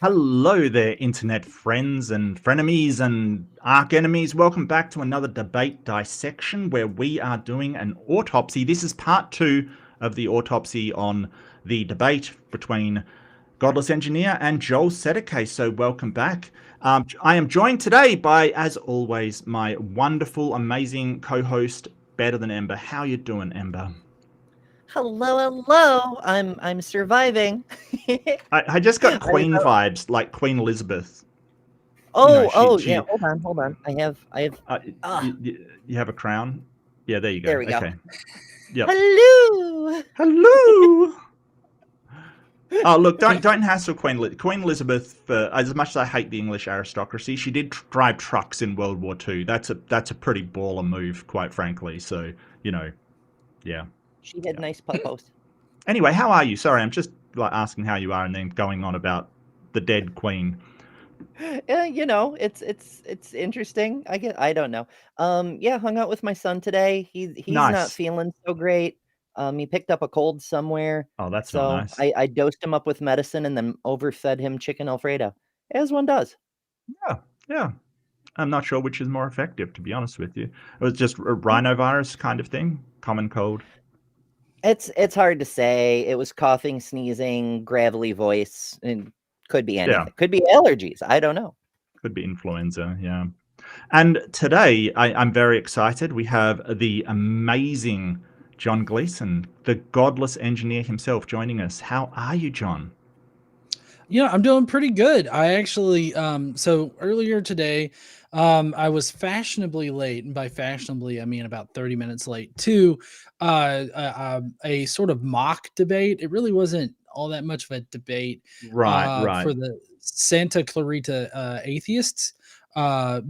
Hello there, internet friends and frenemies and arch enemies. Welcome back to another debate dissection where we are doing an autopsy. This is part 2 of the autopsy on the debate between Godless Engineer and Joel Settecase. So welcome back. I am joined today by, as always, my wonderful, amazing co-host, Better Than Ember. How you doing, Ember? Hello. I'm surviving. I just got Queen vibes, like Queen Elizabeth. Yeah. Hold on. I have. Ah, You have a crown? Yeah, there you go. there we go. Okay. Yep. Hello. Hello. Oh, look, don't hassle Queen Elizabeth. As much as I hate the English aristocracy, she did drive trucks in World War II. That's a pretty baller move, quite frankly. So, yeah. She had nice puppos. Anyway, how are you? Sorry, I'm just like asking how you are and then going on about the dead queen. It's interesting. I don't know. Yeah, hung out with my son today. He's not Nice. feeling so great. He picked up a cold somewhere. Oh, that's not So nice. I dosed him up with medicine and then overfed him chicken Alfredo, as one does. Yeah. I'm not sure which is more effective, to be honest with you. It was just a rhinovirus kind of thing, common cold. It's hard to say. It was coughing, sneezing, gravelly voice, and could be anything. Yeah. Could be allergies. I don't know. Could be influenza, yeah. And today, I'm very excited. We have the amazing John Gleason, the godless engineer himself, joining us. How are you, John? Yeah, I'm doing pretty good. I actually, so earlier today, I was fashionably late, and by fashionably, I mean about 30 minutes late to a sort of mock debate. It really wasn't all that much of a debate Right. for the Santa Clarita atheists.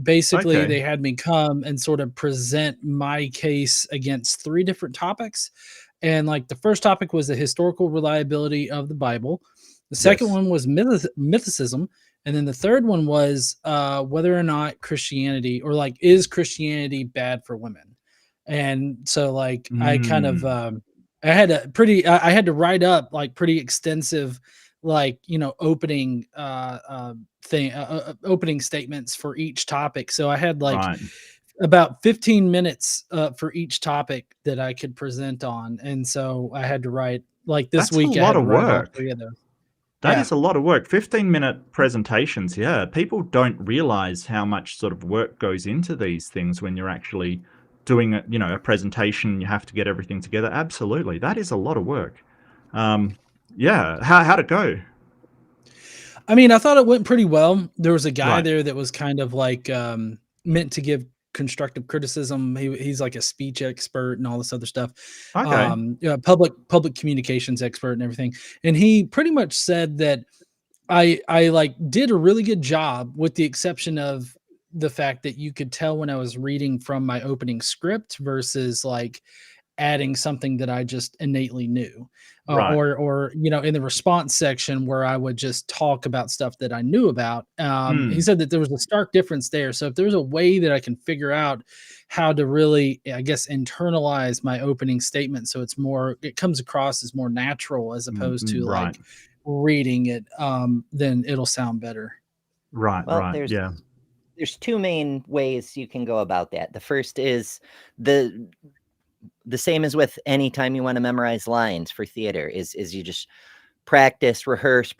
Basically, Okay. they had me come and sort of present my case against 3 different topics. And like the first topic was the historical reliability of the Bible. The second Yes. one was mythicism. And then the third one was whether or not Christianity or like, is Christianity bad for women? And so like, I kind of, I had to write up like pretty extensive, like, opening opening statements for each topic. So I had like Right. about 15 minutes for each topic that I could present on. And so I had to write like this That's a week, I lot had to of write all work. 3 of those. That Yeah. is a lot of work. 15-minute presentations, yeah. People don't realize how much sort of work goes into these things when you're actually doing a presentation. You have to get everything together. Absolutely. That is a lot of work. Yeah. How'd it go? I mean, I thought it went pretty well. There was a guy Right. there that was kind of like meant to give constructive criticism. He's like a speech expert and all this other stuff. Okay. Public communications expert and everything. And he pretty much said that I like did a really good job, with the exception of the fact that you could tell when I was reading from my opening script versus like adding something that I just innately knew, Right. or in the response section where I would just talk about stuff that I knew about. He said that there was a stark difference there. So if there's a way that I can figure out how to really, I guess, internalize my opening statement, so it comes across as more natural as opposed to Right. like reading it, then it'll sound better. Right. Well, Right. Yeah. there's 2 main ways you can go about that. The first is the same as with any time you want to memorize lines for theater is you just practice, rehearse,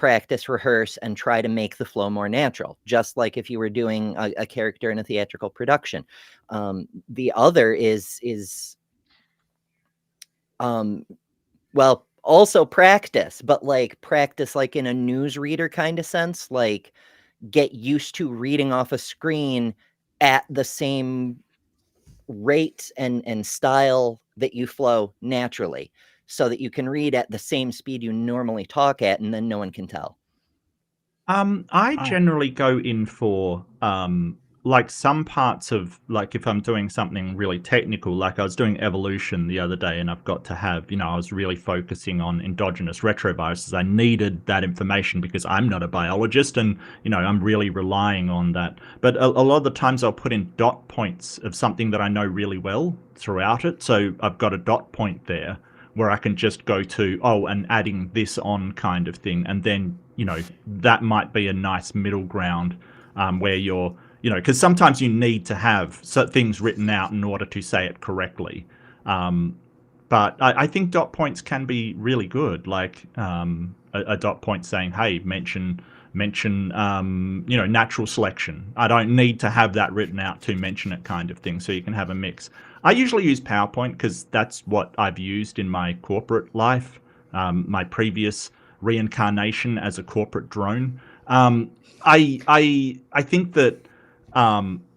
and try to make the flow more natural, just like if you were doing a character in a theatrical production. The other is well, also practice, but like practice like in a newsreader kind of sense, like get used to reading off a screen at the same rate and style that you flow naturally, so that you can read at the same speed you normally talk at, and then no one can tell. I generally go in for like some parts of, like, if I'm doing something really technical, like I was doing evolution the other day and I've got to have, I was really focusing on endogenous retroviruses. I needed that information because I'm not a biologist and, I'm really relying on that. But a lot of the times I'll put in dot points of something that I know really well throughout it. So I've got a dot point there where I can just go to, and adding this on kind of thing. And then, that might be a nice middle ground where you're, because sometimes you need to have things written out in order to say it correctly. But I think dot points can be really good. Like a dot point saying, "Hey, mention natural selection." I don't need to have that written out to mention it, kind of thing. So you can have a mix. I usually use PowerPoint because that's what I've used in my corporate life. My previous reincarnation as a corporate drone. I think that.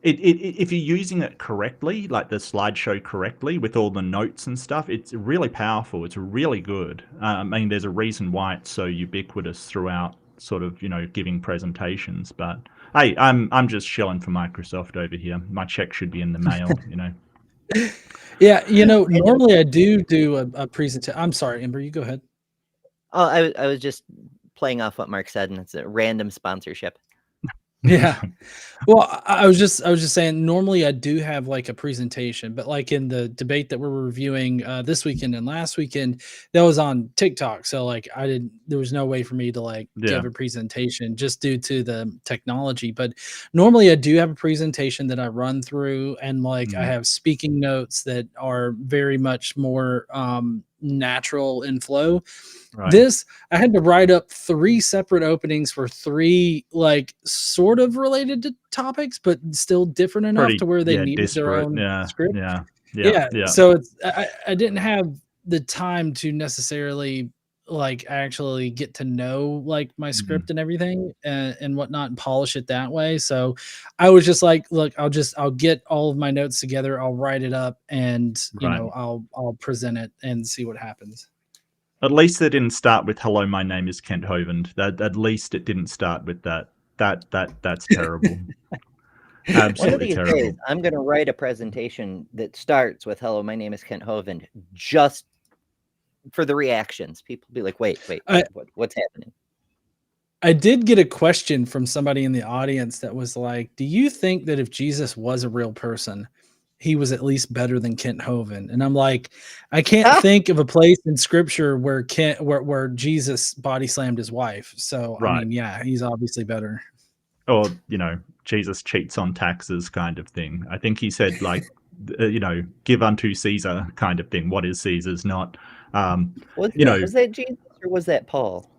If you're using it correctly, like the slideshow correctly with all the notes and stuff, it's really powerful. It's really good. I mean, there's a reason why it's so ubiquitous throughout sort of, giving presentations. But hey, I'm just shilling for Microsoft over here. My check should be in the mail, Yeah, normally I do a presentation. I'm sorry, Amber, you go ahead. Oh, I was just playing off what Mark said, and it's a random sponsorship. Yeah. Well, I was just saying, normally I do have like a presentation, but like in the debate that we're reviewing this weekend and last weekend, that was on TikTok. So like there was no way for me to like give a presentation just due to the technology. But normally I do have a presentation that I run through, and like I have speaking notes that are very much more natural in flow. Right. This, I had to write up 3 separate openings for 3 like sort of related to topics, but still different enough to where they needed their own script. Yeah. So it's I didn't have the time to necessarily like actually get to know like my script and everything and whatnot and polish it that way. So I was just like, look, I'll get all of my notes together, I'll write it up, and I'll present it and see what happens. At least they didn't start with "Hello, my name is Kent Hovind." At least it didn't start with that. That's terrible. Absolutely One of these terrible. days, I'm going to write a presentation that starts with "Hello, my name is Kent Hovind," just for the reactions. People be like, "Wait, what's happening?" I did get a question from somebody in the audience that was like, "Do you think that if Jesus was a real person, he was at least better than Kent Hovind?" And I'm like, I can't think of a place in scripture where where Jesus body slammed his wife. So I mean, yeah, he's obviously better. Or, Jesus cheats on taxes kind of thing. I think he said like, give unto Caesar kind of thing. What is Caesar's not? Was that Jesus or was that Paul?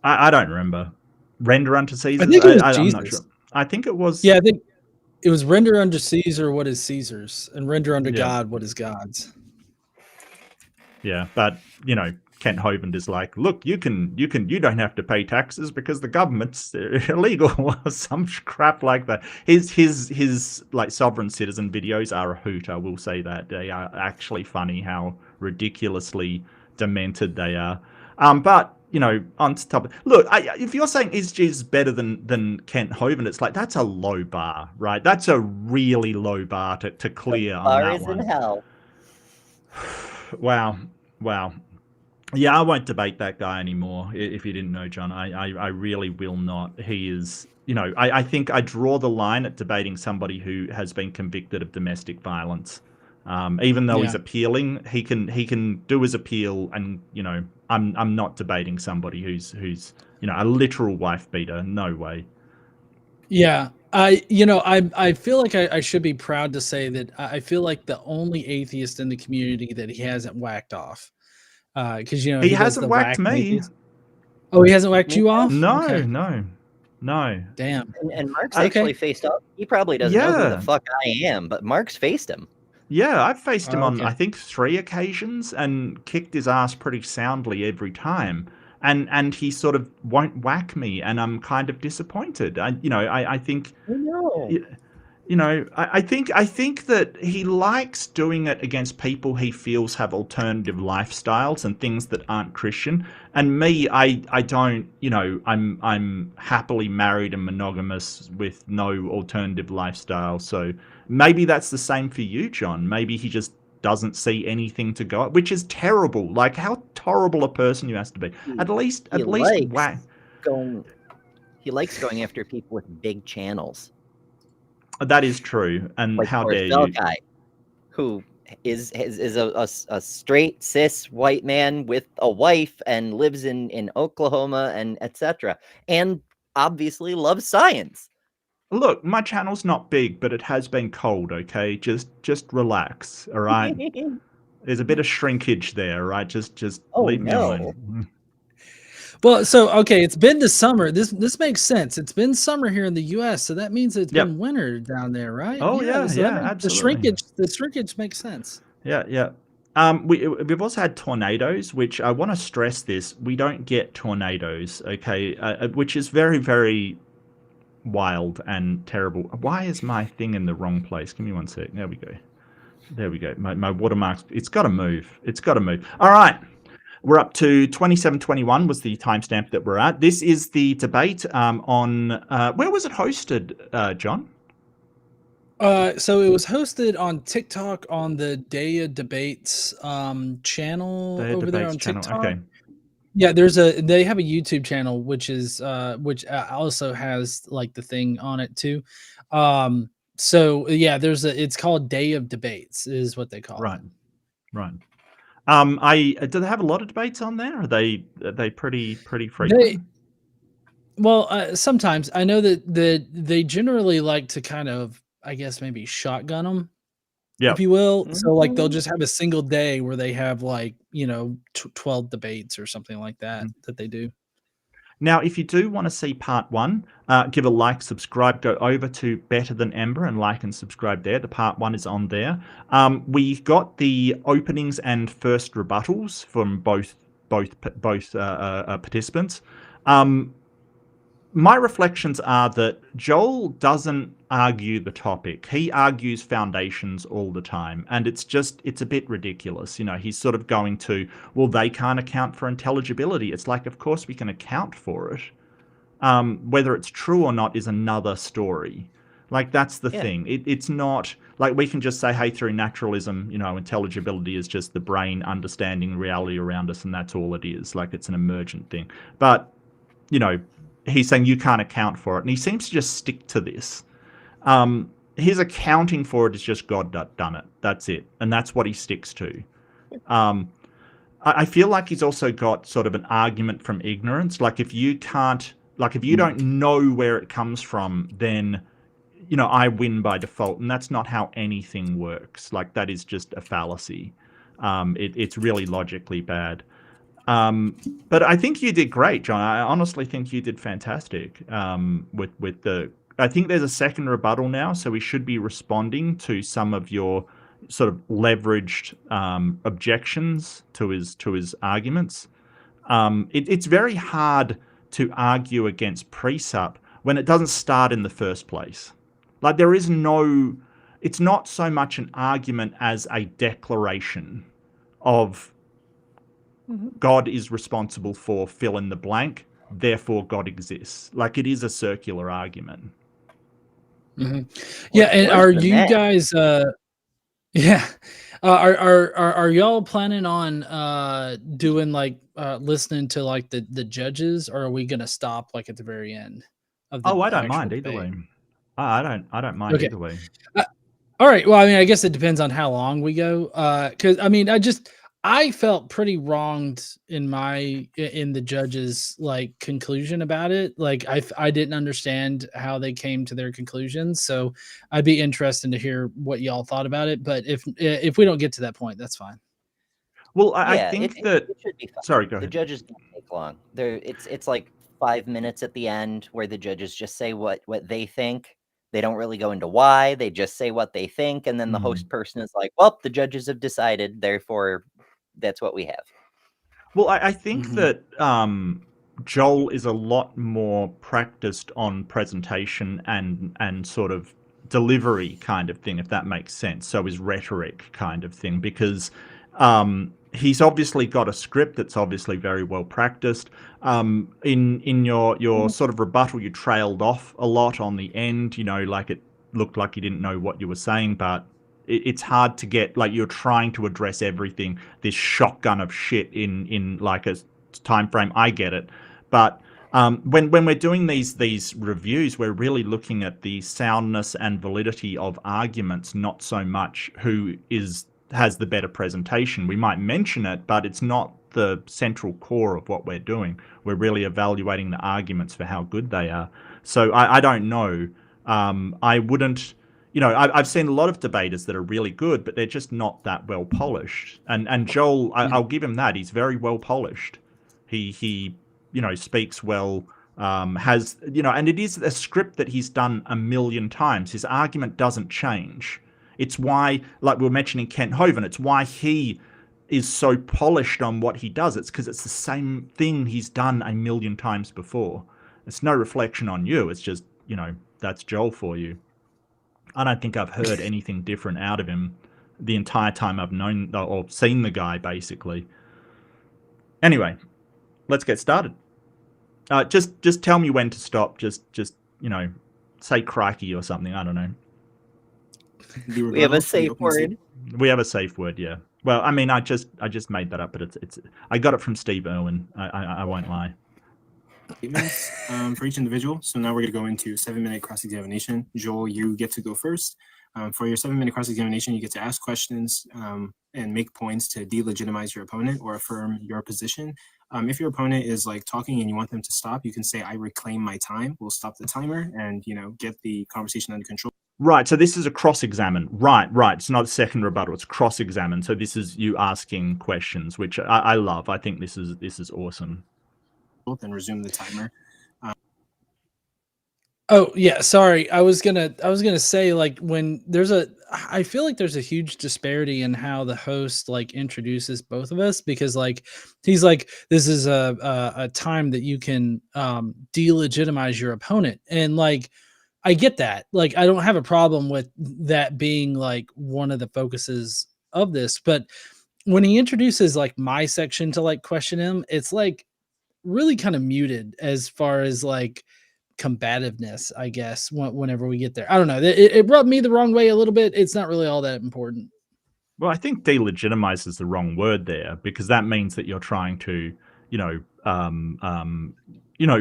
I don't remember. Render unto Caesar. I think it was Jesus. I'm not sure. I think it was. Yeah, I think it was render unto Caesar what is Caesar's, and render unto God what is God's. Yeah, but Kent Hovind is like, look, you don't have to pay taxes because the government's illegal or some crap like that. His like sovereign citizen videos are a hoot. I will say that they are actually funny how ridiculously demented they are. But on top of, look, if you're saying is Jesus better than Kent Hovind, it's like that's a low bar, right? That's a really low bar to clear on that one. In hell. Wow. Yeah, I won't debate that guy anymore. If you didn't know, John, I really will not. He is, I think I draw the line at debating somebody who has been convicted of domestic violence. Even though he's appealing, he can do his appeal, and I'm not debating somebody who's a literal wife beater. No way. Yeah. I feel like I should be proud to say that I feel like the only atheist in the community that he hasn't whacked off. Because he hasn't whacked me. Oh, he hasn't whacked you off? No, okay. no. Damn. And Mark's actually faced up. He probably doesn't know who the fuck I am, but Mark's faced him. Yeah, I've faced him on I think 3 occasions and kicked his ass pretty soundly every time. And he sort of won't whack me, and I'm kind of disappointed. I think. No. I think that he likes doing it against people he feels have alternative lifestyles and things that aren't Christian. And me, I don't. I'm happily married and monogamous with no alternative lifestyle. So maybe that's the same for you, John. Maybe he just doesn't see anything to go, which is terrible. Like how horrible a person you has to be. At least whack. He likes going after people with big channels. That is true, and like how dare you? Guy, who is a straight cis white man with a wife and lives in Oklahoma and etc. And obviously loves science. Look, my channel's not big, but it has been cold, okay? Just relax, all right? There's a bit of shrinkage there, right? Just Oh, leave me no. alone. Well, so okay, it's been the summer. This makes sense. It's been summer here in the U.S., so that means it's Yep. been winter down there, right? Oh yeah, So that yeah, makes absolutely. the shrinkage makes sense. Yeah, yeah. We've also had tornadoes, which I want to stress this: we don't get tornadoes, okay? Which is very, very wild and terrible. Why is my thing in the wrong place? Give me one sec. There we go. There we go. My watermarks. It's got to move. It's got to move. All right. We're up to 2721 was the timestamp that we're at. This is the debate on where was it hosted, John? So it was hosted on TikTok on the Day of Debates channel The over there debates on channel. TikTok. Okay. Yeah, they have a YouTube channel which is which also has like the thing on it too. So yeah, it's called Day of Debates is what they call Right. it. Right. Do they have a lot of debates on there? Are they pretty frequent? Well, sometimes I know that they generally like to kind of, I guess, maybe shotgun them, if Yep. you will. So like they'll Mhm. just have a single day where they have like 12 debates or something like that they do. Now, if you do want to see part one, give a like, subscribe, go over to Better Than Ember and like and subscribe there. The part one is on there. We got the openings and first rebuttals from both participants. My reflections are that Joel doesn't argue the topic. He argues foundations all the time. And it's a bit ridiculous. You know, he's sort of going to, well, they can't account for intelligibility. It's like, of course we can account for it. Whether it's true or not is another story. Like, that's the thing. It's not like we can just say, hey, through naturalism, intelligibility is just the brain understanding reality around us, and that's all it is. Like, it's an emergent thing. But, he's saying you can't account for it. And he seems to just stick to this. His accounting for it is just God done it. That's it. And that's what he sticks to. I feel like he's also got sort of an argument from ignorance. Like, if you don't know where it comes from, then, I win by default. And that's not how anything works. Like, that is just a fallacy. It's really logically bad. But I think you did great, John. I honestly think you did fantastic with the. I think there's a second rebuttal now, so we should be responding to some of your sort of leveraged objections to his arguments. It's very hard to argue against presup when it doesn't start in the first place. Like, there is no. It's not so much an argument as a declaration of God is responsible for fill in the blank, therefore God exists. Like, it is a circular argument. Yeah, and are you guys are y'all planning on doing like listening to like the judges, or are we gonna stop like at the very end of the I don't actual mind either debate? way. I don't mind Okay. either way. All right. Well, I mean, I guess it depends on how long we go. Because I mean, I felt pretty wronged in the judges' like conclusion about it. Like, I didn't understand how they came to their conclusions. So I'd be interested to hear what y'all thought about it. But if we don't get to that point, that's fine. Well, I think that. It should be fine. Sorry, go ahead. The judges don't take long. It's like 5 minutes at the end where the judges just say what they think. They don't really go into why. They just say what they think, and then the host person is like, "Well, the judges have decided, therefore, that's what we have." Well, I think that Joel is a lot more practiced on presentation and sort of delivery kind of thing, if that makes sense. So is rhetoric kind of thing, because he's obviously got a script that's obviously very well practiced. In your sort of rebuttal, you trailed off a lot on the end. Like, it looked like you didn't know what you were saying, but it's hard to get, like, you're trying to address everything, this shotgun of shit in like a time frame. I get it, but when we're doing these reviews, we're really looking at the soundness and validity of arguments, not so much who is has the better presentation. We might mention it, but it's not the central core of what we're doing. We're really evaluating the arguments for how good they are. So I don't know. I wouldn't, I've seen a lot of debaters that are really good, but they're just not that well polished. And Joel, I'll give him that. He's very well polished. He speaks well, has, and it is a script that he's done a million times. His argument doesn't change. It's why, like we were mentioning Kent Hovind, it's why he is so polished on what he does. It's because it's the same thing he's done a million times before. It's no reflection on you. It's just, that's Joel for you. I don't think I've heard anything different out of him the entire time I've known or seen the guy, basically. Anyway, let's get started. Just tell me when to stop. Just say crikey or something. I don't know. We have a safe word. We have a safe word, yeah. Well, I mean, I just made that up, but it's I got it from Steve Irwin. I won't lie. Statements for each individual. So now we're going to go into 7-minute cross-examination. Joel, you get to go first. For your 7-minute cross-examination, you get to ask questions and make points to delegitimize your opponent or affirm your position. If your opponent is like talking and you want them to stop, you can say, "I reclaim my time." We'll stop the timer and get the conversation under control. Right, so this is a cross-examine. Right. It's not a second rebuttal. It's cross-examine. So this is you asking questions, which I love. I think this is awesome. Then resume the timer. Oh yeah, sorry. I was gonna say, like, when I feel like there's a huge disparity in how the host like introduces both of us, because like he's like, this is a time that you can delegitimize your opponent, and like I get that. Like I don't have a problem with that being like one of the focuses of this, but when he introduces like my section to like question him, it's like really kind of muted as far as like combativeness, I guess, whenever we get there. I don't know. It rubbed me the wrong way a little bit. It's not really all that important. Well, I think delegitimize is the wrong word there, because that means that you're trying to,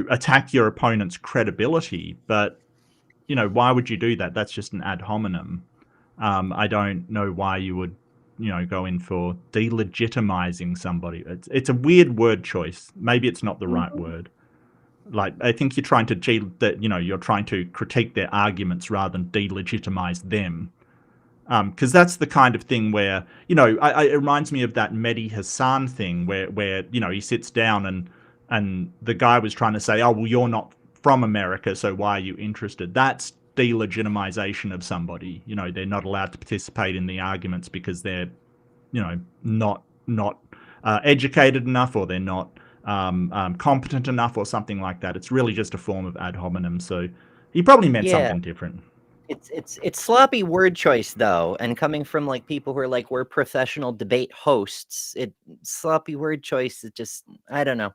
attack your opponent's credibility. But, why would you do that? That's just an ad hominem. I don't know why you would, go in for delegitimizing somebody. It's a weird word choice. Maybe it's not the right word. Like, I think you're trying to you're trying to critique their arguments rather than delegitimize them. Because that's the kind of thing where, it reminds me of that Mehdi Hassan thing where he sits down and the guy was trying to say, oh, well, you're not from America, so why are you interested? That's delegitimization of somebody. They're not allowed to participate in the arguments because they're, not educated enough, or they're not competent enough, or something like that. It's really just a form of ad hominem. So he probably meant something different. It's sloppy word choice though, and coming from like people who are like, we're professional debate hosts, sloppy word choice. It just, I don't know.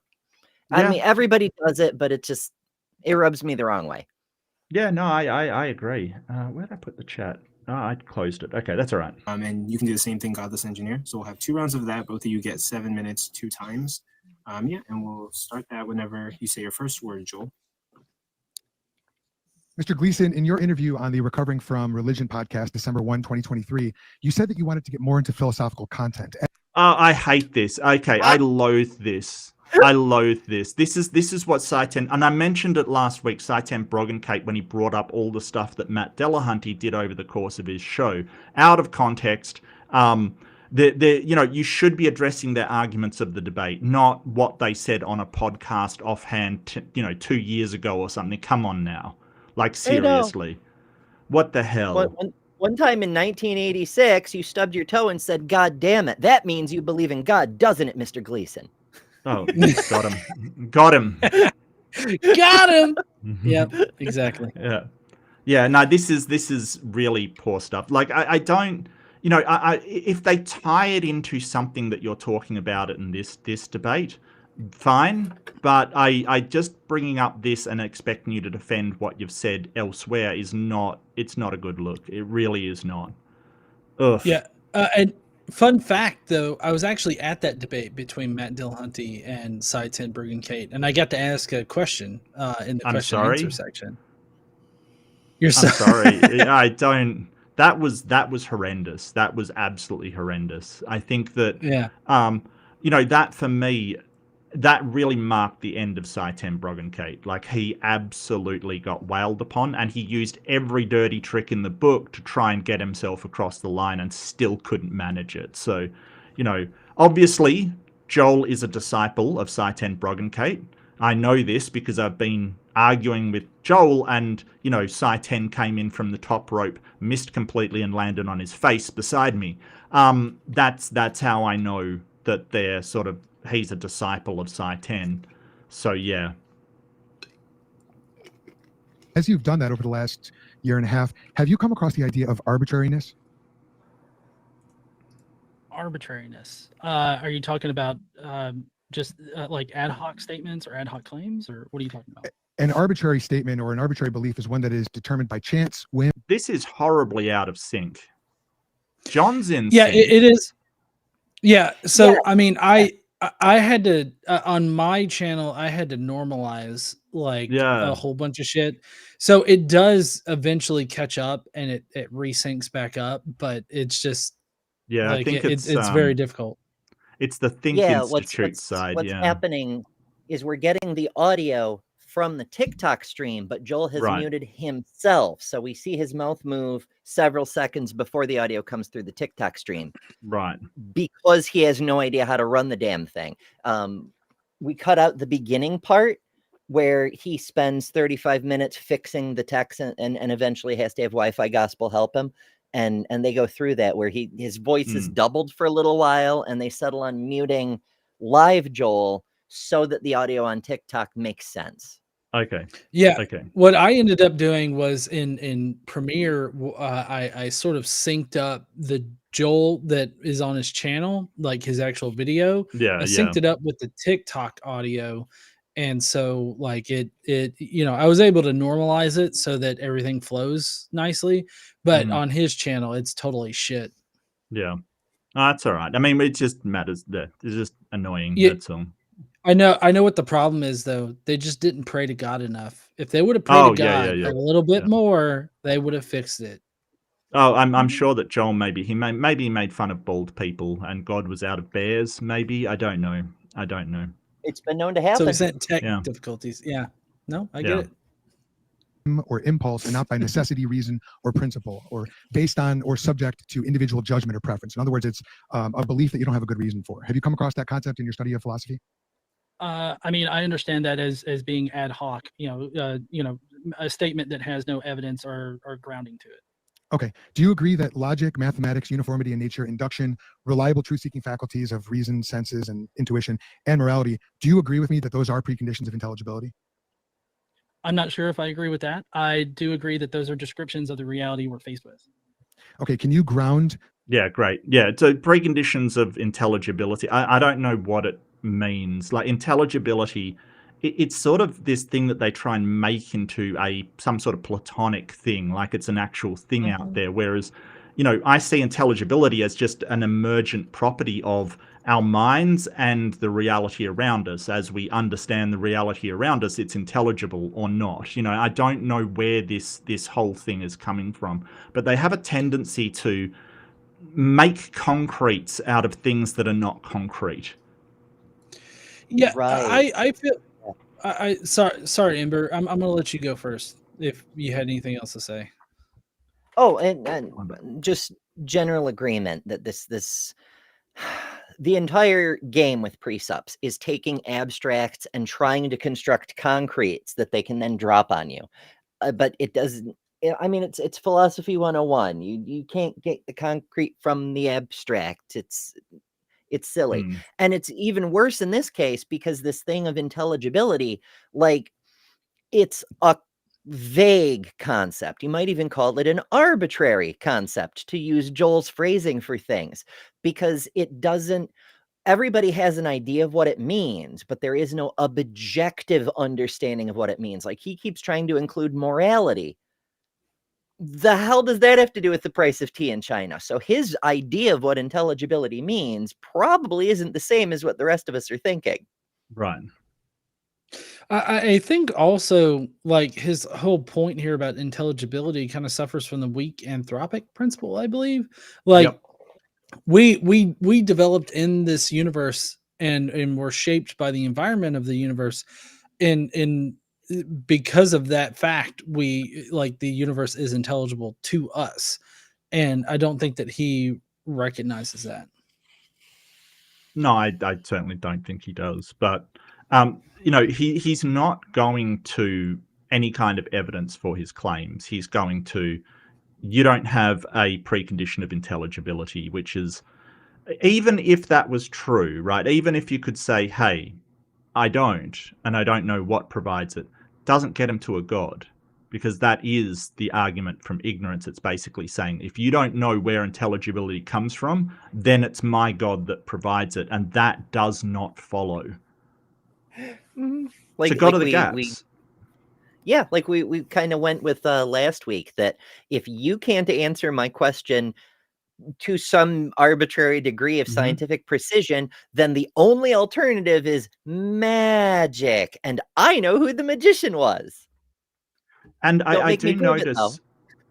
Yeah. I mean, everybody does it, but it rubs me the wrong way. Yeah, no, I agree. Where did I put the chat? Oh, I closed it. Okay, that's all right. And you can do the same thing, Godless Engineer. So we'll have 2 rounds of that. Both of you get 7 minutes 2 times. And we'll start that whenever you say your first word, Joel. Mr. Gleason, in your interview on the Recovering from Religion podcast, December 1, 2023, you said that you wanted to get more into philosophical content. Oh, I hate this. Okay, I loathe this. I loathe this. This is what Saitan, and I mentioned it last week, Saitan Broggencate, when he brought up all the stuff that Matt Delahunty did over the course of his show. Out of context, you should be addressing their arguments of the debate, not what they said on a podcast offhand, 2 years ago or something. Come on now. Like, seriously. What the hell? One time in 1986, you stubbed your toe and said, "God damn it." That means you believe in God, doesn't it, Mr. Gleason? Oh, got him. Got him. Got him. Yep, exactly. Yeah. No, this is really poor stuff. Like, I don't, if they tie it into something that you're talking about in this debate, fine. But I just bringing up this and expecting you to defend what you've said elsewhere it's not a good look. It really is not. Ugh. Yeah. And fun fact, though, I was actually at that debate between Matt Delahunty and Saitan Broggencate, and I got to ask a question in the question and answer section. I'm sorry. I don't. that was horrendous. That was absolutely horrendous. I think that Yeah. that for me, that really marked the end of Saiten Broggencate. Like, he absolutely got wailed upon, and he used every dirty trick in the book to try and get himself across the line and still couldn't manage it. So, obviously, Joel is a disciple of Saiten Broggencate. I know this because I've been arguing with Joel, and, Saiten came in from the top rope, missed completely, and landed on his face beside me. That's how I know that they're sort of, he's a disciple of Saiten. So yeah. As you've done that over the last year and a half, have you come across the idea of arbitrariness? Arbitrariness. Are you talking about just like ad hoc statements or ad hoc claims, or what are you talking about? An arbitrary statement or an arbitrary belief is one that is determined by chance, whim. This is horribly out of sync. John's in Yeah, sync. it is. Yeah. So, Yeah. I mean, I had to, on my channel, I had to normalize like a whole bunch of shit. So it does eventually catch up and it resyncs back up, but it's just, Yeah, like, I think it's very difficult. It's the Think Yeah, Institute side. what's Yeah. happening is we're getting the audio from the TikTok stream, but Joel has Right. muted himself. So we see his mouth move several seconds before the audio comes through the TikTok stream Right. because he has no idea how to run the damn thing. We cut out the beginning part where he spends 35 minutes fixing the text and eventually has to have Wi-Fi Gospel help him. And they go through that where his voice is doubled for a little while, and they settle on muting live Joel so that the audio on TikTok makes sense. Okay. Yeah. Okay. What I ended up doing was in Premiere, I sort of synced up the Joel that is on his channel, like his actual video. Yeah. I synced it up with the TikTok audio. And so like it, I was able to normalize it so that everything flows nicely, but on his channel, it's totally shit. Yeah. That's all right. I mean, it just matters that it's just annoying. Yeah. That's all. I know what the problem is though. They just didn't pray to God enough. If they would have prayed to God a little bit more, they would have fixed it. Oh, I'm sure that Joel maybe he made fun of bald people and God was out of bears. Maybe, I don't know. It's been known to happen. So is that tech difficulties? Yeah. No, I get it. Or impulse, and not by necessity, reason, or principle, or based on or subject to individual judgment or preference. In other words, it's a belief that you don't have a good reason for. Have you come across that concept in your study of philosophy? I mean, I understand that as being ad hoc, a statement that has no evidence or grounding to it. Okay. Do you agree that logic, mathematics, uniformity in nature, induction, reliable truth-seeking faculties of reason, senses, and intuition, and morality, do you agree with me that those are preconditions of intelligibility? I'm not sure if I agree with that. I do agree that those are descriptions of the reality we're faced with. Okay. Can you ground? Yeah, great. Yeah, so preconditions of intelligibility. I don't know what it means. Like, intelligibility, it's sort of this thing that they try and make into some sort of platonic thing, like it's an actual thing out there. Whereas, I see intelligibility as just an emergent property of our minds and the reality around us. As we understand the reality around us, it's intelligible or not. I don't know where this whole thing is coming from, but they have a tendency to make concretes out of things that are not concrete. Yeah, Right. I feel. Sorry, Amber. I'm gonna let you go first if you had anything else to say. Oh, and just general agreement that this the entire game with precepts is taking abstracts and trying to construct concretes that they can then drop on you. But it doesn't. I mean, it's philosophy 101. You can't get the concrete from the abstract. It's silly. And it's even worse in this case because this thing of intelligibility, like, it's a vague concept. You might even call it an arbitrary concept, to use Joel's phrasing for things, because it doesn't. Everybody has an idea of what it means, but there is no objective understanding of what it means. Like, he keeps trying to include morality. The hell does that have to do with the price of tea in China? So his idea of what intelligibility means probably isn't the same as what the rest of us are thinking. Right. I think also like his whole point here about intelligibility kind of suffers from the weak anthropic principle, I believe. Like Yep. we developed in this universe and were shaped by the environment of the universe, and because of that fact, we like the universe is intelligible to us, and I don't think that he recognizes that. No, I certainly don't think he does. But he's not going to any kind of evidence for his claims. He's going to, you don't have a precondition of intelligibility, which is, even if that was true, right? Even if you could say, hey, I don't, and I don't know what provides it, doesn't get him to a god, because that is the argument from ignorance. It's basically saying, if you don't know where intelligibility comes from, then it's my god that provides it, and that does not follow. It's a god of the gaps. Yeah, like we kind of went with last week, that if you can't answer my question to some arbitrary degree of scientific precision, then the only alternative is magic. And I know who the magician was. And Don't I make me do prove it, though. notice,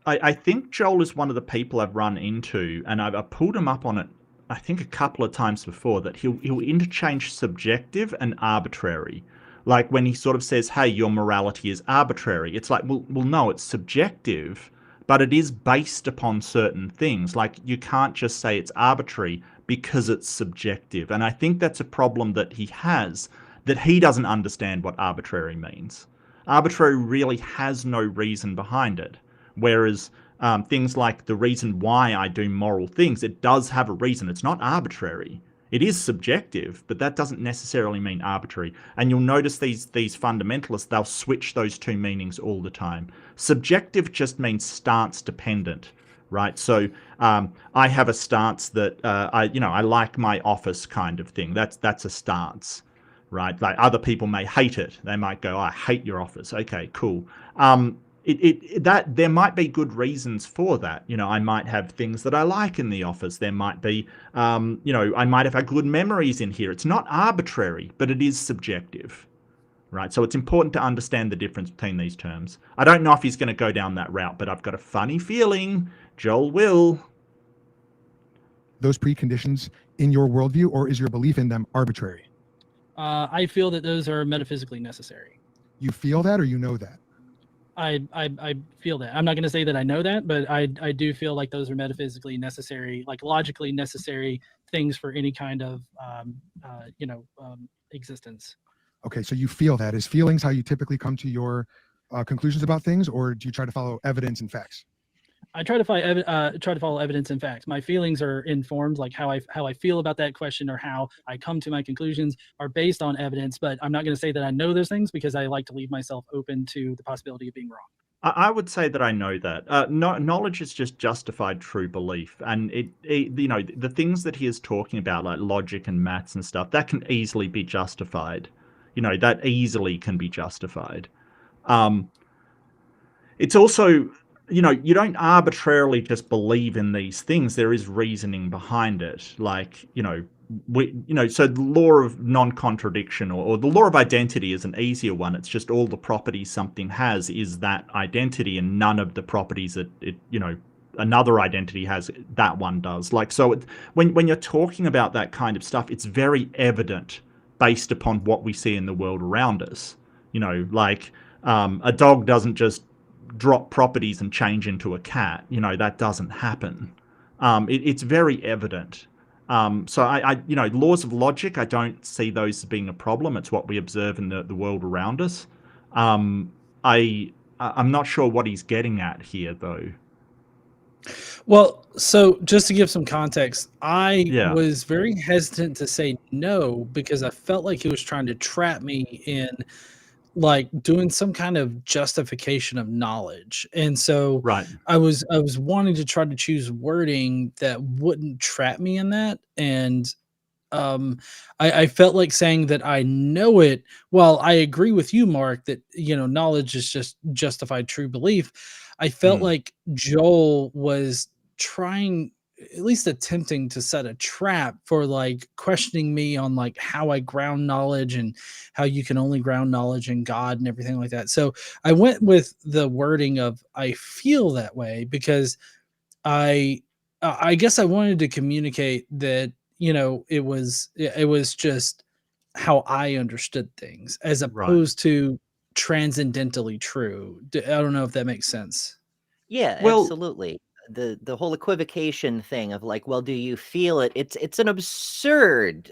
I think Joel is one of the people I've run into, and I've pulled him up on it, I think a couple of times before, that he'll interchange subjective and arbitrary. Like when he sort of says, hey, your morality is arbitrary. It's like, well, no, it's subjective, but it is based upon certain things. Like you can't just say it's arbitrary because it's subjective. And I think that's a problem that he has, that he doesn't understand what arbitrary means. Arbitrary really has no reason behind it. Whereas things like the reason why I do moral things, it does have a reason. It's not arbitrary. It is subjective, but that doesn't necessarily mean arbitrary. And you'll notice these fundamentalists, they'll switch those two meanings all the time. Subjective just means stance dependent, right? So I have a stance that I like my office kind of thing. That's a stance, right? Like other people may hate it. They might go, I hate your office. Okay, cool. That there might be good reasons for that. I might have things that I like in the office. There might be, I might have had good memories in here. It's not arbitrary, but it is subjective, right? So it's important to understand the difference between these terms. I don't know if he's going to go down that route, but I've got a funny feeling Joel will. Those preconditions in your worldview, or is your belief in them arbitrary? I feel that those are metaphysically necessary. You feel that, or you know that? I feel that. I'm not going to say that I know that, but I do feel like those are metaphysically necessary, like logically necessary things for any kind of existence. Okay, so you feel that. Is feelings how you typically come to your conclusions about things, or do you try to follow evidence and facts? I try to follow evidence and facts. My feelings are informed, like how I feel about that question or how I come to my conclusions are based on evidence. But I'm not going to say that I know those things, because I like to leave myself open to the possibility of being wrong. I would say that I know that. Knowledge is just justified true belief, and the things that he is talking about, like logic and maths and stuff, that can easily be justified. That easily can be justified. It's also, you don't arbitrarily just believe in these things. There is reasoning behind it. Like, so the law of non-contradiction or the law of identity is an easier one. It's just all the properties something has is that identity, and none of the properties that another identity has, that one does. Like, so when you're talking about that kind of stuff, it's very evident based upon what we see in the world around us. Like a dog doesn't just drop properties and change into a cat. That doesn't happen. It's very evident. So I laws of logic, I don't see those as being a problem. It's what we observe in the world around us. I'm not sure what he's getting at here, though. Well, so just to give some context, I was very hesitant to say no, because I felt like he was trying to trap me in like doing some kind of justification of knowledge. And so Right. I was wanting to try to choose wording that wouldn't trap me in that. And I felt like saying that I know it. While I agree with you, Mark, that knowledge is just justified true belief, I felt like Joel was trying at least attempting to set a trap for like questioning me on like how I ground knowledge and how you can only ground knowledge in God and everything like that. So I went with the wording of I feel that way because I guess I wanted to communicate that, you know, it was just how I understood things as Right. opposed to transcendentally true. I don't know if that makes sense. Yeah, Well, absolutely. The whole equivocation thing of like, well, do you feel it? It's an absurd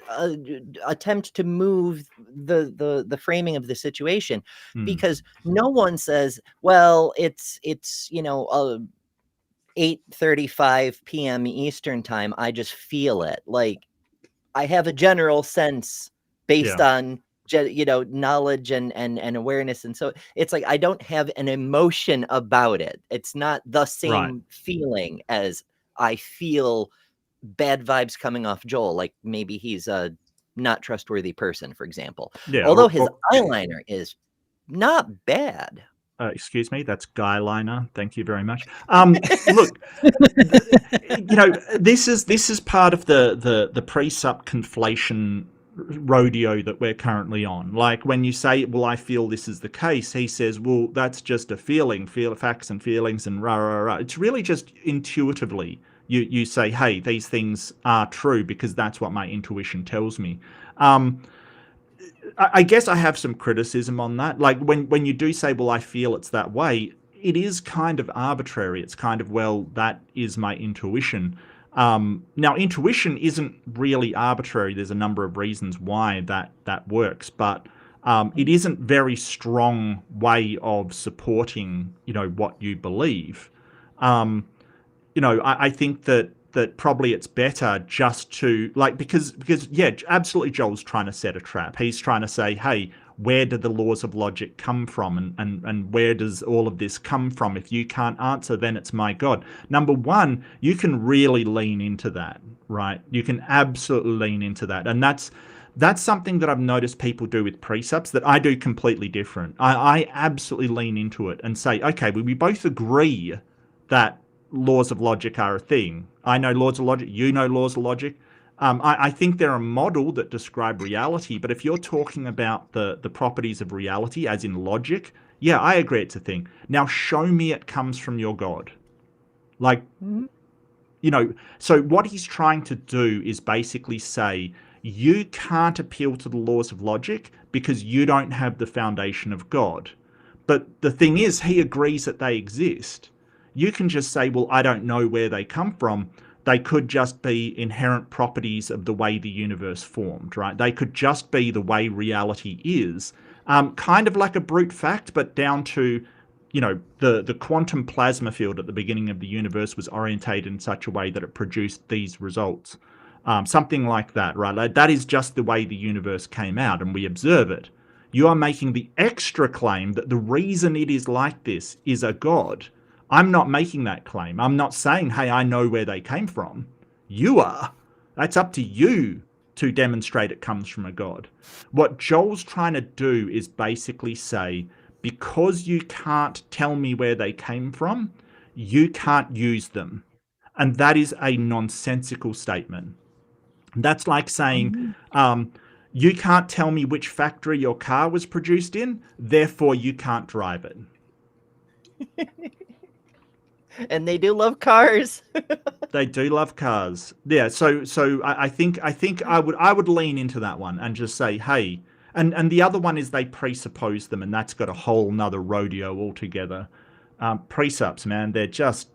attempt to move the framing of the situation, hmm, because no one says, well, it's 8:35 p.m. Eastern time. I just feel it. Like, I have a general sense based yeah, on knowledge and awareness, and so it's like I don't have an emotion about it. It's not the right. same feeling as I feel bad vibes coming off Joel. Like maybe he's a not trustworthy person, for example. Yeah. Although his eyeliner is not bad. Excuse me, that's guyliner. Thank you very much. Look, you know, this is part of the pre-sup conflation rodeo that we're currently on. Like when you say, well, I feel this is the case, he says, well, that's just a feeling, facts and feelings and rah rah rah. It's really just intuitively you say, hey, these things are true because that's what my intuition tells me. I guess I have some criticism on that. Like when you do say, well, I feel it's that way, it is kind of arbitrary. It's kind of, well, that is my intuition. Now, intuition isn't really arbitrary. There's a number of reasons why that works, but it isn't very strong way of supporting, you know, what you believe. You know, I think that probably it's better just to like because yeah, absolutely, Joel's trying to set a trap. He's trying to say, hey, where do the laws of logic come from, and where does all of this come from? If you can't answer, then it's my God. Number one, you can really lean into that, right? You can absolutely lean into that, and that's something that I've noticed people do with precepts that I do completely different. I absolutely lean into it and say, okay, well, we both agree that laws of logic are a thing. I know laws of logic, you know laws of logic. I think they're a model that describe reality, but if you're talking about the properties of reality, as in logic, yeah, I agree it's a thing. Now show me it comes from your God. Like, you know, so what he's trying to do is basically say, you can't appeal to the laws of logic because you don't have the foundation of God. But the thing is, he agrees that they exist. You can just say, well, I don't know where they come from. They could just be inherent properties of the way the universe formed, right? They could just be the way reality is. Kind of like a brute fact, but down to, you know, the quantum plasma field at the beginning of the universe was orientated in such a way that it produced these results. Something like that, right? Like that is just the way the universe came out, and we observe it. You are making the extra claim that the reason it is like this is a God. I'm not making that claim. I'm not saying, hey, I know where they came from. You are. That's up to you to demonstrate it comes from a God. What Joel's trying to do is basically say, because you can't tell me where they came from, you can't use them. And that is a nonsensical statement. That's like saying, you can't tell me which factory your car was produced in, therefore you can't drive it. And they do love cars. They do love cars. Yeah, so I think I would lean into that one and just say, hey, and the other one is they presuppose them, and that's got a whole nother rodeo altogether. Precepts, man, they're just.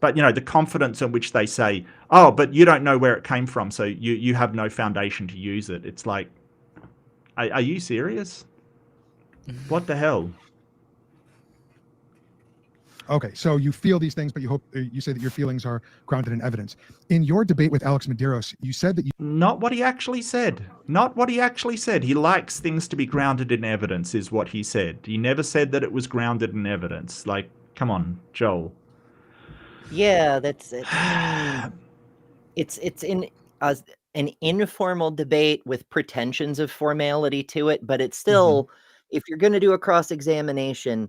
But you know, the confidence in which they say, oh, but you don't know where it came from, so you have no foundation to use it. It's like, are you serious? What the hell? Okay, so you feel these things, but you say that your feelings are grounded in evidence. In your debate with Alex Medeiros, you said that you Not what he actually said. Not what he actually said. He likes things to be grounded in evidence, is what he said. He never said that it was grounded in evidence. Like, come on, Joel. Yeah, that's it. I mean, it's in an informal debate with pretensions of formality to it, but it's still, if you're going to do a cross-examination,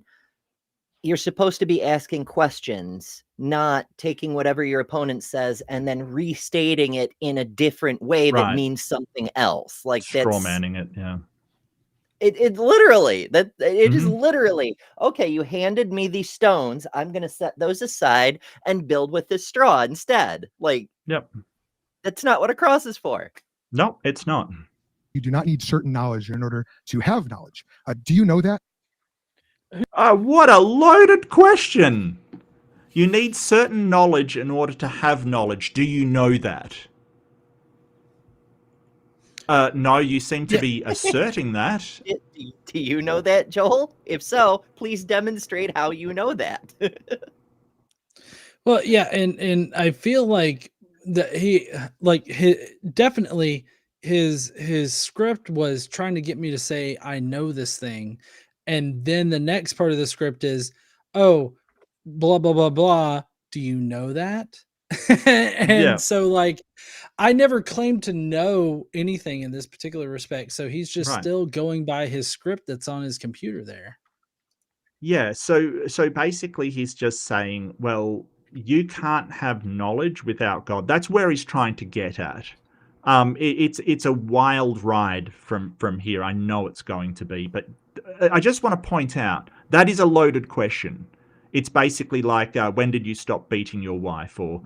you're supposed to be asking questions, not taking whatever your opponent says and then restating it in a different way that Right. means something else. Like Straw that's manning it, yeah. it literally that it is Mhm. literally okay. You handed me these stones. I'm gonna set those aside and build with this straw instead. Like Yep. that's not what a cross is for. No, it's not. You do not need certain knowledge in order to have knowledge. Do you know that? What a loaded question. You need certain knowledge in order to have knowledge. Do you know that? No, you seem to be asserting that. Do you know that, Joel? If so, please demonstrate how you know that. Well, yeah, and I feel like that definitely his script was trying to get me to say I know this thing, and then the next part of the script is, oh, blah blah blah blah. Do you know that? And Yeah. so like I never claimed to know anything in this particular respect. So he's just Right. still going by his script that's on his computer there. Yeah, so basically he's just saying, well, you can't have knowledge without God. That's where he's trying to get at. It's a wild ride from here. I know it's going to be, but I just want to point out that is a loaded question. It's basically like, when did you stop beating your wife, or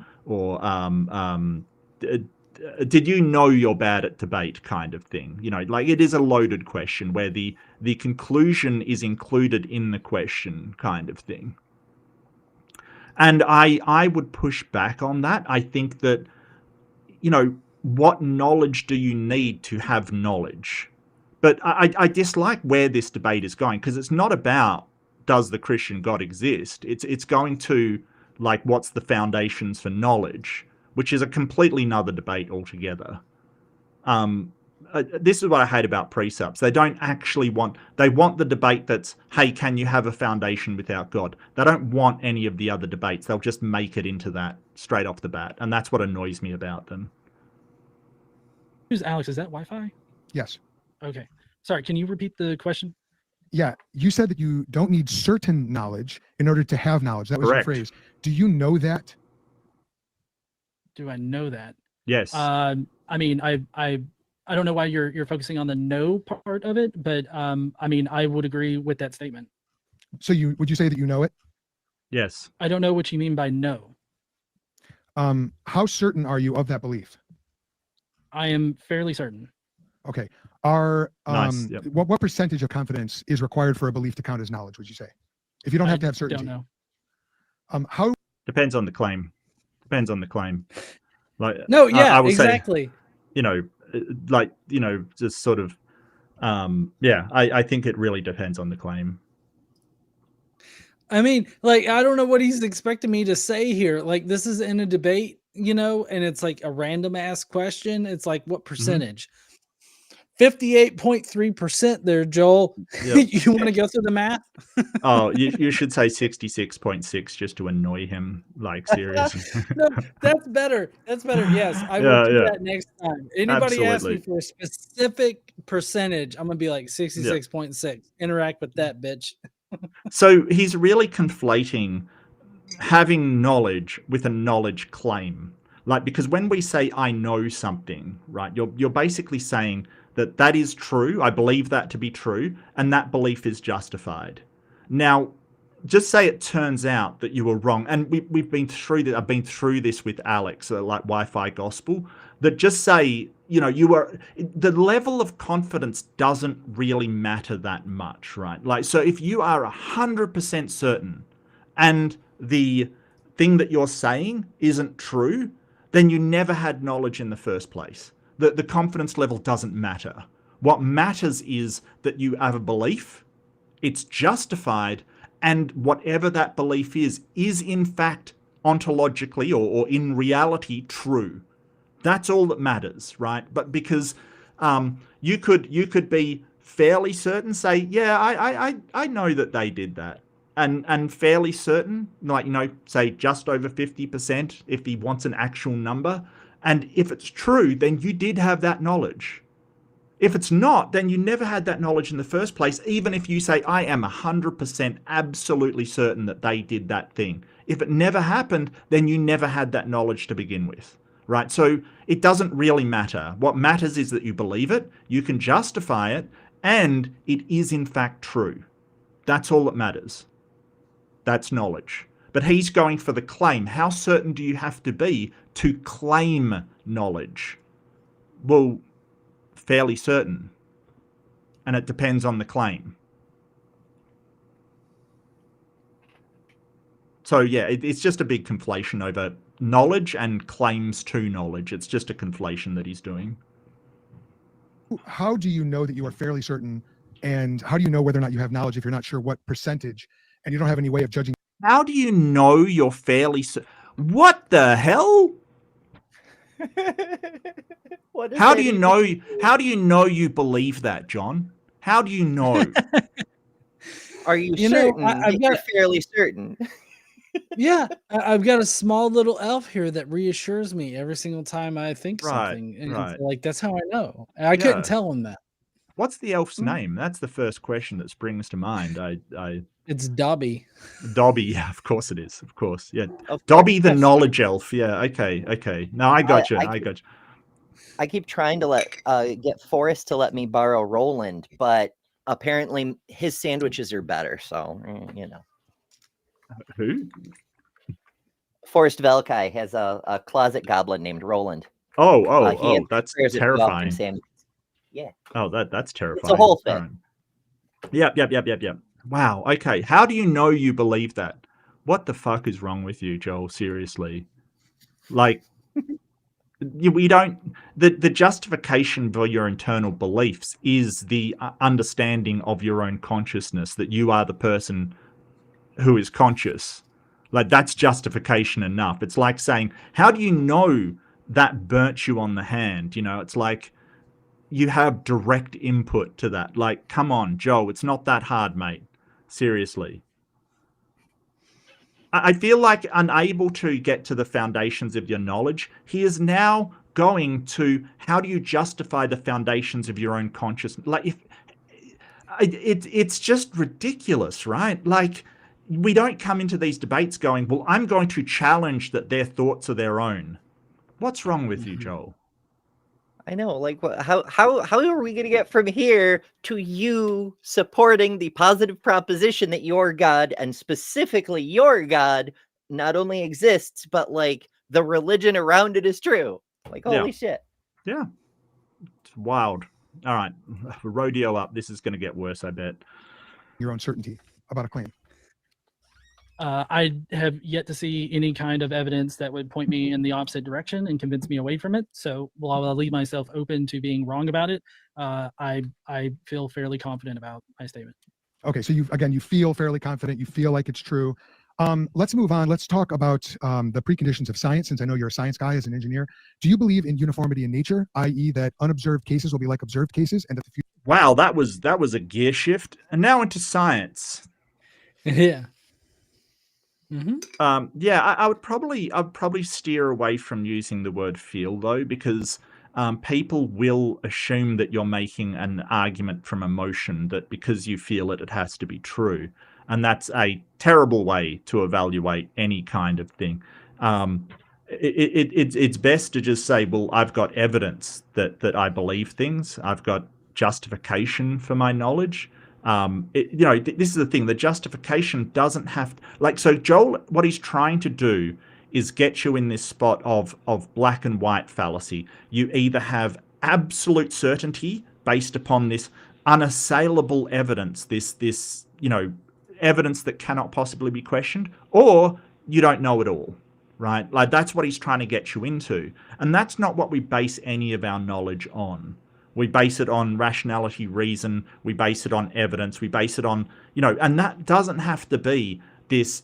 did you know you're bad at debate, kind of thing. You know, like it is a loaded question where the conclusion is included in the question, kind of thing. And I would push back on that. I think that, you know, what knowledge do you need to have knowledge? But I dislike where this debate is going, because it's not about does the Christian God exist. It's going to, like, what's the foundations for knowledge, which is a completely another debate altogether. This is what I hate about precepts. They don't actually want, they want the debate that's, hey, can you have a foundation without God? They don't want any of the other debates. They'll just make it into that straight off the bat. And that's what annoys me about them. Who's Alex? Is that Wi-Fi? Yes. Okay. Sorry, can you repeat the question? Yeah, you said that you don't need certain knowledge in order to have knowledge. That was Correct. your phrase. Do you know that? Do I know that? Yes. I mean, I don't know why you're focusing on the no part of it, but I mean, I would agree with that statement. So would you say that you know it? Yes. I don't know what you mean by no. How certain are you of that belief? I am fairly certain. Okay. Nice. Yep. What percentage of confidence is required for a belief to count as knowledge, would you say? If you don't have to have certainty. Don't know. How Depends on the claim. Depends on the claim. Like, No, yeah, I will exactly. say, you know, like, you know, just sort of, yeah, I think it really depends on the claim. I mean, like, I don't know what he's expecting me to say here. Like, this is in a debate, you know, and it's like a random ass question. It's like, what percentage? 58.3% there, Joel. Yep. You want to go through the math? Oh, you should say 66.6 just to annoy him, like, seriously. No, that's better. That's better. Yes, I will do that next time. Anybody ask me Absolutely. for a specific percentage, I'm gonna be like 66.6. Interact with that, bitch. So he's really conflating having knowledge with a knowledge claim. Like, because when we say I know something, right, you're basically saying that is true. I believe that to be true, and that belief is justified. Now, just say it turns out that you were wrong, and we've been through that. I've been through this with Alex, like Wi-Fi Gospel. That just say, you know, the level of confidence doesn't really matter that much, right? Like, so if you are 100% certain, and the thing that you're saying isn't true, then you never had knowledge in the first place. The confidence level doesn't matter. What matters is that you have a belief, it's justified, and whatever that belief is in fact ontologically or in reality true. That's all that matters, right? But because you could be fairly certain, say, yeah, I know that they did that. And fairly certain, like, you know, say just over 50% if he wants an actual number. And if it's true, then you did have that knowledge. If it's not, then you never had that knowledge in the first place, even if you say, I am 100% absolutely certain that they did that thing. If it never happened, then you never had that knowledge to begin with, right? So it doesn't really matter. What matters is that you believe it, you can justify it, and it is in fact true. That's all that matters. That's knowledge. But he's going for the claim. How certain do you have to be to claim knowledge? Well, fairly certain. And it depends on the claim. So yeah, it's just a big conflation over knowledge and claims to knowledge. It's just a conflation that he's doing. How do you know that you are fairly certain, and how do you know whether or not you have knowledge if you're not sure what percentage, and you don't have any way of judging? How do you know you're fairly certain? What the hell? How do you know? How do you know you believe that, John? How do you know? Are you, You know, certain that you're fairly certain? Yeah, I've got a small little elf here that reassures me every single time I think something. And right. so, like, that's how I know. And I couldn't tell him that. What's the elf's name? That's the first question that springs to mind. It's Dobby. Dobby, yeah, of course it is. Of course, yeah. Of Dobby the course. knowledge elf. Yeah, okay. No, I got you. I got you. I keep trying to get Forrest to let me borrow Roland, but apparently his sandwiches are better. So, you know. Who? Forrest Velkai has a closet goblin named Roland. Oh, that's There's a terrifying. sandwich. Yeah. Oh, that's terrifying. It's a whole thing. Right. Yep. Wow. Okay. How do you know you believe that? What the fuck is wrong with you, Joel? Seriously. Like, we don't. The justification for your internal beliefs is the understanding of your own consciousness, that you are the person who is conscious. Like, that's justification enough. It's like saying, how do you know that burnt you on the hand? You know, it's like you have direct input to that. Like, come on, Joe, it's not that hard, mate. Seriously. I feel like, unable to get to the foundations of your knowledge, he is now going to, how do you justify the foundations of your own consciousness? Like, if it's just ridiculous, right? Like, we don't come into these debates going, well, I'm going to challenge that their thoughts are their own. What's wrong with you, Joel? I know, like, how are we going to get from here to you supporting the positive proposition that your God, and specifically your God, not only exists, but like the religion around it is true? Like, holy shit. Yeah. It's wild. All right. Rodeo up. This is going to get worse, I bet. Your own certainty about a claim. I have yet to see any kind of evidence that would point me in the opposite direction and convince me away from it. So while I'll leave myself open to being wrong about it, I feel fairly confident about my statement. Okay, so you feel fairly confident. You feel like it's true. Let's move on. Let's talk about the preconditions of science, since I know you're a science guy as an engineer. Do you believe in uniformity in nature, i.e. that unobserved cases will be like observed cases, and that the future... Wow, that was a gear shift. And now into science. Yeah. Yeah, I would probably steer away from using the word feel, though, because people will assume that you're making an argument from emotion, that because you feel it, it has to be true. And that's a terrible way to evaluate any kind of thing. It's best to just say, well, I've got evidence that I believe things. I've got justification for my knowledge. This is the thing. The justification doesn't have so Joel, what he's trying to do is get you in this spot of black and white fallacy. You either have absolute certainty based upon this unassailable evidence, this evidence that cannot possibly be questioned, or you don't know it all, right? Like, that's what he's trying to get you into. And that's not what we base any of our knowledge on. We base it on rationality, reason. We base it on evidence. We base it on, and that doesn't have to be this,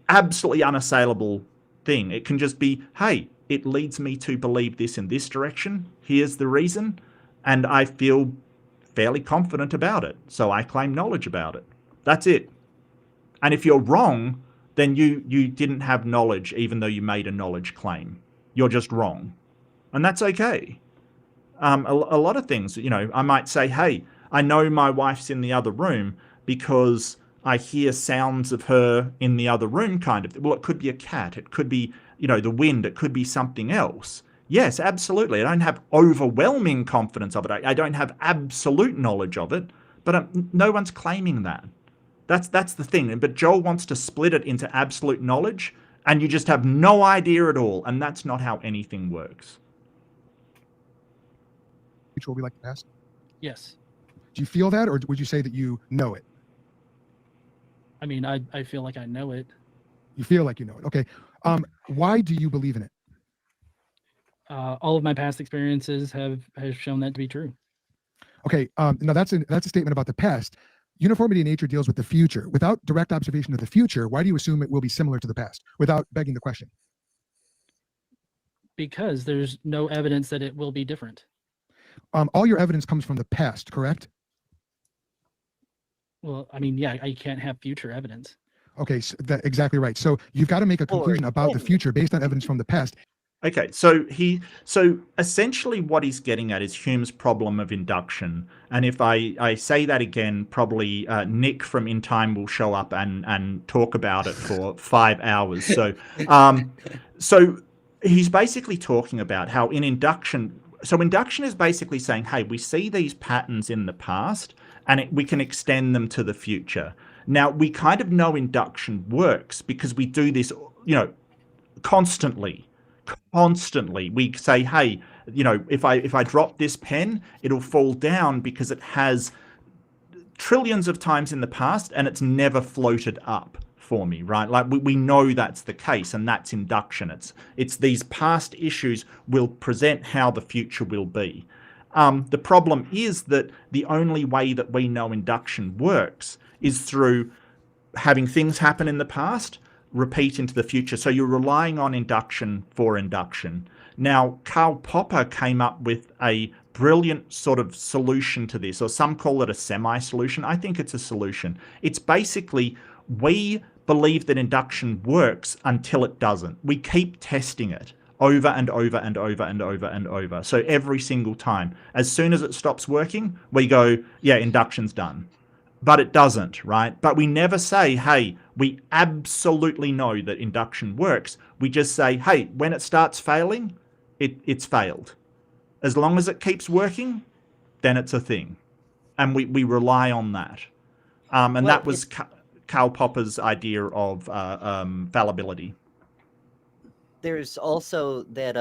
absolutely unassailable thing. It can just be, hey, it leads me to believe this in this direction. Here's the reason. And I feel fairly confident about it. So I claim knowledge about it. That's it. And if you're wrong, then you didn't have knowledge, even though you made a knowledge claim. You're just wrong. And that's okay. A lot of things, I might say, hey, I know my wife's in the other room because I hear sounds of her in the other room kind of. Well, it could be a cat. It could be, the wind. It could be something else. Yes, absolutely. I don't have overwhelming confidence of it. I don't have absolute knowledge of it, but no one's claiming that. That's the thing. But Joel wants to split it into absolute knowledge, and you just have no idea at all. And that's not how anything works. Which will be like the past? Yes. Do you feel that, or would you say that you know it? I mean, I feel like I know it. You feel like you know it. Okay. Why do you believe in it? All of my past experiences have shown that to be true. Okay. Now that's a statement about the past. Uniformity in nature deals with the future. Without direct observation of the future, why do you assume it will be similar to the past? Without begging the question. Because there's no evidence that it will be different. All your evidence comes from the past, correct? Well, I mean, yeah, I can't have future evidence. Okay, so exactly right. So you've got to make a conclusion about the future based on evidence from the past. Okay, so essentially what he's getting at is Hume's problem of induction. And if I say that again, probably Nick from In Time will show up and talk about it for 5 hours. So he's basically talking about how in induction, so induction is basically saying, hey, we see these patterns in the past and we can extend them to the future. Now, we kind of know induction works because we do this, constantly. We say, hey, if I drop this pen, it'll fall down because it has trillions of times in the past and it's never floated up for me, right? Like we know that's the case, and that's induction. It's these past issues will present how the future will be. The problem is that the only way that we know induction works is through having things happen in the past repeat into the future. So you're relying on induction for induction. Now, Karl Popper came up with a brilliant sort of solution to this, or some call it a semi-solution. I think it's a solution. It's basically, we believe that induction works until it doesn't. We keep testing it over and over and over and over and over. So every single time, as soon as it stops working, we go, yeah, induction's done. But it doesn't, right? But we never say, hey, we absolutely know that induction works. We just say, hey, when it starts failing, it's failed. As long as it keeps working, then it's a thing. And we rely on that. And that was Karl Popper's idea of fallibility. There's also that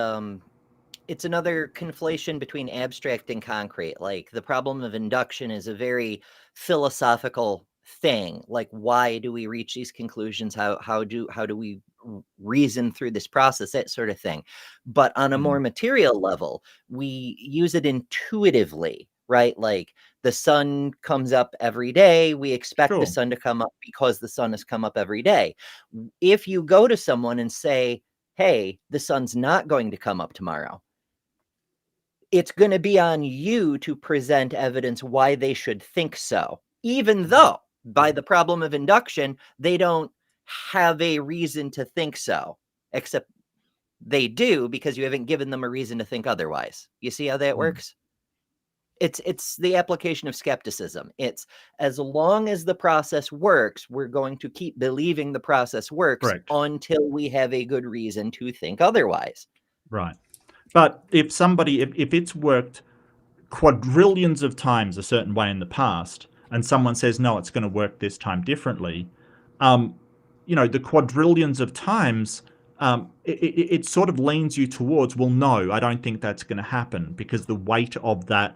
it's another conflation between abstract and concrete. Like the problem of induction is a very philosophical thing. Like, why do we reach these conclusions? How do we reason through this process? That sort of thing. But on a more material level, we use it intuitively, right? Like the sun comes up every day. We expect the sun to come up because the sun has come up every day. If you go to someone and say, hey, the sun's not going to come up tomorrow, it's going to be on you to present evidence why they should think so, even though by the problem of induction, they don't have a reason to think so, except they do because you haven't given them a reason to think otherwise. You see how that works? It's the application of skepticism. It's as long as the process works, we're going to keep believing the process works until we have a good reason to think otherwise. Right. But if it's worked quadrillions of times a certain way in the past, and someone says, no, it's going to work this time differently, the quadrillions of times, it sort of leans you towards, well, no, I don't think that's going to happen because the weight of that,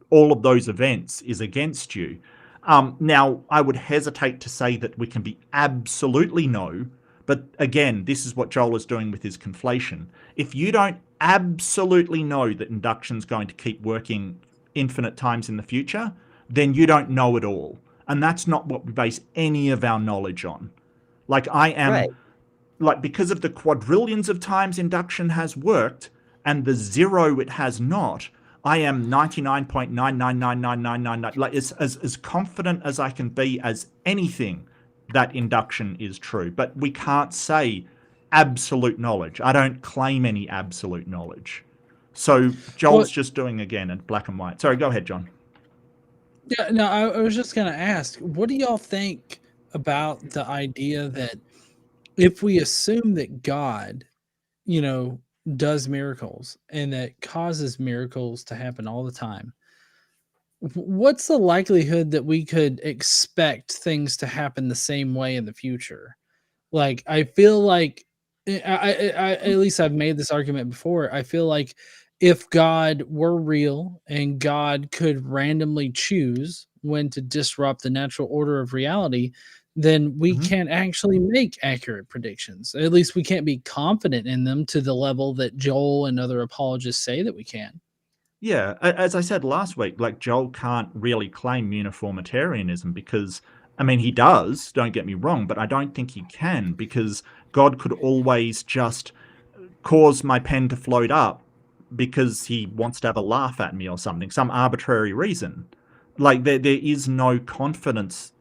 all of those events is against you. Now, I would hesitate to say that we can be absolutely no, but again, this is what Joel is doing with his conflation. If you don't absolutely know that induction's going to keep working infinite times in the future, then you don't know at all. And that's not what we base any of our knowledge on. Like I am, like because of the quadrillions of times induction has worked and the zero it has not, I am 99.999999, like as confident as I can be as anything that induction is true. But we can't say absolute knowledge. I don't claim any absolute knowledge. So Joel's just doing again in black and white. Sorry, go ahead, John. Yeah, no, I was just gonna ask, what do y'all think about the idea that if we assume that God, does miracles and that causes miracles to happen all the time, what's the likelihood that we could expect things to happen the same way in the future? Like, I feel like at least I've made this argument before. I feel like if God were real and God could randomly choose when to disrupt the natural order of reality, then we Mhm. can't actually make accurate predictions. At least we can't be confident in them to the level that Joel and other apologists say that we can. Yeah, as I said last week, like Joel can't really claim uniformitarianism because, I mean, he does, don't get me wrong, but I don't think he can because God could always just cause my pen to float up because he wants to have a laugh at me or something, some arbitrary reason. Like there is no confidence.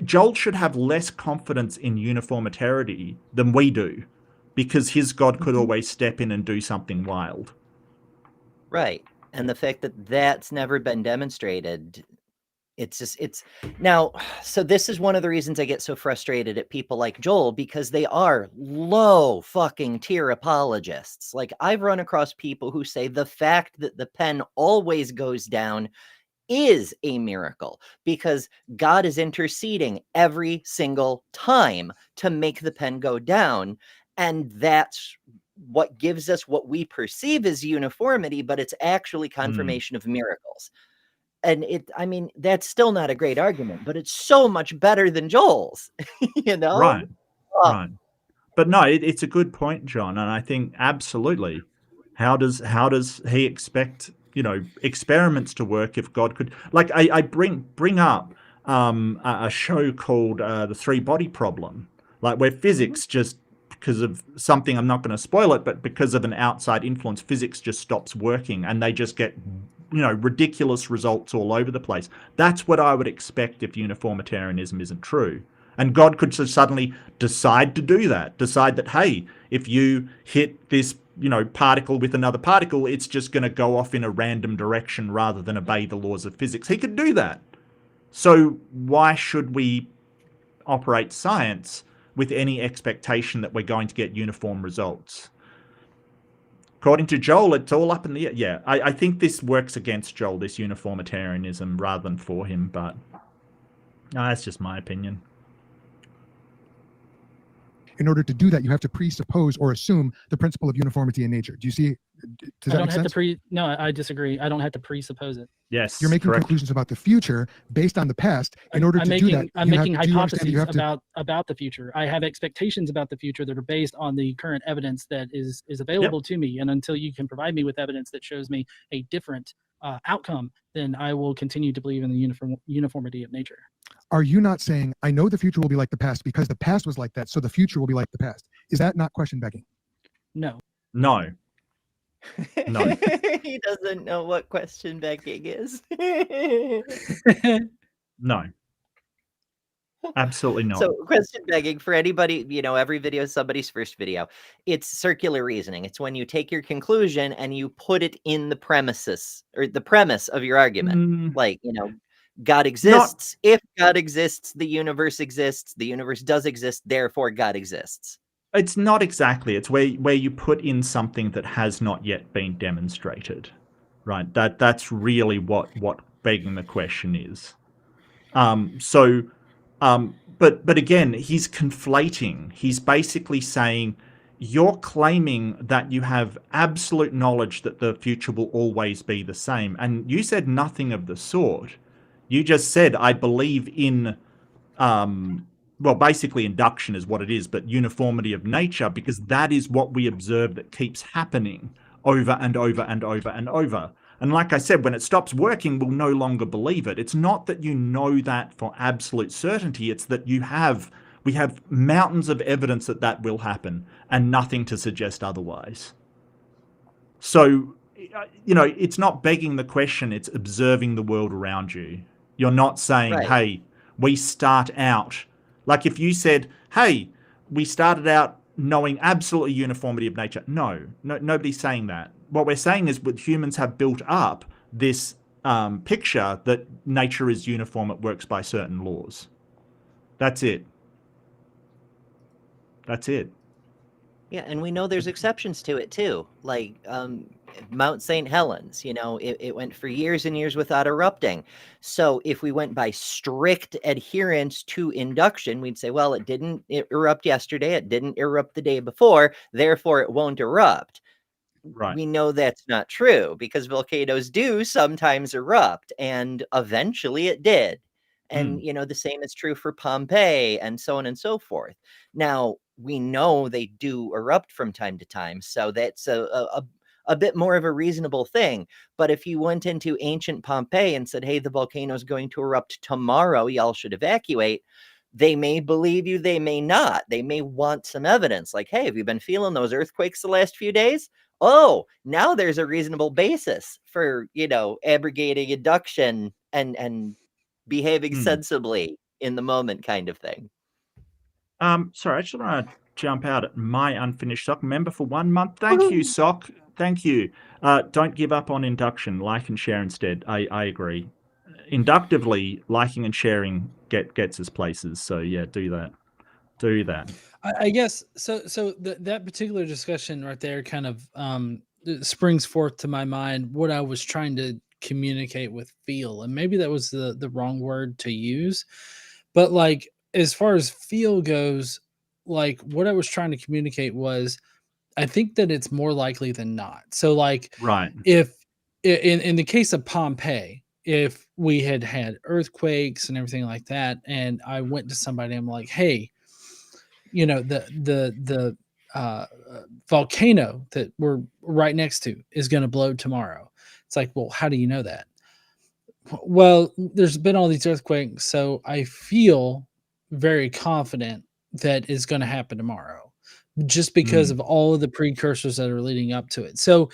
Joel should have less confidence in uniformitariety than we do because his God could always step in and do something wild. Right. And the fact that that's never been demonstrated, it's now, so this is one of the reasons I get so frustrated at people like Joel, because they are low fucking tier apologists. Like, I've run across people who say the fact that the pen always goes down is a miracle because God is interceding every single time to make the pen go down. And that's what gives us what we perceive as uniformity, but it's actually confirmation of miracles. And I mean, that's still not a great argument, but it's so much better than Joel's, you know? Right, Oh, right. But no, it's a good point, John, and I think absolutely. How does he expect, experiments to work if God could? Like I bring up a show called The Three Body Problem, like where physics just because of something, I'm not going to spoil it, but because of an outside influence, physics just stops working and they just get ridiculous results all over the place. That's what I would expect if uniformitarianism isn't true. And God could just suddenly decide to do that, decide that, hey, if you hit this, particle with another particle, it's just going to go off in a random direction rather than obey the laws of physics. He could do that. So why should we operate science with any expectation that we're going to get uniform results? According to Joel, it's all up in the air. Yeah, I think this works against Joel, this uniformitarianism, rather than for him, but that's just my opinion. In order to do that, you have to presuppose or assume the principle of uniformity in nature. Do you see? Does I that don't make have sense? No, I disagree. I don't have to presuppose it. Yes, You're making correct. conclusions about the future based on the past. In order I'm to making, do that, I'm you have, making do you understand that you hypotheses have to? about the future. I have expectations about the future that are based on the current evidence that is available to me. And until you can provide me with evidence that shows me a different outcome, then I will continue to believe in the uniformity of nature. Are you not saying, I know the future will be like the past because the past was like that, so the future will be like the past? Is that not question begging? No. No. No. He doesn't know what question begging is. No. Absolutely not. So, question begging for anybody, every video is somebody's first video. It's circular reasoning. It's when you take your conclusion and you put it in the premises or the premise of your argument. Like, God exists. If God exists, the universe exists. The universe does exist. Therefore, God exists. It's not exactly. It's where you put in something that has not yet been demonstrated, right? That's really what begging the question is. But again, he's conflating. He's basically saying you're claiming that you have absolute knowledge that the future will always be the same, and you said nothing of the sort. You just said, I believe in well, basically induction is what it is, but uniformity of nature, because that is what we observe that keeps happening over and over and over and over. And like I said, when it stops working, we'll no longer believe it. It's not that you know that for absolute certainty. It's that we have mountains of evidence that that will happen and nothing to suggest otherwise. So, it's not begging the question. It's observing the world around you. You're not saying, Right. hey, we start out, like if you said, hey, we started out knowing absolutely uniformity of nature. No, nobody's saying that. What we're saying is that humans have built up this picture that nature is uniform, it works by certain laws. That's it. That's it. Yeah, and we know there's exceptions to it too, like Mount St. Helens. It went for years and years without erupting. So if we went by strict adherence to induction, we'd say, well, it didn't erupt yesterday, it didn't erupt the day before, therefore it won't erupt. Right. We know that's not true because volcanoes do sometimes erupt, and eventually it did. And, the same is true for Pompeii and so on and so forth. Now, we know they do erupt from time to time, so that's a bit more of a reasonable thing. But if you went into ancient Pompeii and said, hey, the volcano is going to erupt tomorrow, y'all should evacuate, they may believe you, they may not. They may want some evidence, like, hey, have you been feeling those earthquakes the last few days? Oh, now there's a reasonable basis for, abrogating induction and behaving sensibly in the moment, kind of thing. Sorry, I just want to jump out at my unfinished sock member for 1 month. Thank you, Sock. Thank you. Don't give up on induction. Like and share instead. I agree. Inductively, liking and sharing gets us places. So yeah, do that. Do that. I guess so. So that particular discussion right there kind of springs forth to my mind what I was trying to communicate with feel, and maybe that was the wrong word to use, but like as far as feel goes, like what I was trying to communicate was I think that it's more likely than not. So like Right. if in the case of Pompeii, if we had earthquakes and everything like that, and I went to somebody, I'm like, hey, the volcano that we're right next to is going to blow tomorrow. It's like, well, how do you know that? Well, there's been all these earthquakes, so I feel very confident that it's going to happen tomorrow, just because of all of the precursors that are leading up to it. So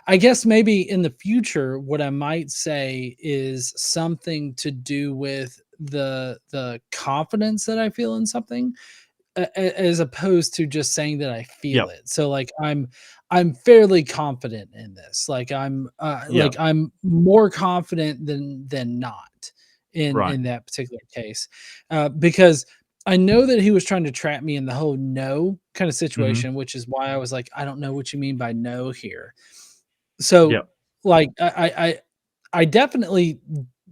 I guess maybe in the future, what I might say is something to do with the confidence that I feel in something, as opposed to just saying that I feel it. So like I'm fairly confident in this. Like I'm more confident than not in that particular case, because I know that he was trying to trap me in the whole no kind of situation, which is why I was like, I don't know what you mean by no here. So like I definitely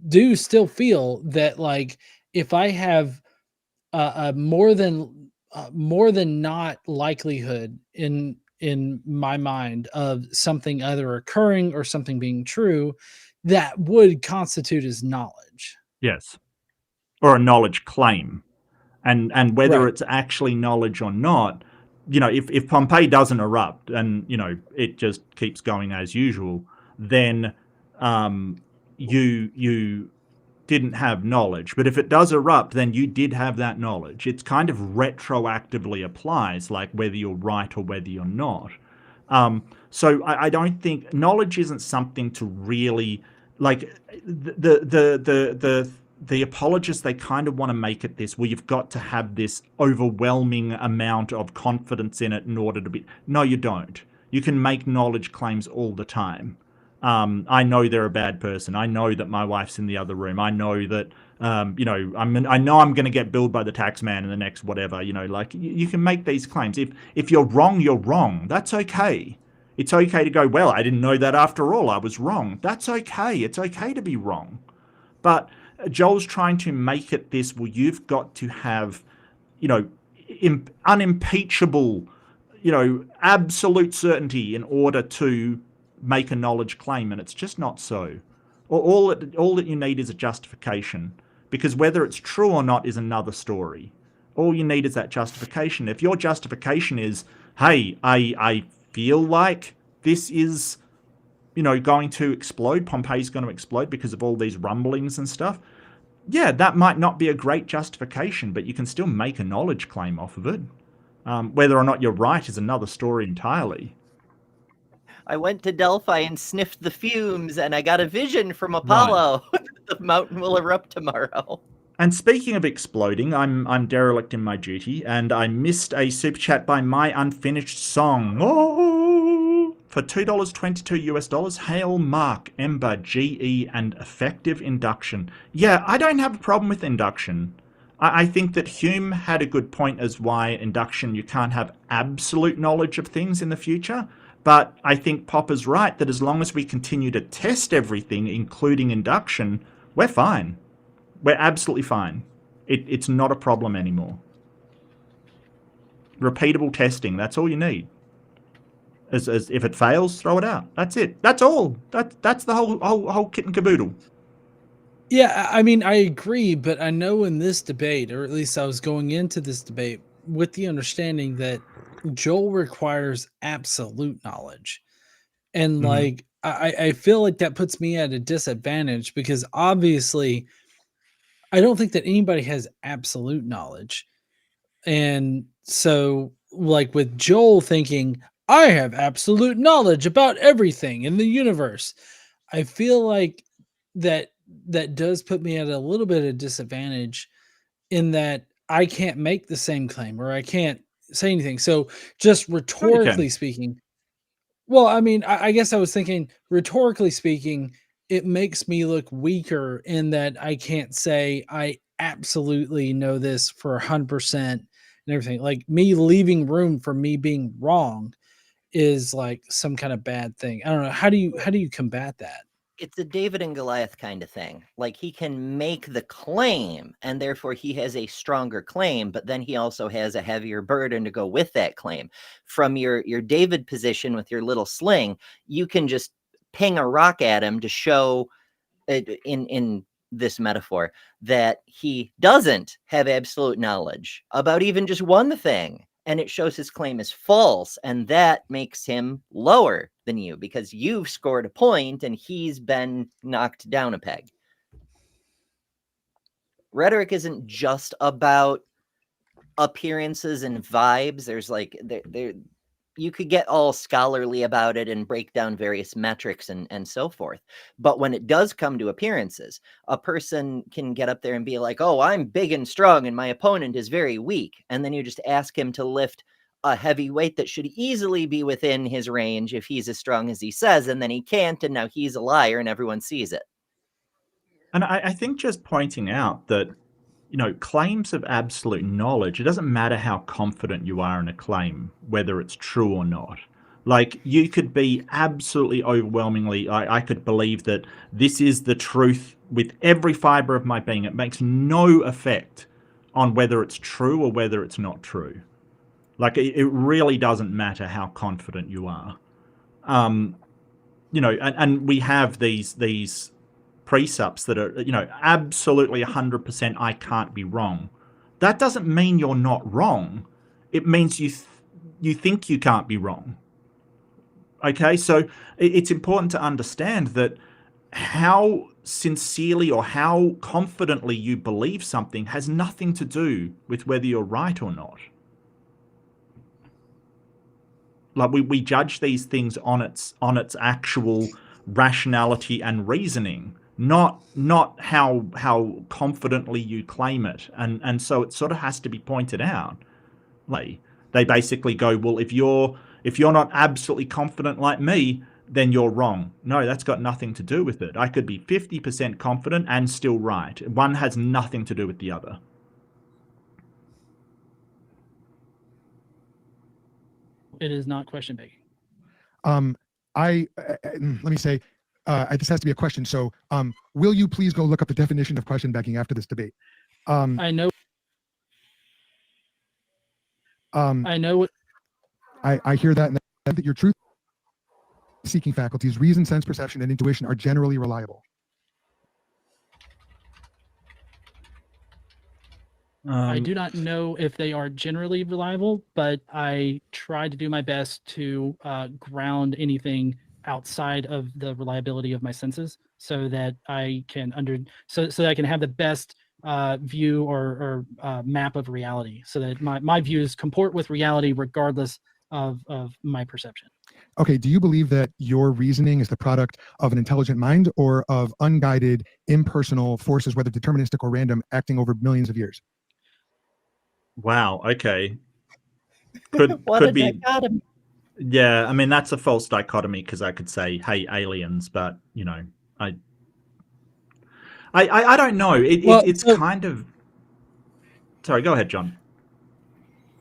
do still feel that like if I have a more than not likelihood in my mind of something either occurring or something being true, that would constitute as knowledge. Yes. Or a knowledge claim. And whether Right. it's actually knowledge or not, if Pompeii doesn't erupt and, it just keeps going as usual, then you didn't have knowledge. But if it does erupt, then you did have that knowledge. It's kind of retroactively applies, like whether you're right or whether you're not. So I don't think knowledge isn't something to really like the apologists. They kind of want to make it this, well, you've got to have this overwhelming amount of confidence in it in order to be. No, you don't. You can make knowledge claims all the time. I know they're a bad person. I know that my wife's in the other room. I know that, I know I'm going to get billed by the tax man in the next whatever, like you can make these claims. If you're wrong, you're wrong. That's okay. It's okay to go, well, I didn't know that after all. I was wrong. That's okay. It's okay to be wrong. But Joel's trying to make it this, well, you've got to have, unimpeachable, absolute certainty in order to make a knowledge claim, and it's just not so. All that you need is a justification, because whether it's true or not is another story. All you need is that justification. If your justification is, hey, I feel like this is, going to explode, Pompeii's going to explode because of all these rumblings and stuff, yeah, that might not be a great justification, but you can still make a knowledge claim off of it. Whether or not you're right is another story entirely. I went to Delphi and sniffed the fumes, and I got a vision from Apollo. Right. The mountain will erupt tomorrow. And speaking of exploding, I'm derelict in my duty, and I missed a super chat by My Unfinished Song. Oh! for $2.22 US. Hail Mark, Ember, GE, and effective induction. Yeah, I don't have a problem with induction. I think that Hume had a good point as why induction, you can't have absolute knowledge of things in the future. But I think Popper's right that as long as we continue to test everything, including induction, we're fine. We're absolutely fine. It's not a problem anymore. Repeatable testing, that's all you need. As if it fails, throw it out. That's it. That's all. That's the whole kit and caboodle. Yeah, I mean, I agree, but I know in this debate, or at least I was going into this debate with the understanding that Joel requires absolute knowledge. And like, I feel like that puts me at a disadvantage because obviously I don't think that anybody has absolute knowledge. And so, like, with Joel thinking, I have absolute knowledge about everything in the universe, I feel like that does put me at a little bit of disadvantage in that I can't make the same claim or I can't say anything. So, just rhetorically speaking, well, I mean, I guess I was thinking, rhetorically speaking, it makes me look weaker in that I can't say I absolutely know this for 100% and everything. Like me leaving room for me being wrong is like some kind of bad thing. I don't know. How do you combat that? It's a David and Goliath kind of thing. Like he can make the claim and therefore he has a stronger claim, but then he also has a heavier burden to go with that claim. From your David position with your little sling, you can just ping a rock at him to show in this metaphor that he doesn't have absolute knowledge about even just one thing. And it shows his claim is false, and that makes him lower than you because you've scored a point and he's been knocked down a peg. Rhetoric isn't just about appearances and vibes. There's like there you could get all scholarly about it and break down various metrics and so forth. But when it does come to appearances, a person can get up there and be like, oh, I'm big and strong and my opponent is very weak. And then you just ask him to lift a heavy weight that should easily be within his range if he's as strong as he says, and then he can't, and now he's a liar and everyone sees it. And I think just pointing out that, claims of absolute knowledge, it doesn't matter how confident you are in a claim, whether it's true or not. Like, you could be absolutely overwhelmingly, I could believe that this is the truth with every fiber of my being. It makes no effect on whether it's true or whether it's not true. Like, it really doesn't matter how confident you are. And we have these precepts that are, absolutely 100% I can't be wrong. That doesn't mean you're not wrong. It means you think you can't be wrong. Okay, so it's important to understand that how sincerely or how confidently you believe something has nothing to do with whether you're right or not. Like we judge these things on its actual rationality and reasoning, not how confidently you claim it. And so it sort of has to be pointed out. Like they basically go, well, if you're not absolutely confident like me, then you're wrong. No, that's got nothing to do with it. I could be 50% confident and still right. One has nothing to do with the other. It is not question begging. Let me say, this has to be a question. So, will you please go look up the definition of question begging after this debate? I know. I know what. I hear that, and that your truth-seeking faculties, reason, sense, perception, and intuition are generally reliable. I do not know if they are generally reliable, but I try to do my best to ground anything outside of the reliability of my senses, so that I can so that I can have the best view or map of reality, so that my views comport with reality regardless of my perception. Okay, do you believe that your reasoning is the product of an intelligent mind or of unguided, impersonal forces, whether deterministic or random, acting over millions of years? Wow. Okay. What Could a be. dichotomy. Yeah, I mean that's a false dichotomy because I could say, "Hey, aliens," but you know, I I don't know. Well, It's so kind of. Sorry, go ahead, John.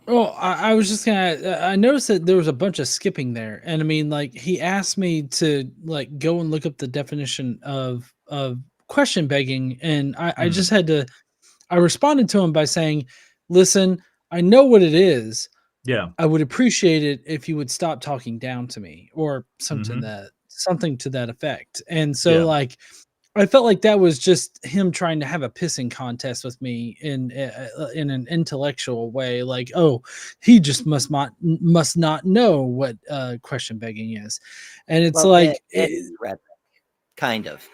Oh, I was just gonna. I noticed that there was a bunch of skipping there, and I mean, like he asked me to like go and look up the definition of question begging, and I just had to. I responded to him by saying, "Listen, I know what it is. Yeah. I would appreciate it if you would stop talking down to me, or Hmm. something to that effect." And so, Yeah. like, I felt like that was just him trying to have a pissing contest with me in an intellectual way. Like, oh, he just must not know what question begging is, and it's Well, like, that is rhetoric, kind of.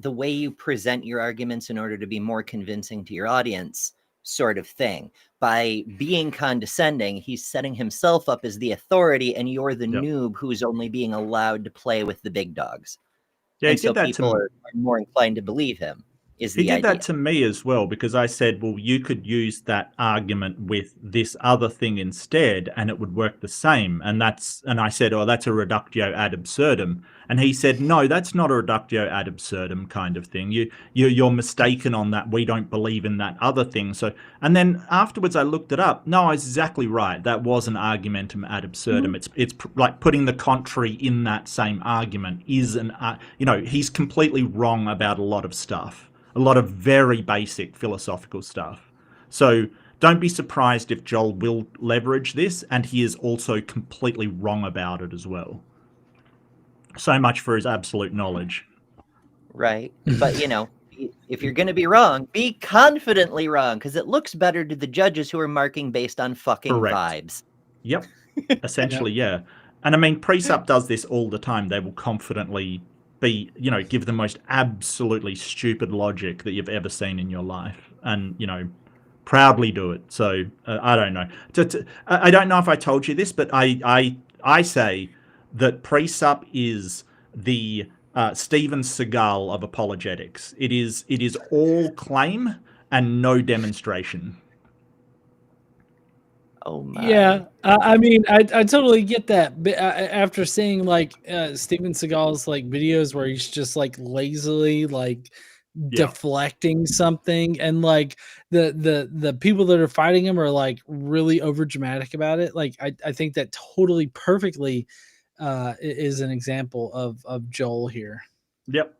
The way you present your arguments in order to be more convincing to your audience, sort of thing. By being condescending, he's setting himself up as the authority, and you're the Yep. noob who's only being allowed to play with the big dogs. Yeah, he And so did that people to. are more inclined to believe him, is He the did idea. that to me as well because I said, well, you could use that argument with this other thing instead and it would work the same. And I said, oh, that's a reductio ad absurdum. And he said, no, that's not a reductio ad absurdum kind of thing. You're mistaken on that. We don't believe in that other thing. So, and then afterwards I looked it up. No, I was exactly right. That was an argumentum ad absurdum. It's like putting the contrary in that same argument is he's completely wrong about a lot of stuff. A lot of very basic philosophical stuff. So don't be surprised if Joel will leverage this, and he is also completely wrong about it as well. So much for his absolute knowledge. Right. But, if you're going to be wrong, be confidently wrong, because it looks better to the judges who are marking based on fucking Correct. vibes. Yep. Essentially, yeah. And I mean, Precept does this all the time. They will confidently give the most absolutely stupid logic that you've ever seen in your life. And, proudly do it. So I don't know. I don't know if I told you this, but I say that Precept is the Steven Seagal of apologetics. It is all claim and no demonstration. Oh my. Yeah, I mean, I totally get that. But after seeing like Steven Seagal's like videos where he's just like lazily like deflecting something, and like the people that are fighting him are like really over dramatic about it. Like I think that totally perfectly is an example of Joel here. Yep.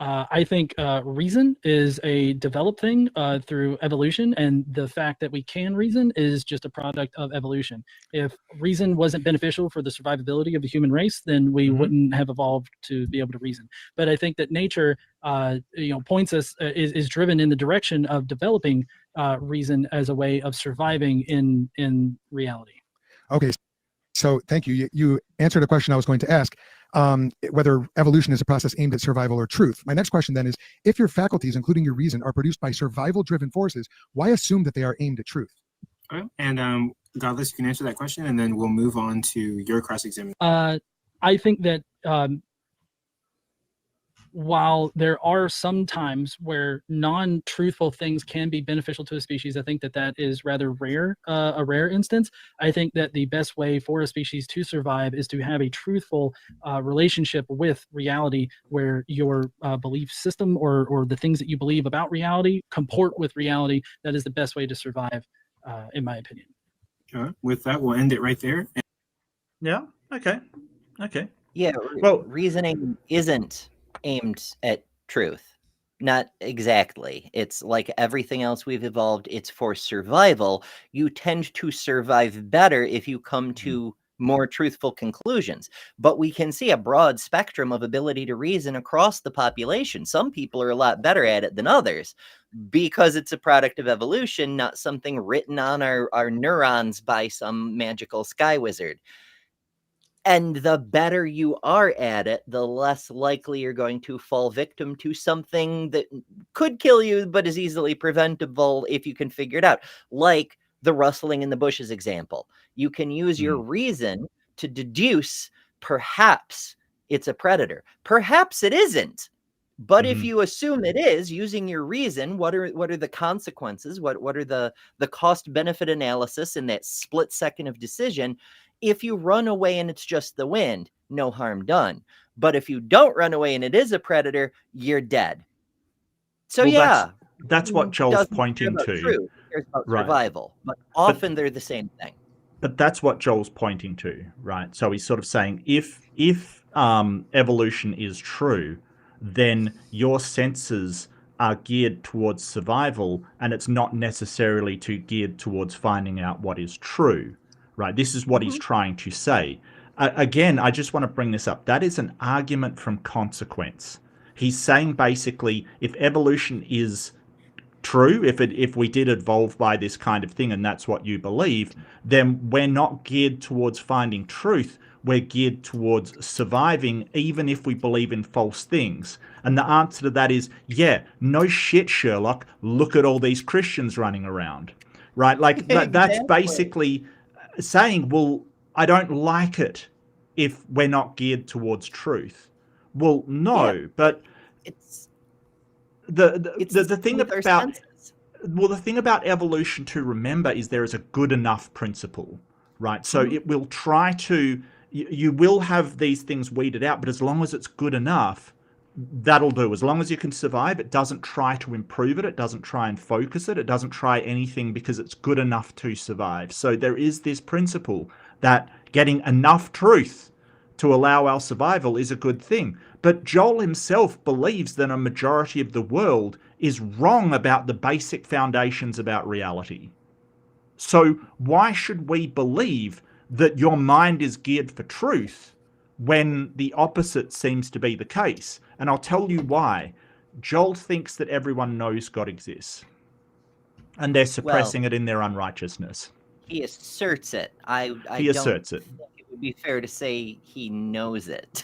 I think reason is a developed thing through evolution, and the fact that we can reason is just a product of evolution. If reason wasn't beneficial for the survivability of the human race, then we wouldn't have evolved to be able to reason. But I think that nature, points us is driven in the direction of developing reason as a way of surviving in reality. Okay, so thank you. You answered a question I was going to ask. Whether evolution is a process aimed at survival or truth. My next question then is, if your faculties, including your reason, are produced by survival-driven forces, why assume that they are aimed at truth? Okay. And Godless, you can answer that question, and then we'll move on to your cross-examination. I think that while there are some times where non-truthful things can be beneficial to a species, I think that is rather rare, a rare instance. I think that the best way for a species to survive is to have a truthful relationship with reality, where your belief system or the things that you believe about reality comport with reality. That is the best way to survive, in my opinion. With that, we'll end it right there. Yeah. Okay. Yeah. Well, reasoning isn't aimed at truth. Not exactly. It's like everything else we've evolved, it's for survival. You tend to survive better if you come to more truthful conclusions. But we can see a broad spectrum of ability to reason across the population. Some people are a lot better at it than others because it's a product of evolution, not something written on our neurons by some magical sky wizard. And the better you are at it, the less likely you're going to fall victim to something that could kill you, but is easily preventable if you can figure it out. Like the rustling in the bushes example. You can use your reason to deduce perhaps it's a predator. Perhaps it isn't. But if you assume it is, using your reason, what are the consequences? What are the cost benefit analysis in that split second of decision? If you run away and it's just the wind, no harm done. But if you don't run away and it is a predator, you're dead. So Well, yeah, that's what Joel's doesn't care pointing about to. truth, it cares about Right. survival. But often they're the same thing. But that's what Joel's pointing to, right? So he's sort of saying if evolution is true, then your senses are geared towards survival, and it's not necessarily geared towards finding out what is true, right? This is what he's trying to say. Again, I just want to bring this up. That is an argument from consequence. He's saying basically, if evolution is true, if we did evolve by this kind of thing and that's what you believe, then we're not geared towards finding truth. We're geared towards surviving, even if we believe in false things. And the answer to that is, yeah, no shit, Sherlock. Look at all these Christians running around, right? Like that's basically saying, well, I don't like it if we're not geared towards truth. Well, no, but it's the thing about the thing about evolution to remember is there is a good enough principle, right? So it will try to, you will have these things weeded out, but as long as it's good enough, that'll do. As long as you can survive, it doesn't try to improve it. It doesn't try and focus it. It doesn't try anything because it's good enough to survive. So there is this principle that getting enough truth to allow our survival is a good thing. But Joel himself believes that a majority of the world is wrong about the basic foundations about reality. So why should we believe that your mind is geared for truth when the opposite seems to be the case? And I'll tell you why. Joel thinks that everyone knows God exists, and they're suppressing it in their unrighteousness. He asserts it. He asserts it. It would be fair to say he knows it.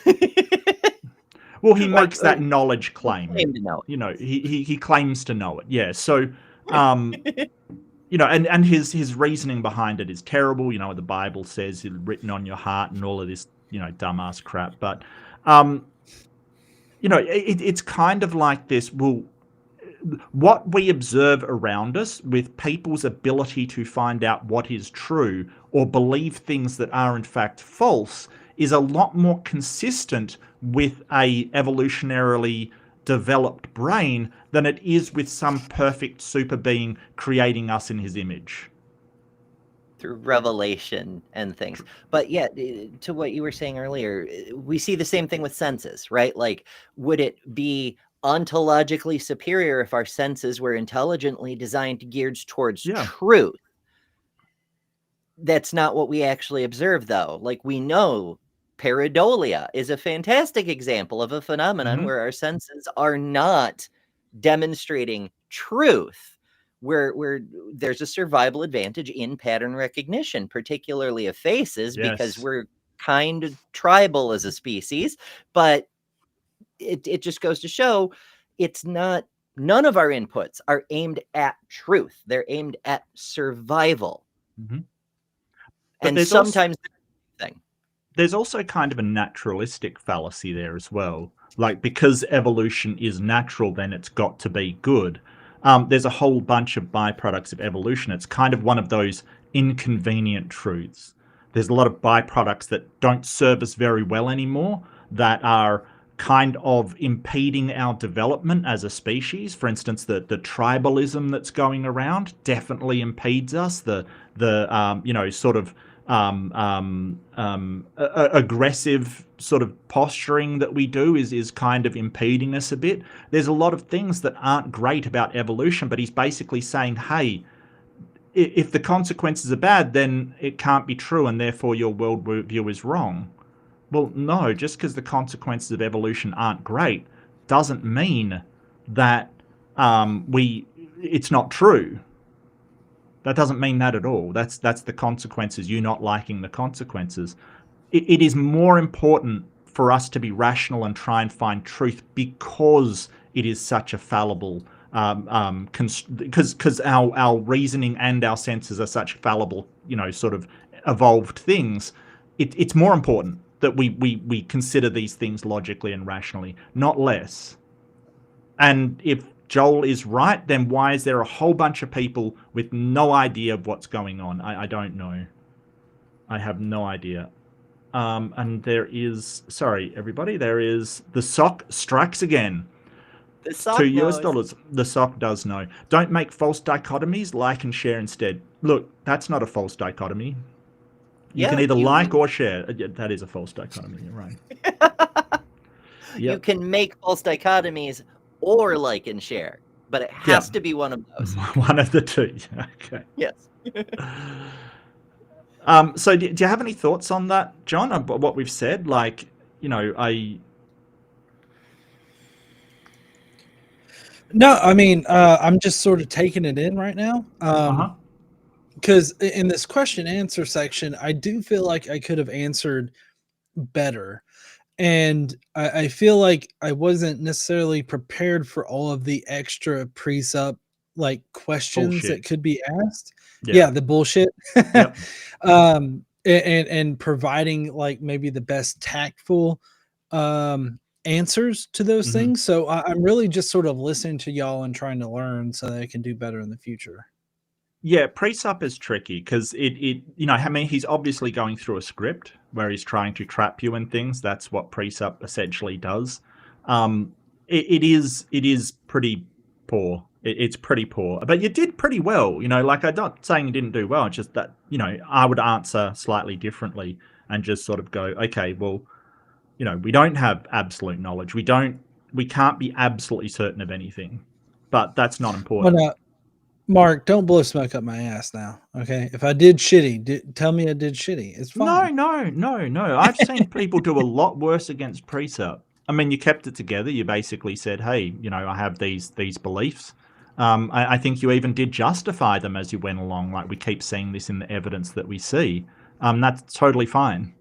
Well, he makes that knowledge claim. Claim to know it. You know, he claims to know it. Yeah. So, you know, and his reasoning behind it is terrible. You know, the Bible says it's written on your heart and all of this, you know, dumbass crap. But, you know, it's kind of like this. Well, what we observe around us with people's ability to find out what is true or believe things that are in fact false is a lot more consistent with a evolutionarily developed brain than it is with some perfect super being creating us in his image. Through revelation and things. But yeah, to what you were saying earlier, we see the same thing with senses, right? Like, would it be ontologically superior if our senses were intelligently designed geared towards truth? That's not what we actually observe, though. Like, we know pareidolia is a fantastic example of a phenomenon where our senses are not demonstrating truth, where there's a survival advantage in pattern recognition, particularly of faces, because we're kind of tribal as a species. But it just goes to show it's not, none of our inputs are aimed at truth. They're aimed at survival. And sometimes there's also kind of a naturalistic fallacy there as well. Like, because evolution is natural, then it's got to be good. There's a whole bunch of byproducts of evolution. It's kind of one of those inconvenient truths. There's a lot of byproducts that don't serve us very well anymore, that are kind of impeding our development as a species. For instance, the tribalism that's going around definitely impedes us. The you know, sort of aggressive sort of posturing that we do is kind of impeding us a bit. There's a lot of things that aren't great about evolution, but he's basically saying, hey, if the consequences are bad, then it can't be true, and therefore your worldview is wrong. Well, no, just because the consequences of evolution aren't great doesn't mean that it's not true. That doesn't mean that at all. That's the consequences, you not liking the consequences. It is more important for us to be rational and try and find truth because it is such a fallible, because our reasoning and our senses are such fallible, you know, sort of evolved things. It's more important that we consider these things logically and rationally, not less. And if Joel is right, then why is there a whole bunch of people with no idea of what's going on? I don't know. I have no idea. And there is, sorry, everybody, there is the sock strikes again. The It's sock knows. $2. The sock does know. Don't make false dichotomies. Like and share instead. Look, that's not a false dichotomy. You can Yeah, either like or share. Yeah, that is a false dichotomy. You're right. You Yep. can make false dichotomies or like and share, but it has to be one of those. One of the two. Okay. Yes. So do you have any thoughts on that, John, about what we've said? Like, you know, No, I mean, I'm just sort of taking it in right now. Because in this question answer section, I do feel like I could have answered better. And I feel like I wasn't necessarily prepared for all of the extra pre-sup like questions Bullshit. that could be asked. Yeah. Yeah, the bullshit. Yep. And providing like maybe the best tactful answers to those things. So I'm really just sort of listening to y'all and trying to learn so that I can do better in the future. Yeah, pre-sup is tricky because it you know, I mean, he's obviously going through a script where he's trying to trap you and things. That's what pre-sup essentially does. It is pretty poor. It's pretty poor, but you did pretty well. You know, like, I'm not saying you didn't do well. It's just that, you know, I would answer slightly differently and just sort of go, okay, well, you know, we don't have absolute knowledge. We can't be absolutely certain of anything, but that's not important. Well, Mark, don't blow smoke up my ass now, okay? If I did shitty, tell me I did shitty. It's fine. No. I've seen people do a lot worse against pre-sup. I mean, you kept it together. You basically said, hey, you know, I have these beliefs. I think you even did justify them as you went along. Like, we keep seeing this in the evidence that we see. That's totally fine.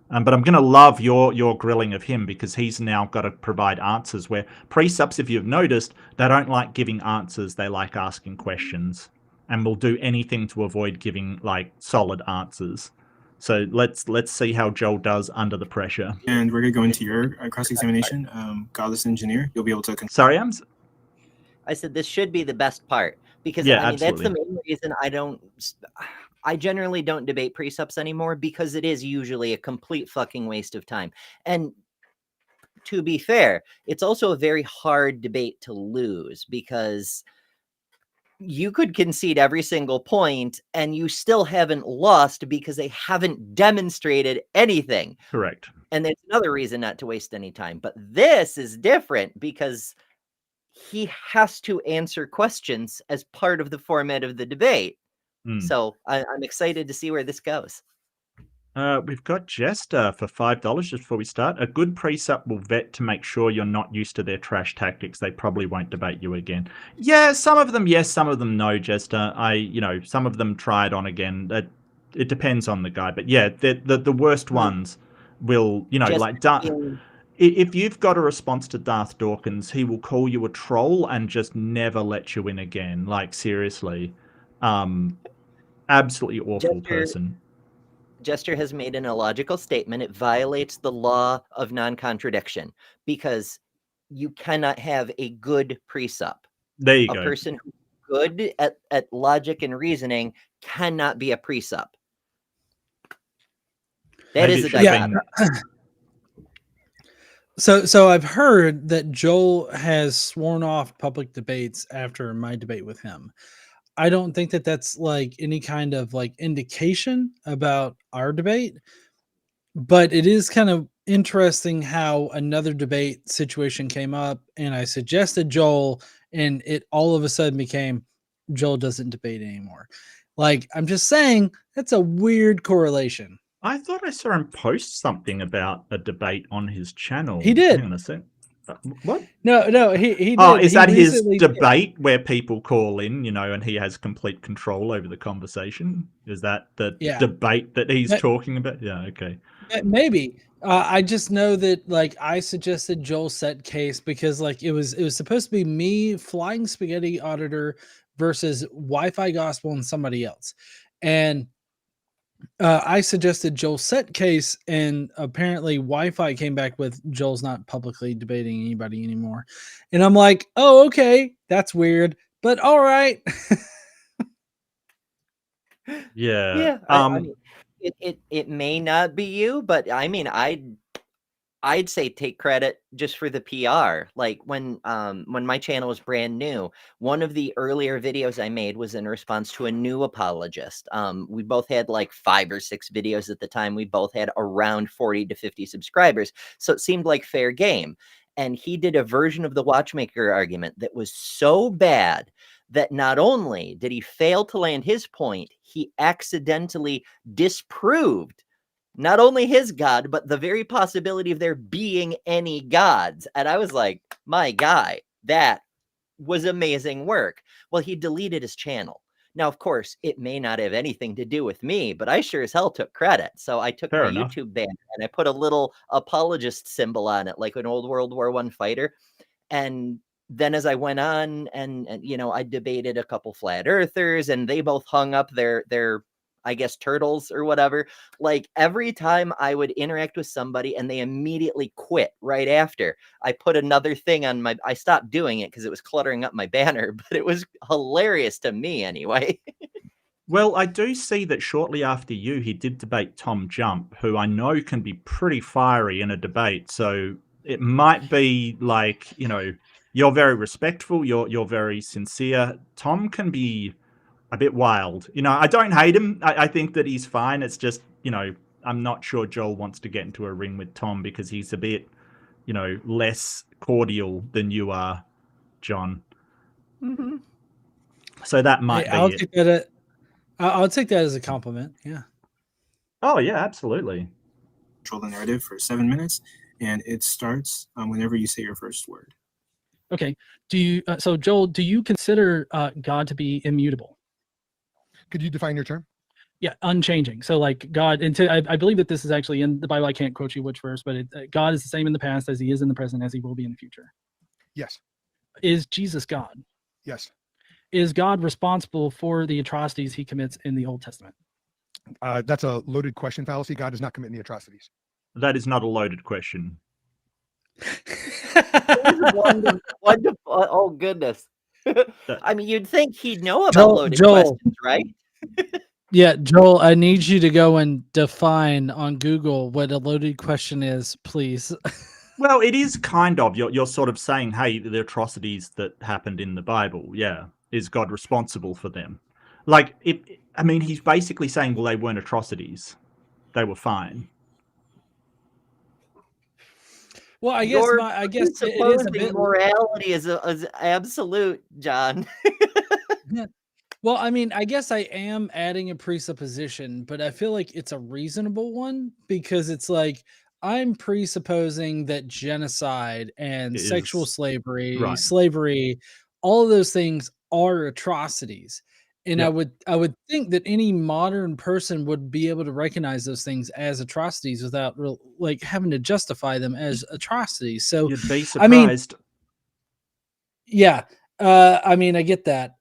But I'm going to love your grilling of him, because he's now got to provide answers, where pre-sups, if you've noticed, they don't like giving answers. They like asking questions, and will do anything to avoid giving like solid answers. So let's see how Joel does under the pressure. And we're going to go into your cross-examination. Godless engineer, you'll be able to... Sorry, I said this should be the best part, because Yeah, I mean, absolutely. that's the main reason I generally don't debate precepts anymore, because it is usually a complete fucking waste of time. And to be fair, it's also a very hard debate to lose, because you could concede every single point and you still haven't lost because they haven't demonstrated anything. Correct. And that's another reason not to waste any time. But this is different, because he has to answer questions as part of the format of the debate. So I'm excited to see where this goes. We've got Jester for $5 just before we start. A good pre-sup will vet to make sure you're not used to their trash tactics. They probably won't debate you again. Yeah, some of them yes, some of them no, Jester. Some of them try it on again. It depends on the guy. But yeah, the worst ones will, if you've got a response to Darth Dawkins, he will call you a troll and just never let you in again. Like, seriously. Absolutely awful person. Jester has made an illogical statement. It violates the law of non-contradiction, because you cannot have a good pre-sup. There you go. A person who's good at logic and reasoning cannot be a pre-sup. That is a dichotomy. So I've heard that Joel has sworn off public debates after my debate with him. I don't think that that's like any kind of like indication about our debate, but it is kind of interesting how another debate situation came up and I suggested Joel, and it all of a sudden became Joel doesn't debate anymore. Like, I'm just saying that's a weird correlation. I thought I saw him post something about a debate on his channel. He did. Hang on a sec. What? No, he did. Oh, is that his recently debate where people call in, and he has complete control over the conversation? Is that the debate that he's talking about? Yeah, okay. Maybe. I just know that like I suggested Joel Settecase because like it was supposed to be me, Flying Spaghetti Auditor versus Wi-Fi Gospel and somebody else. And I suggested Joel Settecase, and apparently Wi-Fi came back with Joel's not publicly debating anybody anymore. And I'm like, oh, okay, that's weird, but all right. Yeah. Yeah. I mean, it may not be you, but I mean, I'd say take credit just for the PR. Like when my channel was brand new, one of the earlier videos I made was in response to a new apologist. We both had like 5 or 6 videos at the time. We both had around 40 to 50 subscribers. So it seemed like fair game. And he did a version of the watchmaker argument that was so bad that not only did he fail to land his point, he accidentally disproved not only his God, but the very possibility of there being any gods. And I was like, my guy, that was amazing work. Well, he deleted his channel. Now, of course, it may not have anything to do with me, but I sure as hell took credit. So I took Fair my enough. YouTube banner and I put a little apologist symbol on it, like an old World War I fighter. And then as I went on and you know, I debated a couple flat earthers and they both hung up their I guess turtles or whatever. Like every time I would interact with somebody and they immediately quit right after, I put another thing on my, I stopped doing it because it was cluttering up my banner, but it was hilarious to me anyway. Well, I do see that shortly after you, he did debate Tom Jump, who I know can be pretty fiery in a debate. So it might be like, you know, you're very respectful, you're very sincere. Tom can be a bit wild. You know, I don't hate him. I think that he's fine. It's just, you know, I'm not sure Joel wants to get into a ring with Tom because he's a bit, you know, less cordial than you are, John. Mm-hmm. So that might I'll be it. take that. I'll take that as a compliment. Yeah. Oh yeah, absolutely. Control the narrative for 7 minutes, and it starts whenever you say your first word. Okay. Do you? So Joel, do you consider God to be immutable? Could you define your term? Yeah, unchanging. So like God, I believe that this is actually in the Bible. I can't quote you which verse, but God is the same in the past as he is in the present, as he will be in the future. Yes. Is Jesus God? Yes. Is God responsible for the atrocities he commits in the Old Testament? That's a loaded question fallacy. God does not commit any atrocities. That is not a loaded question. Wonderful. Oh goodness. I mean, you'd think he'd know about Joel- loaded Joel. questions, right? Yeah, Joel, I need you to go and define on Google what a loaded question is, please. Well, it is kind of. You're sort of saying, hey, the atrocities that happened in the Bible, yeah, is God responsible for them? Like, I mean, he's basically saying, well, they weren't atrocities. They were fine. Well, I You're guess it is a presupposing bit. morality is absolute, John. Well, I mean, I guess I am adding a presupposition, but I feel like it's a reasonable one because it's like I'm presupposing that genocide and Is- sexual slavery, right. slavery, all of those things are atrocities. And Yep. I would think that any modern person would be able to recognize those things as atrocities without like having to justify them as atrocities. So You'd be I mean, surprised. yeah, I mean, I get that,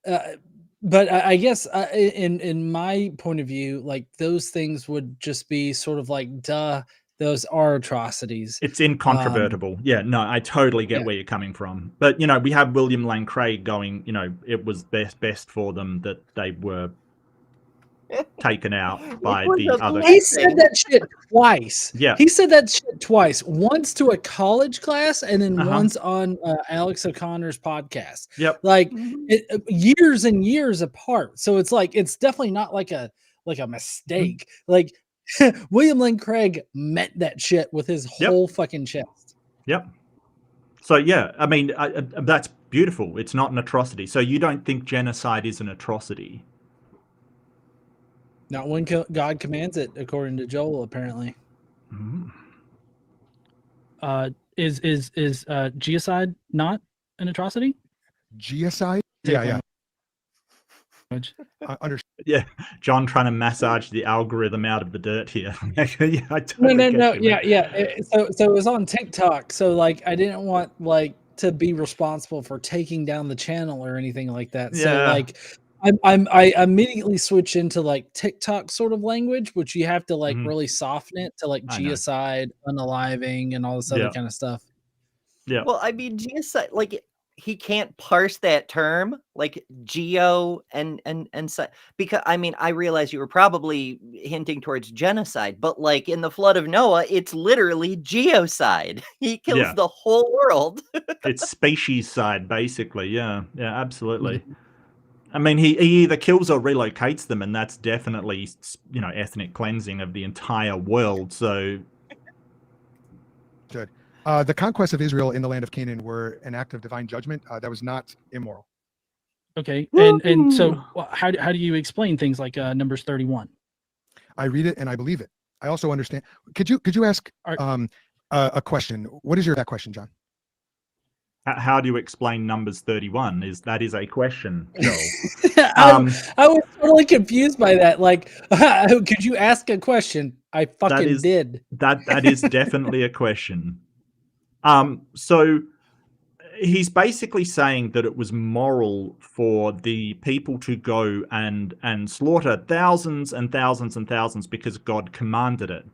but I guess in my point of view, like those things would just be sort of like, duh, those are atrocities. It's incontrovertible. Yeah, no, I totally get Yeah. where you're coming from. But, you know, we have William Lane Craig going, you know, it was best for them that they were taken out by was the a other. He said that shit twice. Yeah. He said that shit twice. Once to a college class, and then Uh-huh. once on Alex O'Connor's podcast. Yep. Like Mhm. years and years apart. So it's like it's definitely not like a mistake. Like William Lane Craig meant that shit with his Yep. whole fucking chest. Yep. So, yeah, I mean, that's beautiful. It's not an atrocity. So you don't think genocide is an atrocity? Not when God commands it, according to Joel, apparently. Mhm. Is geocide not an atrocity? Geocide? Yeah. Understand. Yeah, John trying to massage the algorithm out of the dirt here. Yeah, I totally No. get you, man. Yeah. So it was on TikTok. So like, I didn't want like to be responsible for taking down the channel or anything like that. So Yeah. like, I immediately switch into like TikTok sort of language, which you have to like Mhm. really soften it to like I know. geocide, unaliving, and all this other Yeah. kind of stuff. Yeah. Well, I mean, geocide, like he can't parse that term like geo and so, because I mean, I realize you were probably hinting towards genocide, but like in the flood of Noah, it's literally geocide. He kills Yeah. the whole world. It's species side, basically. Yeah, absolutely. I mean, he either kills or relocates them, and that's definitely, ethnic cleansing of the entire world. So, Good. The conquest of Israel in the land of Canaan were an act of divine judgment that was not immoral. Okay, and so how do you explain things like Numbers 31? I read it and I believe it. I also understand. Could you ask a question? What is that question, John? how do you explain Numbers 31? That is a question, Joel. I was totally confused by that. Like, could you ask a question? I fucking did. That is definitely a question. So he's basically saying that it was moral for the people to go and slaughter thousands and thousands and thousands because God commanded it.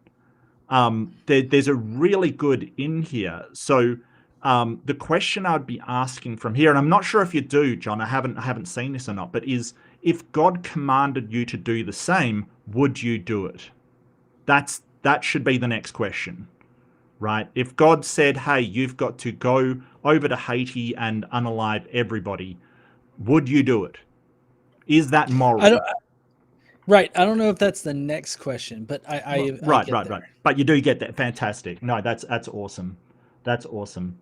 There's a really good in here. So the question I'd be asking from here, and I'm not sure if you do, John, I haven't seen this or not, but is, if God commanded you to do the same, would you do it? That should be the next question, right? If God said, hey, you've got to go over to Haiti and unalive everybody, would you do it? Is that moral? Right. I don't know if that's the next question, but I right. But you do get that. Fantastic. No, that's awesome. That's awesome.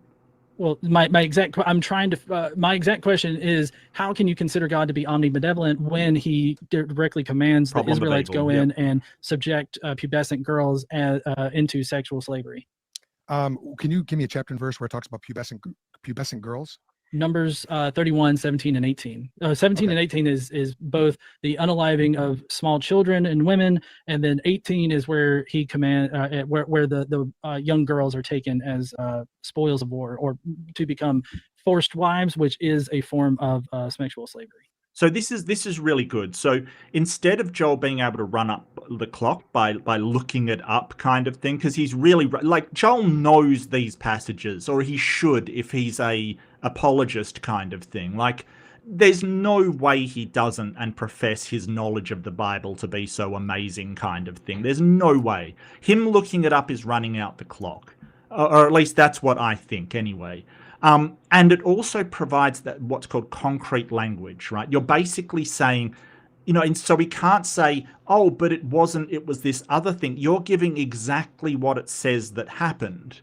Well, my exact question is, how can you consider God to be omnibenevolent when he directly commands the Israelites go in and subject pubescent girls into sexual slavery? Can you give me a chapter and verse where it talks about pubescent girls? Numbers 31, 17, and 18. 17 and 18 is both the unaliving of small children and women, and then 18 is where he where the young girls are taken as spoils of war, or to become forced wives, which is a form of sexual slavery. So this is really good. So instead of Joel being able to run up the clock by looking it up, kind of thing, because he's really, like, Joel knows these passages, or he should if he's a apologist kind of thing. Like, there's no way he doesn't and profess his knowledge of the Bible to be so amazing kind of thing. There's no way. Him looking it up is running out the clock, or at least that's what I think anyway. And it also provides that what's called concrete language, right? You're basically saying, and so we can't say, oh, but it wasn't, it was this other thing. You're giving exactly what it says that happened,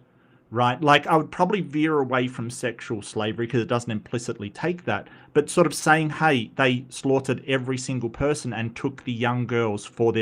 right? Like, I would probably veer away from sexual slavery because it doesn't implicitly take that, but sort of saying, hey, they slaughtered every single person and took the young girls for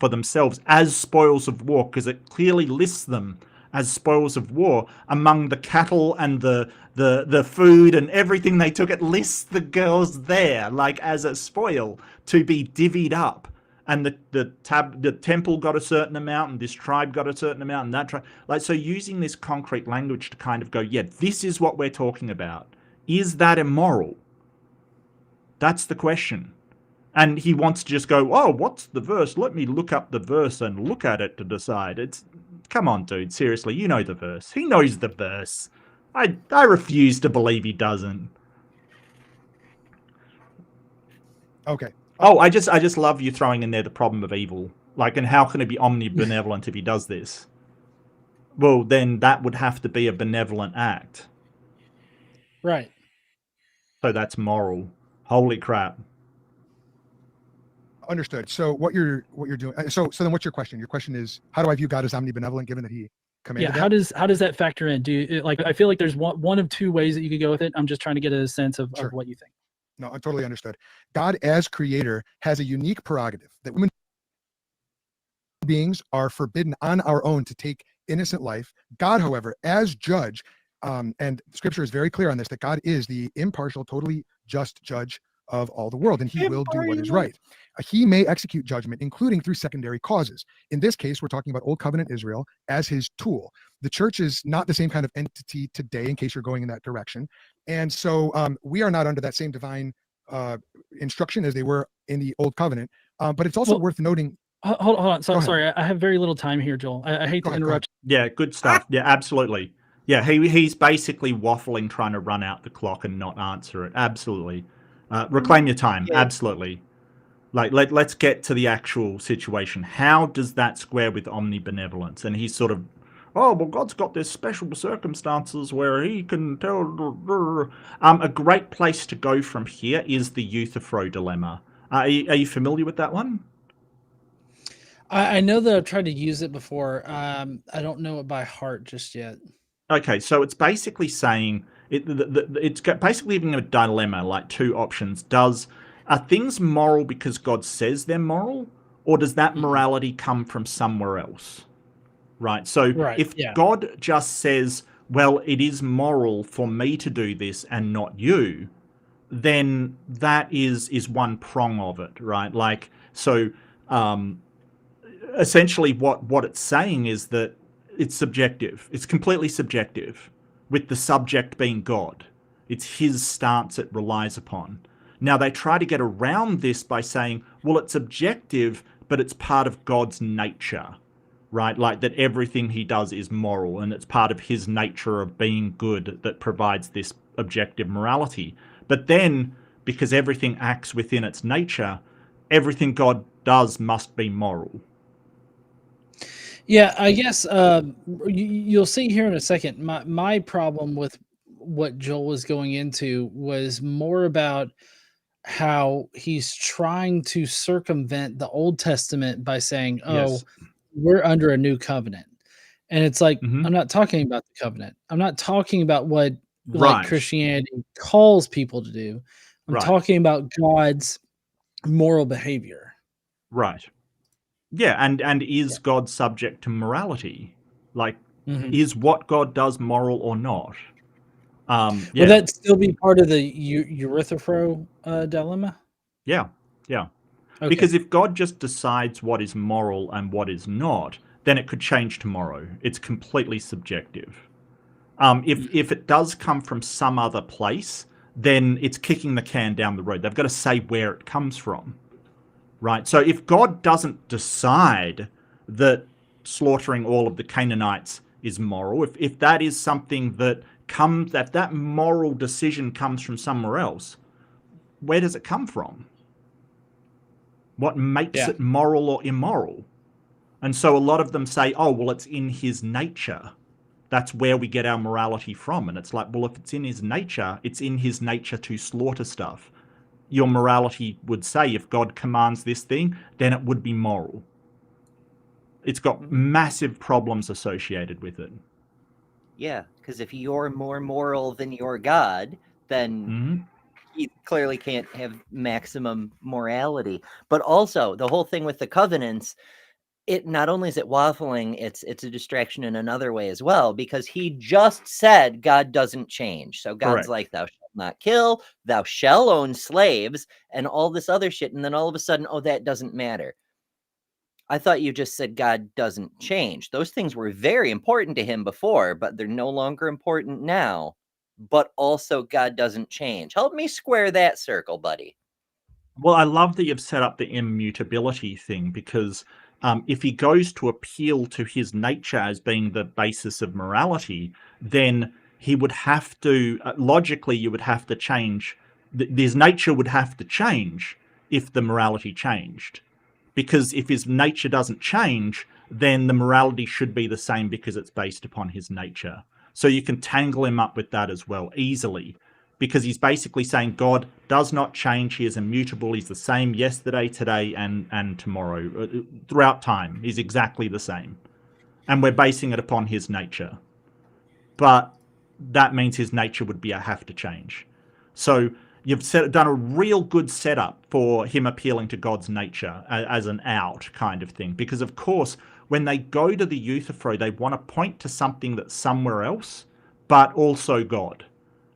themselves as spoils of war, because it clearly lists them as spoils of war among the cattle and the food and everything they took. It lists the girls there, like, as a spoil to be divvied up. And the temple got a certain amount, and this tribe got a certain amount, and that tribe. Like, so using this concrete language to kind of go, yeah, this is what we're talking about. Is that immoral? That's the question. And he wants to just go, oh, what's the verse? Let me look up the verse and look at it to decide. Come on, dude. Seriously, you know the verse. He knows the verse. I refuse to believe he doesn't. Okay. Oh, I just love you throwing in there the problem of evil. Like, and how can it be omnibenevolent if he does this? Well, then that would have to be a benevolent act. Right. So that's moral. Holy crap. Understood. So what you're doing. So then what's your question? Your question is, how do I view God as omnibenevolent, given that he commanded that? How does that factor in? I feel like there's one of two ways that you could go with it. I'm just trying to get a sense of what you think. No, I totally understood. God as creator has a unique prerogative that human beings are forbidden on our own to take innocent life. God, however, as judge, and scripture is very clear on this, that God is the impartial, totally just judge of all the world, and he will do what is right. He may execute judgment, including through secondary causes. In this case, we're talking about Old Covenant Israel as his tool. The church is not the same kind of entity today, in case you're going in that direction. And so we are not under that same divine instruction as they were in the Old Covenant. But it's also worth noting. Hold on. Sorry, I have very little time here, Joel. I hate to interrupt. Yeah, good stuff. Yeah, absolutely. Yeah, he's basically waffling, trying to run out the clock and not answer it. Absolutely. Reclaim your time. Yeah. Absolutely. Like, let's get to the actual situation. How does that square with omnibenevolence? And he's sort of, oh, well, God's got this special circumstances where he can tell. A great place to go from here is the Euthyphro dilemma. Are you familiar with that one? I know that I've tried to use it before. I don't know it by heart just yet. Okay, so it's basically saying it's basically giving a dilemma, like two options. Are things moral because God says they're moral, or does that morality come from somewhere else? Right. So Right, if yeah. God just says, "Well, it is moral for me to do this and not you," then that is one prong of it, right? Like, so essentially what it's saying is that it's subjective. It's completely subjective, with the subject being God. It's his stance it relies upon. Now, they try to get around this by saying, well, it's objective, but it's part of God's nature, right? Like that everything he does is moral, and it's part of his nature of being good that provides this objective morality. But then, because everything acts within its nature, everything God does must be moral. Yeah, I guess you'll see here in a second. My problem with what Joel was going into was more about how he's trying to circumvent the Old Testament by saying, "Oh, Yes. we're under a new covenant," and it's like Mm-hmm. I'm not talking about the covenant. I'm not talking about what like Right. Christianity calls people to do. I'm Right. talking about God's moral behavior. Right. Yeah, and is God subject to morality? Like, Mhm. is what God does moral or not? Would Yeah, that still be part of the Euthyphro dilemma? yeah, yeah. Okay. Because if God just decides what is moral and what is not, then it could change tomorrow. It's completely subjective. If it does come from some other place, then it's kicking the can down the road. They've got to say where it comes from. Right. So if God doesn't decide that slaughtering all of the Canaanites is moral, if that is something that comes, that moral decision comes from somewhere else, where does it come from? What makes Yeah. it moral or immoral? And so a lot of them say, oh, well, it's in his nature. That's where we get our morality from. And it's like, well, if it's in his nature to slaughter stuff. Your morality would say if God commands this thing, then it would be moral. It's got massive problems associated with it. Yeah, because if you're more moral than your God, then he clearly can't have maximum morality. But also, the whole thing with the covenants, it not only is it waffling, it's a distraction in another way as well, because he just said God doesn't change. So God's Correct. like, thou shalt not kill, thou shalt own slaves, and all this other shit. And then all of a sudden, oh, that doesn't matter. I thought you just said God doesn't change. Those things were very important to him before, but they're no longer important now. But also, God doesn't change. Help me square that circle, buddy. Well, I love that you've set up the immutability thing, because if he goes to appeal to his nature as being the basis of morality, then he would have to, logically, you would have to change, his nature would have to change if the morality changed. Because if his nature doesn't change, then the morality should be the same because it's based upon his nature. So you can tangle him up with that as well, easily. Because he's basically saying God does not change. He is immutable. He's the same yesterday, today, and tomorrow. Throughout time, he's exactly the same. And we're basing it upon his nature. But that means his nature would be a have to change. So you've done a real good setup for him appealing to God's nature as an out kind of thing. Because, of course, when they go to the Euthyphro, they want to point to something that's somewhere else, but also God.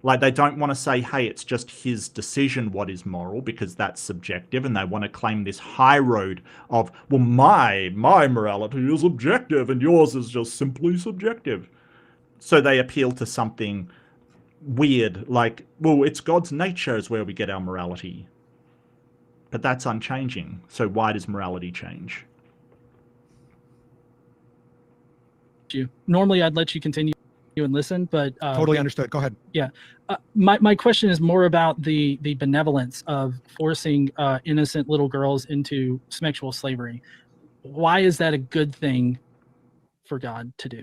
Like, they don't want to say, hey, it's just his decision what is moral, because that's subjective, and they want to claim this high road of, well, my morality is objective and yours is just simply subjective. So they appeal to something weird, like, well, it's God's nature is where we get our morality. But that's unchanging. So why does morality change? Normally, I'd let you continue. you and listen, but Totally understood. Go ahead. my question is more about the benevolence of forcing innocent little girls into sexual slavery. Why is that a good thing for God to do?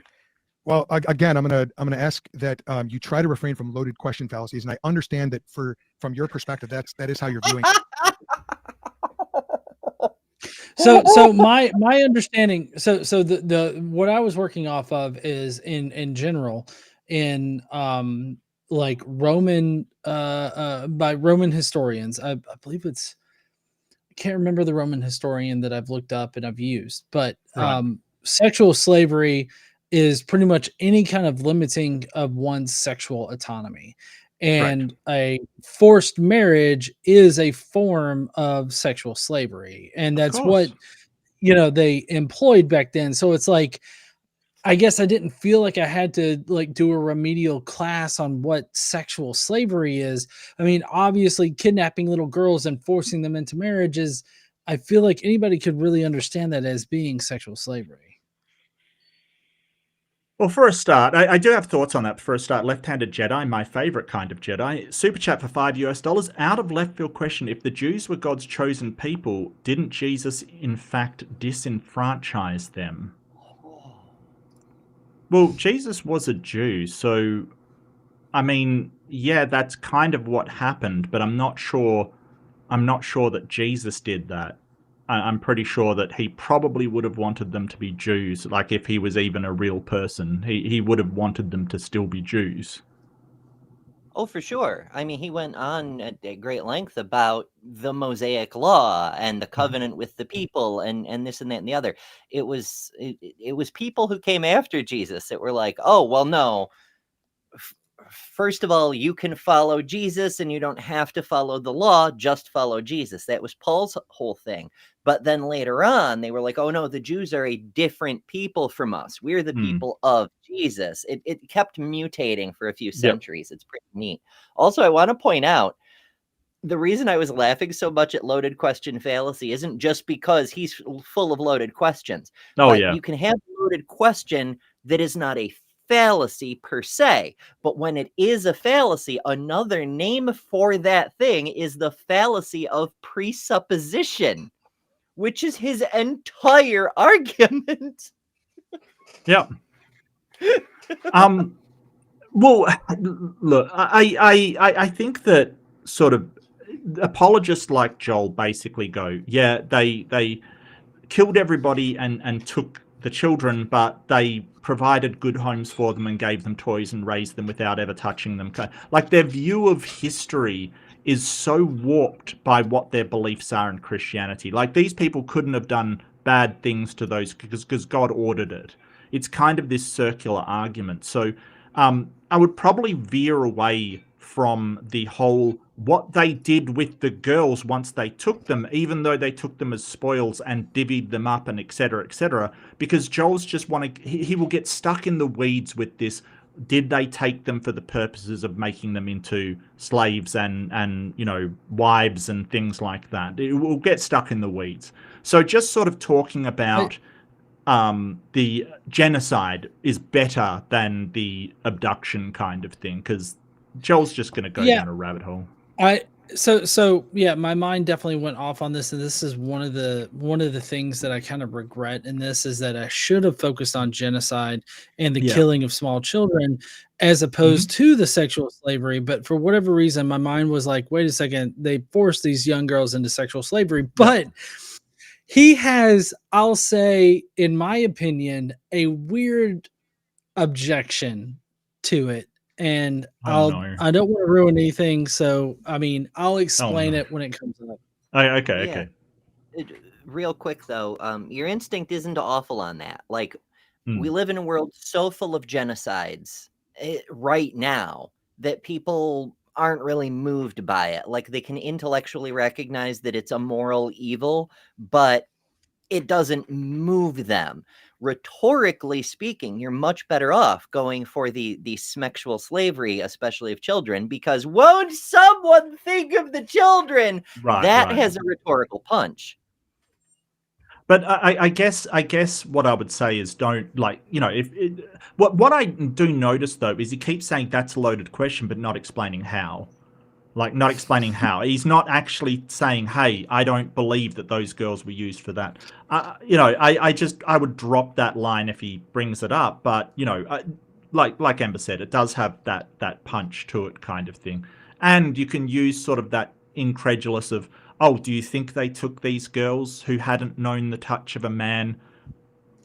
Well, again, I'm gonna ask that you try to refrain from loaded question fallacies, and I understand that from your perspective, that is how you're viewing. So my understanding, so the what I was working off of is in general in like Roman by Roman historians. I believe it's, I can't remember the Roman historian that I've looked up and I've used, but Right. sexual slavery is pretty much any kind of limiting of one's sexual autonomy. And a forced marriage is a form of sexual slavery. And Of that's what, course. they employed back then. So it's like, I guess I didn't feel like I had to like do a remedial class on what sexual slavery is. I mean, obviously kidnapping little girls and forcing them into marriages, I feel like anybody could really understand that as being sexual slavery. Well, for a start, I do have thoughts on that. For a start, left-handed Jedi, my favorite kind of Jedi. Super chat for $5 US. Out of left field question: if the Jews were God's chosen people, didn't Jesus in fact disenfranchise them? Well, Jesus was a Jew, so I mean, yeah, that's kind of what happened, but I'm not sure that Jesus did that. I'm pretty sure that he probably would have wanted them to be Jews. Like, if he was even a real person, he would have wanted them to still be Jews. Oh, for sure. I mean, he went on at great length about the Mosaic law and the covenant with the people and this and that and the other. It was people who came after Jesus that were like, oh, well, no. First of all, you can follow Jesus and you don't have to follow the law, just follow Jesus. That was Paul's whole thing. But then later on, they were like, oh no, the Jews are a different people from us. We're the people of Jesus. It kept mutating for a few centuries. It's pretty neat. Also, I want to point out, the reason I was laughing so much at loaded question fallacy isn't just because he's full of loaded questions. Oh, but yeah. you can have a loaded question that is not a fallacy per se, but when it is a fallacy, another name for that thing is the fallacy of presupposition, which is his entire argument. Yeah. Well, look, I think that sort of apologists like Joel basically go, yeah, they killed everybody and took the children, but they provided good homes for them and gave them toys and raised them without ever touching them. Like, their view of history is so warped by what their beliefs are in Christianity. Like, these people couldn't have done bad things to those because God ordered it. It's kind of this circular argument. So I would probably veer away from the whole what they did with the girls once they took them, even though they took them as spoils and divvied them up and etc., because Joel's just he will get stuck in the weeds with this. Did they take them for the purposes of making them into slaves and wives and things like that? It will get stuck in the weeds. So just sort of talking about the genocide is better than the abduction kind of thing, because Joel's just going to go down a rabbit hole. So yeah, my mind definitely went off on this, and this is one of the things that I kind of regret in this, is that I should have focused on genocide and the killing of small children as opposed to the sexual slavery. But for whatever reason, my mind was like, wait a second, they forced these young girls into sexual slavery. But he has, I'll say, in my opinion, a weird objection to it. And I don't want to ruin anything, so I mean, I'll explain it when it comes up. Okay. Real quick though, your instinct isn't awful on that. Like, we live in a world so full of genocides right now that people aren't really moved by it. Like, they can intellectually recognize that it's a moral evil, but it doesn't move them. Rhetorically speaking, you're much better off going for the sexual slavery, especially of children, because won't someone think of the children? That has a rhetorical punch. But I guess what I would say is don't, like, if what I do notice though is he keeps saying that's a loaded question, but not explaining how. Like, not explaining how. He's not actually saying, hey, I don't believe that those girls were used for that. I would drop that line if he brings it up. But, like Ember said, it does have that punch to it kind of thing. And you can use sort of that incredulous of, oh, do you think they took these girls who hadn't known the touch of a man?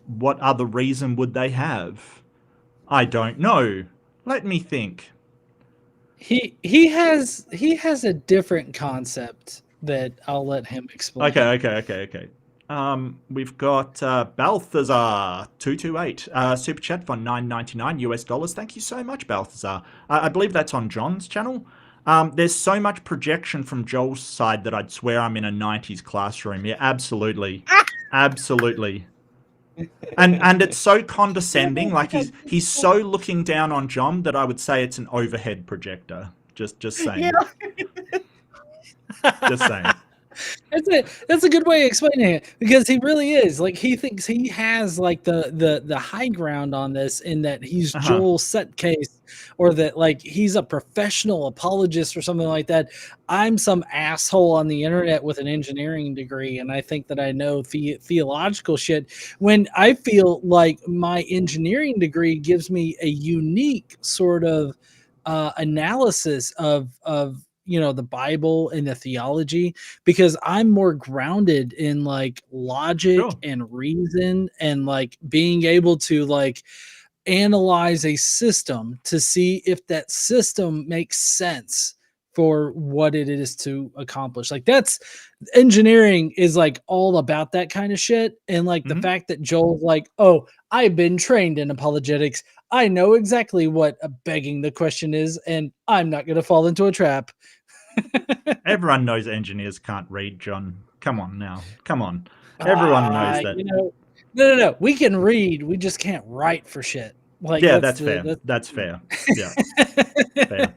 What other reason would they have? I don't know. Let me think. He has a different concept that I'll let him explain. Okay. We've got Balthazar 228 super chat for $9.99 US. Thank you so much, Balthazar. I believe that's on John's channel. There's so much projection from Joel's side that I'd swear I'm in a 90s classroom. Yeah, absolutely, absolutely. And it's so condescending. Like he's so looking down on John that I would say it's an overhead projector. Just saying. Just saying. That's a good way of explaining it, because he really is, like, he thinks he has like the high ground on this, in that he's Joel Settecase, or that like he's a professional apologist or something like that. I'm some asshole on the internet with an engineering degree, and I think that I know theological shit, when I feel like my engineering degree gives me a unique sort of analysis of the Bible and the theology, because I'm more grounded in like logic and reason, and like being able to like analyze a system to see if that system makes sense for what it is to accomplish. Like, that's engineering is like all about that kind of shit. And like the fact that Joel's like, oh, I've been trained in apologetics, I know exactly what begging the question is, and I'm not going to fall into a trap. Everyone knows engineers can't read, John. Come on now. Come on. Everyone knows that. No. We can read. We just can't write for shit. Like, yeah, that's fair. That's fair. Yeah. Fair.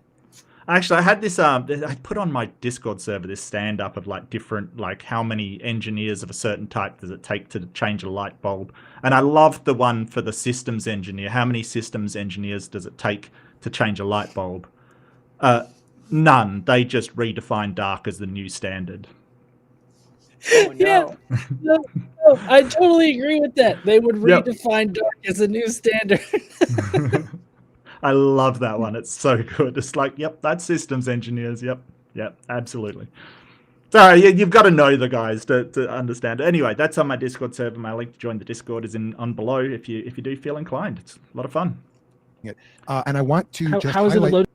Actually, I had this, I put on my Discord server this stand-up of like different, like how many engineers of a certain type does it take to change a light bulb? And I loved the one for the systems engineer. How many systems engineers does it take to change a light bulb? None. They just redefine dark as the new standard. Oh, no. Yeah. No, I totally agree with that. They would redefine dark as a new standard. I love that one. It's so good. It's like, yep, that's systems engineers. Yep, absolutely. So you've got to know the guys to understand it. Anyway, that's on my Discord server. My link to join the Discord is on below if you do feel inclined. It's a lot of fun. And I want to just how is it a highlight,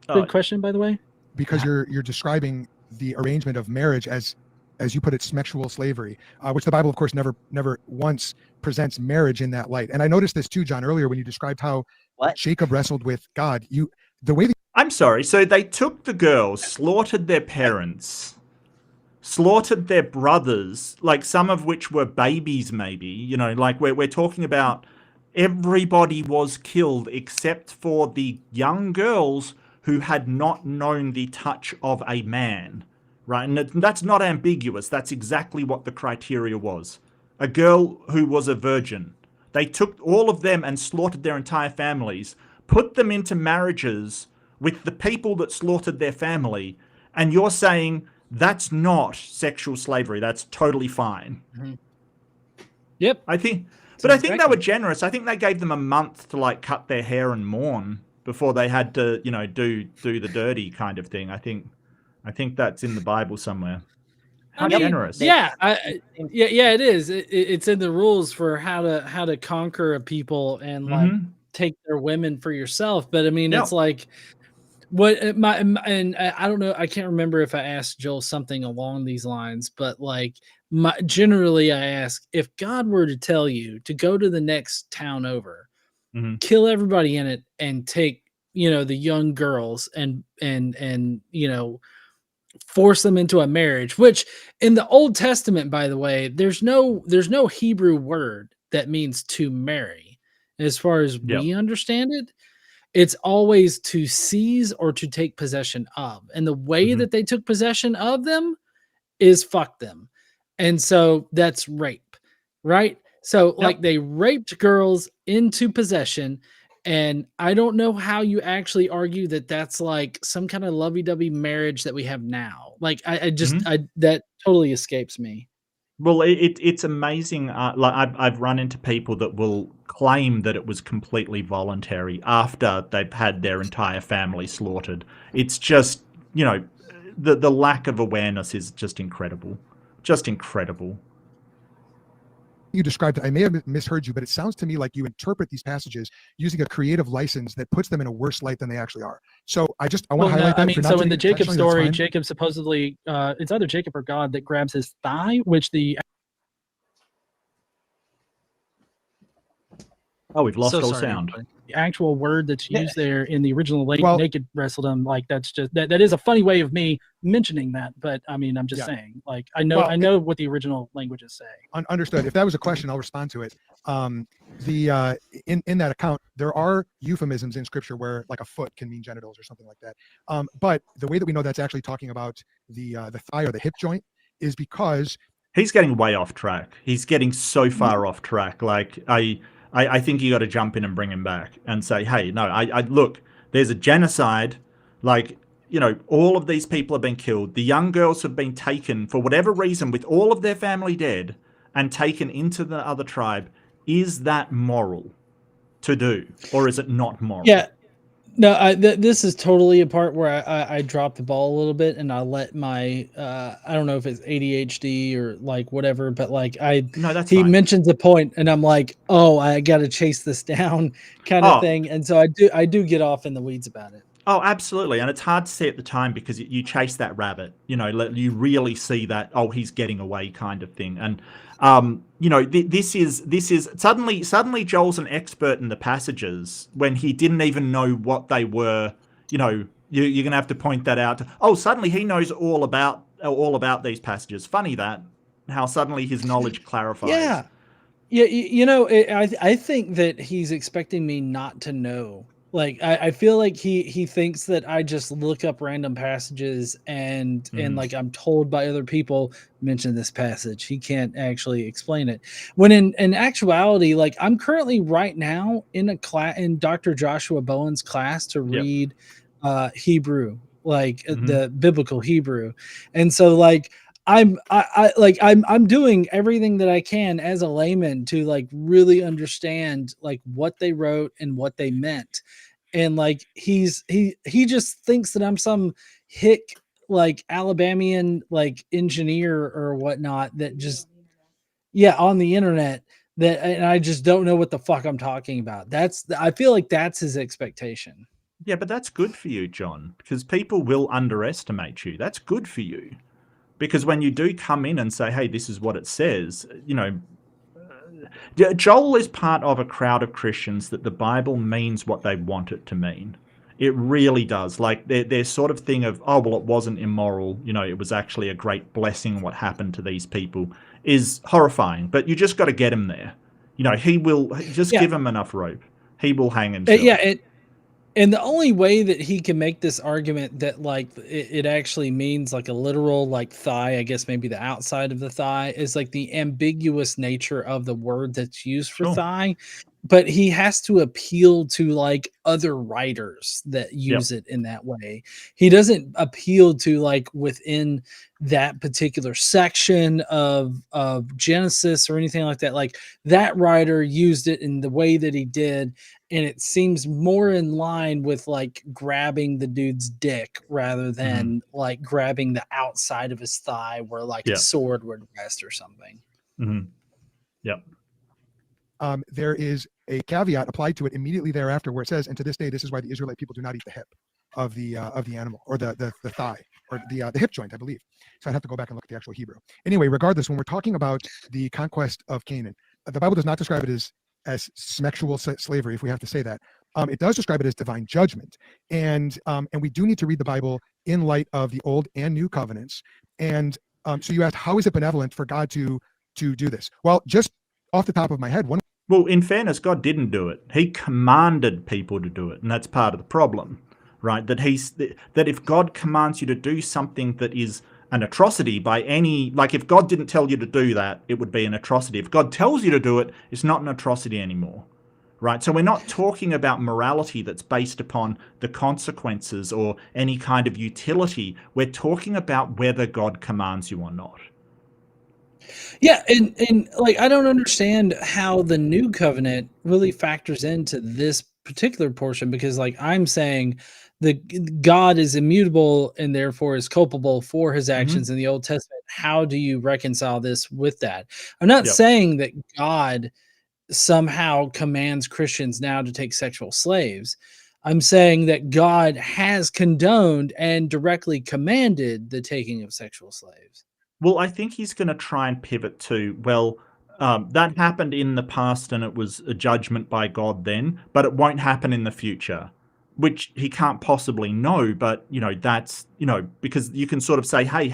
loaded question, by the way? because you're describing the arrangement of marriage as you put it, sexual slavery, which the Bible, of course, never once presents marriage in that light. And I noticed this too, John, earlier when you described how Jacob wrestled with God. I'm sorry. So they took the girls, slaughtered their parents, slaughtered their brothers, like some of which were babies, maybe. Like we're talking about everybody was killed except for the young girls who had not known the touch of a man. Right, and that's not ambiguous. That's exactly what the criteria was. A girl who was a virgin. They took all of them and slaughtered their entire families, put them into marriages with the people that slaughtered their family, and you're saying that's not sexual slavery. That's totally fine. Yep. I think they were generous. I think they gave them a month to like cut their hair and mourn before they had to, do the dirty kind of thing. I think that's in the Bible somewhere. How generous? Yeah, it is. It's in the rules for how to conquer a people and like take their women for yourself. But I mean, it's like and I don't know. I can't remember if I asked Joel something along these lines, but like generally, I ask, if God were to tell you to go to the next town over, kill everybody in it, and take the young girls and force them into a marriage, which in the Old Testament, by the way, there's no Hebrew word that means to marry. As far as we understand it, it's always to seize or to take possession of. And the way that they took possession of them is fuck them. And so that's rape, right? So like Yep. they raped girls into possession. And I don't know how you actually argue that that's like some kind of lovey-dovey marriage that we have now. Like I just Mhm. that totally escapes me. Well, it's amazing. Like I've run into people that will claim that it was completely voluntary after they've had their entire family slaughtered. It's just, the lack of awareness is just incredible, just incredible. You described it. I may have misheard you, but it sounds to me like you interpret these passages using a creative license that puts them in a worse light than they actually are. So I want to Well, no, highlight that. I If mean, you're not so doing in the it Jacob intentionally, that's story, fine. Jacob supposedly, it's either Jacob or God that grabs his thigh, which the Oh, we've lost So all sorry, sound. everybody. actual word that's Yeah. used there in the original Well- naked wrestled like that's just that is a funny way of me mentioning that, but I mean, I'm just Yeah. saying, like, I know Well, know what the original languages say. Understood. If that was a question, I'll respond to it. In that account, there are euphemisms in scripture where like a foot can mean genitals or something like that. But the way that we know that's actually talking about the thigh or the hip joint is because He's getting way off track. He's getting so far off track. Like I think you got to jump in and bring him back and say, hey, no, I look. There's a genocide. Like, all of these people have been killed. The young girls have been taken for whatever reason, with all of their family dead, and taken into the other tribe. Is that moral to do, or is it not moral? Yeah. No, this is totally a part where I dropped the ball a little bit, and I let my I don't know if it's ADHD or like whatever, but like No, that's he fine. mentions a point, and I'm like, oh, I got to chase this down, kind of Oh. thing, and so I do get off in the weeds about it. Oh, absolutely. And it's hard to see at the time because you chase that rabbit, you really see that, oh, he's getting away kind of thing. And, this is suddenly Joel's an expert in the passages when he didn't even know what they were. You're going to have to point that out. Oh, suddenly he knows all about these passages. Funny that, how suddenly his knowledge clarifies. Yeah. I think that he's expecting me not to know. Like I feel like he thinks that I just look up random passages and like I'm told by other people, mention this passage. He can't actually explain it. When in actuality, like I'm currently right now in a class in Dr. Joshua Bowen's class to read Hebrew, like the biblical Hebrew. And so like I'm doing everything that I can as a layman to like really understand like what they wrote and what they meant. And like he just thinks that I'm some hick like Alabamian like engineer or whatnot that just on the internet that, and I just don't know what the fuck I'm talking about. I feel like that's his expectation. Yeah, but that's good for you, John, because people will underestimate you. That's good for you. Because when you do come in and say, hey, this is what it says, Joel is part of a crowd of Christians that the Bible means what they want it to mean. It really does. Like their sort of thing of, oh, well, it wasn't immoral. It was actually a great blessing what happened to these people is horrifying. But you just got to get him there. He will just give him enough rope. He will hang himself. And the only way that he can make this argument that like it actually means like a literal like thigh, I guess maybe the outside of the thigh, is like the ambiguous nature of the word that's used for thigh. But he has to appeal to like other writers that use it in that way. He doesn't appeal to like within that particular section of Genesis or anything like that. Like that writer used it in the way that he did. And it seems more in line with like grabbing the dude's dick rather than like grabbing the outside of his thigh where like a sword would rest or something. Yep. There is a caveat applied to it immediately thereafter where it says, and to this day, this is why the Israelite people do not eat the hip of the animal or the thigh or the hip joint, I believe. So I'd have to go back and look at the actual Hebrew. Anyway, regardless, when we're talking about the conquest of Canaan, the Bible does not describe it as sexual slavery, if we have to say that. It does describe it as divine judgment. And we do need to read the Bible in light of the Old and New covenants. And so you asked, how is it benevolent for God to do this? Well, just off the top of my head, well, in fairness, God didn't do it. He commanded people to do it, and that's part of the problem, right? That if God commands you to do something that is an atrocity by any, like if God didn't tell you to do that, it would be an atrocity. If God tells you to do it, it's not an atrocity anymore. Right? So we're not talking about morality that's based upon the consequences or any kind of utility. We're talking about whether God commands you or not. Yeah, and like I don't understand how the new covenant really factors into this particular portion, because like I'm saying the God is immutable and therefore is culpable for his actions in the Old Testament. How do you reconcile this with that? I'm not saying that God somehow commands Christians now to take sexual slaves. I'm saying that God has condoned and directly commanded the taking of sexual slaves. Well, I think he's going to try and pivot to, well, that happened in the past and it was a judgment by God then, but it won't happen in the future, which he can't possibly know. But, that's, because you can sort of say, hey,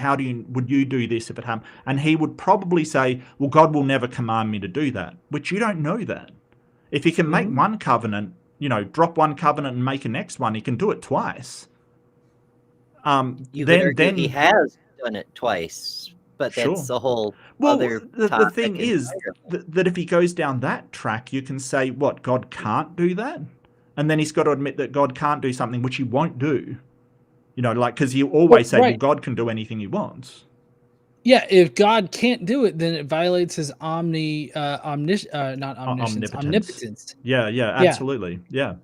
would you do this if it happened? And he would probably say, well, God will never command me to do that, which you don't know that. If he can make one covenant, drop one covenant and make a next one, he can do it twice. You could argue he has done it twice, but that's a whole other topic. The thing is that if he goes down that track, you can say, what, God can't do that? And then he's got to admit that God can't do something which he won't do. Because you always say, well, God can do anything he wants. Yeah, if God can't do it, then it violates his omnipotence. Yeah, absolutely. Yeah.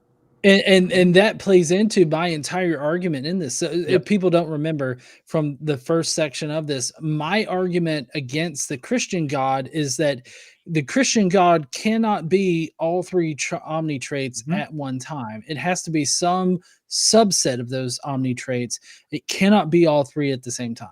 And that plays into my entire argument in this. So if people don't remember from the first section of this, my argument against the Christian God is that the Christian God cannot be all three omni traits at one time. It has to be some subset of those omni traits. It cannot be all three at the same time.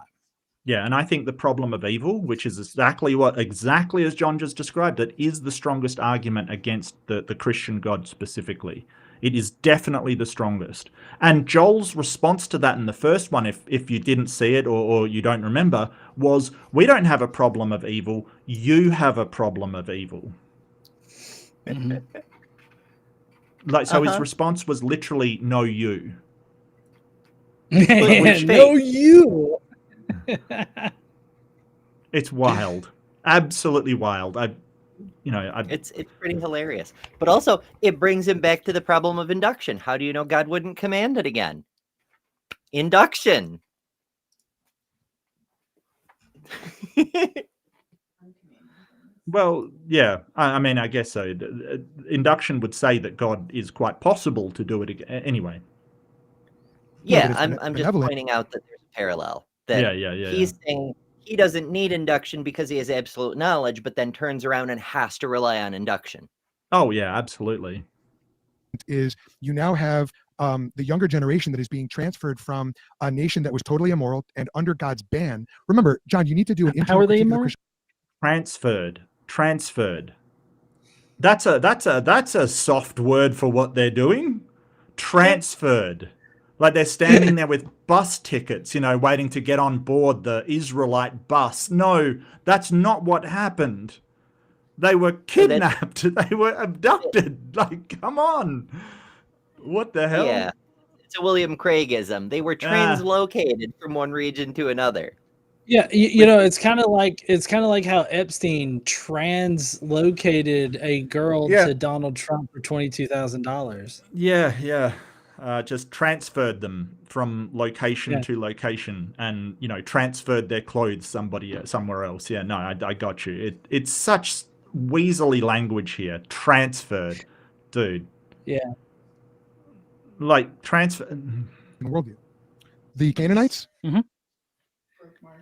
Yeah, and I think the problem of evil, which is exactly as John just described it, is the strongest argument against the Christian God specifically. It is definitely the strongest. And Joel's response to that in the first one, if you didn't see it or you don't remember, was, we don't have a problem of evil, you have a problem of evil. So his response was literally, no, you. No, you. It's wild. Absolutely wild. It's pretty hilarious. But also, it brings him back to the problem of induction. How do you know God wouldn't command it again? Induction. Well, yeah. I mean, I guess so. Induction would say that God is quite possible to do it again. Anyway. Yeah, I'm just pointing out that there's a parallel. That he's saying he doesn't need induction because he has absolute knowledge, but then turns around and has to rely on induction. Oh, yeah, absolutely. Is you now have the younger generation that is being transferred from a nation that was totally immoral and under God's ban. Remember, John, you need to do an How are they immoral? Transferred. That's a soft word for what they're doing. Transferred. Like they're standing there with bus tickets, waiting to get on board the Israelite bus. No, that's not what happened. They were kidnapped. They were abducted. Like, come on. What the hell? Yeah. It's a William Craigism. They were translocated from one region to another. Yeah, it's kind of like how Epstein translocated a girl to Donald Trump for $22,000. Yeah. Just transferred them from location to location, and transferred their clothes somewhere else. Yeah, no, I got you. It's such weaselly language here. Transferred, dude. Yeah, like transfer. In worldview, the Canaanites. No.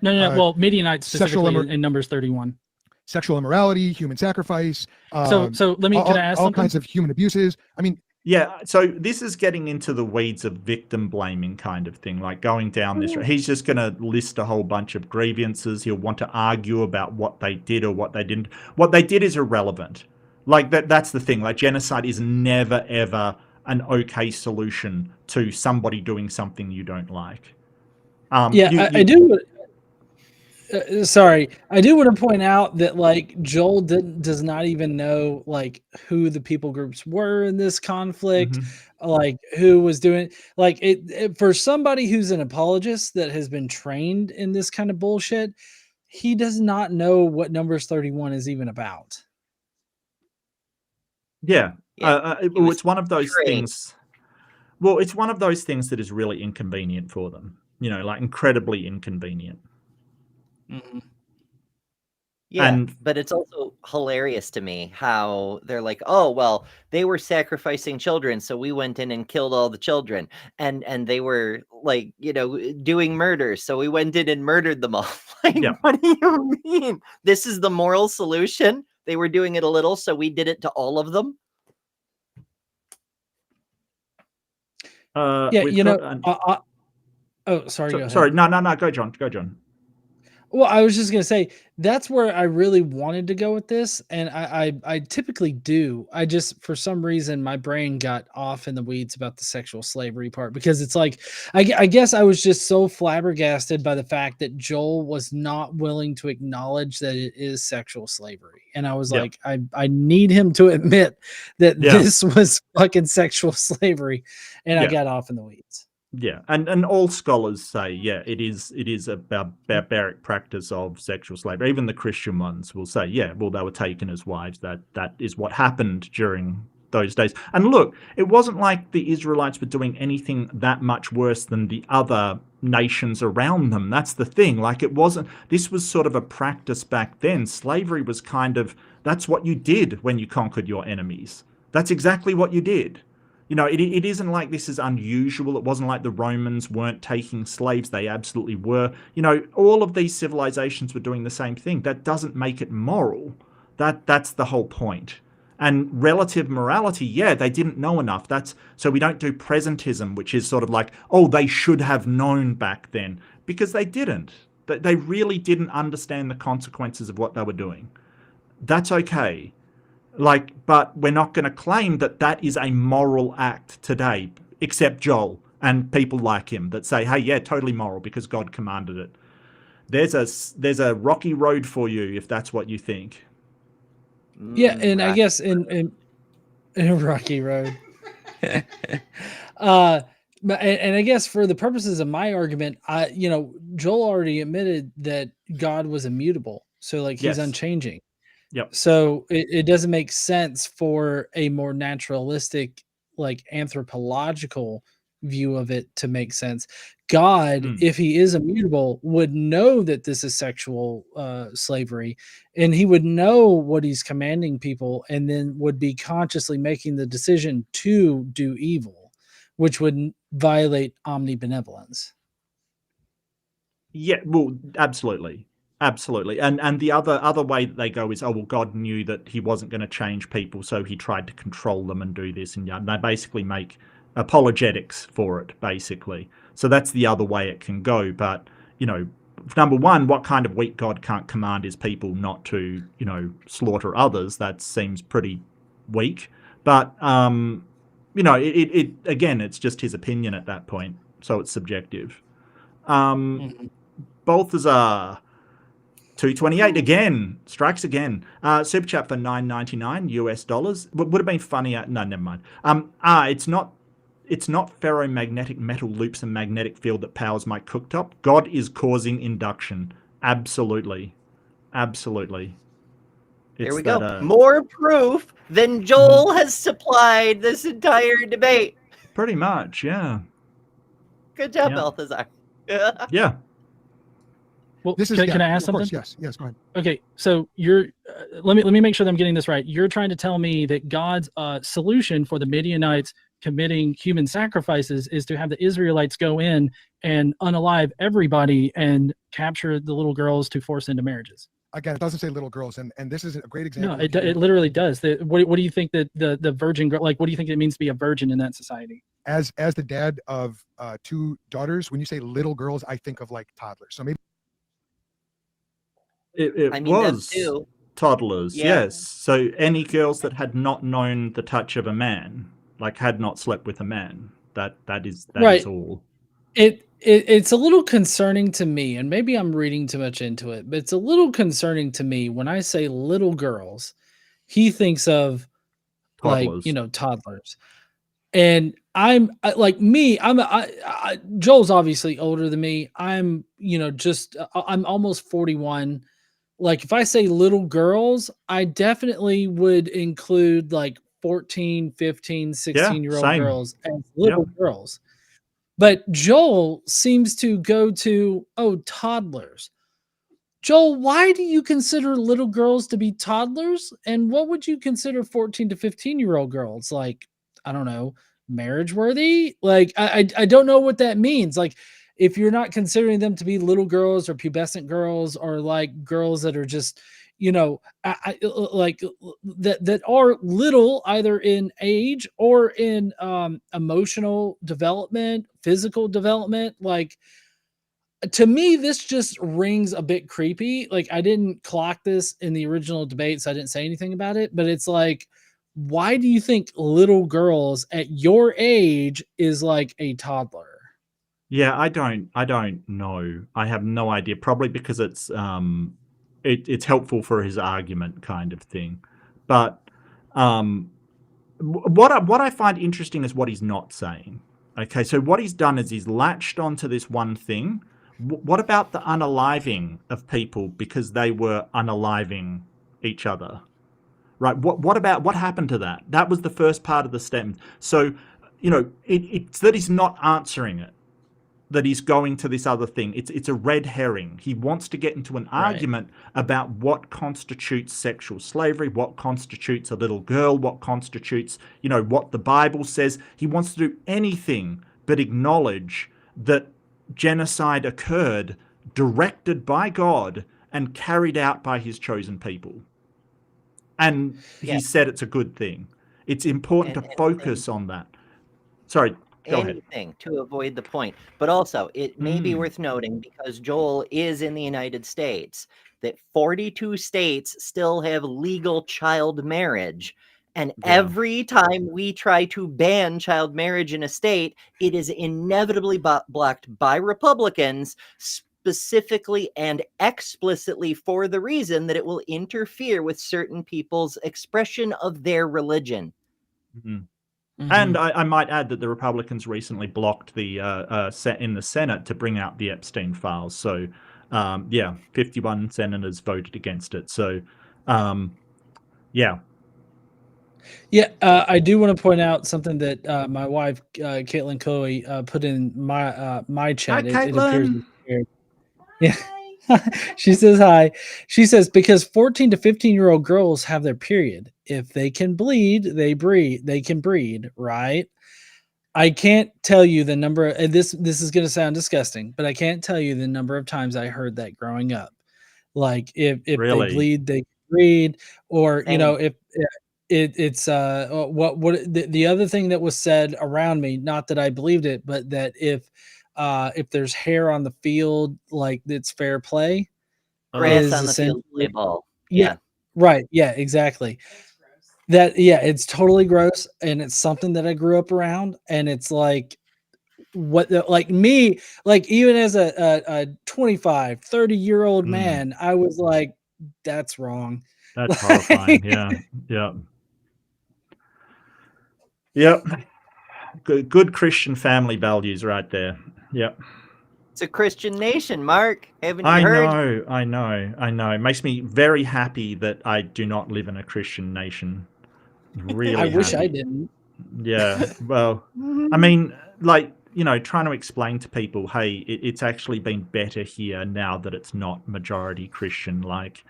Well, Midianites specifically in Numbers 31. Sexual immorality, human sacrifice. So let me can I ask all something? kinds of human abuses. I mean. Yeah, so this is getting into the weeds of victim blaming kind of thing, like going down this. He's just going to list a whole bunch of grievances. He'll want to argue about what they did or what they didn't. What they did is irrelevant. Like that's the thing. Like genocide is never, ever an okay solution to somebody doing something you don't like. I do. Sorry, I do want to point out that like Joel does not even know like who the people groups were in this conflict, Mhm. like who was doing like it for somebody who's an apologist that has been trained in this kind of bullshit. He does not know what Numbers 31 is even about. Yeah. Yeah, he Well, was it's one of those trained. things. Well, it's one of those things that is really inconvenient for them. You know, like incredibly inconvenient. Mhm. Yeah, And but it's also hilarious to me how they're like, "Oh, well, they were sacrificing children, so we went in and killed all the children." And they were like, doing murder, so we went in and murdered them all. Like, yeah, what do you mean? This is the moral solution? They were doing it a little, so we did it to all of them? Yeah, we've got an, oh, sorry, go ahead. sorry, no, go John, go John. Well, I was just gonna say that's where I really wanted to go with this, and I typically do. I just for some reason my brain got off in the weeds about the sexual slavery part because it's like I guess I was just so flabbergasted by the fact that Joel was not willing to acknowledge that it is sexual slavery, and I was Yeah. like, I need him to admit that Yeah. this was fucking sexual slavery, and I Yeah. got off in the weeds. Yeah, and all scholars say, yeah, it is a barbaric practice of sexual slavery. Even the Christian ones will say, yeah, well, they were taken as wives. That is what happened during those days. And look, it wasn't like the Israelites were doing anything that much worse than the other nations around them. That's the thing. Like, it wasn't. This was sort of a practice back then. Slavery was kind of, that's what you did when you conquered your enemies. That's exactly what you did. You know, it isn't like this is unusual. It wasn't like the Romans weren't taking slaves. They absolutely were. You know, all of these civilizations were doing the same thing. That doesn't make it moral. That's the whole point. And relative morality, yeah, they didn't know enough. That's so we don't do presentism, which is sort of like, oh, they should have known back then, because they didn't. They really didn't understand the consequences of what they were doing. That's okay. Like, but we're not going to claim that that is a moral act today, except Joel and people like him that say, hey, yeah, totally moral because God commanded it. There's a rocky road for you if that's what you think. Yeah, and I Rocky guess in Rocky Road. And I guess for the purposes of my argument, Joel already admitted that God was immutable, so like he's Yes. unchanging. Yep. So it doesn't make sense for a more naturalistic, like anthropological view of it to make sense. God, if he is immutable, would know that this is sexual slavery, and he would know what he's commanding people, and then would be consciously making the decision to do evil, which would violate omnibenevolence. Yeah, well, absolutely. Absolutely. And the other way that they go is, oh, well, God knew that he wasn't going to change people, so he tried to control them and do this. And they basically make apologetics for it, basically. So that's the other way it can go. But, you know, number one, what kind of weak God can't command his people not to, you know, slaughter others? That seems pretty weak. But, you know, it again, it's just his opinion at that point. So it's subjective. Balthazar 228 again strikes again. Super chat for $9.99 US. Would have been funnier. No, never mind. It's not ferromagnetic metal loops and magnetic field that powers my cooktop. God is causing induction. Absolutely. Absolutely. There we go. More proof than Joel has supplied this entire debate. Pretty much, yeah. Good job, Yeah. Balthazar. Yeah. Well, This is can I ask of something? course, yes, go ahead. Okay, so you're let me make sure that I'm getting this right. You're trying to tell me that God's solution for the Midianites committing human sacrifices is to have the Israelites go in and unalive everybody and capture the little girls to force into marriages. Again, it doesn't say little girls, and this is a great example. No, it literally does. What do you think that the virgin girl, like, what do you think it means to be a virgin in that society? As the dad of two daughters, when you say little girls, I think of like toddlers. So maybe It was toddlers, Yeah. yes. So any girls that had not known the touch of a man, like had not slept with a man, that is Right. all. It it's a little concerning to me, and maybe I'm reading too much into it, but it's a little concerning to me when I say little girls. He thinks of like, Toddlers. toddlers. And like me, Joel's obviously older than me. I'm, I'm almost 41. Like if I say little girls, I definitely would include like 14, 15, Yeah, 16-year-old same. girls as Yeah. little girls. But Joel seems to go to, oh, toddlers. Joel, why do you consider little girls to be toddlers? And what would you consider 14 to 15-year-old girls? Like, I don't know, marriage worthy? Like, I don't know what that means. Like, if you're not considering them to be little girls or pubescent girls or like girls that are just, like that are little either in age or in emotional development, physical development, like to me, this just rings a bit creepy. Like I didn't clock this in the original debate, so I didn't say anything about it. But it's like, why do you think little girls at your age is like a toddler? Yeah, I don't know. I have no idea. Probably because it's helpful for his argument kind of thing. But what I find interesting is what he's not saying. Okay, so what he's done is he's latched onto this one thing. What about the unaliving of people because they were unaliving each other? Right. What happened to that? That was the first part of the statement. So, it's that he's not answering it, that he's going to this other thing. It's a red herring. He wants to get into an argument about what constitutes sexual slavery, what constitutes a little girl, what constitutes, what the Bible says. He wants to do anything but acknowledge that genocide occurred directed by God and carried out by his chosen people. And he said it's a good thing. It's important to focus on that. Sorry, go ahead. Anything to avoid the point. But also, it may be worth noting, because Joel is in the United States, that 42 states still have legal child marriage. And every time we try to ban child marriage in a state, it is inevitably blocked by Republicans, specifically and explicitly for the reason that it will interfere with certain people's expression of their religion. And I might add that the Republicans recently blocked the in the Senate to bring out the Epstein files. So, 51 senators voted against it. So, yeah. Yeah, I do want to point out something that my wife, Caitlin Coey, put in my chat. Hi, It appears Caitlin. weird. Yeah. She says hi. She says, because 14 to 15-year-old girls have their period. If they can bleed, they can breed, right? I can't tell you the number, and this is going to sound disgusting, but I can't tell you the number of times I heard that growing up. Like if Really? they bleed, they can breed, or Same. if it's what the other thing that was said around me, not that I believed it, but that if there's hair on the field, like it's fair play. Grass on the field, play ball. Yeah. Right. Yeah, exactly. It's totally gross, and it's something that I grew up around, and it's like like me, like even as a 25, 30-year-old man, I was like, that's wrong. That's horrifying. Yep. Good Christian family values right there. Yep. It's a Christian nation, Mark. Haven't you heard? I know. It makes me very happy that I do not live in a Christian nation. Really I wish I happy. didn't. Yeah. Well, I mean, like, trying to explain to people, hey, it's actually been better here now that it's not majority Christian. Like,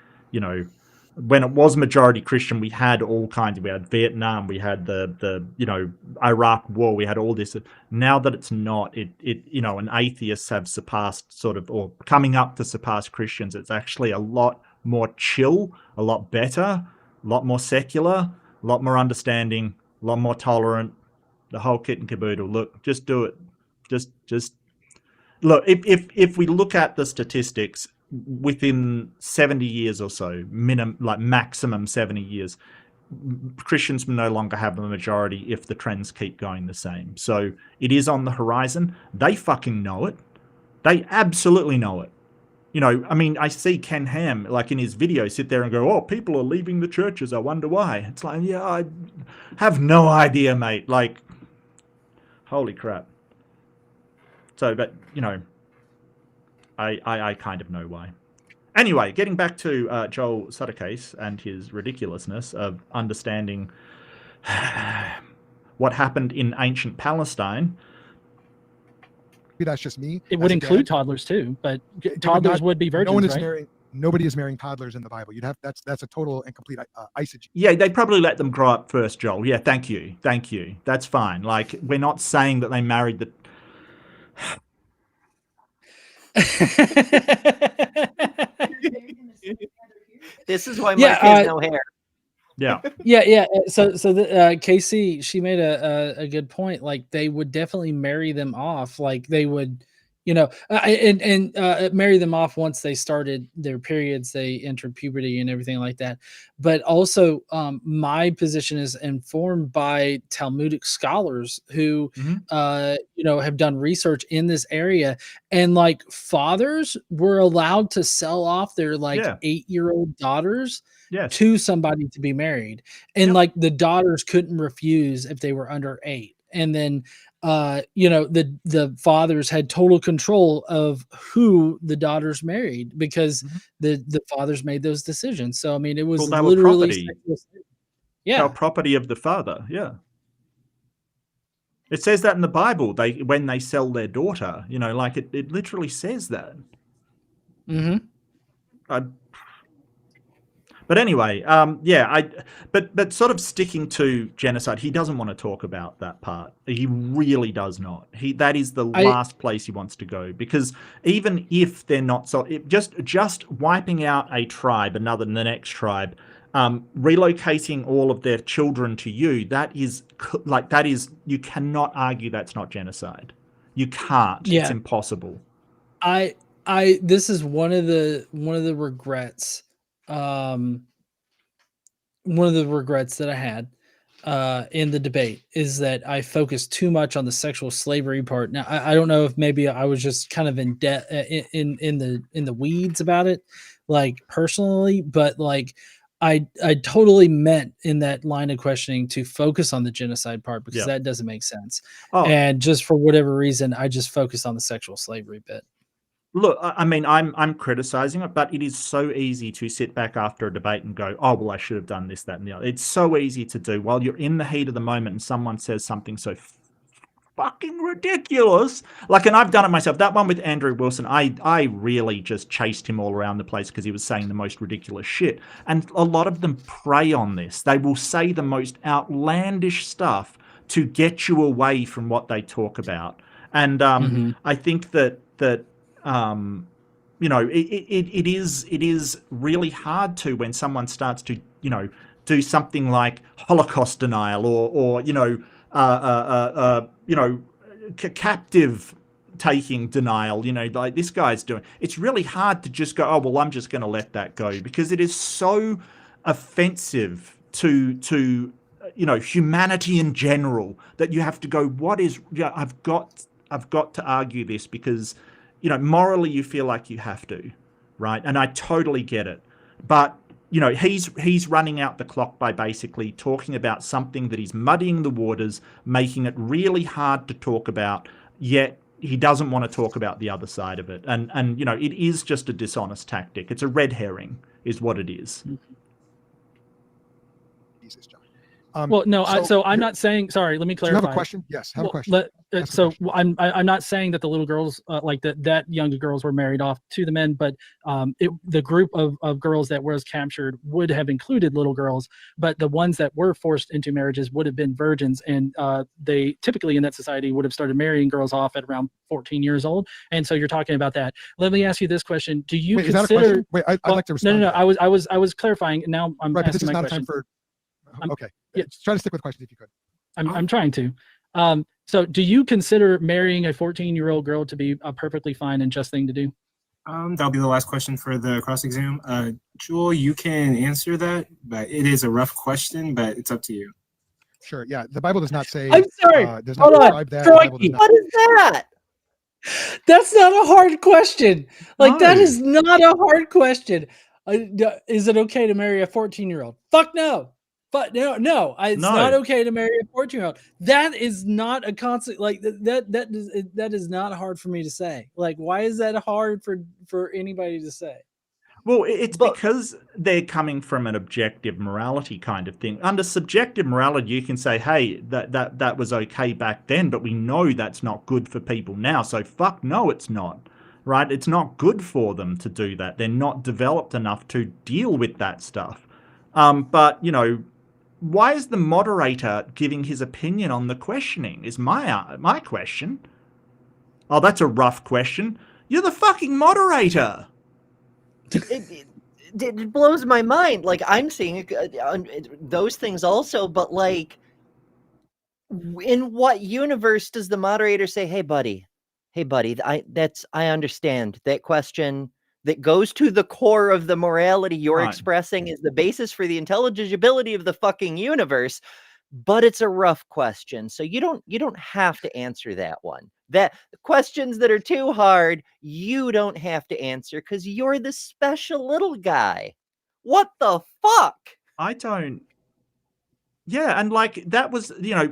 when it was majority Christian, we had all kinds we had Vietnam, we had the Iraq war, we had all this. Now that it's not, and atheists have surpassed sort of, or coming up to surpass Christians, it's actually a lot more chill, a lot better, a lot more secular, a lot more understanding, a lot more tolerant, the whole kit and caboodle. Look, just do it. Just look, if we look at the statistics, within 70 years or so, maximum 70 years, Christians will no longer have a majority if the trends keep going the same. So it is on the horizon. They fucking know it. They absolutely know it. You know, I mean, I see Ken Ham, like in his video, sit there and go, "Oh, people are leaving the churches. I wonder why." It's like, yeah, I have no idea, mate. Like, holy crap. So, but, you know, I kind of know why. Anyway, getting back to Joel Settecase and his ridiculousness of understanding what happened in ancient Palestine. Maybe that's just me. It would as a include dad. toddlers too, but It toddlers not- would be virgins, No one is right? marrying. Nobody is marrying toddlers in the Bible. You'd have that's a total and complete eisegete. Yeah, they probably let them grow up first, Joel. Yeah, thank you. That's fine. Like, we're not saying that they married the... This is why Yeah, Mark has no hair. Yeah. Yeah. So the Casey, she made a good point. Like, they would definitely marry them off. Like, they would, marry them off once they started their periods, they entered puberty and everything like that. But also, my position is informed by Talmudic scholars who, have done research in this area, and like, fathers were allowed to sell off their 8-year-old daughters to somebody to be married, and like, the daughters couldn't refuse if they were under 8. And then the fathers had total control of who the daughters married, because the fathers made those decisions. So I mean, it was they were literally property. Property of the father. Yeah. It says that in the Bible. When they sell their daughter, like, it literally says that. But anyway, but sort of sticking to genocide, he doesn't want to talk about that part. He really does not. That is the last place he wants to go, because even if they're not just wiping out a tribe, the next tribe, relocating all of their children to you, that is you cannot argue that's not genocide. You can't. Yeah. It's impossible. This is one of the regrets. One of the regrets that I had in the debate is that I focused too much on the sexual slavery part. Now, I don't know if maybe I was just kind of in the weeds about it, like, personally, but like, I totally meant in that line of questioning to focus on the genocide part, because that doesn't make sense. And just for whatever reason, I just focused on the sexual slavery bit. Look, I mean, I'm criticizing it, but it is so easy to sit back after a debate and go, "Oh, well, I should have done this, that, and the other." It's so easy to do while you're in the heat of the moment and someone says something so fucking ridiculous. Like, and I've done it myself. That one with Andrew Wilson, I really just chased him all around the place because he was saying the most ridiculous shit. And a lot of them prey on this. They will say the most outlandish stuff to get you away from what they talk about. And I think that it is really hard to, when someone starts to do something like Holocaust denial or captive taking denial, like this guy's doing. It's really hard to just go, "Oh, well, I'm just going to let that go," because it is so offensive to humanity in general that you have to go, "What is? I've got to argue this because." Morally you feel like you have to, right? And I totally get it. But, he's running out the clock by basically talking about something that is muddying the waters, making it really hard to talk about, yet he doesn't want to talk about the other side of it. And it is just a dishonest tactic. It's a red herring is what it is. Jesus, John. Well, no. So I'm not saying. Sorry, let me clarify. Do you have a question? Yes, have a question. I'm not saying that the little girls, that younger girls, were married off to the men, but the group of girls that was captured would have included little girls, but the ones that were forced into marriages would have been virgins, and they typically in that society would have started marrying girls off at around 14 years old. And so you're talking about that. Let me ask you this question: do you consider? Is that a question? Wait, I'd like to respond. No. I was clarifying, and now I'm right, asking but this is my not question. A time for. Okay. Yeah. Try to stick with questions if you could. I'm trying to. So do you consider marrying a 14-year-old girl to be a perfectly fine and just thing to do? That'll be the last question for the cross-exam. Joel, you can answer that, but it is a rough question, but it's up to you. Sure. Yeah. The Bible does not say. I'm sorry. Does not Hold on. that. What is that? That's not a hard question. Like, that No. is not a hard question. Is it okay to marry a 14-year-old? Fuck no. But no, it's No. not okay to marry a 14-year-old. That is not a constant. Like that is not hard for me to say. Like, why is that hard for anybody to say? Well, it's But- because they're coming from an objective morality kind of thing. Under subjective morality, you can say, hey, that was okay back then, but we know that's not good for people now. So fuck no, it's not. Right? It's not good for them to do that. They're not developed enough to deal with that stuff. But, you know, why is the moderator giving his opinion on the questioning is my question. Oh, that's a rough question. You're the fucking moderator. It blows my mind. Like, I'm seeing those things also, but like, in what universe does the moderator say, hey buddy, I understand that question that goes to the core of the morality you're Right. expressing is the basis for the intelligibility of the fucking universe, but it's a rough question, so you don't have to answer that one. That questions that are too hard, you don't have to answer because you're the special little guy. What the fuck? I don't. Yeah, and like that was, you know,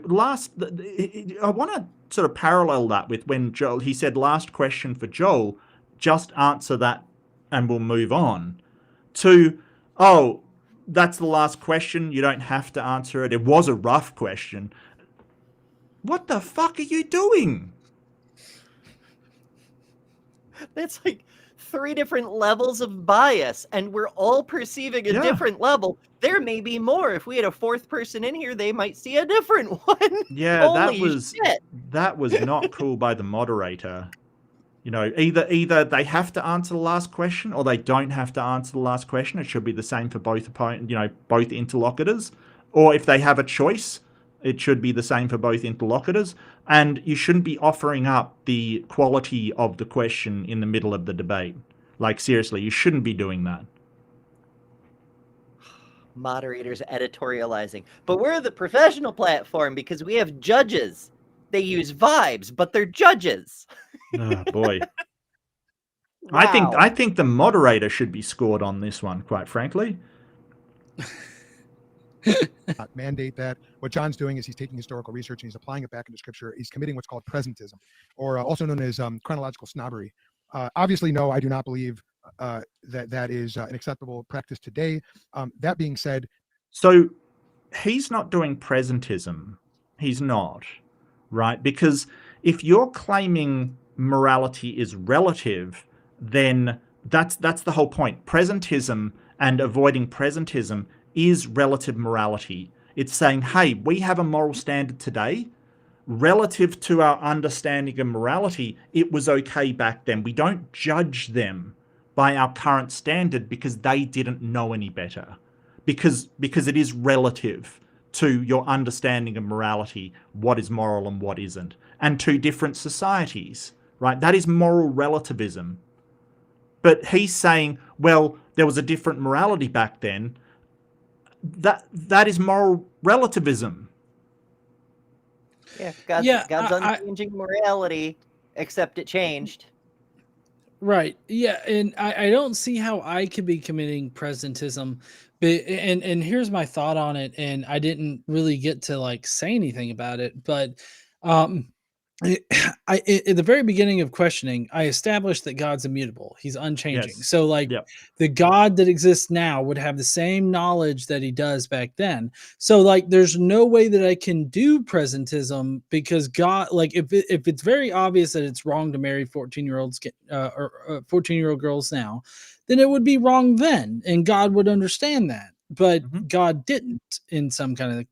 I want to sort of parallel that with when Joel, he said, last question for Joel, just answer that and we'll move on. To, oh, that's the last question, you don't have to answer it. It was a rough question. What the fuck are you doing? That's like 3 different levels of bias, and we're all perceiving a Yeah. different level. There may be more. If we had a 4th person in here, they might see a different one. Yeah, Holy shit. that was not cool by the moderator. You know, either they have to answer the last question or they don't have to answer the last question. It should be the same for both both interlocutors. Or if they have a choice, it should be the same for both interlocutors. And you shouldn't be offering up the quality of the question in the middle of the debate. Like, seriously, you shouldn't be doing that. Moderators editorializing. But we're the professional platform because we have judges. They use vibes, but they're judges. Oh, boy. Wow. I think the moderator should be scored on this one, quite frankly. Mandate that. What John's doing is he's taking historical research and he's applying it back into scripture. He's committing what's called presentism, or also known as chronological snobbery. Obviously, no, I do not believe that is an acceptable practice today. That being said, so he's not doing presentism. He's not, right? Because if you're claiming morality is relative, then that's the whole point. Presentism and avoiding presentism is relative morality. It's saying, hey, we have a moral standard today. Relative to our understanding of morality, it was okay back then. We don't judge them by our current standard because they didn't know any better. Because it is relative to your understanding of morality, what is moral and what isn't, and to different societies, right? That is moral relativism. But he's saying, well, there was a different morality back then. That is moral relativism. Yeah, God's unchanging morality, except it changed. Right. Yeah, and I don't see how I could be committing presentism. But and here's my thought on it, and I didn't really get to like say anything about it, but at the very beginning of questioning, I established that God's immutable. He's unchanging. Yes. So like Yep. the God that exists now would have the same knowledge that he does back then. So like there's no way that I can do presentism because God, like if it's very obvious that it's wrong to marry 14-year-olds or 14-year-old girls now, then it would be wrong then, and God would understand that. But God didn't in some kind of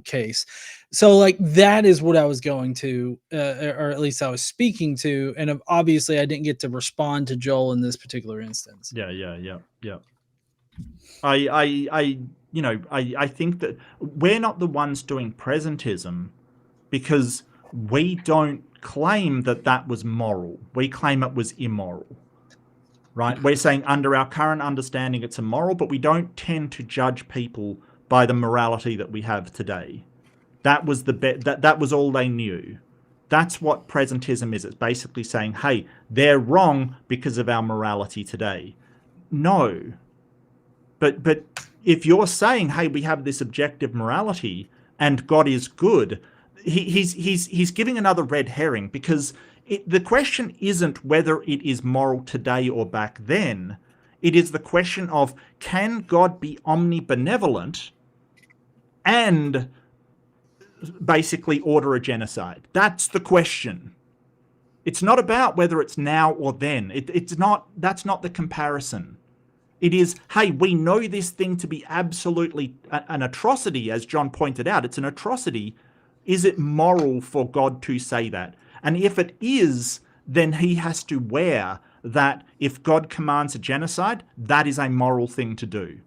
case. So like that is what I was going to or at least I was speaking to, and obviously I didn't get to respond to Joel in this particular instance. Yeah. I think that we're not the ones doing presentism because we don't claim that was moral. We claim it was immoral. Right? We're saying under our current understanding it's immoral, but we don't tend to judge people by the morality that we have today. That was that was all they knew. That's what presentism is. It's basically saying, hey, they're wrong because of our morality today. No. But if you're saying, hey, we have this objective morality and God is good, he's giving another red herring, because the question isn't whether it is moral today or back then. It is the question of, can God be omnibenevolent and basically order a genocide? That's the question. It's not about whether it's now or then. That's not the comparison. It is, hey, we know this thing to be absolutely an atrocity, as John pointed out. It's an atrocity. Is it moral for God to say that? And if it is, then he has to wear that if God commands a genocide, that is a moral thing to do.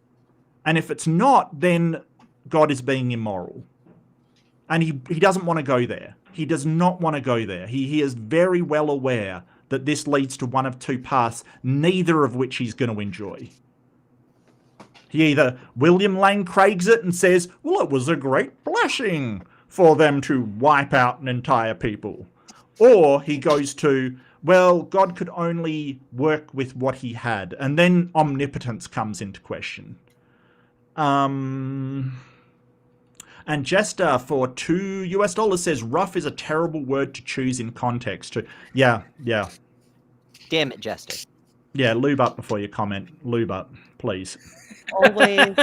And if it's not, then God is being immoral. And he doesn't want to go there. He does not want to go there. He is very well aware that this leads to one of two paths, neither of which he's going to enjoy. He either William Lane Craigs it and says, well, it was a great blessing for them to wipe out an entire people. Or he goes to, well, God could only work with what he had. And then omnipotence comes into question. And Jester for $2 says, rough is a terrible word to choose in context. Yeah. Damn it, Jester. Yeah, lube up before you comment. Lube up, please. Always.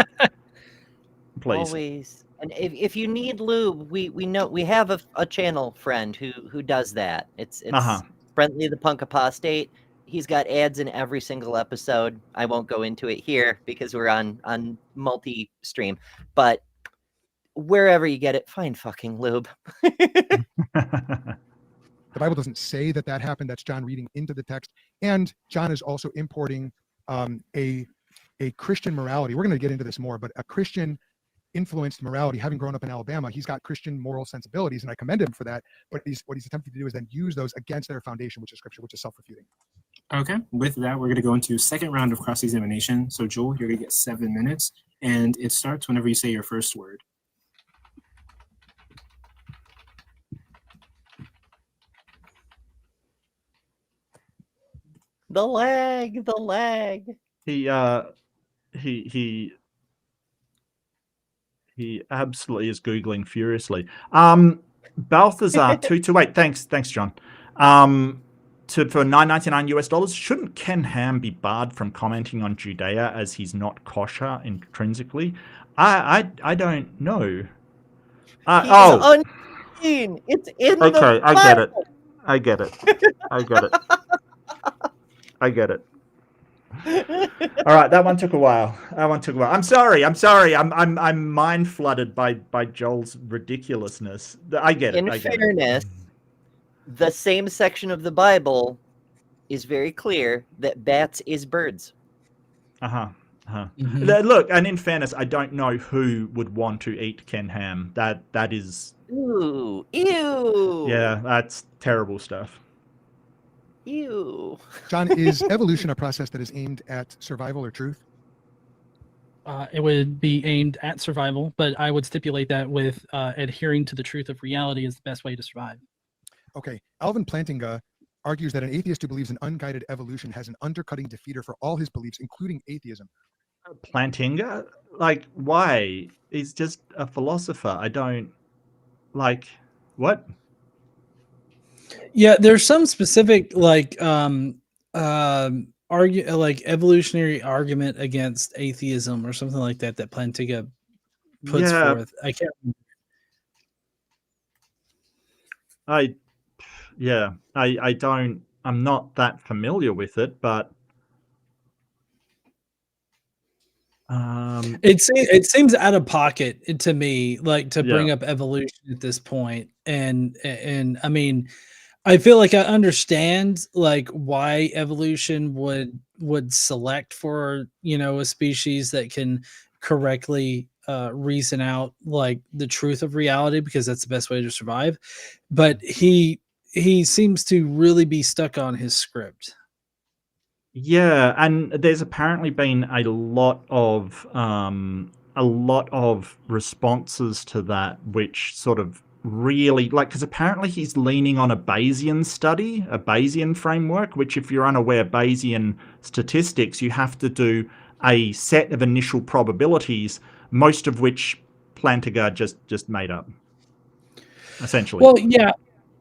Please. Always. And if you need lube, we know we have a channel friend who does that. It's Friendly the Punk Apostate. He's got ads in every single episode. I won't go into it here because we're on multi-stream. But wherever you get it, find fucking lube. The Bible doesn't say that happened. That's John reading into the text. And John is also importing a Christian morality. We're going to get into this more, but a Christian influenced morality. Having grown up in Alabama, he's got Christian moral sensibilities, and I commend him for that. But what he's attempting to do is then use those against their foundation, which is Scripture, which is self-refuting. Okay, with that, we're going to go into second round of cross-examination. So Joel, you're going to get 7 minutes, and it starts whenever you say your first word. The lag. He absolutely is Googling furiously. Balthazar 228. Thanks, John. For $9.99 shouldn't Ken Ham be barred from commenting on Judea as he's not kosher intrinsically? I don't know. Unclean. It's in the Bible. I get it. All right, that one took a while. I'm sorry. I'm mind flooded by Joel's ridiculousnly. I get it. In fairness, the same section of the Bible is very clear that bats is birds. Mm-hmm. Look, and in fairness, I don't know who would want to eat Ken Ham. That is. Ew. Yeah, that's terrible stuff. Ew. John, is evolution a process that is aimed at survival or truth? It would be aimed at survival, but I would stipulate that with adhering to the truth of reality is the best way to survive. Okay. Alvin Plantinga argues that an atheist who believes in unguided evolution has an undercutting defeater for all his beliefs, including atheism. Plantinga? Like, why? He's just a philosopher. I don't... Like, what? Yeah, there's some specific evolutionary argument against atheism or something like that Plantinga puts forth. I can't remember. I'm not that familiar with it, but it seems out of pocket to me, like to bring up evolution at this point. And I mean, I feel like I understand like why evolution would select for, a species that can correctly reason out like the truth of reality, because that's the best way to survive. But he seems to really be stuck on his script. Yeah, and there's apparently been a lot of responses to that, which sort of really like, because apparently he's leaning on a Bayesian study, a Bayesian framework, which, if you're unaware, Bayesian statistics, you have to do a set of initial probabilities, most of which Plantinga just made up, essentially. Well, yeah.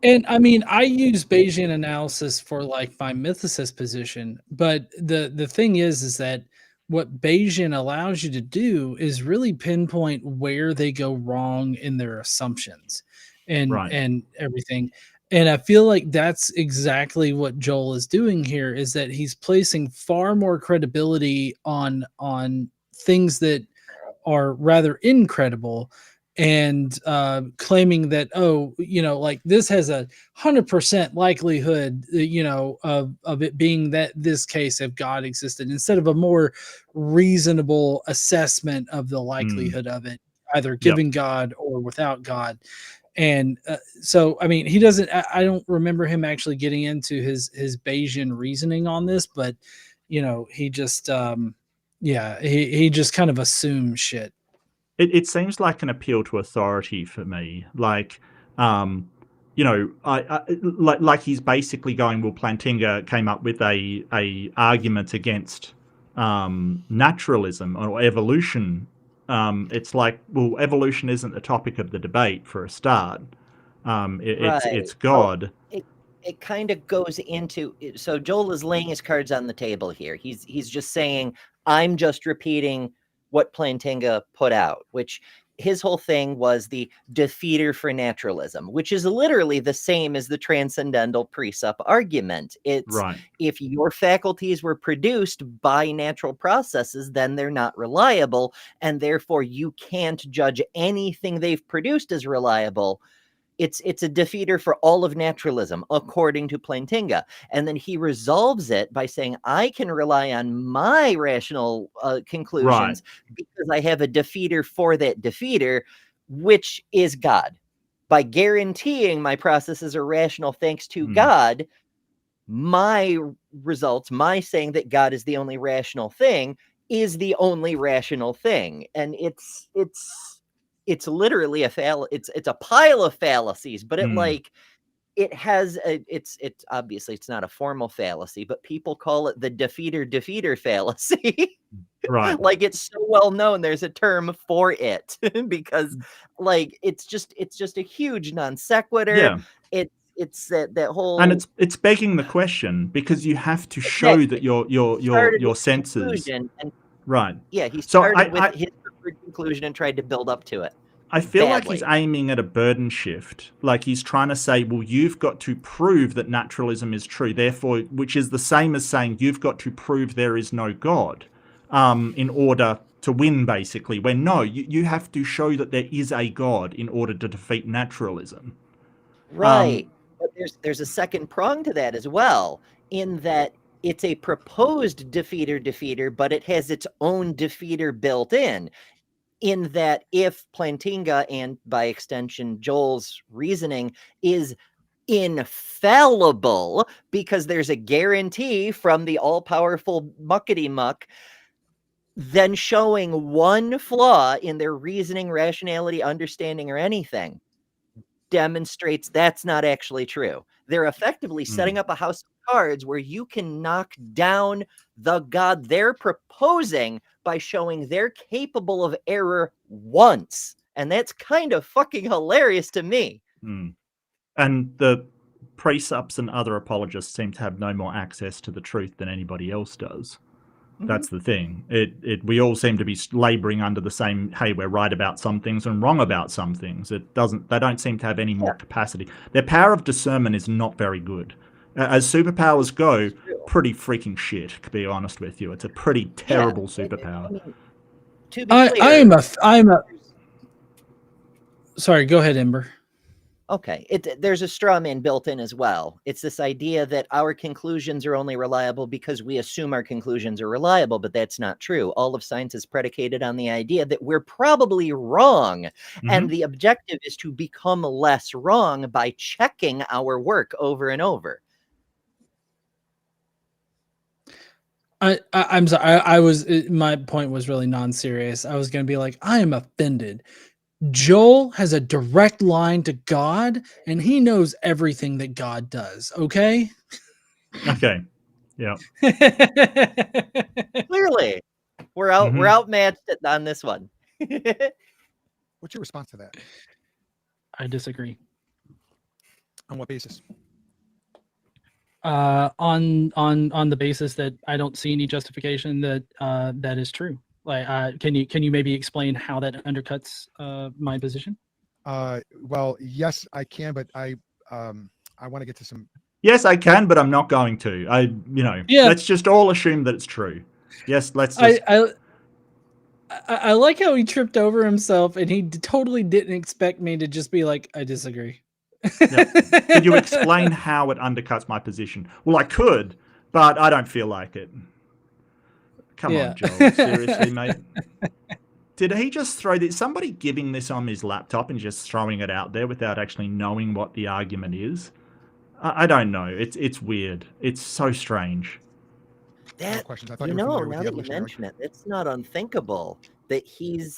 And I mean, I use Bayesian analysis for like my mythicist position, but the thing is that what Bayesian allows you to do is really pinpoint where they go wrong in their assumptions Right. and everything. And I feel like that's exactly what Joel is doing here, is that he's placing far more credibility on things that are rather incredible, and claiming that, oh, like this has 100% likelihood, of it being that this case if God existed, instead of a more reasonable assessment of the likelihood of it, either Yep. giving God or without God. And so, I mean, he doesn't. I don't remember him actually getting into his Bayesian reasoning on this, but he just, yeah, he just kind of assumes shit. It seems like an appeal to authority for me. Like, like he's basically going, well, Plantinga came up with a argument against naturalism or evolution. It's like, well, evolution isn't the topic of the debate for a start. It's Right. God. It kind of goes into, so Joel is laying his cards on the table here. He's just saying, I'm just repeating what Plantinga put out, which his whole thing was the defeater for naturalism, which is literally the same as the transcendental presup argument. It's, Right. if your faculties were produced by natural processes, then they're not reliable, and therefore you can't judge anything they've produced as reliable. It's a defeater for all of naturalism, according to Plantinga. And then he resolves it by saying, I can rely on my rational conclusions because I have a defeater for that defeater, which is God. By guaranteeing my processes are rational thanks to God, my results, my saying that God is the only rational thing, is the only rational thing. And it's literally it's a pile of fallacies, but it has it's obviously it's not a formal fallacy, but people call it the defeater fallacy. Right. Like, it's so well known, there's a term for it because like it's just a huge non sequitur. Yeah. It's that whole, And it's begging the question, because you have to show exactly, that your senses. conclusion, and Right. yeah, he So started with his preferred conclusion and tried to build up to it. I feel like badly. he's aiming at a burden shift. Like, he's trying to say, well, you've got to prove that naturalism is true, therefore, which is the same as saying you've got to prove there is no God in order to win, basically. When no, you have to show that there is a God in order to defeat naturalism. Right. But there's a second prong to that as well, in that it's a proposed defeater, but it has its own defeater built in that if Plantinga, and by extension Joel's reasoning, is infallible because there's a guarantee from the all-powerful muckety muck, then showing one flaw in their reasoning, rationality, understanding, or anything demonstrates that's not actually true. They're effectively setting up a house of cards where you can knock down the God they're proposing by showing they're capable of error once. And that's kind of fucking hilarious to me. And the presups and other apologists seem to have no more access to the truth than anybody else does. That's the thing. We all seem to be laboring under the same, hey, we're right about some things and wrong about some things. They don't seem to have any more capacity. Their power of discernment is not very good. As superpowers go, pretty freaking shit, to be honest with you. It's a pretty terrible superpower. I mean, to be clear, Sorry, go ahead, Ember. Okay, there's a straw man built in as well. It's this idea that our conclusions are only reliable because we assume our conclusions are reliable, but that's not true. All of science is predicated on the idea that we're probably wrong, and the objective is to become less wrong by checking our work over and over. I'm sorry. My point was really non-serious. I was going to be like, I am offended Joel has a direct line to God, and he knows everything that God does. Okay. Okay. Yeah. Clearly, we're outmatched on this one. What's your response to that? I disagree. On what basis? On the basis that I don't see any justification that that is true. Like, can you maybe explain how that undercuts my position? Well, yes, I can, but I want to get to some. Yes, I can, but I'm not going to. Yeah. Let's just all assume that it's true. Yes, let's just. I like how he tripped over himself, and he totally didn't expect me to just be like, I disagree. Could you explain how it undercuts my position? Well, I could, but I don't feel like it. Come on, Joel. Seriously, mate. Did he just throw this? Somebody giving this on his laptop and just throwing it out there without actually knowing what the argument is? I don't know. It's weird. It's so strange. That, questions. I thought you you were know, familiar with now the that you evolutionary mention it, it's not unthinkable that he's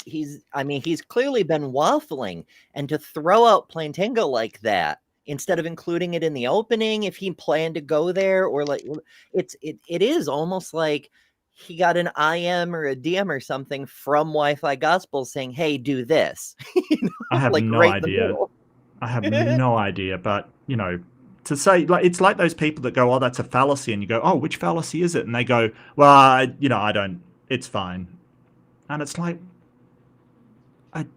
clearly been waffling, and to throw out Plantinga like that instead of including it in the opening, if he planned to go there, or like it is almost like he got an IM or a DM or something from Wi-Fi Gospel saying, "Hey, do this." I have like no right in the idea. middle. I have no idea, but to say, like, it's like those people that go, "Oh, that's a fallacy," and you go, "Oh, which fallacy is it?" And they go, "Well, I don't. It's fine." And it's like, argument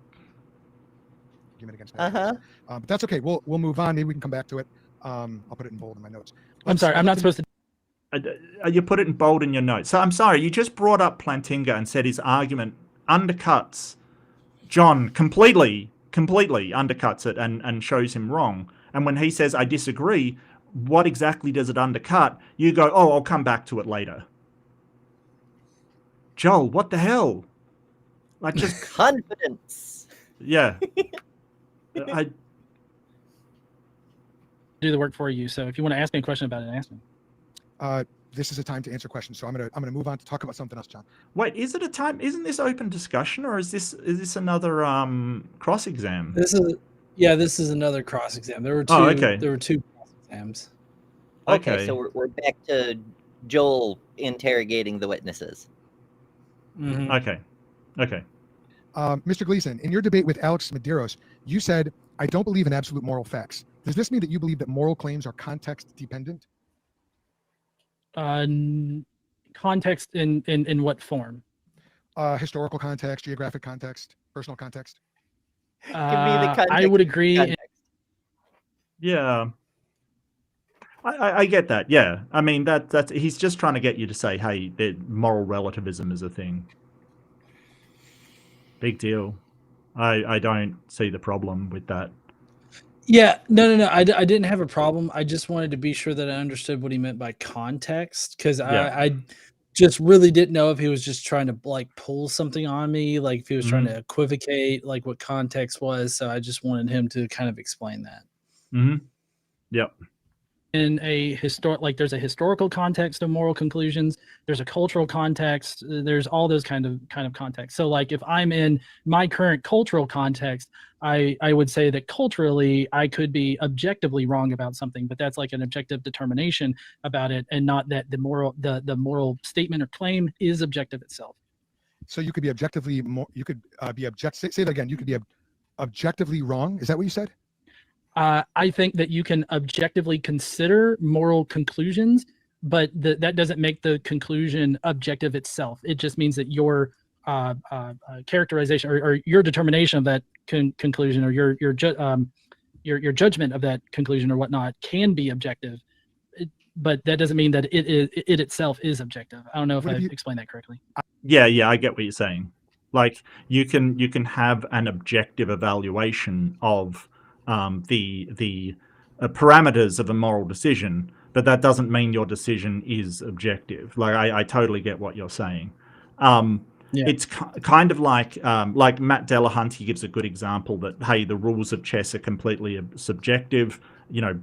against that. But that's okay. We'll move on. Maybe we can come back to it. I'll put it in bold in my notes. I'm sorry, I'm not supposed to. You put it in bold in your notes. So I'm sorry, you just brought up Plantinga and said his argument undercuts John completely undercuts it and shows him wrong. And when he says, I disagree, what exactly does it undercut? You go, oh, I'll come back to it later. Joel, what the hell? Like, just confidence. Yeah. I do the work for you. So if you want to ask me a question about it, ask me. This is a time to answer questions. So I'm gonna move on to talk about something else, John. Wait, is it a time? Isn't this open discussion, or is this another cross exam? This is another cross exam. There were two. Oh, okay. There were two cross exams. Okay, so we're back to Joel interrogating the witnesses. Mm-hmm. Okay. Mr. Gleason, in your debate with Alex Medeiros, you said, I don't believe in absolute moral facts. Does this mean that you believe that moral claims are context dependent? Context in what form? Historical context, geographic context, personal context. Give me the context. I would agree. Yeah. I get that. Yeah. I mean, that's he's just trying to get you to say, hey, moral relativism is a thing. Big deal. I don't see the problem with that. Yeah, no. I didn't have a problem. I just wanted to be sure that I understood what he meant by context, because I just really didn't know if he was just trying to like pull something on me, like if he was trying to equivocate like what context was. So I just wanted him to kind of explain that. Mm-hmm. Yep. In a there's a historical context of moral conclusions, there's a cultural context, there's all those kind of context. So like if I'm in my current cultural context, I would say that culturally I could be objectively wrong about something, but that's like an objective determination about it, and not that the moral statement or claim is objective itself. So you could be objectively say that again. You could be objectively wrong. Is that what you said? I think that you can objectively consider moral conclusions, but that doesn't make the conclusion objective itself. It just means that your characterization or your determination of that conclusion, or your judgment of that conclusion or whatnot can be objective, but that doesn't mean that it itself is objective. I don't know if I explained that correctly. Yeah, I get what you're saying. Like you can have an objective evaluation of the parameters of a moral decision, but that doesn't mean your decision is objective. Like I totally get what you're saying. It's kind of like Matt Delahunty gives a good example that, hey, the rules of chess are completely subjective. You know,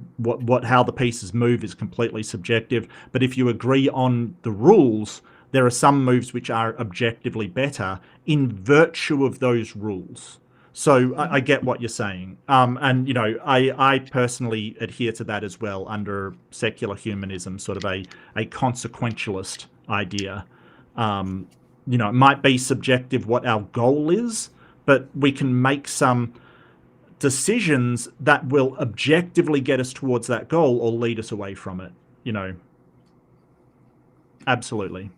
how the pieces move is completely subjective. But if you agree on the rules, there are some moves which are objectively better in virtue of those rules. So I get what you're saying. And, you know, I personally adhere to that as well under secular humanism, sort of a consequentialist idea. You know, it might be subjective what our goal is, but we can make some decisions that will objectively get us towards that goal or lead us away from it, you know. Absolutely.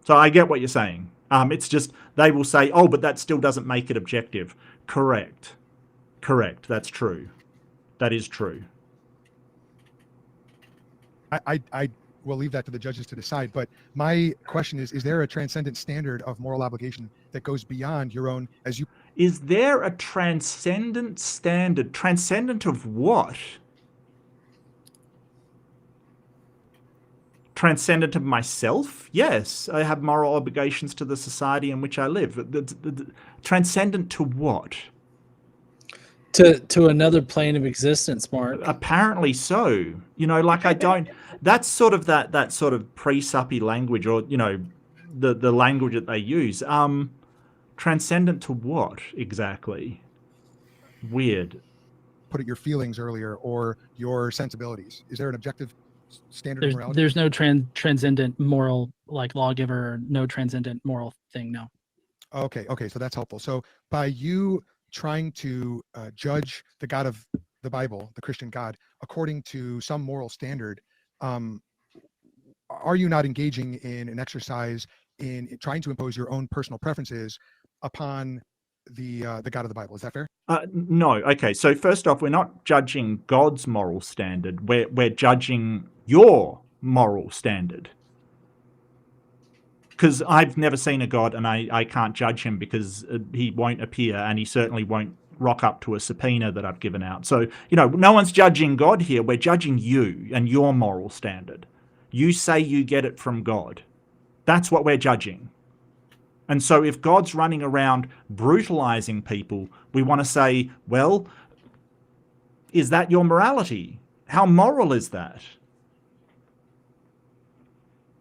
So I get what you're saying. It's just they will say, oh, but that still doesn't make it objective. Correct. Correct. That's true. That is true. I will leave that to the judges to decide. But my question is there a transcendent standard of moral obligation that goes beyond your own, as you... Is there a transcendent standard? Transcendent of what? Transcendent of myself? Yes, I have moral obligations to the society in which I live. Transcendent to what? To another plane of existence, Mark. Apparently so. You know, like I don't. That's sort of that sort of pre-suppy language, or you know, the language that they use. Transcendent to what exactly? Weird. Put it your feelings earlier or your sensibilities. Is there an objective standard of morality? There's no transcendent moral like lawgiver, no transcendent moral thing. No. Okay. So that's helpful. So by you trying to judge the God of the Bible, the Christian God, according to some moral standard, are you not engaging in an exercise in trying to impose your own personal preferences upon the God of the Bible? Is that fair? No. Okay. So first off, we're not judging God's moral standard. We're judging your moral standard. Because I've never seen a God, and I can't judge him because he won't appear, and he certainly won't rock up to a subpoena that I've given out. So, you know, no one's judging God here. We're judging you and your moral standard. You say you get it from God. That's what we're judging. And so if God's running around brutalizing people, we want to say, well, is that your morality? How moral is that?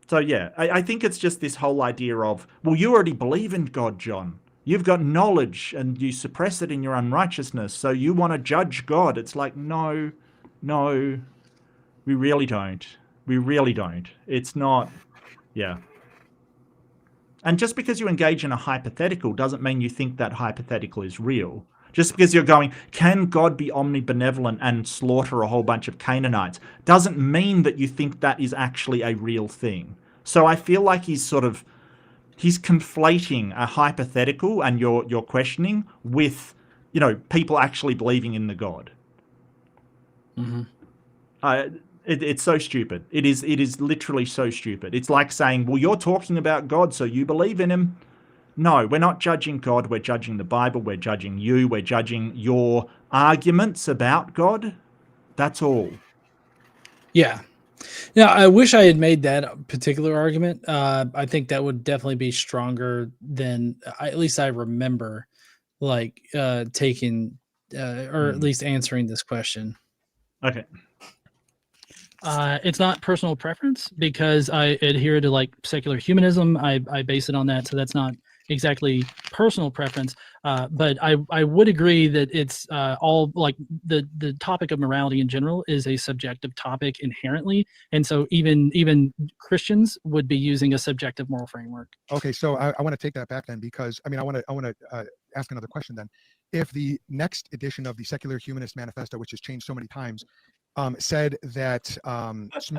So yeah, I think it's just this whole idea of, well, you already believe in God, John. You've got knowledge and you suppress it in your unrighteousness, so you want to judge God. It's like, no, we really don't. We really don't. It's not, yeah. And just because you engage in a hypothetical doesn't mean you think that hypothetical is real. Just because you're going, can God be omnibenevolent and slaughter a whole bunch of Canaanites, doesn't mean that you think that is actually a real thing. So I feel like he's conflating a hypothetical and your questioning with, you know, people actually believing in the God. Mm-hmm. It's so stupid. It is literally so stupid. It's like saying, well, you're talking about God, so you believe in him. No, we're not judging God. We're judging the Bible. We're judging you. We're judging your arguments about God. That's all. Yeah. Now, I wish I had made that particular argument. I think that would definitely be stronger than, at least I remember, like taking or at least answering this question. Okay. It's not personal preference because I adhere to like secular humanism. I base it on that, so that's not exactly personal preference. But I would agree that it's all like the topic of morality in general is a subjective topic inherently, and so even Christians would be using a subjective moral framework. Okay, so I want to take that back then, because I mean I want to ask another question then. If the next edition of the Secular Humanist Manifesto, which has changed so many times, said that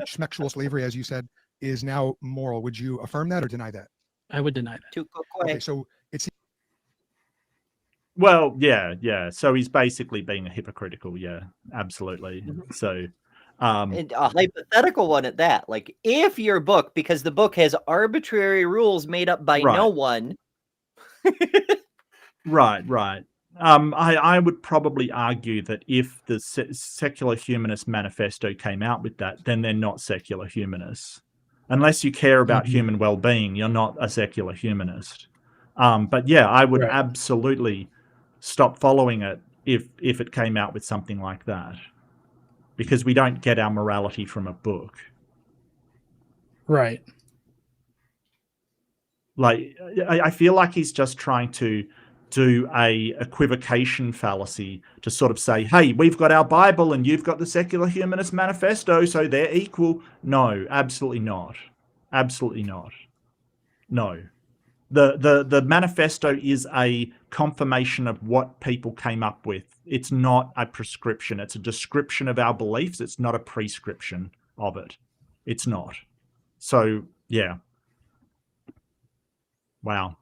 sexual slavery, as you said, is now moral, would you affirm that or deny that? I would deny that. Okay, so it's... Well, yeah. So he's basically being a hypocritical. Yeah, absolutely. So, And a hypothetical one at that. Like, if your book, because the book has arbitrary rules made up by no one. Right. I would probably argue that if the Secular Humanist Manifesto came out with that, then they're not secular humanists. Unless you care about human well-being, you're not a secular humanist. But yeah, I would absolutely stop following it if it came out with something like that, because we don't get our morality from a book. Right. Like, I feel like he's just trying to do a equivocation fallacy to sort of say, hey, we've got our Bible and you've got the Secular Humanist Manifesto, so they're equal. No, absolutely not. Absolutely not. No. The manifesto is a confirmation of what people came up with. It's not a prescription. It's a description of our beliefs. It's not a prescription of it. It's not. So, yeah. Wow.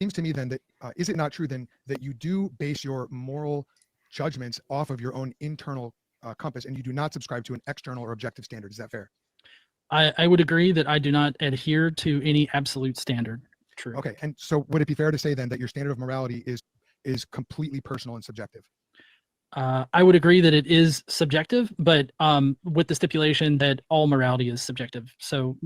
Seems to me then that is it not true then that you do base your moral judgments off of your own internal compass, and you do not subscribe to an external or objective standard? Is that fair? I would agree that I do not adhere to any absolute standard. True. Okay, and so would it be fair to say then that your standard of morality is completely personal and subjective? I would agree that it is subjective, but with the stipulation that all morality is subjective. So,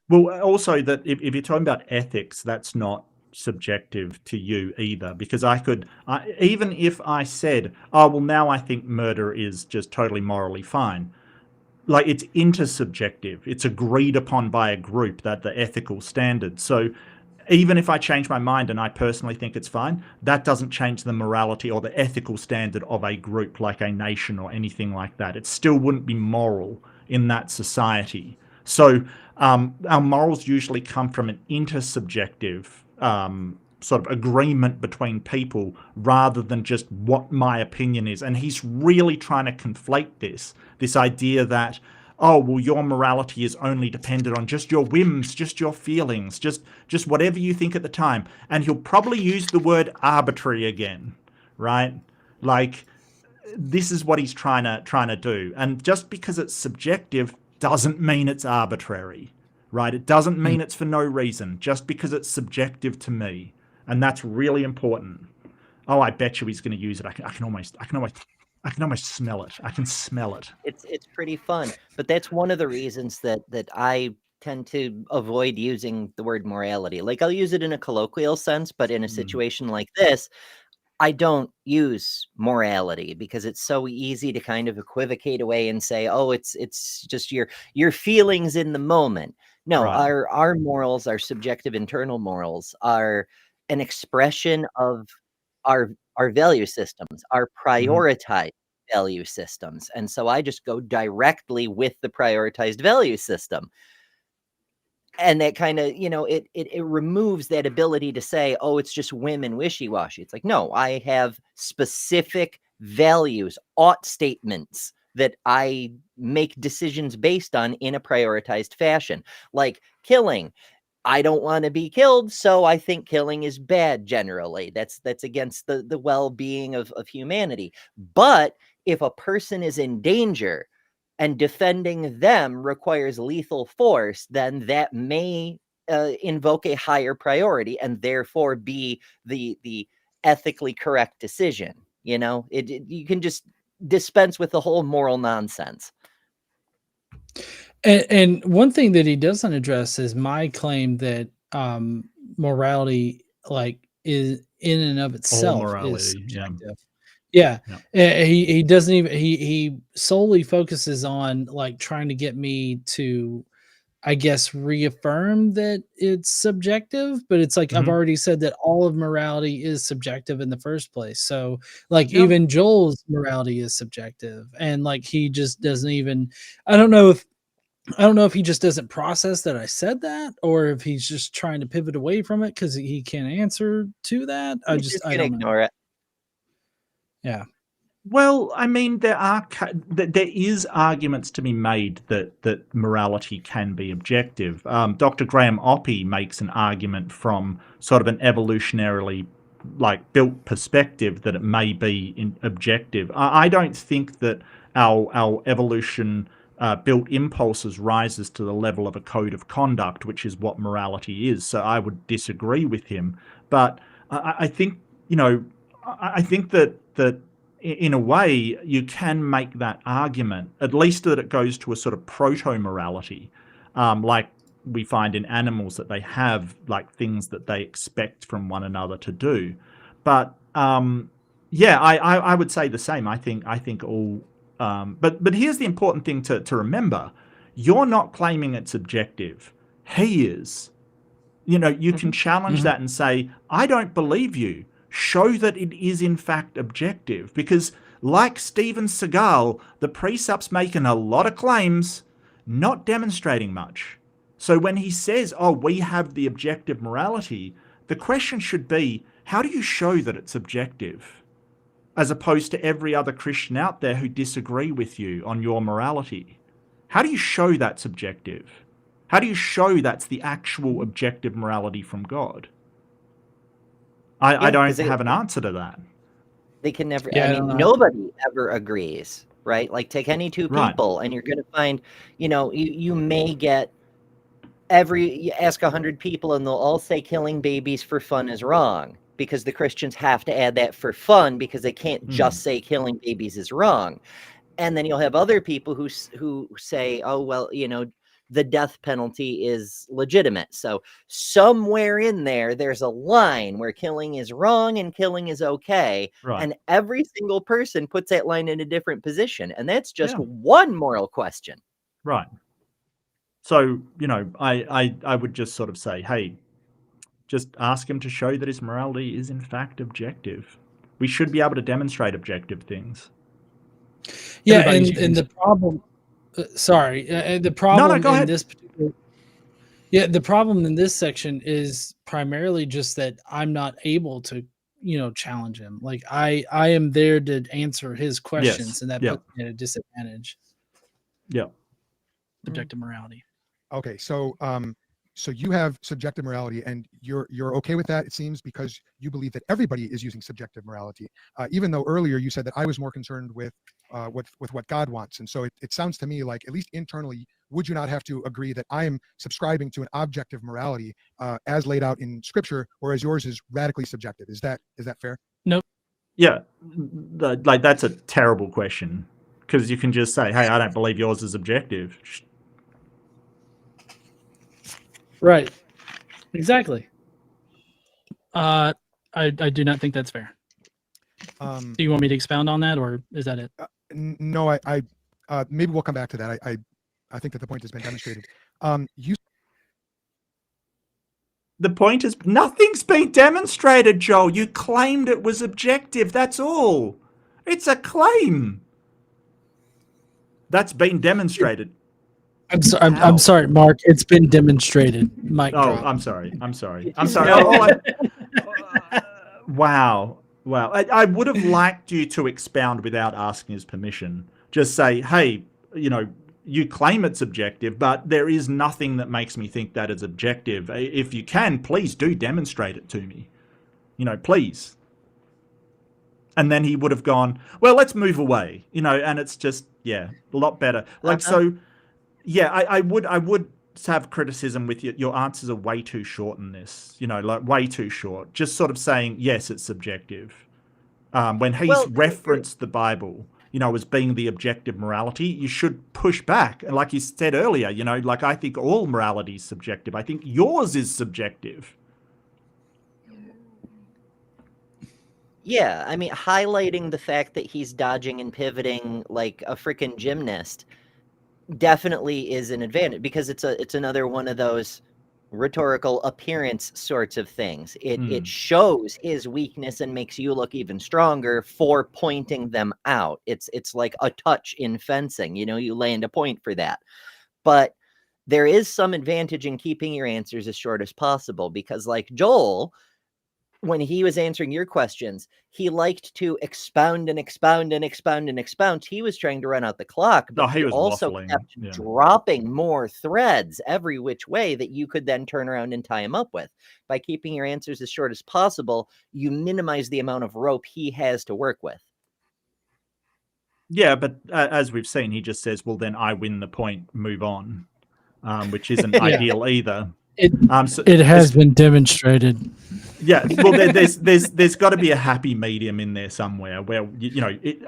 well, also that if you're talking about ethics, that's not subjective to you either, because even if I said, oh, well, now I think murder is just totally morally fine, like it's intersubjective. It's agreed upon by a group, that the ethical standard. So even if I change my mind and I personally think it's fine, that doesn't change the morality or the ethical standard of a group, like a nation or anything like that. It still wouldn't be moral in that society. So our morals usually come from an intersubjective sort of agreement between people rather than just what my opinion is. And he's really trying to conflate this idea that, oh, well, your morality is only dependent on just your whims, just your feelings, just whatever you think at the time. And he'll probably use the word arbitrary again, right? Like, this is what he's trying to do. And just because it's subjective doesn't mean it's arbitrary, right? It doesn't mean it's for no reason, just because it's subjective to me. And that's really important. Oh, I bet you he's going to use it. I can almost smell it. I can smell it. It's pretty fun, but that's one of the reasons that I tend to avoid using the word morality. Like, I'll use it in a colloquial sense, but in a situation like this, I don't use morality because it's so easy to kind of equivocate away and say, oh, it's just your feelings in the moment. No, Right. our morals, our subjective internal morals, are an expression of our value systems, our prioritized value systems. And so I just go directly with the prioritized value system. And that kind of, it removes that ability to say, oh, it's just whim and wishy-washy. It's like, no, I have specific values, ought statements that I make decisions based on in a prioritized fashion. Like killing. I don't want to be killed, so I think killing is bad generally. That's against the well-being of humanity. But if a person is in danger and defending them requires lethal force, then that may invoke a higher priority and therefore be the ethically correct decision. You can just dispense with the whole moral nonsense. And one thing that he doesn't address is my claim that morality, like, is in and of itself morality, is yeah. subjective. Yeah. He doesn't even he solely focuses on, like, trying to get me to, I guess, reaffirm that it's subjective, but it's like I've already said that all of morality is subjective in the first place. So, like, even Joel's morality is subjective, and like he just doesn't even. I don't know if he just doesn't process that I said that, or if he's just trying to pivot away from it because he can't answer to that. I don't ignore it. Yeah. Well, I mean, there is arguments to be made that morality can be objective. Dr. Graham Oppy makes an argument from sort of an evolutionarily built perspective that it may be objective. I don't think that our evolution built impulses rises to the level of a code of conduct, which is what morality is. So I would disagree with him. But I think, I think that in a way you can make that argument, at least that it goes to a sort of proto-morality, like we find in animals, that they have like things that they expect from one another to do. But I would say the same. I think all. But here's the important thing to remember. You're not claiming it's objective. He is. You can challenge that and say, I don't believe you. Show that it is in fact objective. Because like Steven Seagal, the precept's making a lot of claims, not demonstrating much. So when he says, oh, we have the objective morality, the question should be, how do you show that it's objective? As opposed to every other Christian out there who disagree with you on your morality. How do you show that's objective? How do you show that's the actual objective morality from God? I don't have an answer to that. They can never, Yeah, I mean, nobody ever agrees, right? Like take any two Right. people and you're going to find, you may get you ask 100 people and they'll all say killing babies for fun is wrong because the Christians have to add that for fun because they can't just say killing babies is wrong. And then you'll have other people who say, oh, well, the death penalty is legitimate. So somewhere in there's a line where killing is wrong and killing is okay. Right. And every single person puts that line in a different position. And that's just one moral question. Right. So, I would just sort of say, hey, just ask him to show that his morality is in fact objective. We should be able to demonstrate objective things. Yeah, Everybody's and the problem, the problem go in ahead. this particular, the problem in this section is primarily just that I'm not able to, challenge him. Like I am there to answer his questions, and that puts me at a disadvantage. Yeah. Subjective morality. Okay, so so you have subjective morality, and you're okay with that, it seems, because you believe that everybody is using subjective morality. Even though earlier you said that I was more concerned with what God wants, and so it sounds to me like, at least internally, would you not have to agree that I am subscribing to an objective morality as laid out in Scripture, whereas yours is radically subjective? Is that fair? Nope. Yeah, like that's a terrible question because you can just say, hey, I don't believe yours is objective. Right. Exactly. I do not think that's fair. Do you want me to expound on that, or is that it? No, I maybe we'll come back to that. I think that the point has been demonstrated. The point is, nothing's been demonstrated, Joel. You claimed it was objective. That's all. It's a claim. That's been demonstrated. I'm sorry, Mark. It's been demonstrated. Mic Oh, drop. I'm sorry. Wow. I would have liked you to expound without asking his permission. Just say, hey, you claim it's objective, but there is nothing that makes me think that is objective. If you can, please do demonstrate it to me. Please. And then he would have gone, well, let's move away. And it's just, a lot better. So, I would have criticism with you. Your answers are way too short in this, way too short. Just sort of saying, yes, it's subjective. When he's referenced the Bible, as being the objective morality, you should push back. And like you said earlier, I think all morality is subjective. I think yours is subjective. Yeah, I mean, highlighting the fact that he's dodging and pivoting like a freaking gymnast definitely is an advantage, because it's another one of those rhetorical appearance sorts of things. It shows his weakness and makes you look even stronger for pointing them out. It's like a touch in fencing, you land a point for that. But there is some advantage in keeping your answers as short as possible, because like Joel, when he was answering your questions, he liked to expound and expound and expound and expound. He was trying to run out the clock, but he was also waffling. kept dropping more threads every which way that you could then turn around and tie him up with. By keeping your answers as short as possible, you minimize the amount of rope he has to work with. Yeah, but as we've seen, he just says, well, then I win the point, move on, which isn't ideal either. It has been demonstrated. Yeah, well, there's got to be a happy medium in there somewhere where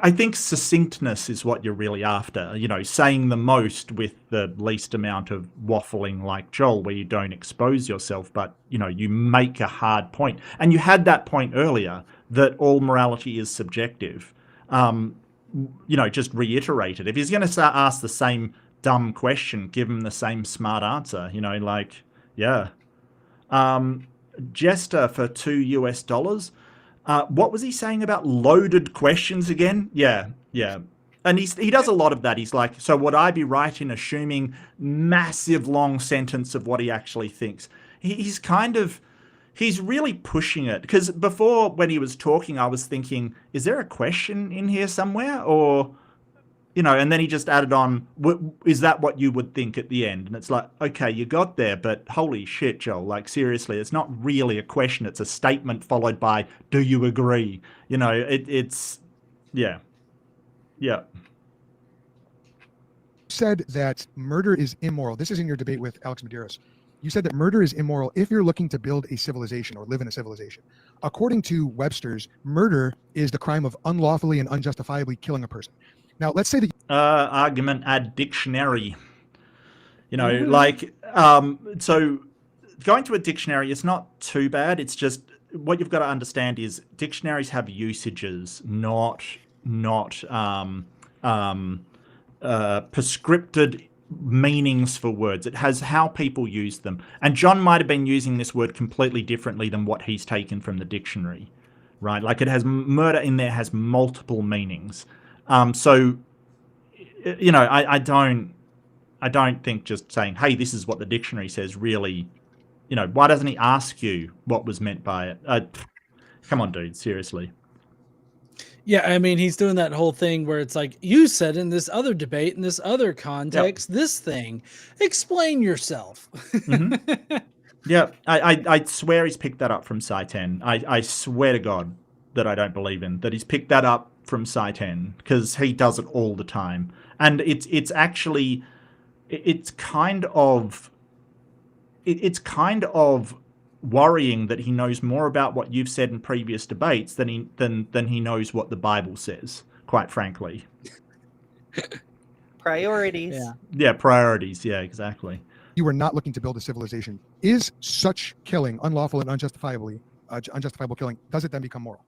I think succinctness is what you're really after. Saying the most with the least amount of waffling, like Joel, where you don't expose yourself, but you make a hard point. And you had that point earlier that all morality is subjective. Just reiterate it. If he's going to ask the same dumb question, give him the same smart answer. Yeah. Jester for $2. What was he saying about loaded questions again? Yeah. And he does a lot of that. He's like, so would I be right in assuming massive long sentence of what he actually thinks? He's really pushing it. Because before, when he was talking, I was thinking, is there a question in here somewhere? Or, and then he just added on, is that what you would think at the end? And it's like, okay, you got there, but holy shit, Joel, like seriously, it's not really a question. It's a statement followed by, do you agree? It's, yeah. Said that murder is immoral. This is in your debate with Alex Medeiros. You said that murder is immoral if you're looking to build a civilization or live in a civilization. According to Webster's, murder is the crime of unlawfully and unjustifiably killing a person. Now, let's say that argument ad dictionary. So going to a dictionary is not too bad. It's just what you've got to understand is dictionaries have usages, not prescripted meanings for words. It has how people use them. And John might have been using this word completely differently than what he's taken from the dictionary, right? Like it has murder in there has multiple meanings. So, I don't think just saying, hey, this is what the dictionary says really, why doesn't he ask you what was meant by it? Come on, dude, seriously. Yeah, I mean, he's doing that whole thing where it's like, you said in this other debate, in this other context, this thing. Explain yourself. Mm-hmm. Yeah, I swear he's picked that up from Sci-10. I swear to God that I don't believe in, that he's picked that up from Sci-10, because he does it all the time. And it's actually, it's kind of worrying that he knows more about what you've said in previous debates than he knows what the Bible says, quite frankly. Priorities. Yeah, priorities. Yeah, exactly. you were not looking to build a civilization, is such killing unlawful and unjustifiable killing? Does it then become moral?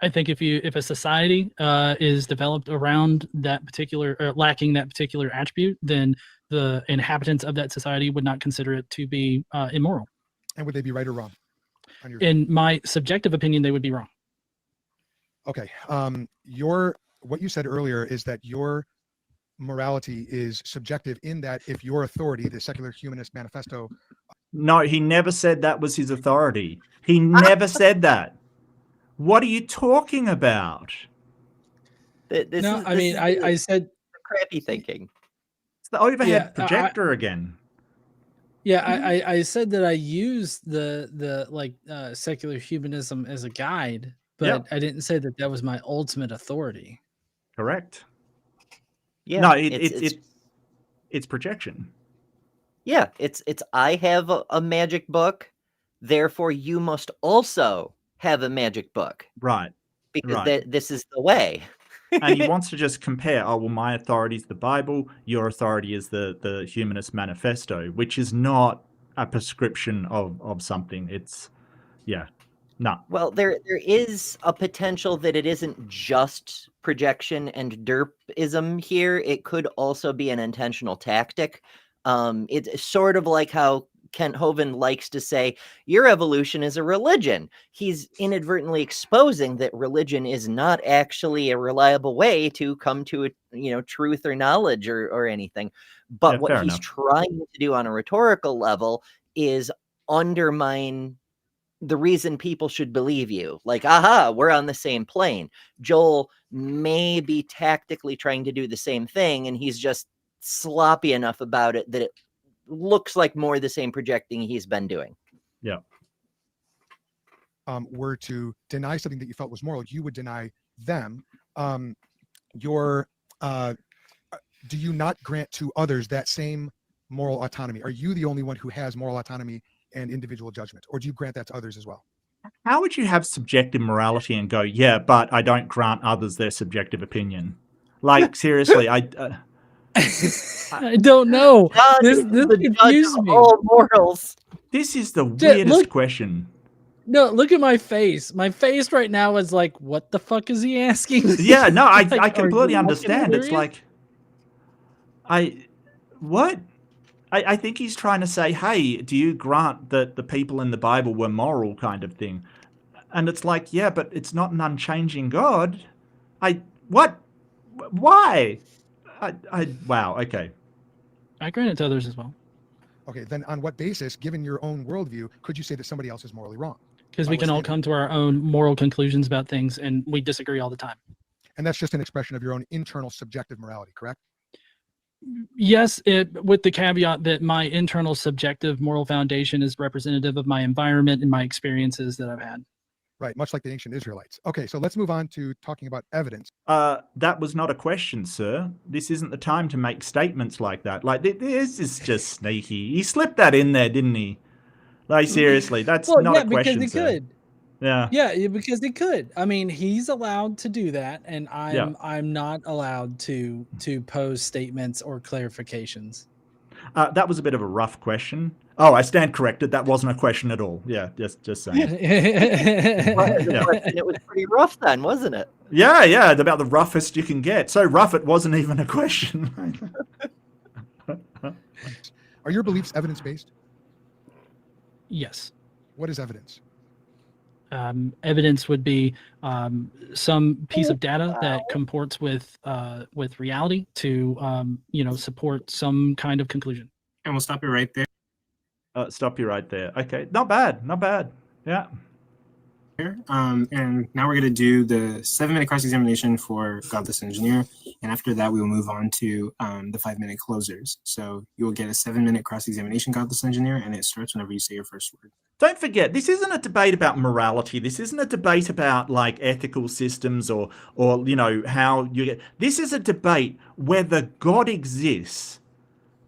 I think if a society is developed around that particular or lacking that particular attribute, then the inhabitants of that society would not consider it to be immoral. And would they be right or wrong? In my subjective opinion, they would be wrong. Okay. What you said earlier is that your morality is subjective in that if your authority, the Secular Humanist Manifesto. No, he never said that was his authority. He never said that. What are you talking about? I said crappy thinking. It's the overhead projector again. Yeah, I said that I used the secular humanism as a guide, but I didn't say that was my ultimate authority. Correct. Yeah. No, it's projection. Yeah, it's I have a magic book, therefore you must also have a magic book. Right. Because this is the way. And he wants to just compare, oh, well, my authority is the Bible, your authority is the Humanist Manifesto, which is not a prescription of something. It's, no. Well, there is a potential that it isn't just projection and derpism here. It could also be an intentional tactic. It's sort of like how Kent Hovind likes to say, your evolution is a religion. He's inadvertently exposing that religion is not actually a reliable way to come to truth or knowledge or anything. But what he's trying to do on a rhetorical level is undermine the reason people should believe you. Like, aha, we're on the same plane. Joel may be tactically trying to do the same thing, and he's just sloppy enough about it that it looks like more the same projecting he's been doing. Yeah. Were to deny something that you felt was moral, you would deny them. Do you not grant to others that same moral autonomy? Are you the only one who has moral autonomy and individual judgment, or do you grant that to others as well? How would you have subjective morality and go, yeah, but I don't grant others their subjective opinion? Like, seriously, I don't know. This the confused me. All morals. This is the weirdest question. No, look at my face. My face right now is like, what the fuck is he asking? Yeah, no, I Like, completely are you understand. It's serious? like, what? I think he's trying to say, hey, do you grant that the people in the Bible were moral, kind of thing? And it's like, yeah, but it's not an unchanging God. What? Why? Wow, okay. I grant it to others as well. Okay, then on what basis, given your own worldview, could you say that somebody else is morally wrong? Because By we what can all standard? come to our own moral conclusions about things, and we disagree all the time. And that's just an expression of your own internal subjective morality, correct? Yes, with the caveat that my internal subjective moral foundation is representative of my environment and my experiences that I've had. Right, much like the ancient Israelites. Okay, so let's move on to talking about evidence. That was not a question, sir. This isn't the time to make statements like that. Like, this is just sneaky. He slipped that in there, didn't he? Like, seriously, that's Well, not yeah, a question, because he sir. could. Yeah. Yeah, because he could. I mean, he's allowed to do that, and Yeah. I'm not allowed to pose statements or clarifications. That was a bit of a rough question. Oh, I stand corrected. That wasn't a question at all. Yeah, just saying. It was pretty rough then, wasn't it? Yeah, about the roughest you can get. So rough it wasn't even a question. Are your beliefs evidence-based? Yes. What is evidence? Evidence would be some piece of data that comports with reality to support some kind of conclusion. And we'll stop it right there. Stop you right there. Okay, not bad. Yeah. And now we're going to do the 7-minute cross-examination for Godless Engineer. And after that, we will move on to the 5-minute closers. So you will get a 7-minute cross-examination, Godless Engineer, and it starts whenever you say your first word. Don't forget, this isn't a debate about morality. This isn't a debate about like ethical systems or how you get. This is a debate whether God exists.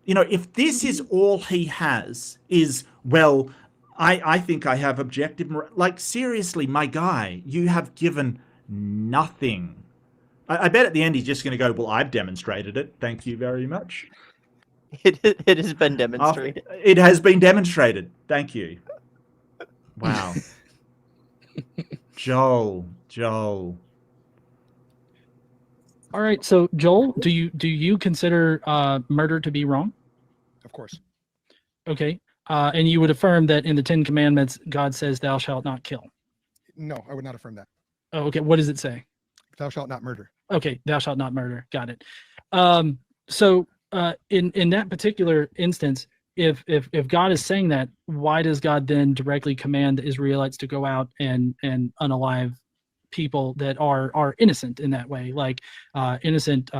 If this is all he has is, well, I think I have objective like, seriously, my guy, you have given nothing. I bet at the end he's just going to go, well, I've demonstrated it. Thank you very much. It has been demonstrated. It has been demonstrated. Thank you. Wow. Joel. All right, so Joel, do you consider murder to be wrong? Of course. Okay, and you would affirm that in the 10 Commandments, God says, "Thou shalt not kill." No, I would not affirm that. Oh, okay, what does it say? Thou shalt not murder. Okay, thou shalt not murder. Got it. So in that particular instance, if God is saying that, why does God then directly command the Israelites to go out and unalive people that are innocent in that way, like innocent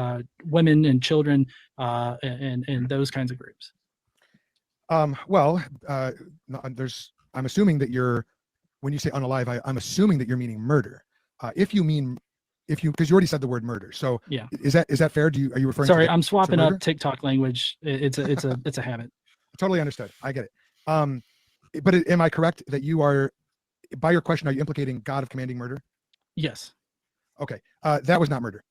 women and children and those kinds of groups? I'm assuming that when you say unalive, I'm assuming that you're meaning murder. Because you already said the word murder. So yeah, is that fair? Are you referring? Sorry, to I'm swapping murder? up TikTok language. It's a habit. Totally understood. I get it. But am I correct that you are, by your question, are you implicating God of commanding murder? Yes. Okay. That was not murder.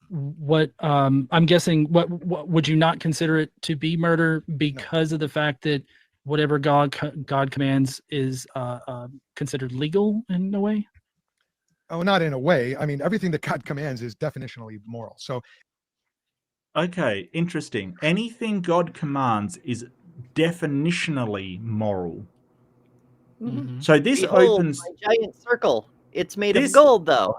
What I'm guessing, what would you not consider it to be murder because of the fact that whatever God commands is considered legal in a way? Oh, not in a way. I mean, everything that God commands is definitionally moral. So, okay, interesting. Anything God commands is definitionally moral. Mm-hmm. So this opens my giant circle. It's made of gold, though.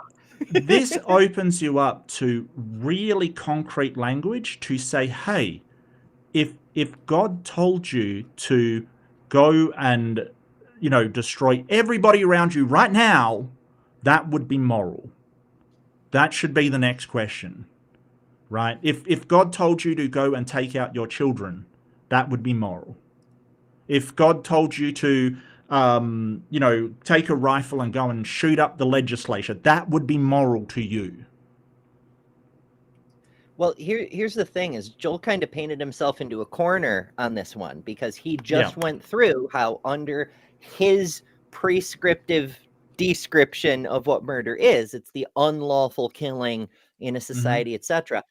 This opens you up to really concrete language to say, hey, if God told you to go and destroy everybody around you right now, that would be moral. That should be the next question, right? If God told you to go and take out your children, that would be moral. If God told you to take a rifle and go and shoot up the legislature, that would be moral to you. Well, here's the thing: is Joel kind of painted himself into a corner on this one because he just went through how under his prescriptive description of what murder is, it's the unlawful killing in a society, etc.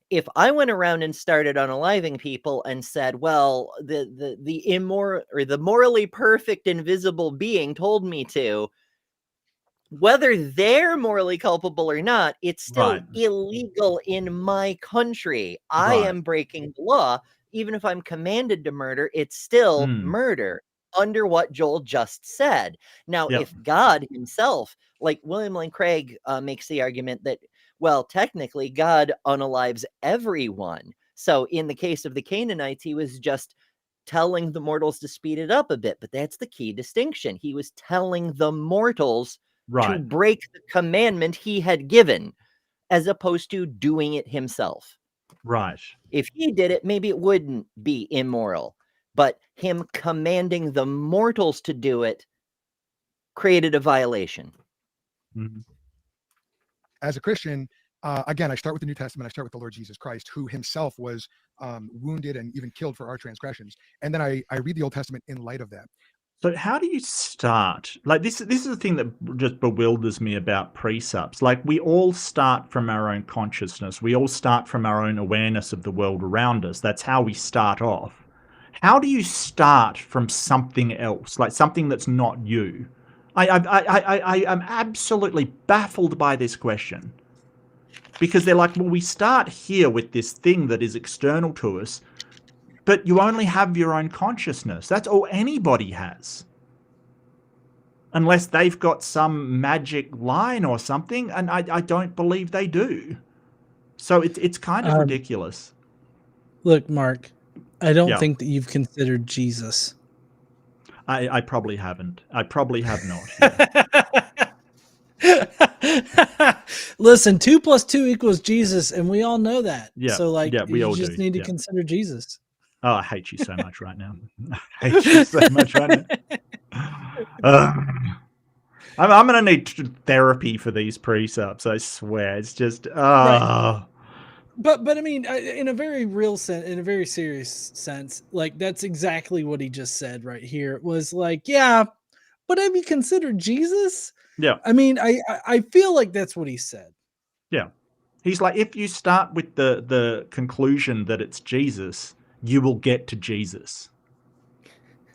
If I went around and started unaliving people and said, well, the immoral or the morally perfect invisible being told me to, whether they're morally culpable or not, it's still illegal in my country. I am breaking the law, even if I'm commanded to murder, it's still murder under what Joel just said. Now, Yep. if God himself, like William Lane Craig makes the argument that, well, technically God unalives everyone. So in the case of the Canaanites, he was just telling the mortals to speed it up a bit, but that's the key distinction. He was telling the mortals to Right. break the commandment he had given, as opposed to doing it himself. Right. If he did it, maybe it wouldn't be immoral, but him commanding the mortals to do it created a violation. Mhm. As a Christian, again, I start with the New Testament. I start with the Lord Jesus Christ, who himself was wounded and even killed for our transgressions. And then I read the Old Testament in light of that. So how do you start? Like this is the thing that just bewilders me about precepts. Like we all start from our own consciousness. We all start from our own awareness of the world around us. That's how we start off. How do you start from something else, like something that's not you? I am absolutely baffled by this question. Because they're like, well, we start here with this thing that is external to us, but you only have your own consciousness. That's all anybody has. Unless they've got some magic line or something, and I don't believe they do. So it's kind of ridiculous. Look, Mark, I don't Yeah. think that you've considered Jesus. I probably haven't. I probably have not. Yeah. Listen, 2 + 2 = Jesus, and we all know that. Yeah, So, like, yeah, we you all just do, need to yeah. consider Jesus. Oh, I hate you so much right now. I hate you so much right now. I'm going to need therapy for these precepts, I swear. It's just, Right. But I mean, in a very real sense, in a very serious sense, like that's exactly what he just said right here. It was like, yeah, but have you considered Jesus? Yeah. I mean, I feel like that's what he said. Yeah. He's like, if you start with the conclusion that it's Jesus, you will get to Jesus.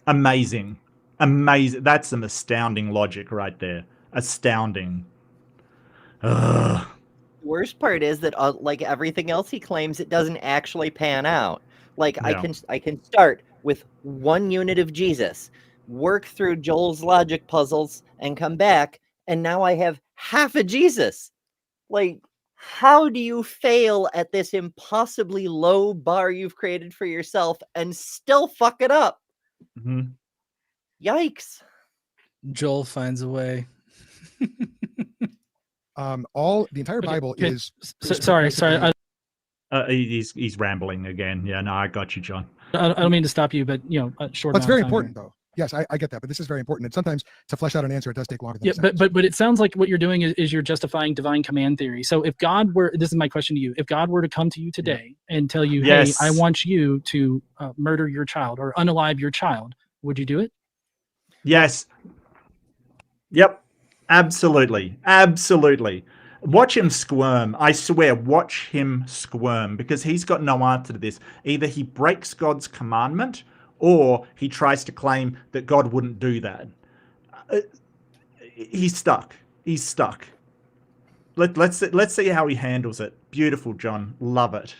Amazing. Amazing. That's some astounding logic right there. Astounding. Ugh. The worst part is that, like everything else he claims, it doesn't actually pan out. Like Yeah. I can start with one unit of Jesus, work through Joel's logic puzzles, and come back, and now I have half a Jesus. Like, how do you fail at this impossibly low bar you've created for yourself and still fuck it up? Mhm. Yikes. Joel finds a way. The entire Bible Okay, is sorry. He's rambling again. Yeah, no, I got you, John. I don't mean to stop you, but a short. That's amount very of time important, here. though. Yes, I get that, but this is very important. And sometimes to flesh out an answer, it does take longer than Yeah, a sentence. but it sounds like what you're doing is you're justifying divine command theory. So if God were, this is my question to you, if God were to come to you today and tell you, Yes. hey, I want you to murder your child or unalive your child, would you do it? Yes. Yep. Absolutely. Absolutely. Watch him squirm. I swear, watch him squirm, because he's got no answer to this. Either he breaks God's commandment, or he tries to claim that God wouldn't do that. He's stuck. He's stuck. Let's see how he handles it. Beautiful, John. Love it.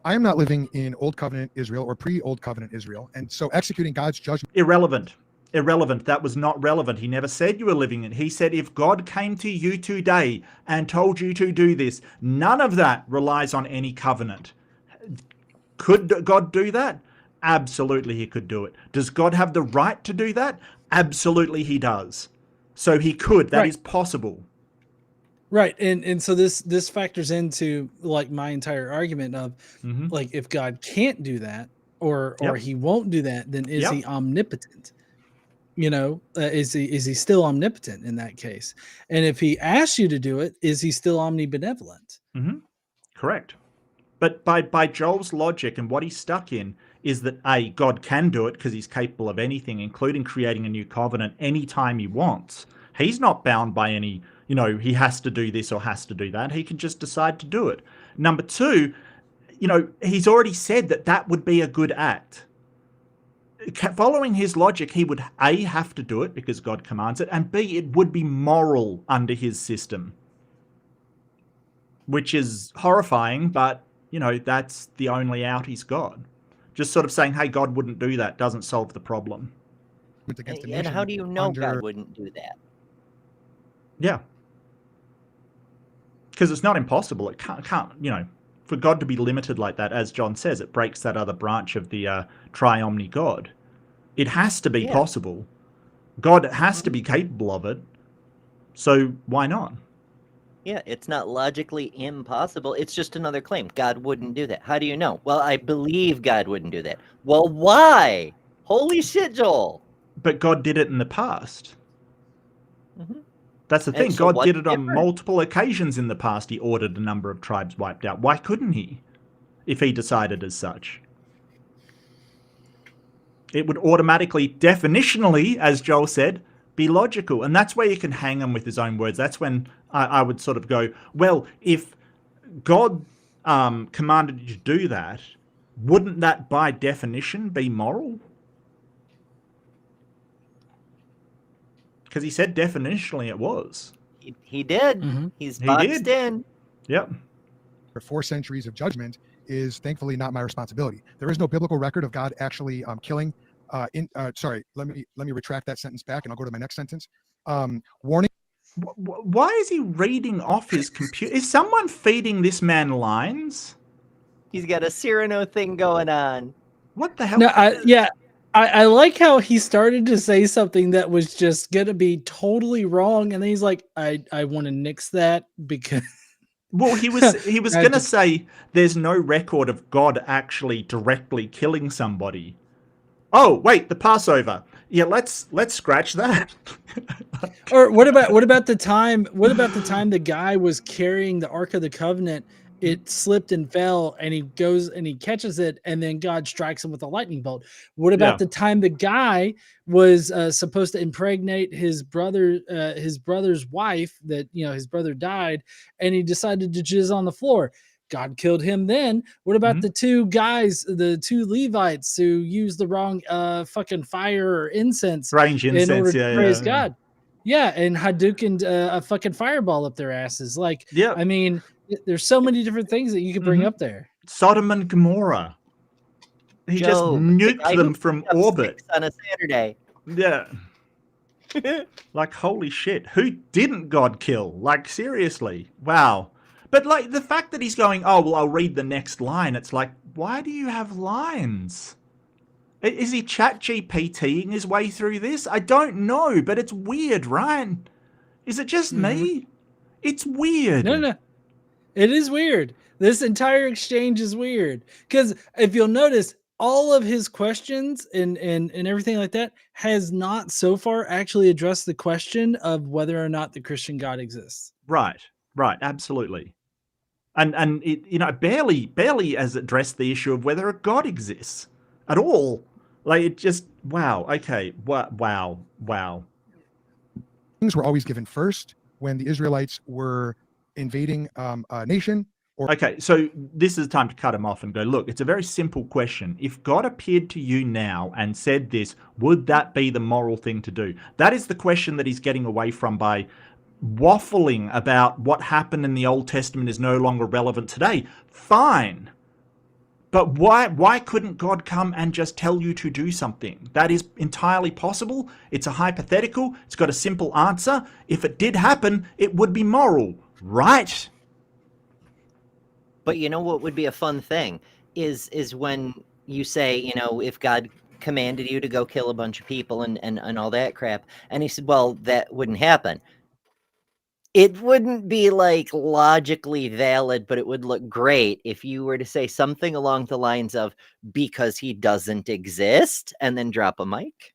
I am not living in Old Covenant Israel or pre-Old Covenant Israel, and so executing God's judgment. Irrelevant. That was not relevant. He never said you were living it. He said if God came to you today and told you to do this, none of that relies on any covenant. Could God do that? Absolutely, he could do it. Does God have the right to do that? Absolutely, he does. So he could. That is possible. Right. And so this factors into like my entire argument of like, if God can't do that or he won't do that, then is he omnipotent? Is he still omnipotent in that case? And if he asks you to do it, is he still omnibenevolent? Correct. But by Joel's logic and what he's stuck in is that God can do it because he's capable of anything, including creating a new covenant anytime he wants. He's not bound by any, he has to do this or has to do that. He can just decide to do it. Number two, he's already said that would be a good act. Following his logic, he would A, have to do it because God commands it, and B, it would be moral under his system. Which is horrifying, but, that's the only out he's got. Just sort of saying, hey, God wouldn't do that doesn't solve the problem. against a And nation how do you know under- God wouldn't do that? Yeah. Because it's not impossible. It can't, you know, for God to be limited like that, as John says, it breaks that other branch of the tri-omni God. It has to be Yeah. possible. God has to be capable of it. So why not? Yeah, it's not logically impossible. It's just another claim. God wouldn't do that. How do you know? Well, I believe God wouldn't do that. Well, why? Holy shit, Joel. But God did it in the past. Mhm. That's the And thing. so God what's did it on different? multiple occasions in the past. He ordered a number of tribes wiped out. Why couldn't he? If he decided as such. It would automatically, definitionally, as Joel said, be logical. And that's where you can hang him with his own words. That's when I would sort of go, well, if God commanded you to do that, wouldn't that by definition be moral? Because he said definitionally it was. He did. Mhm. He's He boxed did. in. Yep. for 4 centuries of judgment is thankfully not my responsibility. There is no biblical record of God actually killing. Sorry, let me retract that sentence back, and I'll go to my next sentence. Warning. Why is he reading off his computer? Is someone feeding this man lines? He's got a Cyrano thing going on. What the hell? No, I like how he started to say something that was just gonna be totally wrong, and then he's like, I want to nix that because Well, he was I going to had to- say there's no record of God actually directly killing somebody. Oh, wait, the Passover. Yeah, let's scratch that. Or what about the time the guy was carrying the Ark of the Covenant, it slipped and fell, and he goes and he catches it, and then God strikes him with a lightning bolt. What about Yeah. the time the guy was supposed to impregnate his brother's wife, that his brother died, and he decided to jizz on the floor? God killed him then. What about the two guys, the two Levites who used the wrong fucking fire or incense Strange in incense, order to yeah, praise yeah. God? Yeah, and Hadoukened a fucking fireball up their asses. Like, Yeah. I mean, there's so many different things that you could bring up there. Sodom and Gomorrah. He just Job, the nuked guy them who from picked up orbit. 6 on a Saturday. Yeah. Like, holy shit. Who didn't God kill? Like, seriously. Wow. But, like, the fact that he's going, oh, well, I'll read the next line. It's like, why do you have lines? Is he chat GPTing his way through this? I don't know, but it's weird, right? Is it just me? It's weird. No. It is weird. This entire exchange is weird. Because if you'll notice, all of his questions and everything like that has not so far actually addressed the question of whether or not the Christian God exists. Right, absolutely. And it barely has addressed the issue of whether a God exists at all. Like, it just, wow, okay, wow. Things were always given first when the Israelites were invading a nation. Okay, so this is time to cut him off and go, look, it's a very simple question. If God appeared to you now and said this, would that be the moral thing to do? That is the question that he's getting away from by waffling about what happened in the Old Testament is no longer relevant today. Fine. But why couldn't God come and just tell you to do something? That is entirely possible. It's a hypothetical. It's got a simple answer. If it did happen, it would be moral, right? But you know what would be a fun thing is when you say, if God commanded you to go kill a bunch of people and all that crap, and he said, well, that wouldn't happen. It wouldn't be like logically valid, but it would look great if you were to say something along the lines of, because he doesn't exist, and then drop a mic.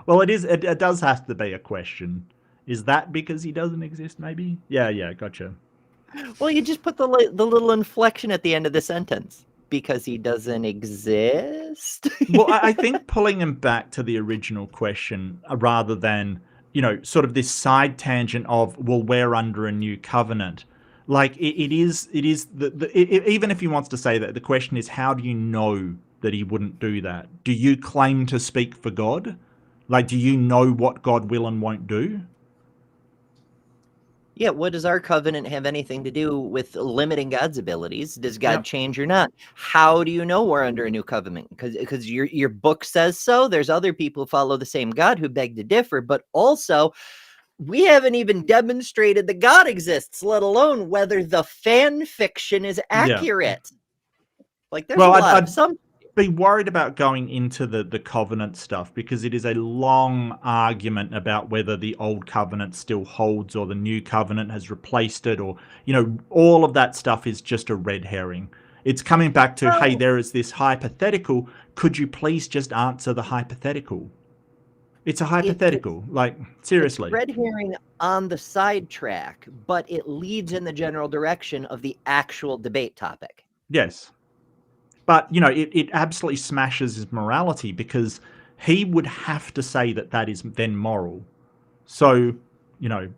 Well, it does have to be a question. Is that because he doesn't exist, maybe? Yeah, gotcha. Well, you just put the little inflection at the end of the sentence. Because he doesn't exist? Well, I think pulling him back to the original question rather than, sort of this side tangent of, well, we're under a new covenant. Like, it is even if he wants to say that, the question is, how do you know that he wouldn't do that? Do you claim to speak for God? Like, do you know what God will and won't do? Yeah, what does our covenant have anything to do with limiting God's abilities? Does God Yep. change or not? How do you know we're under a new covenant? Because your book says so. There's other people who follow the same God who beg to differ, but also we haven't even demonstrated that God exists, let alone whether the fan fiction is accurate. Like there's Well, a lot I'd of some. be worried about going into the covenant stuff because it is a long argument about whether the old covenant still holds or the new covenant has replaced it, or all of that stuff is just a red herring. It's coming back to, hey, there is this hypothetical, could you please just answer the hypothetical? It's a hypothetical, like seriously. It's red herring on the sidetrack, but it leads in the general direction of the actual debate topic. Yes. But, it absolutely smashes his morality because he would have to say that that is then moral. So,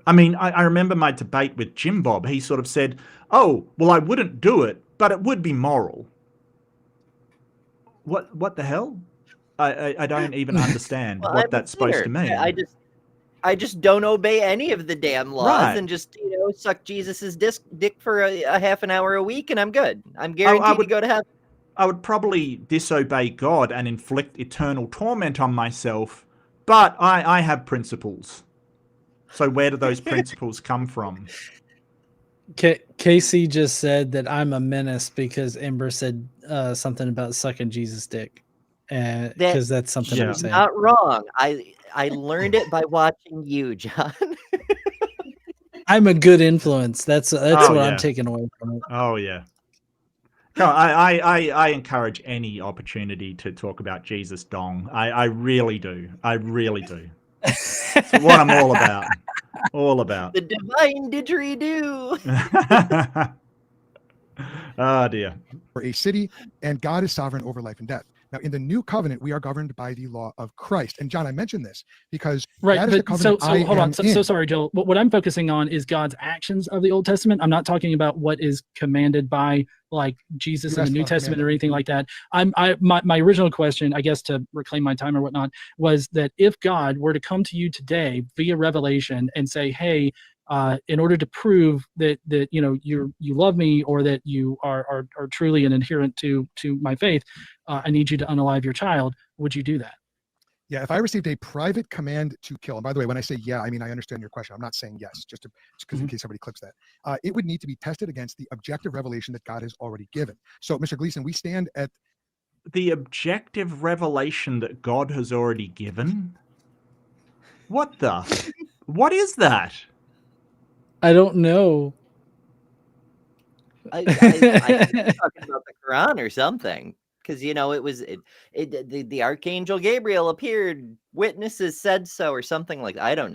I mean, I remember my debate with Jim Bob. He sort of said, oh, well, I wouldn't do it, but it would be moral. What the hell? I don't even understand Well, what that's supposed to mean. I just don't obey any of the damn laws Right. and just, suck Jesus's dick for a half an hour a week and I'm good. I'm guaranteed to go to heaven. I would probably disobey God and inflict eternal torment on myself, but I have principles. So where do those principles come from? Casey just said that I'm a menace because Ember said something about sucking Jesus' dick, because that's something I'm She's saying. not wrong. I learned it by watching you, John. I'm a good influence. That's what I'm taking away from it. Oh yeah. No, I encourage any opportunity to talk about Jesus dong. I really do. I really do. It's what I'm all about. All about. The divine didgeridoo. Oh dear. For a city, and God is sovereign over life and death. Now, in the new covenant, we are governed by the law of Christ. And John, I mentioned this because that is the covenant I hold am on. So in. sorry, Joel. What I'm focusing on is God's actions of the Old Testament. I'm not talking about what is commanded by like Jesus in the New Testament or anything like that. My original question, I guess, to reclaim my time or whatnot, was that if God were to come to you today via revelation and say, hey, in order to prove that you love me or that you are truly an adherent to my faith, I need you to unalive your child. Would you do that? Yeah, if I received a private command to kill, and by the way, when I say yeah, I mean I understand your question. I'm not saying yes, just because in case somebody clips that. It would need to be tested against the objective revelation that God has already given. So, Mr. Gleason, we stand at the objective revelation that God has already given. What is that? I don't know. I think you're talking about the Quran or something. Because it was the Archangel Gabriel appeared, witnesses said so, or something like that. I don't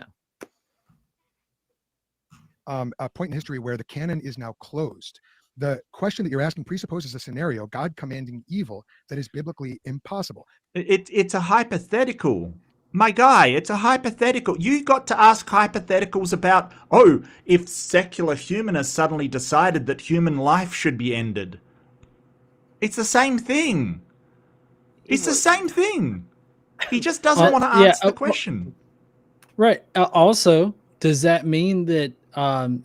know. A point in history where the canon is now closed. The question that you're asking presupposes a scenario, God commanding evil, that is biblically impossible. It's a hypothetical. My guy, it's a hypothetical. You got to ask hypotheticals about, if secular humanists suddenly decided that human life should be ended. It's the same thing. It's the same thing. He just doesn't want to answer the question. Right. Also, does that mean that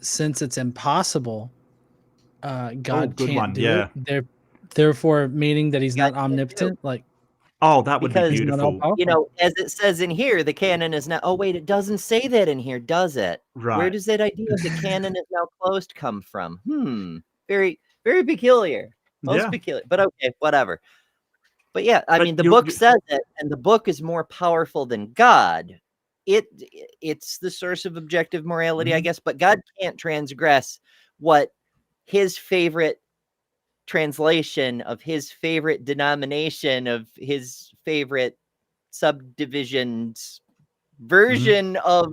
since it's impossible, God can't do it? Therefore, meaning that he's not omnipotent? That would be beautiful. As it says in here, the canon is now. Oh wait, it doesn't say that in here, does it? Right. Where does that idea of the canon is now closed come from? Very, very peculiar. Most peculiar, but okay, whatever. But yeah, I mean, the book says it, and the book is more powerful than God. It's the source of objective morality, I guess, but God can't transgress what his favorite translation of his favorite denomination of his favorite subdivisions version of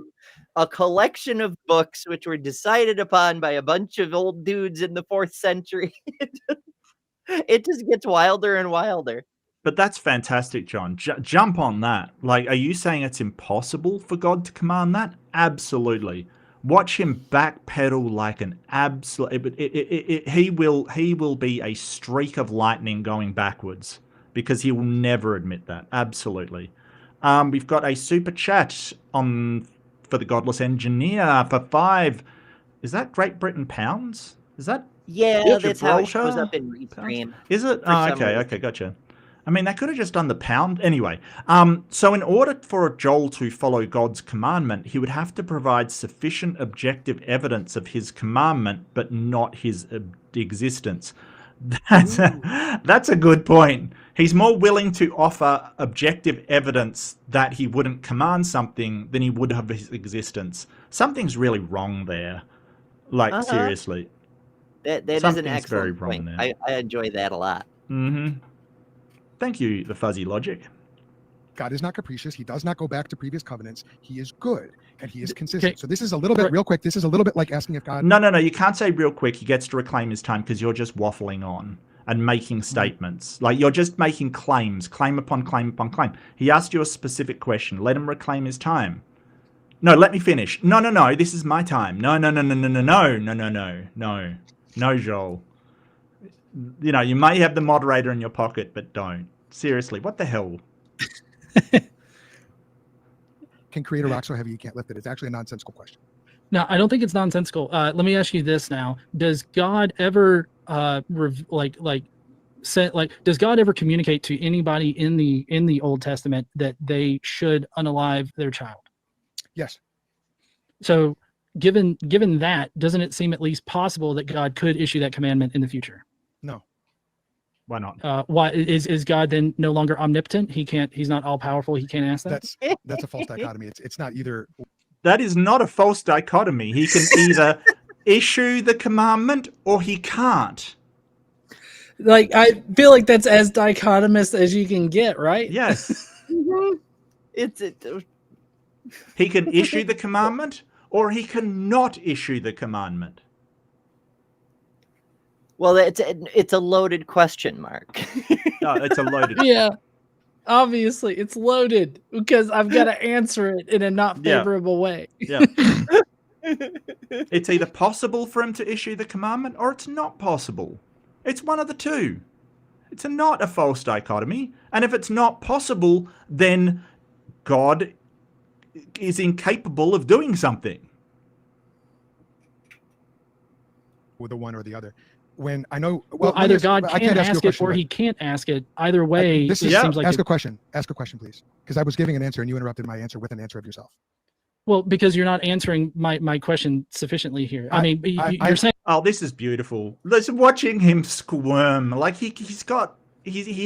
a collection of books which were decided upon by a bunch of old dudes in the 4th century. It just gets wilder and wilder. But that's fantastic, John. Jump on that. Are you saying it's impossible for God to command that? Absolutely. Watch him backpedal like an absolute. He will be a streak of lightning going backwards because he will never admit that. Absolutely. We've got a super chat for the Godless Engineer for 5 Is that Great Britain pounds? Is that Yeah, that's how it shows Gibraltar up in pounds? Restream. Is it? For Oh, some okay, reason. okay, gotcha. I mean, they could have just done the pound. Anyway, so in order for Joel to follow God's commandment, he would have to provide sufficient objective evidence of his commandment, but not his existence. That's a good point. He's more willing to offer objective evidence that he wouldn't command something than he would of his existence. Something's really wrong there. Like, seriously. That is an Something's very excellent wrong point. there. I enjoy that a lot. Mm-hmm. Thank you, the fuzzy logic. God is not capricious. He does not go back to previous covenants. He is good and he is Okay. consistent. So this is a little bit real quick. This is a little bit like asking if God. No, you can't say real quick. He gets to reclaim his time because you're just waffling on and making statements. Like, you're just making claims, claim upon claim upon claim. He asked you a specific question. Let him reclaim his time. No, let me finish. No. This is my time. No, Joel. You know, you may have the moderator in your pocket, but don't. Seriously, what the hell? Can create a rock so heavy you can't lift it? It's actually a nonsensical question. No, I don't think it's nonsensical. Let me ask you this now: does God ever does God ever communicate to anybody in the Old Testament that they should unalive their child? Yes. So, given that, doesn't it seem at least possible that God could issue that commandment in the future? No. Why not? Why is God then no longer omnipotent? He's not all powerful. He can't ask that. That's a false dichotomy. It's not either. That is not a false dichotomy. He can either issue the commandment or he can't. Like, I feel like that's as dichotomous as you can get, right? Yes. He can issue the commandment or he cannot issue the commandment. Well, it's a loaded question, Mark. No, it's a loaded. Yeah. Obviously, it's loaded because I've got to answer it in a not favorable way. Yeah. It's either possible for him to issue the commandment or it's not possible. It's one of the two. It's not a false dichotomy. And if it's not possible, then God is incapable of doing something. With the one or the other. When I know, well either God can ask it or he can't ask it. Either way, it seems like ask a question. Ask a question, please, because I was giving an answer and you interrupted my answer with an answer of yourself. Well, because you're not answering my question sufficiently here. I mean, you're saying. Oh, this is beautiful. Listen, watching him squirm, like he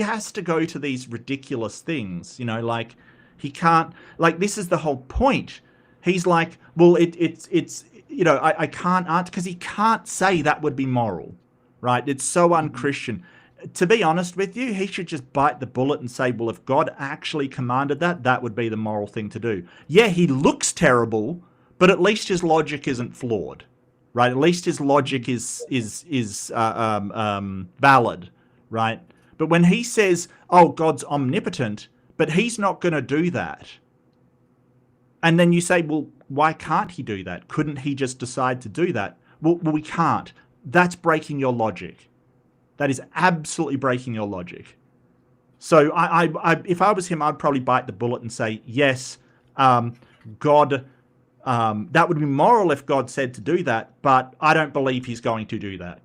has to go to these ridiculous things, you know, like he can't. Like, this is the whole point. He's like, well, it's you know, I can't answer because he can't say that would be moral. Right? It's so unchristian. To be honest with you, he should just bite the bullet and say, well, if God actually commanded that, that would be the moral thing to do. Yeah, he looks terrible, but at least his logic isn't flawed. Right? At least his logic is valid. Right? But when he says, oh, God's omnipotent, but he's not going to do that. And then you say, well, why can't he do that? Couldn't he just decide to do that? Well, we can't. That's breaking your logic. That is absolutely breaking your logic. So I if I was him, I'd probably bite the bullet and say, yes, God, that would be moral if God said to do that, but I don't believe he's going to do that.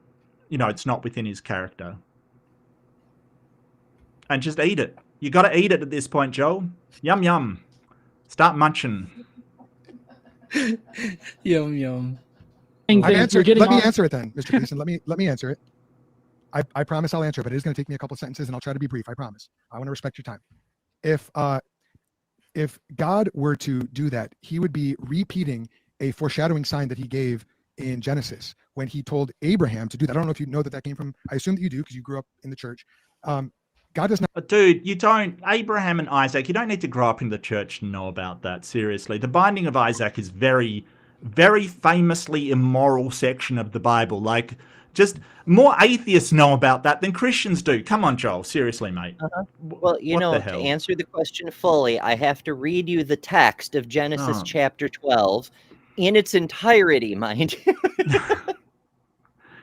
You know, it's not within his character. And just eat it. You got to eat it at this point, Joel. Yum, yum. Start munching. Yum, yum. Let me answer it then, Mr. Gleason. Let me answer it. I promise I'll answer it, but it is going to take me a couple of sentences, and I'll try to be brief. I promise. I want to respect your time. If God were to do that, he would be repeating a foreshadowing sign that he gave in Genesis when he told Abraham to do that. I don't know if you know that came from. I assume that you do because you grew up in the church. God does not. Dude, you don't. Abraham and Isaac. You don't need to grow up in the church to know about that. Seriously, the binding of Isaac is very famously immoral section of the Bible. Like, just more atheists know about that than Christians do. Come on, Joel. Seriously, mate. Well, you know, to answer the question fully, I have to read you the text of Genesis chapter 12 in its entirety, mind you.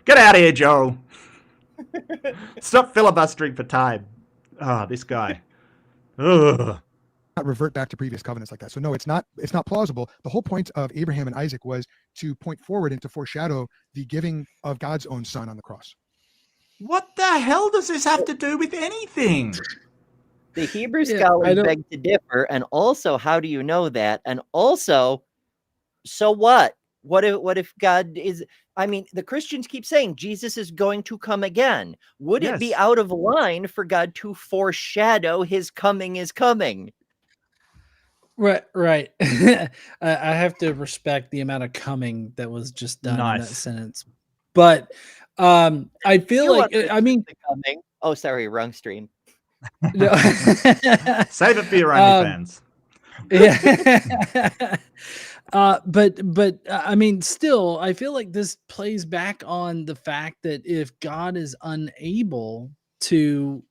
Get out of here, Joel. Stop filibustering for time. Ah, this guy. Ugh. not revert back to previous covenants like that. So no, it's not plausible. The whole point of Abraham and Isaac was to point forward and to foreshadow the giving of God's own son on the cross. What the hell does this have to do with anything? The Hebrew Yeah, scholars beg to differ, and also, how do you know that? And also, so what? What if God is? I mean, the Christians keep saying Jesus is going to come again. Would it be Yes. out of line for God to foreshadow his coming is coming? Right. I have to respect the amount of coming that was just done in that Nice. sentence. But I feel You like, I understand mean, the coming. Oh, sorry, wrong stream. no. Save it for your OnlyFans. Yeah. But I mean, still, I feel like this plays back on the fact that if God is unable to,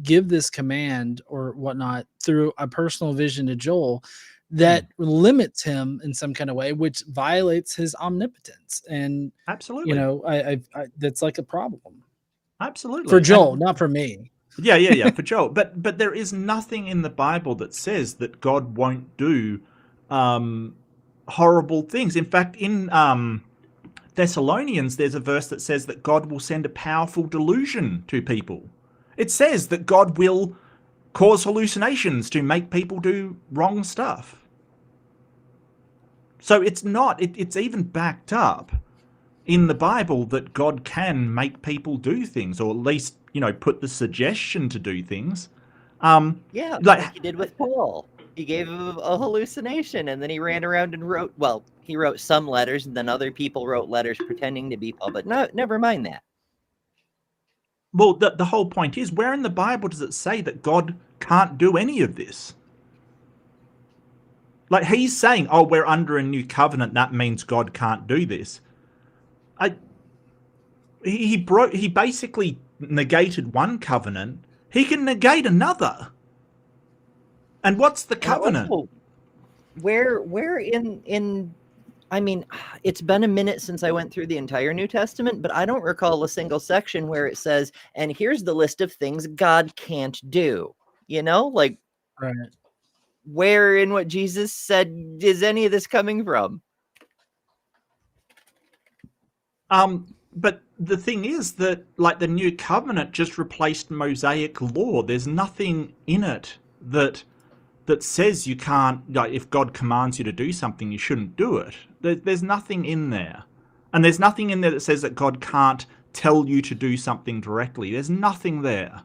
give this command or whatnot through a personal vision to Joel, that limits him in some kind of way, which violates his omnipotence. And, Absolutely. I that's like a problem Absolutely. for Joel, not for me. Yeah, for Joel. But there is nothing in the Bible that says that God won't do horrible things. In fact, in Thessalonians, there's a verse that says that God will send a powerful delusion to people. It says that God will cause hallucinations to make people do wrong stuff. So it's not, it's even backed up in the Bible that God can make people do things, or at least, put the suggestion to do things. Yeah, like he did with Paul. He gave him a hallucination, and then he ran around and he wrote some letters, and then other people wrote letters pretending to be Paul. But no, never mind that. Well, the whole point is, where in the Bible does it say that God can't do any of this? Like, he's saying, oh, we're under a new covenant, that means God can't do this. He basically negated one covenant. He can negate another. And what's the covenant? Also, where in I mean, it's been a minute since I went through the entire New Testament, but I don't recall a single section where it says, and here's the list of things God can't do. Like, Right. where in what Jesus said is any of this coming from? But the thing is that, like, the new covenant just replaced Mosaic law. There's nothing in it that says you can't, like, if God commands you to do something, you shouldn't do it. There's nothing in there. And there's nothing in there that says that God can't tell you to do something directly. There's nothing there.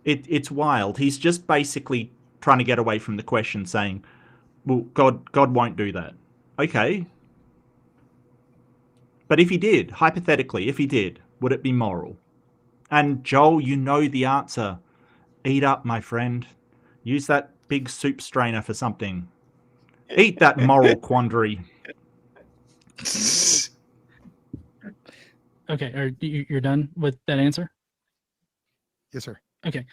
It's wild. He's just basically trying to get away from the question, saying, well, God won't do that. Okay. But if he did, hypothetically, if he did, would it be moral? And Joel, you know the answer. Eat up, my friend. Use that big soup strainer for something. Eat that moral quandary. Okay, you're done with that answer? Yes, sir. Okay.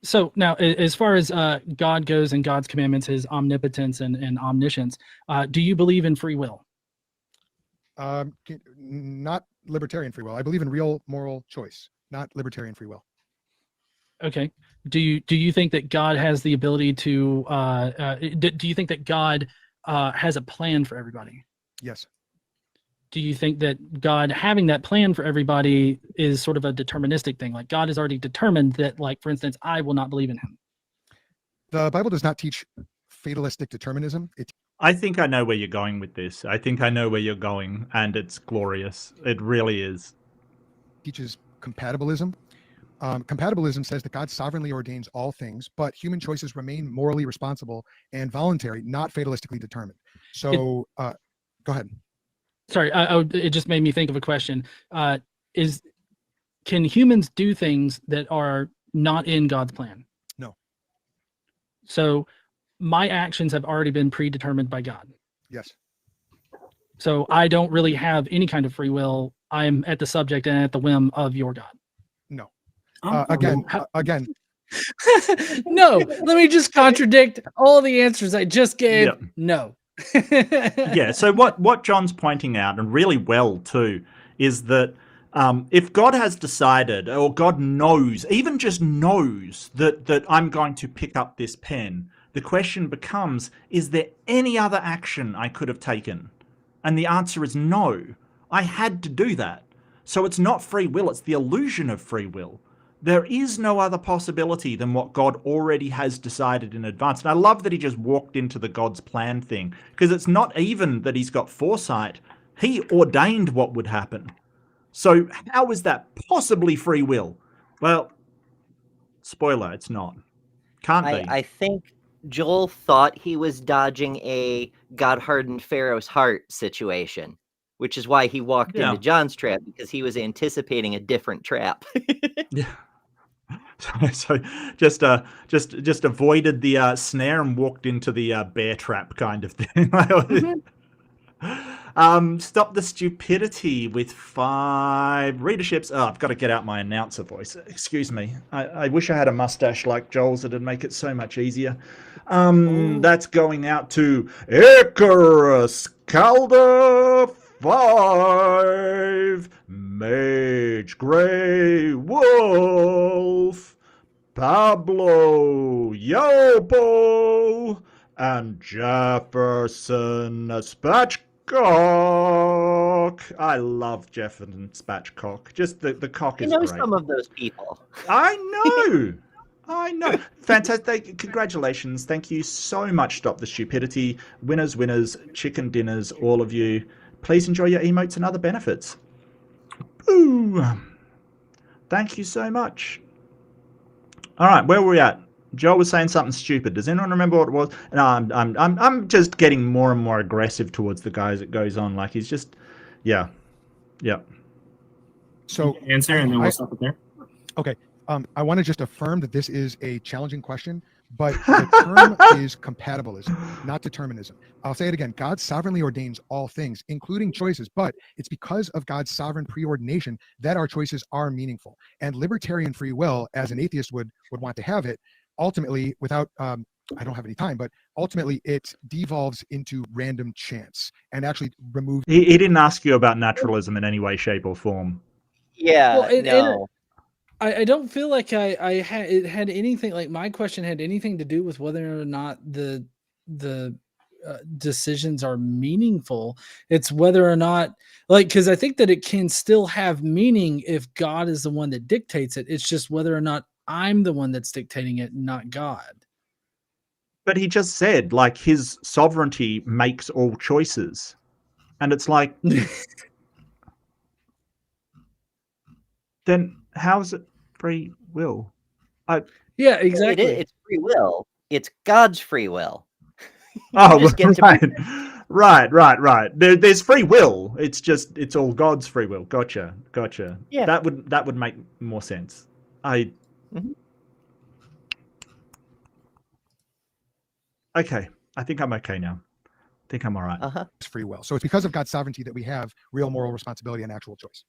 So now, as far as God goes and God's commandments, his omnipotence and omniscience, do you believe in free will? Not libertarian free will. I believe in real moral choice, not libertarian free will. Okay. Do you think that God has the ability to? Do you think that God has a plan for everybody? Yes. Do you think that God having that plan for everybody is sort of a deterministic thing? Like, God has already determined that, like, for instance, I will not believe in him. The Bible does not teach fatalistic determinism. It I think I know where you're going with this. I think I know where you're going, and it's glorious. It really is. teaches compatibilism. Compatibilism says that God sovereignly ordains all things, but human choices remain morally responsible and voluntary, not fatalistically determined. So, go ahead. Sorry, it just made me think of a question. Can humans do things that are not in God's plan? No. So my actions have already been predetermined by God. Yes. So I don't really have any kind of free will. I'm at the subject and at the whim of your God. No. Um, Again, No, let me just contradict all the answers I just gave. Yep. No. Yeah, so what John's pointing out, and really well too, is that If God has decided, or God knows, even just knows that I'm going to pick up this pen, the question becomes, is there any other action I could have taken? And the answer is no. I had to do that. So it's not free will, it's the illusion of free will. There is no other possibility than what God already has decided in advance. And I love that he just walked into the God's plan thing, because it's not even that he's got foresight. He ordained what would happen. So how is that possibly free will? Well, spoiler, it's not. Can't be. I think Joel thought he was dodging a God hardened Pharaoh's heart situation, which is why he walked into John's trap, because he was anticipating a different trap. Yeah. So just avoided the snare and walked into the bear trap kind of thing. Stop the stupidity with 5 readerships. Oh, I've got to get out my announcer voice. Excuse me. I wish I had a mustache like Joel's. It'd make it so much easier. That's going out to Icarus, Calder 5, Mage Grey Wolf, Pablo Yopo, and Jefferson Spatchcock. I love Jefferson Spatchcock. Just the cock is great. Some of those people. I know. I know. Fantastic. Congratulations. Thank you so much, Stop the Stupidity. Winners, chicken dinners, all of you. Please enjoy your emotes and other benefits. Boo. Thank you so much. All right, where were we at? Joe was saying something stupid. Does anyone remember what it was? No, I'm just getting more and more aggressive towards the guy as it goes on. Like he's just, yeah. So answer, and then we'll stop it there. Okay. I want to just affirm that this is a challenging question, but the term is compatibilism, not determinism. I'll say it again. God sovereignly ordains all things, including choices, but it's because of God's sovereign preordination that our choices are meaningful. And libertarian free will, as an atheist would want to have it, ultimately, without I don't have any time, but ultimately it devolves into random chance and actually removes. He didn't ask you about naturalism in any way, shape, or form. Yeah, no. I don't feel like it had anything, like my question had anything to do with whether or not the decisions are meaningful. It's whether or not, like, because I think that it can still have meaning if God is the one that dictates it. It's just whether or not I'm the one that's dictating it, not God. But he just said, like, his sovereignty makes all choices. And it's like, then how is it free will? Yeah, exactly. It's free will. It's God's free will. Oh, right. There's free will. It's all God's free will. Gotcha. Yeah. That would make more sense. Okay. I think I'm okay now. I think I'm all right. It's free will. So it's because of God's sovereignty that we have real moral responsibility and actual choice.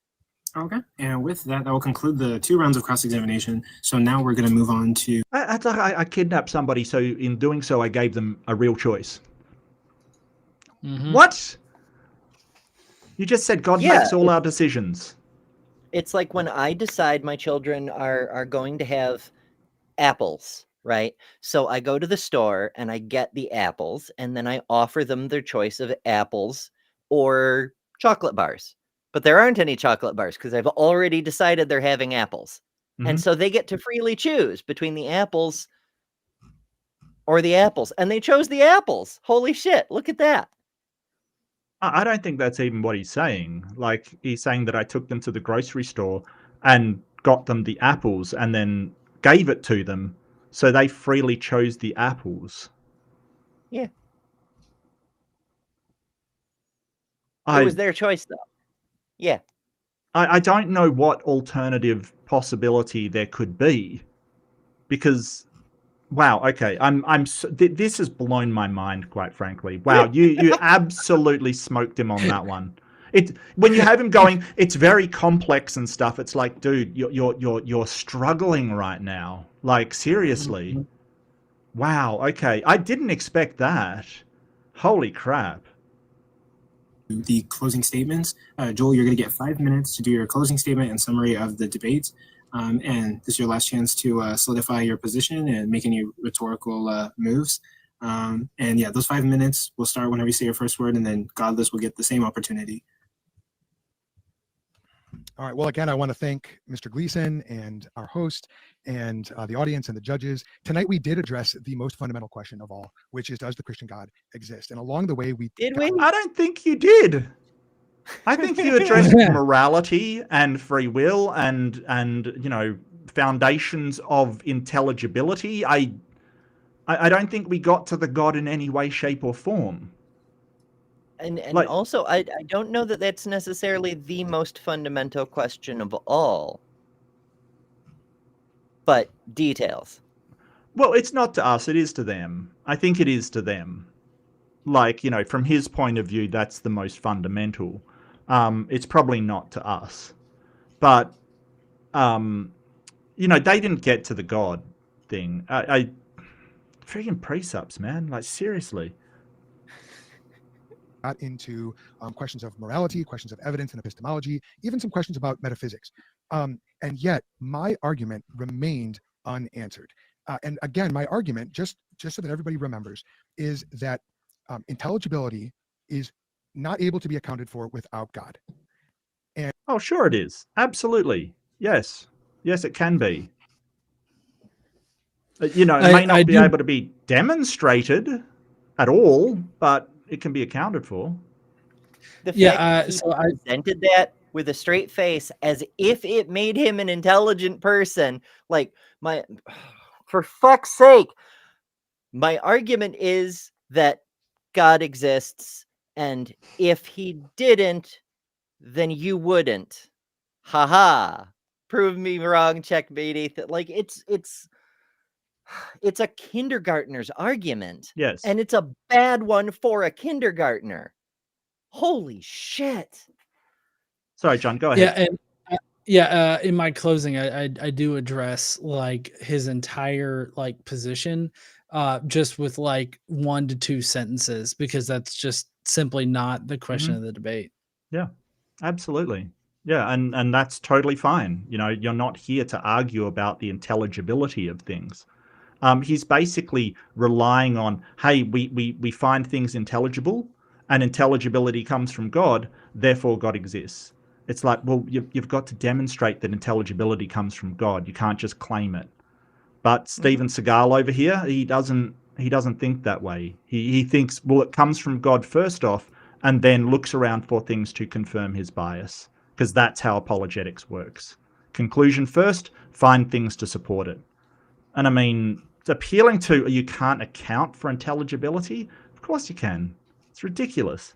Okay. And with that will conclude the 2 rounds of cross-examination. So now we're going to move on to... I kidnapped somebody, so in doing so, I gave them a real choice. What? You just said God makes all our decisions. It's like when I decide my children are going to have apples, right? So I go to the store and I get the apples, and then I offer them their choice of apples or chocolate bars. But there aren't any chocolate bars because I've already decided they're having apples. And so they get to freely choose between the apples or the apples. And they chose the apples. Holy shit. Look at that. I don't think that's even what he's saying. Like, he's saying that I took them to the grocery store and got them the apples and then gave it to them. So they freely chose the apples. Yeah. It was their choice, though. Yeah. I don't know what alternative possibility there could be, because, wow, okay, this has blown my mind, quite frankly. Wow, you absolutely smoked him on that one. When you have him going, it's very complex and stuff. It's like, dude, you're struggling right now. Like, seriously. Wow, okay, I didn't expect that. Holy crap. the closing statements. Joel, you're going to get 5 minutes to do your closing statement and summary of the debate. And this is your last chance to solidify your position and make any rhetorical moves. And yeah, those 5 minutes will start whenever you say your first word, and then Godless will get the same opportunity. All right. Well, again, I want to thank Mr. Gleason and our host and the audience and the judges. Tonight, we did address the most fundamental question of all, which is, does the Christian God exist? And along the way, we Did we? I don't think you did. I think you addressed morality and free will and you know, foundations of intelligibility. I don't think we got to the God in any way, shape, or form. And Like- also, I don't know that that's necessarily the most fundamental question of all. But details. Well, it's not to us, it is to them. I think it is to them. Like, you know, from his point of view, that's the most fundamental. It's probably not to us. But, you know, they didn't get to the God thing. I freaking precepts, man. Like, seriously. got into questions of morality, questions of evidence and epistemology, even some questions about metaphysics. And yet my argument remained unanswered. And again, my argument, just so that everybody remembers, is that intelligibility is not able to be accounted for without God. And oh, sure it is. Absolutely. Yes. Yes, it can be. You know, it may not be able to be demonstrated at all, but it can be accounted for. The fact that he presented that with a straight face as if it made him an intelligent person, like for fuck's sake, my argument is that God exists, and if he didn't, then you wouldn't. Haha. Prove me wrong, checkmate, Ethan. Like it's a kindergartner's argument. Yes. And it's a bad one for a kindergartner. Holy shit. Sorry, John, go ahead. Yeah, and in my closing, I do address like his entire like position, just with like 1 to 2 sentences, because that's just simply not the question of the debate. Yeah, absolutely. Yeah, and that's totally fine. You know, you're not here to argue about the intelligibility of things. He's basically relying on, hey, we find things intelligible, and intelligibility comes from God, therefore God exists. It's like, well, you've got to demonstrate that intelligibility comes from God. You can't just claim it. But Steven Seagal over here, he doesn't think that way. He thinks, well, it comes from God first off, and then looks around for things to confirm his bias, because that's how apologetics works. Conclusion first, find things to support it. And I mean, it's appealing to you can't account for intelligibility. Of course you can. It's ridiculous.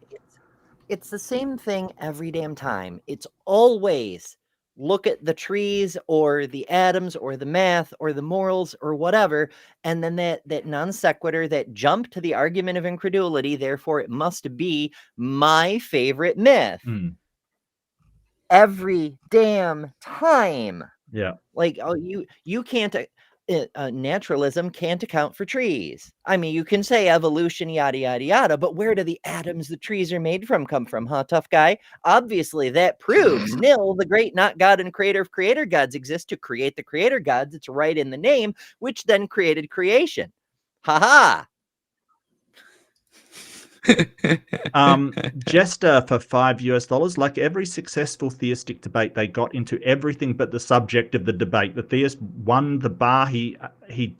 It's the same thing every damn time. It's always look at the trees or the atoms or the math or the morals or whatever, and then that non sequitur, that jump to the argument of incredulity, therefore it must be my favorite myth. Every damn time. Yeah. Like, oh, you can't naturalism can't account for trees. I mean, you can say evolution, yada yada yada, but where do the atoms the trees are made from come from, huh, tough guy? Obviously that proves nil, the great not God and creator of creator gods exists to create the creator gods. It's right in the name, which then created creation. Ha Jester for $5 like every successful theistic debate, they got into everything but the subject of the debate. The theist won the bar he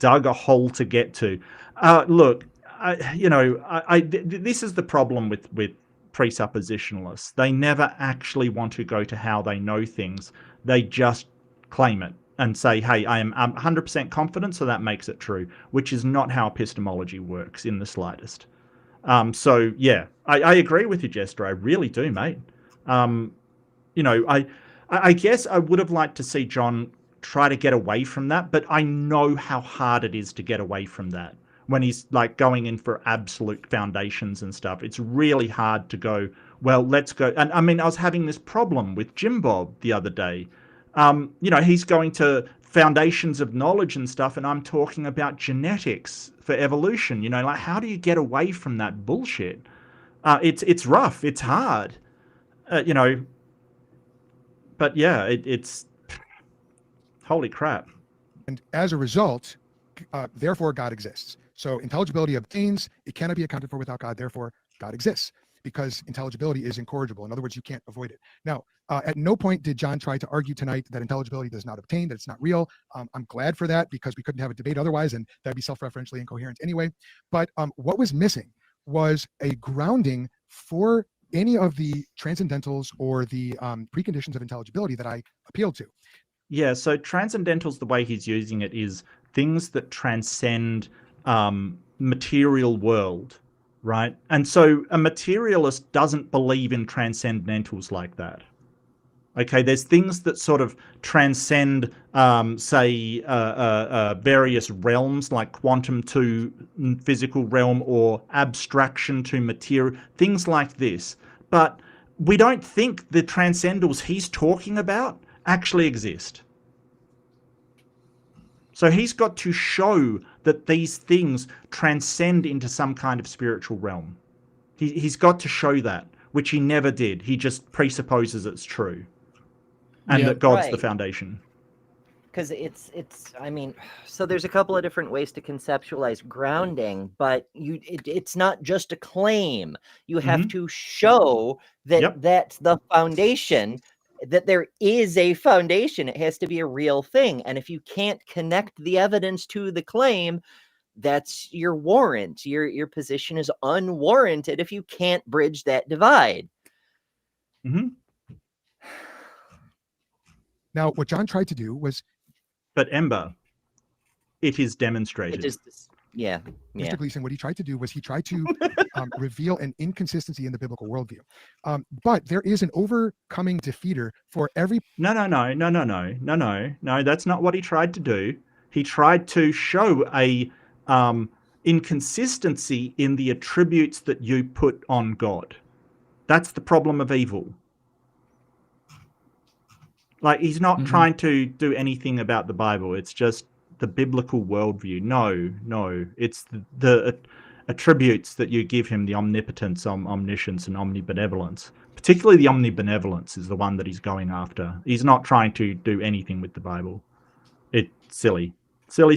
dug a hole to get to. Look, this is the problem with presuppositionalists. They never actually want to go to how they know things. They just claim it and say, hey, I'm 100% confident, so that makes it true, which is not how epistemology works in the slightest. So yeah, I agree with you, Jester. I really do, mate. I guess I would have liked to see John try to get away from that, but I know how hard it is to get away from that when he's like going in for absolute foundations and stuff. It's really hard to go, well, let's go. And I mean, I was having this problem with Jim Bob the other day. He's going to foundations of knowledge and stuff, and I'm talking about genetics for evolution. Like, how do you get away from that bullshit? It's rough. It's hard. You know, but yeah, it's holy crap. And as a result, therefore God exists. So intelligibility obtains, it cannot be accounted for without God, therefore God exists, because intelligibility is incorrigible. In other words, you can't avoid it. Now, at no point did John try to argue tonight that intelligibility does not obtain, that it's not real. I'm glad for that, because we couldn't have a debate otherwise, and that'd be self-referentially incoherent anyway. But what was missing was a grounding for any of the transcendentals or the preconditions of intelligibility that I appealed to. Yeah, so transcendentals, the way he's using it is things that transcend material world, right? And so a materialist doesn't believe in transcendentals like that. Okay, there's things that sort of transcend, say, various realms, like quantum to physical realm or abstraction to material, things like this. But we don't think the transcendals he's talking about actually exist. So he's got to show that these things transcend into some kind of spiritual realm. He's got to show that, which he never did. He just presupposes it's true. And that God's the foundation. Because it's I mean, so there's a couple of different ways to conceptualize grounding, but it's not just a claim. You have to show that that's the foundation, that there is a foundation. It has to be a real thing. And if you can't connect the evidence to the claim, that's your warrant. Your position is unwarranted if you can't bridge that divide. Now, what John tried to do was... But Ember, it is demonstrated. It is, Mr. Gleason, what he tried to do was he tried to reveal an inconsistency in the biblical worldview. But there is an overcoming defeater for every... No, that's not what he tried to do. He tried to show a inconsistency in the attributes that you put on God. That's the problem of evil. Like, he's not trying to do anything about the Bible. It's just the biblical worldview. No. It's the attributes that you give him, the omnipotence, omniscience, and omnibenevolence. Particularly the omnibenevolence is the one that he's going after. He's not trying to do anything with the Bible. It's silly. Silly.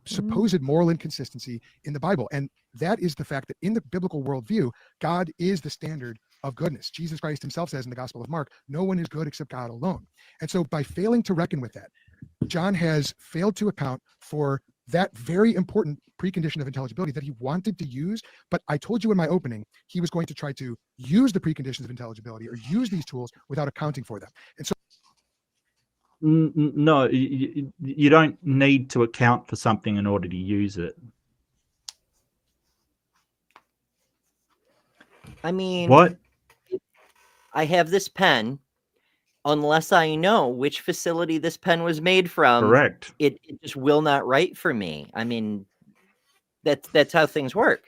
Supposed moral inconsistency in the Bible. And that is the fact that in the biblical worldview, God is the standard of goodness. Jesus Christ himself says in the Gospel of Mark, no one is good except God alone. And so by failing to reckon with that, John has failed to account for that very important precondition of intelligibility that he wanted to use. But I told you in my opening, he was going to try to use the preconditions of intelligibility or use these tools without accounting for them. And so... No, you don't need to account for something in order to use it. I mean, what? I have this pen. Unless I know which facility this pen was made from, correct, it just will not write for me. I mean, that's how things work.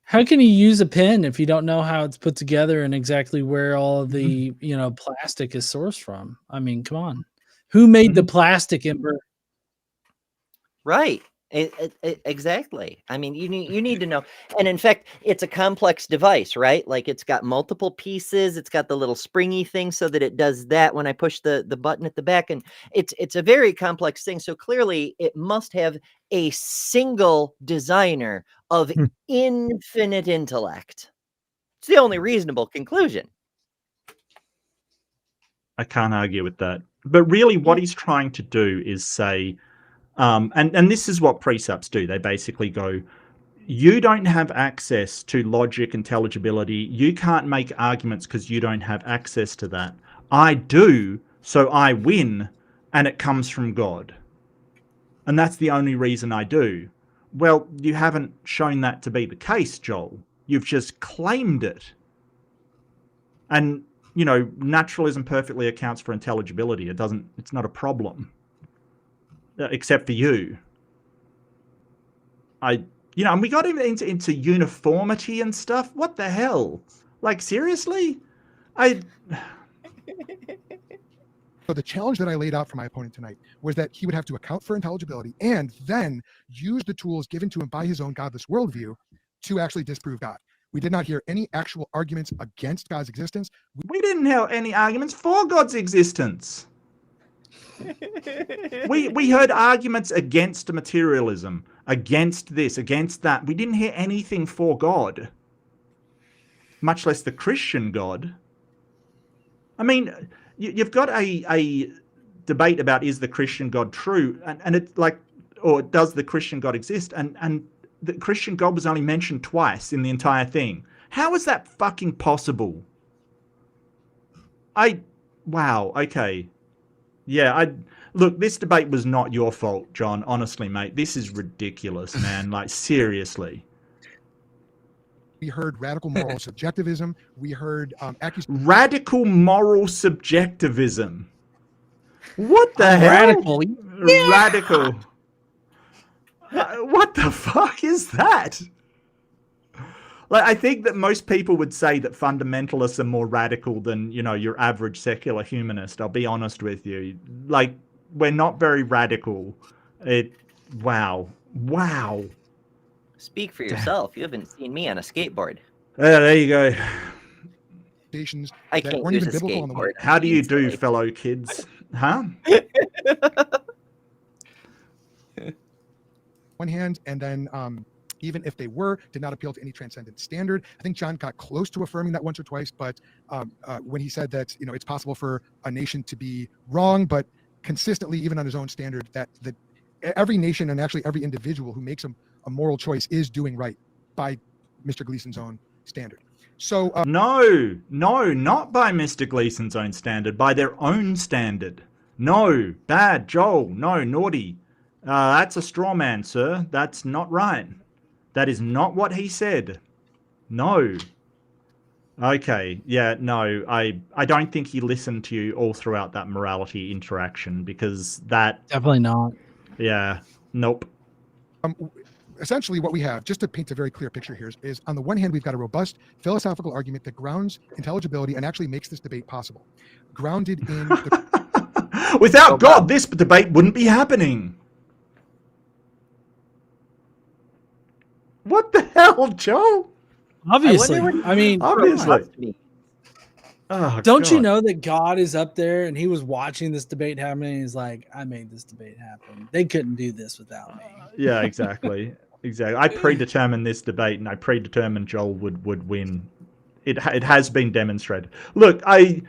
How can you use a pen if you don't know how it's put together and exactly where all of the plastic is sourced from? I mean, come on, who made the plastic, Ember? Right. Exactly. I mean, you need to know. And in fact, it's a complex device, right? Like, it's got multiple pieces. It's got the little springy thing so that it does that when I push the button at the back. And it's a very complex thing. So clearly it must have a single designer of infinite intellect. It's the only reasonable conclusion. I can't argue with that. But really what he's trying to do is say, and this is what precepts do. They basically go, you don't have access to logic, intelligibility. You can't make arguments because you don't have access to that. I do, so I win, and it comes from God. And that's the only reason I do. Well, you haven't shown that to be the case, Joel. You've just claimed it. And, naturalism perfectly accounts for intelligibility. It's not a problem. Except for you. And we got into uniformity and stuff. What the hell? Like, seriously? So the challenge that I laid out for my opponent tonight was that he would have to account for intelligibility and then use the tools given to him by his own godless worldview to actually disprove God. We did not hear any actual arguments against God's existence. We didn't have any arguments for God's existence. We heard arguments against materialism, against this, against that. We didn't hear anything for God, much less the Christian God. I mean, you've got a debate about is the Christian God true, and it's like, or does the Christian God exist? And the Christian God was only mentioned twice in the entire thing. How is that fucking possible? Wow, okay. Yeah, look, this debate was not your fault, John. Honestly, mate, this is ridiculous, man. Like, seriously. We heard radical moral subjectivism. We heard radical moral subjectivism. What the hell? Radical. Yeah. Radical. What the fuck is that? Like, I think that most people would say that fundamentalists are more radical than, your average secular humanist. I'll be honest with you. Like, we're not very radical. Wow. Speak for yourself. You haven't seen me on a skateboard. There you go. I can't use a skateboard. How do you do, fellow kids? Huh? One hand, and then even if they did not appeal to any transcendent standard. I think John got close to affirming that once or twice, but when he said that it's possible for a nation to be wrong, but consistently, even on his own standard, that every nation and actually every individual who makes a moral choice is doing right by Mr. Gleason's own standard. So no, not by Mr. Gleason's own standard, by their own standard. No, bad, Joel. No, naughty. That's a straw man, sir. That's not right. That is not what he said. No. Okay, yeah, no, I don't think he listened to you all throughout that morality interaction, because that... Definitely not. Yeah, nope. Essentially what we have, just to paint a very clear picture here, is on the one hand, we've got a robust philosophical argument that grounds intelligibility and actually makes this debate possible. Grounded in... Without God, this debate wouldn't be happening. What the hell, Joe? Obviously. Obviously. Oh, don't you know that God is up there and he was watching this debate happening? He's like, I made this debate happen. They couldn't do this without me. Yeah, exactly. Exactly. I predetermined this debate, and I predetermined Joel would win. It has been demonstrated. Look, I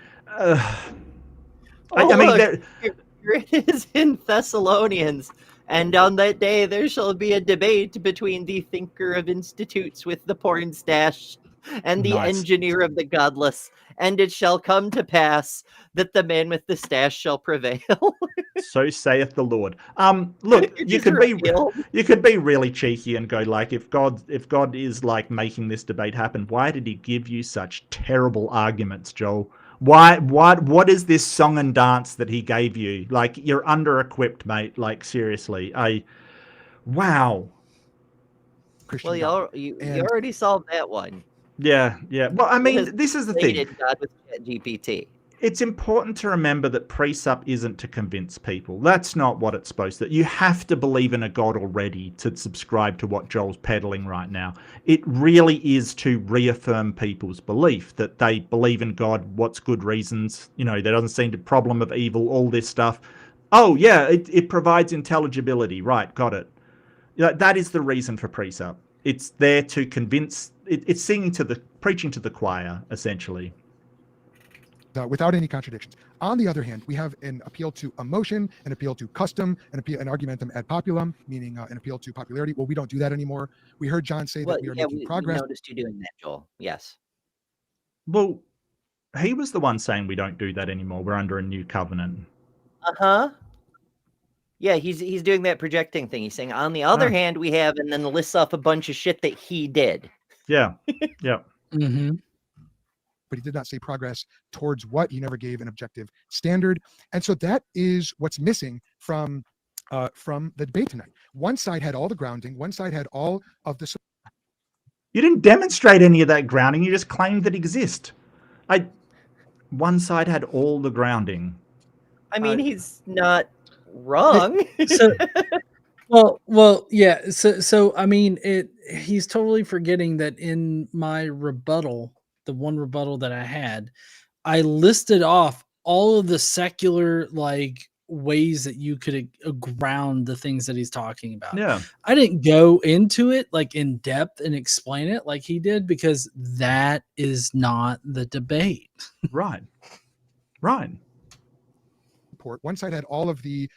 mean, here it is in Thessalonians. And on that day there shall be a debate between the thinker of institutes with the porn stash and the engineer of the godless. And it shall come to pass that the man with the stash shall prevail. So saith the Lord. Look, you could be really cheeky and go like, if God is like making this debate happen, why did he give you such terrible arguments, Joel? What is this song and dance that he gave you? Like, you're under-equipped, mate. Like, seriously. Wow. Well, you already solved that one. Yeah. Well, I mean, this is the thing. God with ChatGPT. It's important to remember that precept isn't to convince people. That's not what it's supposed to. You have to believe in a God already to subscribe to what Joel's peddling right now. It really is to reaffirm people's belief that they believe in God. What's good reasons? There doesn't seem to be a problem of evil, all this stuff. Oh, yeah, it provides intelligibility. Right, got it. That is the reason for precept. It's there to convince. It's preaching to the choir, essentially. Without any contradictions. On the other hand, we have an appeal to emotion, an appeal to custom, an argumentum ad populum, meaning an appeal to popularity. Well, we don't do that anymore. We heard John say that we are making progress. We noticed you doing that, Joel. Yes. Well, he was the one saying we don't do that anymore. We're under a new covenant. Uh-huh. Yeah, he's doing that projecting thing. He's saying, on the other hand, we have, and then lists off a bunch of shit that he did. Yeah. Yeah. Mm-hmm. But he did not say progress towards what. He never gave an objective standard. And so that is what's missing from the debate tonight. One side had all the grounding. One side had all of the... You didn't demonstrate any of that grounding. You just claimed that it exists. One side had all the grounding. I mean, he's not wrong. So, yeah. So I mean, he's totally forgetting that in my rebuttal, the one rebuttal that I had, I listed off all of the secular ways that you could ground the things that he's talking about. Yeah. I didn't go into it in depth and explain it like he did, because that is not the debate. Right. One side had all of the,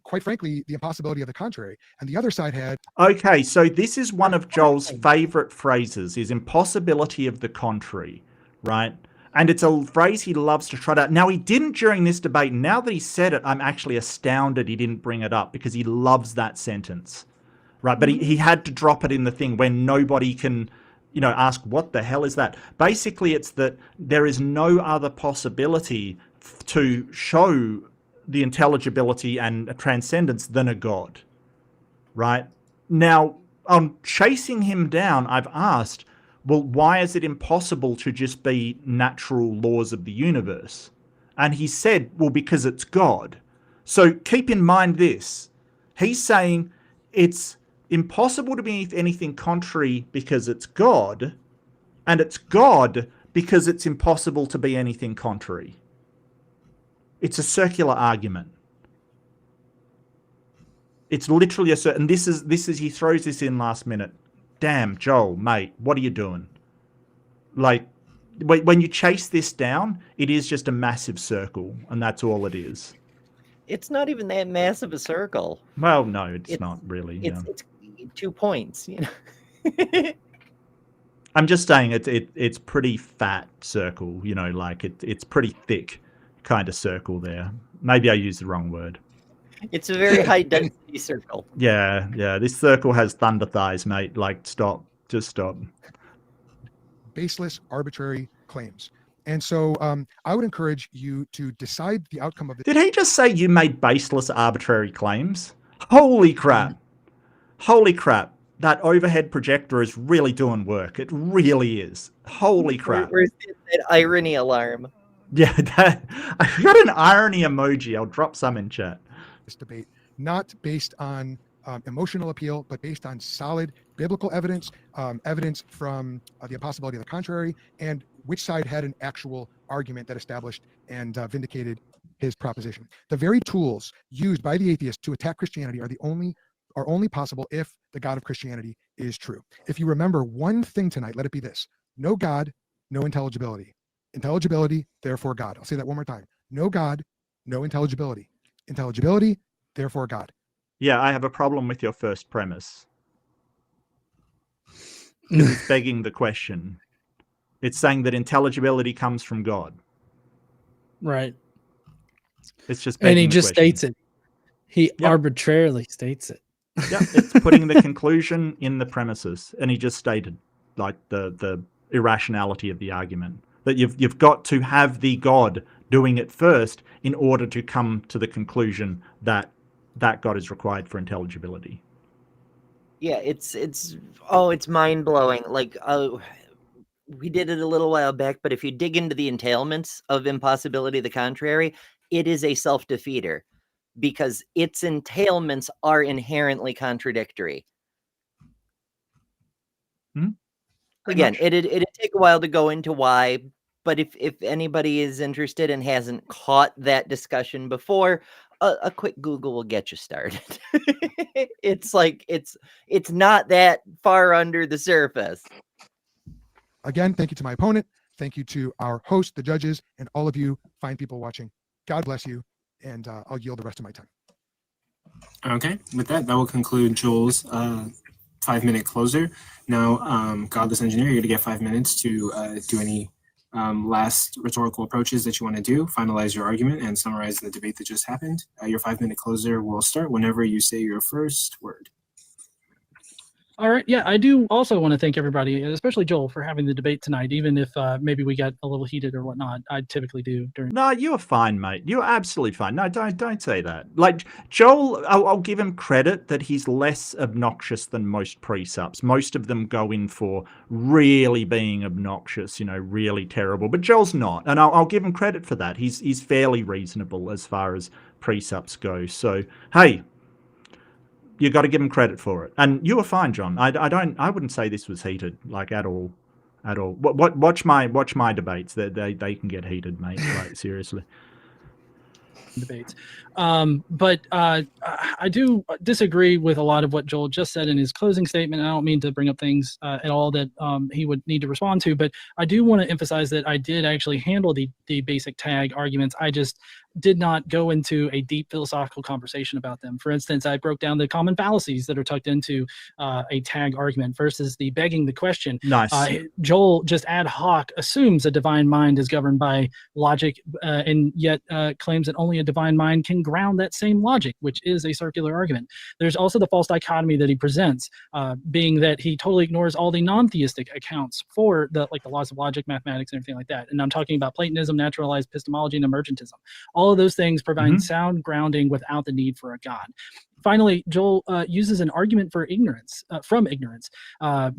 quite frankly, the impossibility of the contrary, and the other side had. Okay, so this is one of Joel's favorite phrases: is impossibility of the contrary, right? And it's a phrase he loves to trot out. Now, he didn't during this debate. Now that he said it, I'm actually astounded he didn't bring it up, because he loves that sentence, right? But he had to drop it in the thing when nobody can, ask, what the hell is that? Basically, it's that there is no other possibility to show the intelligibility and transcendence than a God, right? Now, on chasing him down, I've asked, well, why is it impossible to just be natural laws of the universe? And he said, well, because it's God. So keep in mind this. He's saying it's impossible to be anything contrary because it's God, and it's God because it's impossible to be anything contrary. It's a circular argument. It's literally and this is he throws this in last minute. Damn, Joel, mate, what are you doing? When you chase this down, it is just a massive circle, and that's all it is. It's not even that massive a circle. Well, no, it's not really. It's 2 points, I'm just saying it's pretty fat circle, it's pretty thick kind of circle there. Maybe I used the wrong word. It's a very high density circle. Yeah. This circle has thunder thighs, mate. Stop. Just stop. Baseless, arbitrary claims. And so I would encourage you to decide the outcome of this. Did he just say you made baseless, arbitrary claims? Holy crap. Holy crap. That overhead projector is really doing work. It really is. Holy crap. Where's that irony alarm? Yeah, I got an irony emoji. I'll drop some in chat. This debate, not based on emotional appeal, but based on solid biblical evidence, evidence from the impossibility of the contrary, and which side had an actual argument that established and vindicated his proposition. The very tools used by the atheists to attack Christianity are only possible if the God of Christianity is true. If you remember one thing tonight, let it be this: no God, no intelligibility. Intelligibility, therefore God. I'll say that one more time. No God, no intelligibility. Intelligibility, therefore God. Yeah, I have a problem with your first premise. It's begging the question. It's saying that intelligibility comes from God. Right. It's just begging and he the just question. states it. He arbitrarily states it. Yeah, it's putting the conclusion in the premises, and he just stated the irrationality of the argument, that you've got to have the God doing it first in order to come to the conclusion that God is required for intelligibility. Yeah, it's mind-blowing. We did it a little while back, but if you dig into the entailments of impossibility of the contrary, it is a self-defeater, because its entailments are inherently contradictory. Again, it'd take a while to go into why, but if anybody is interested and hasn't caught that discussion before, a quick Google will get you started. It's not that far under the surface. Again, thank you to my opponent. Thank you to our host, the judges, and all of you fine people watching. God bless you, and I'll yield the rest of my time. Okay, with that will conclude Joel's 5-minute closer. Now, Godless Engineer, you're going to get 5 minutes to do any last rhetorical approaches that you want to do, finalize your argument, and summarize the debate that just happened. Your 5-minute closer will start whenever you say your first word. All right. Yeah, I do also want to thank everybody, especially Joel, for having the debate tonight, even if maybe we got a little heated or whatnot. I typically do during. No, you're fine, mate. You're absolutely fine. No, don't say that. Like Joel, I'll give him credit that he's less obnoxious than most pre-subs. Most of them go in for really being obnoxious, really terrible. But Joel's not, and I'll give him credit for that. He's fairly reasonable as far as pre-subs go. So hey, you got to give him credit for it. And you were fine, John. I wouldn't say this was heated, like, at all. Watch my debates. They can get heated, mate. Like, seriously. Debates. But I do disagree with a lot of what Joel just said in his closing statement. I don't mean to bring up things at all that he would need to respond to, but I do want to emphasize that I did actually handle the basic tag arguments. I just did not go into a deep philosophical conversation about them. For instance, I broke down the common fallacies that are tucked into a tag argument versus the begging the question. Nice. Joel just ad hoc assumes a divine mind is governed by logic and yet claims that only a divine mind can ground that same logic, which is a circular argument. There's also the false dichotomy that he presents, being that he totally ignores all the non-theistic accounts for the laws of logic, mathematics, and everything like that. And I'm talking about Platonism, naturalized epistemology, and emergentism. All of those things provide sound grounding without the need for a God. Finally, Joel uses an argument for ignorance, from ignorance.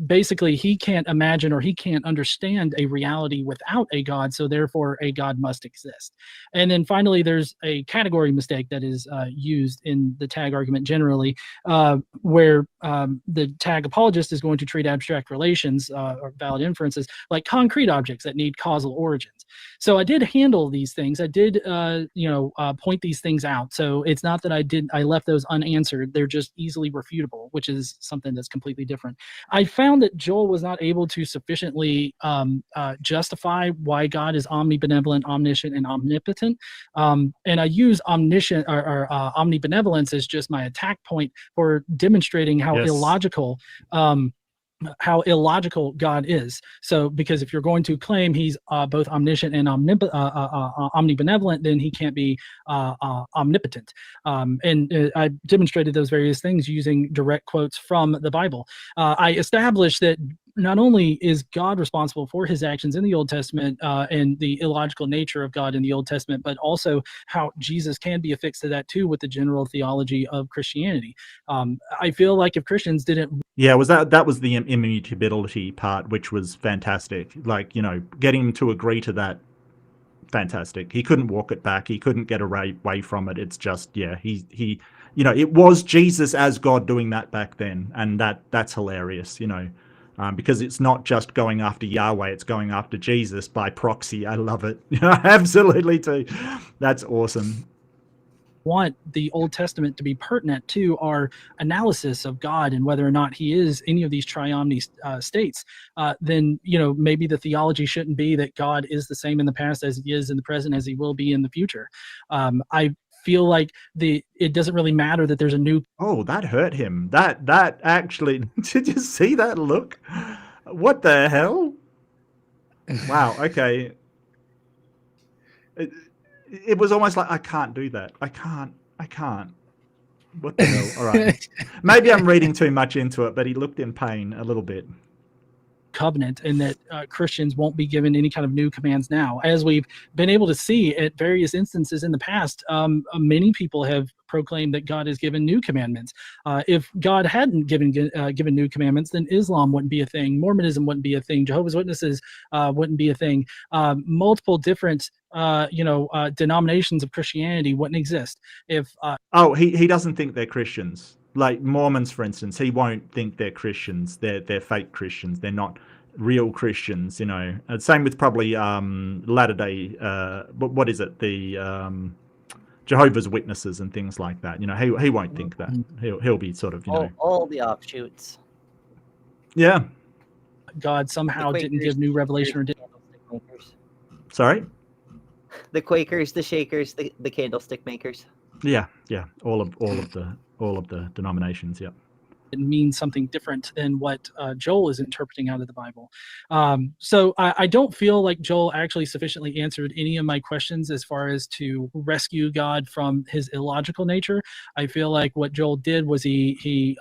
Basically, he can't imagine or he can't understand a reality without a God, so therefore a God must exist. And then finally, there's a category mistake that is used in the tag argument generally, where the tag apologist is going to treat abstract relations or valid inferences like concrete objects that need causal origins. So I did handle these things. I did, point these things out. So it's not that I left those unanswered. They're just easily refutable, which is something that's completely different. I found that Joel was not able to sufficiently justify why God is omnibenevolent, omniscient, and omnipotent. And I use omniscient or omnibenevolence as just my attack point for demonstrating how illogical God is. So, because if you're going to claim he's both omniscient and omnibenevolent, then he can't be omnipotent. And I demonstrated those various things using direct quotes from the Bible. I established that not only is God responsible for his actions in the Old Testament and the illogical nature of God in the Old Testament, but also how Jesus can be affixed to that too with the general theology of Christianity. I feel like if Christians didn't... Yeah, that was the immutability part, which was fantastic. Like, getting him to agree to that, fantastic. He couldn't walk it back. He couldn't get away from it. It's just, he it was Jesus as God doing that back then, and that's hilarious, because it's not just going after Yahweh, it's going after Jesus by proxy. I love it. Absolutely too. That's awesome. Want the Old Testament to be pertinent to our analysis of God and whether or not he is any of these triomny states, then maybe the theology shouldn't be that God is the same in the past as he is in the present as he will be in the future. I feel like it doesn't really matter that there's a new... Oh, that hurt him. That actually... Did you see that look? What the hell? Wow, okay. It was almost like, I can't do that. I can't. What the hell? All right. Maybe I'm reading too much into it, but he looked in pain a little bit. Covenant, and that Christians won't be given any kind of new commands now. As we've been able to see at various instances in the past, many people have proclaimed that God has given new commandments. If God hadn't given new commandments, then Islam wouldn't be a thing, Mormonism wouldn't be a thing, Jehovah's Witnesses wouldn't be a thing, multiple different denominations of Christianity wouldn't exist. If he doesn't think they're Christians. Like Mormons, for instance, he won't think they're Christians. They're fake Christians. They're not real Christians. Same with probably Latter-day. What is it? The Jehovah's Witnesses and things like that. He won't think that. He'll be sort of all the offshoots. Yeah. God somehow didn't give new revelation or didn't. Sorry. The Quakers, the Shakers, the candlestick makers. Yeah. All of the denominations. Yeah. It means something different than what Joel is interpreting out of the Bible. So I don't feel like Joel actually sufficiently answered any of my questions as far as to rescue God from his illogical nature. I feel like what Joel did was he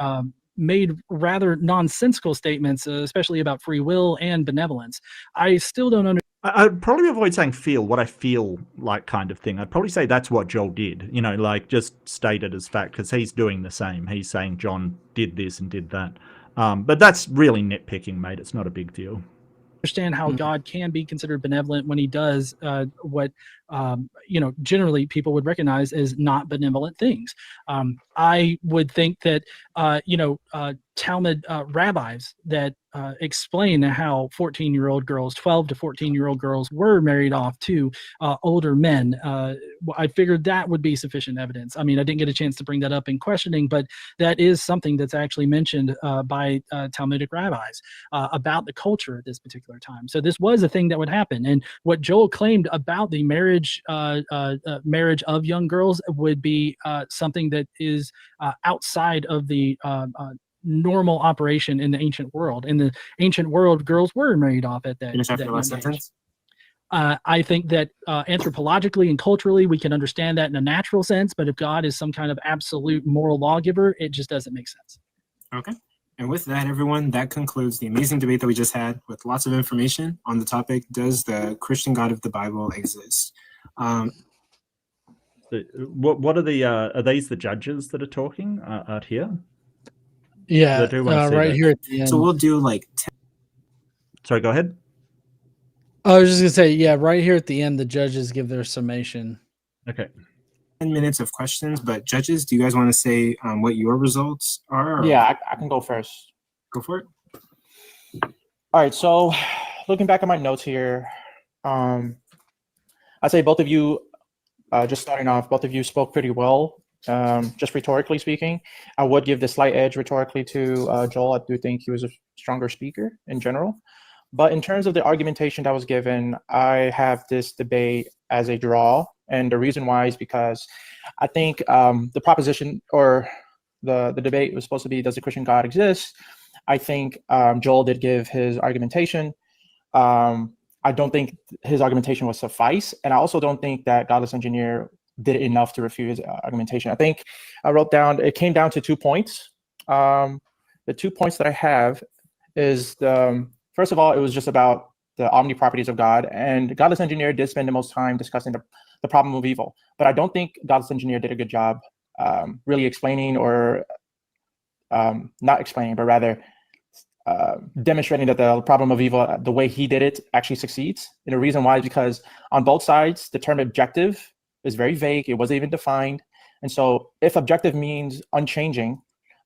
made rather nonsensical statements, especially about free will and benevolence. I still don't understand. I'd probably avoid saying feel, what I feel like kind of thing. I'd probably say that's what Joel did, like just state it as fact, because he's doing the same. He's saying John did this and did that. But that's really nitpicking, mate. It's not a big deal. Understand how God can be considered benevolent when he does what generally people would recognize as not benevolent things. I would think that Talmud rabbis that explain how 14-year-old girls, 12 to 14-year-old girls were married off to older men. I figured that would be sufficient evidence. I mean, I didn't get a chance to bring that up in questioning, but that is something that's actually mentioned by Talmudic rabbis about the culture at this particular time. So this was a thing that would happen. And what Joel claimed about the marriage of young girls would be something that is outside of the normal operation in the ancient world. In the ancient world, girls were married off at that, Finish after that the last young age. sentence. I think that anthropologically and culturally, we can understand that in a natural sense, but if God is some kind of absolute moral lawgiver, it just doesn't make sense. Okay. And with that, everyone, that concludes the amazing debate that we just had with lots of information on the topic, does the Christian God of the Bible exist? What are these the judges that are talking out here? Yeah, I do wanna see right that. here at the end. So we'll do like 10. Sorry, go ahead. I was just gonna say, yeah, right here at the end, the judges give their summation. Okay. 10 minutes of questions, but judges, do you guys want to say what your results are? Yeah, I can go first. Go for it. All right, so looking back at my notes here, I'd say both of you, just starting off, both of you spoke pretty well, just rhetorically speaking. I would give the slight edge rhetorically to Joel. I do think he was a stronger speaker in general. But in terms of the argumentation that was given, I have this debate as a draw. And the reason why is because I think the proposition or the debate was supposed to be, does the Christian God exist? I think Joel did give his argumentation. I don't think his argumentation would suffice. And I also don't think that Godless Engineer did enough to refute his argumentation. I think I wrote down, it came down to 2 points. The 2 points that I have is, first of all, it was just about the omni properties of God. And Godless Engineer did spend the most time discussing the problem of evil. But I don't think Godless Engineer did a good job really explaining or not explaining, but rather demonstrating that the problem of evil, the way he did it, actually succeeds. And the reason why is because on both sides, the term objective is very vague. It wasn't even defined. And so if objective means unchanging,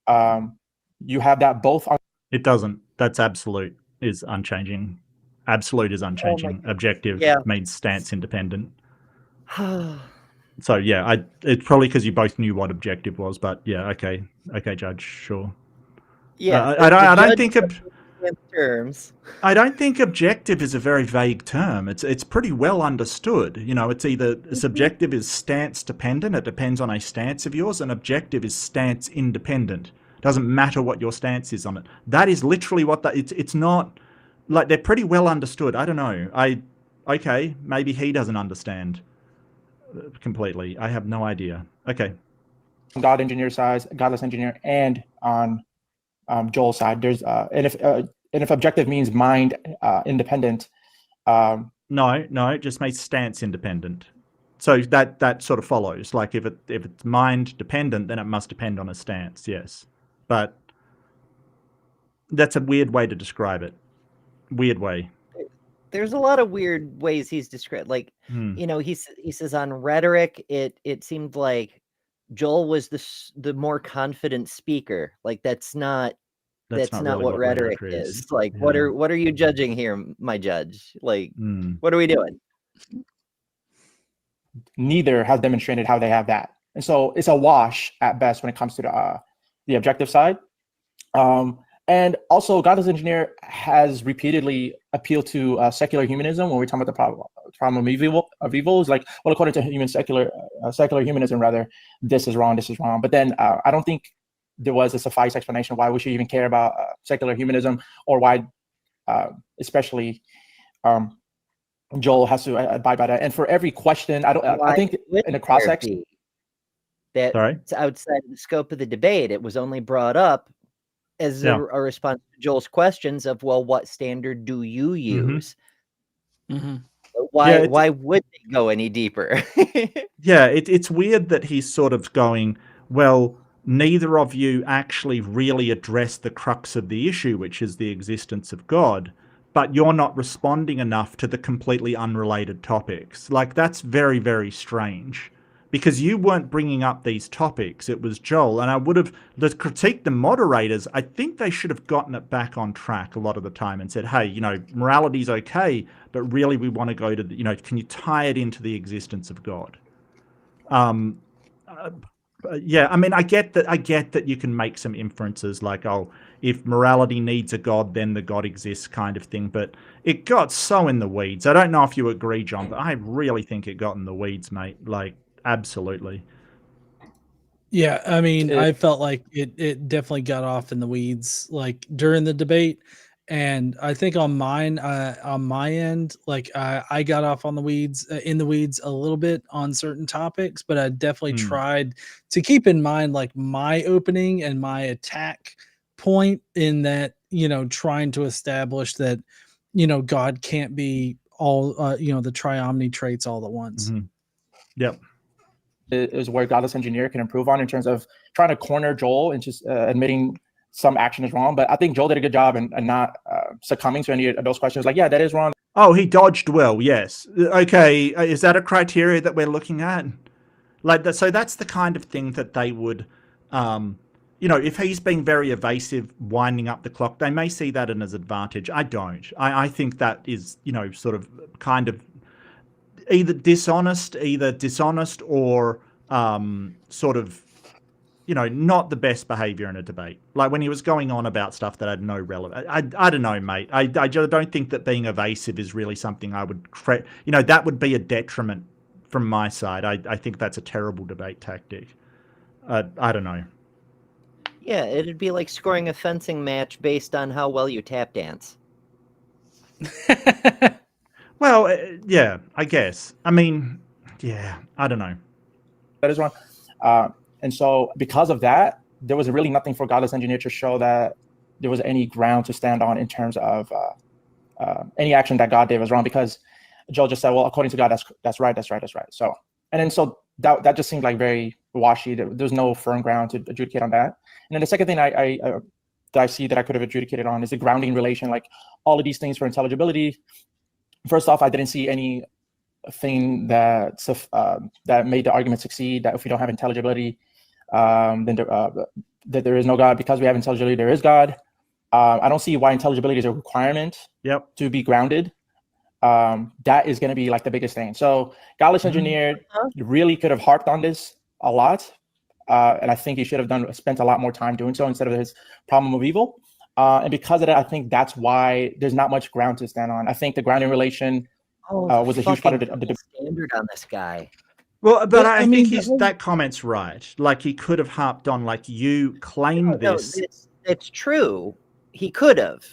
you have that both. It doesn't. That's absolute is unchanging. Absolute is unchanging. Objective means stance independent. So yeah, it's probably because you both knew what objective was, but yeah, okay, Judge, sure. Yeah, I don't think terms. I don't think objective is a very vague term. It's pretty well understood. It's either subjective is stance dependent. It depends on a stance of yours, and objective is stance independent. Doesn't matter what your stance is on it. That is literally what that. It's not like they're pretty well understood. I don't know. Okay, maybe he doesn't understand completely. I have no idea. Okay. God Engineer side, Godless Engineer, and on Joel's side, there's and if objective means mind independent. No, it just makes stance independent. So that sort of follows. Like if it's mind dependent, then it must depend on a stance. Yes, but that's a weird way to describe it. Weird way. There's a lot of weird ways he's described. Like, he says on rhetoric, it seemed like Joel was the more confident speaker. Like that's not really what rhetoric is. Like, what are you judging here, my judge? Like, what are we doing? Neither has demonstrated how they have that, and so it's a wash at best when it comes to the objective side. And also, Godless Engineer has repeatedly appealed to secular humanism when we're talking about the problem of evil. Is like, well, according to secular humanism, rather, this is wrong. But then I don't think there was a suffice explanation why we should even care about secular humanism, or why, especially, Joel has to abide by that. And for every question, I think in the cross section that's outside of the scope of the debate. It was only brought up as Yeah. a response to Joel's questions of, well, what standard do you use? Mhm. Why would they go any deeper? Yeah, it's weird that he's sort of going, well, neither of you actually really address the crux of the issue, which is the existence of God, but you're not responding enough to the completely unrelated topics. Like, that's very, very strange. Because you weren't bringing up these topics, it was Joel. And I would have, to critique the moderators, I think they should have gotten it back on track a lot of the time and said, hey, morality's okay, but really we want to go to, can you tie it into the existence of God? Yeah, I mean, I get that you can make some inferences like, oh, if morality needs a God, then the God exists kind of thing, but it got so in the weeds. I don't know if you agree, John, but I really think it got in the weeds, mate. Like, absolutely. Yeah, I mean, I felt like it definitely got off in the weeds like during the debate, and I think on my end, like I got off on the weeds in the weeds a little bit on certain topics, but I definitely tried to keep in mind like my opening and my attack point in that, trying to establish that, God can't be all the triomny traits all at once. Yep. Is where Godless Engineer can improve on in terms of trying to corner Joel and just admitting some action is wrong. But I think Joel did a good job and not succumbing to any of those questions. Like, yeah, that is wrong. Oh, he dodged well, yes. Okay, is that a criteria that we're looking at? Like, so that's the kind of thing that they would, if he's being very evasive, winding up the clock, they may see that as an advantage. I don't. I think that is, sort of kind of either dishonest or sort of, not the best behavior in a debate. Like when he was going on about stuff that had no relevance. I don't know, mate. I just don't think that being evasive is really something I would, that would be a detriment from my side. I think that's a terrible debate tactic. I don't know. Yeah, it'd be like scoring a fencing match based on how well you tap dance. Well, yeah, I guess. I mean, yeah, I don't know. That is wrong. And so because of that, there was really nothing for Godless Engineer to show that there was any ground to stand on in terms of any action that God did was wrong, because Joel just said, well, according to God, that's right. So, and then so that just seemed like very washy. There's no firm ground to adjudicate on that. And then the second thing that I see that I could have adjudicated on is the grounding relation, like all of these things for intelligibility. First off, I didn't see anything that made the argument succeed, that if we don't have intelligibility, then that there is no God. Because we have intelligibility, there is God. I don't see why intelligibility is a requirement to be grounded. That is going to be like the biggest thing. So Godless Engineer really could have harped on this a lot. And I think he should have spent a lot more time doing so instead of his problem of evil. And because of that, I think that's why there's not much ground to stand on. I think the grounding relation was a huge part of the standard on this guy. Well, but I think that comment's right. Like, he could have harped on, like, you claim this. It's true. He could have.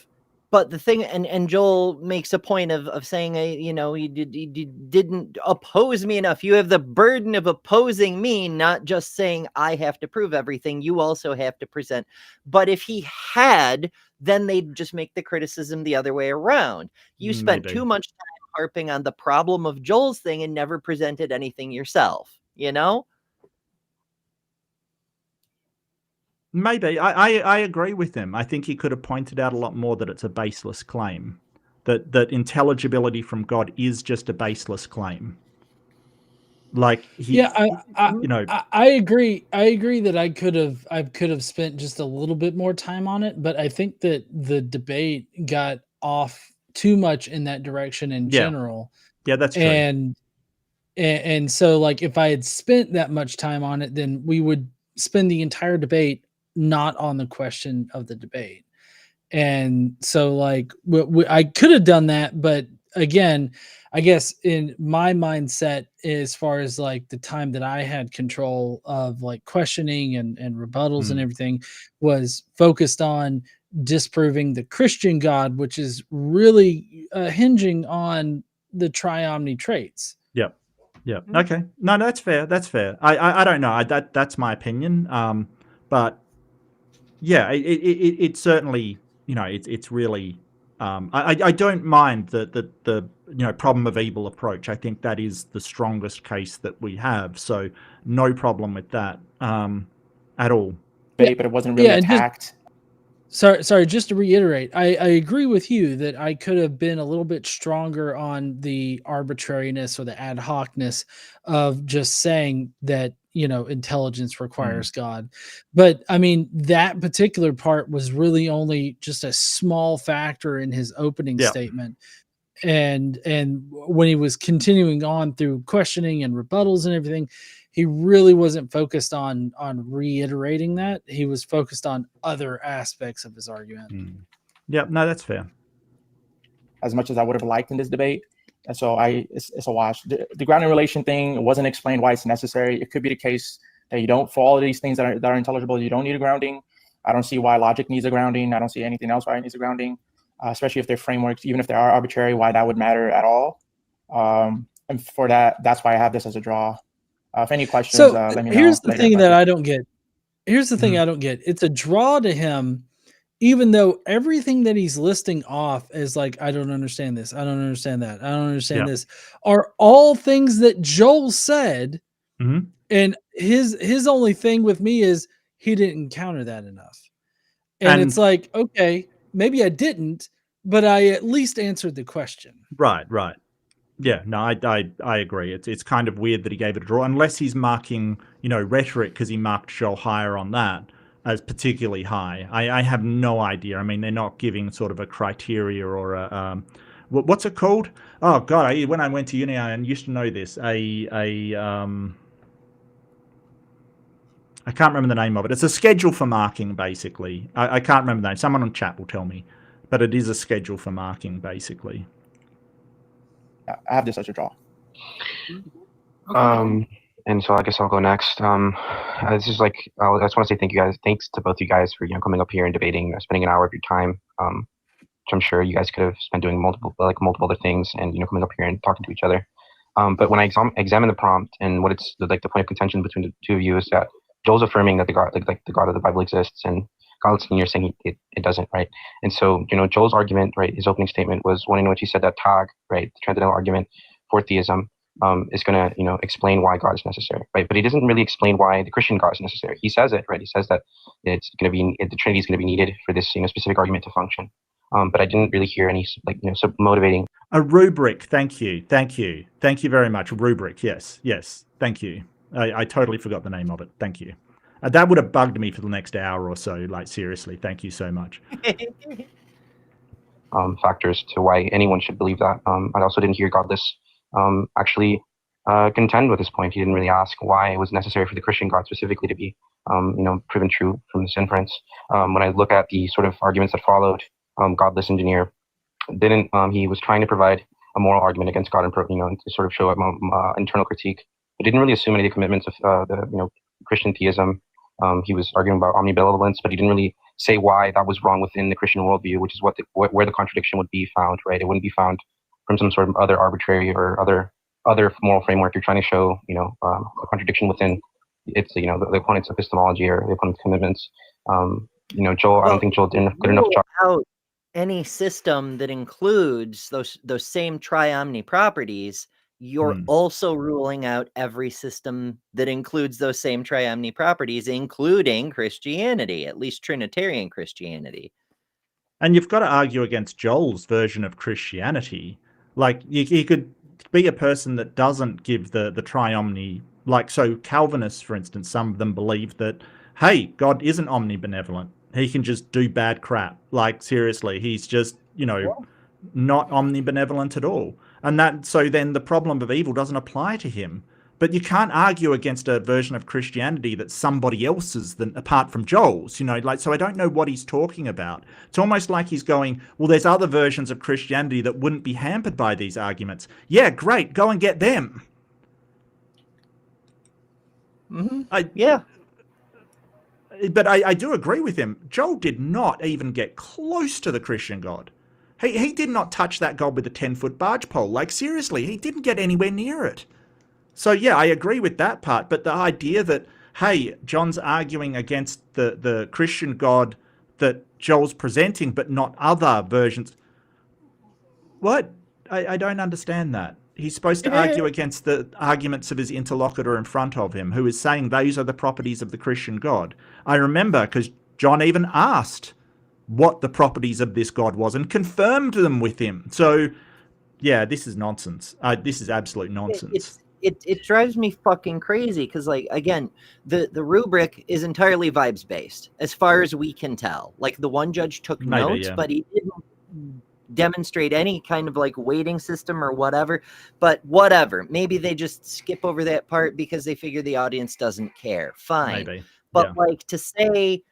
But the thing, and Joel makes a point of saying, he didn't oppose me enough. You have the burden of opposing me, not just saying I have to prove everything. You also have to present. But if he had, then they'd just make the criticism the other way around. You spent too much time harping on the problem of Joel's thing and never presented anything yourself, Maybe. I agree with him. I think he could have pointed out a lot more that it's a baseless claim. That intelligibility from God is just a baseless claim. Like, I agree. I agree that I could have spent just a little bit more time on it, but I think that the debate got off too much in that direction in general. Yeah, that's true. And so, like, if I had spent that much time on it, then we would spend the entire debate not on the question of the debate. And so, like, I could have done that, but again, I guess in my mindset, as far as like the time that I had control of like questioning and rebuttals and everything, was focused on disproving the Christian God, which is really hinging on the triomny traits. Yep. Okay. No, that's fair. I don't know. That's my opinion. But Yeah, it certainly, it's really. I don't mind the problem of evil approach. I think that is the strongest case that we have. So no problem with that at all. But it wasn't really Yeah, and just attacked. sorry, just to reiterate, I agree with you that I could have been a little bit stronger on the arbitrariness or the ad hocness of just saying that, intelligence requires God. But I mean, that particular part was really only just a small factor in his opening Yeah. statement. And when he was continuing on through questioning and rebuttals and everything, he really wasn't focused on reiterating that. He was focused on other aspects of his argument. Yeah, no, that's fair. As much as I would have liked in this debate. And so it's a wash. The grounding relation thing wasn't explained why it's necessary. It could be the case that you don't, for all of these things that are intelligible, you don't need a grounding. I don't see why logic needs a grounding. I don't see anything else why it needs a grounding, especially if they're frameworks, even if they are arbitrary, why that would matter at all. And for that's why I have this as a draw. If any questions, So let me know. here's the later, thing but- that I don't get. Here's the thing I don't get. It's a draw to him, even though everything that he's listing off is like, I don't understand this. I don't understand that. I don't understand this, are all things that Joel said. And his only thing with me is he didn't counter that enough. And it's like, okay, maybe I didn't, but I at least answered the question. Right. Yeah, no, I agree. It's kind of weird that he gave it a draw, unless he's marking, rhetoric, because he marked Joel higher on that as particularly high. I have no idea. I mean, they're not giving sort of a criteria or a what's it called? Oh God, when I went to uni, I used to know this. I can't remember the name of it. It's a schedule for marking, basically. I can't remember the name. Someone on chat will tell me, but it is a schedule for marking, basically. I have this as a draw. And so I guess I'll go next. This is like, I just want to say thank you guys. Thanks to both you guys for coming up here and debating, spending an hour of your time. Which I'm sure you guys could have spent doing multiple other things, and coming up here and talking to each other. But when I examine the prompt and what it's like, the point of contention between the two of you is that Joel's affirming that the God, like the God of the Bible exists, and Godless and you're saying it doesn't, right? And so Joel's argument, right, his opening statement was one in which he said that Tag, right, the transcendental argument for theism, is going to explain why God is necessary, right? But he doesn't really explain why the Christian God is necessary. He says it, right? He says that it's going to be, the Trinity is going to be needed for this specific argument to function. But I didn't really hear any so motivating. A rubric. Thank you very much. A rubric. Yes. Thank you. I totally forgot the name of it. Thank you. That would have bugged me for the next hour or so. Like, seriously, thank you so much. Factors to why anyone should believe that. I also didn't hear Godless actually contend with this point. He didn't really ask why it was necessary for the Christian God specifically to be proven true from this inference. When I look at the sort of arguments that followed, Godless engineer didn't. He was trying to provide a moral argument against God and to sort of show internal critique. He didn't really assume any of the commitments of the Christian theism. He was arguing about omnibenevolence, but he didn't really say why that was wrong within the Christian worldview, which is where the contradiction would be found, right? It wouldn't be found from some sort of other arbitrary or other moral framework. You're trying to show, a contradiction within it's the opponent's epistemology or the opponent's commitments. Joel, I don't think Joel did a good enough job. Out any system that includes those same triomni properties, you're also ruling out every system that includes those same triomni properties, including Christianity, at least Trinitarian Christianity. And you've got to argue against Joel's version of Christianity. Like, he could be a person that doesn't give the triomni. Like, so Calvinists, for instance, some of them believe that, hey, God isn't omnibenevolent. He can just do bad crap. Like, seriously, he's just, not omnibenevolent at all. And so then the problem of evil doesn't apply to him. But you can't argue against a version of Christianity that's somebody else's apart from Joel's, so I don't know what he's talking about. It's almost like he's going, well, there's other versions of Christianity that wouldn't be hampered by these arguments. Yeah, great, go and get them. Yeah. But I do agree with him. Joel did not even get close to the Christian God. He did not touch that God with a 10-foot barge pole. Like, seriously, he didn't get anywhere near it. So, yeah, I agree with that part. But the idea that, hey, John's arguing against the Christian God that Joel's presenting, but not other versions. What? I don't understand that. He's supposed to argue against the arguments of his interlocutor in front of him, who is saying those are the properties of the Christian God. I remember because John even asked what the properties of this God was and confirmed them with him. So, yeah, this is nonsense. This is absolute nonsense. It drives me fucking crazy because, like, again, the rubric is entirely vibes based as far as we can tell. Like, the one judge took notes, yeah. but he didn't demonstrate any kind of like weighting system or whatever. But whatever, maybe they just skip over that part because they figure the audience doesn't care. Fine. Maybe. But Yeah. like, to say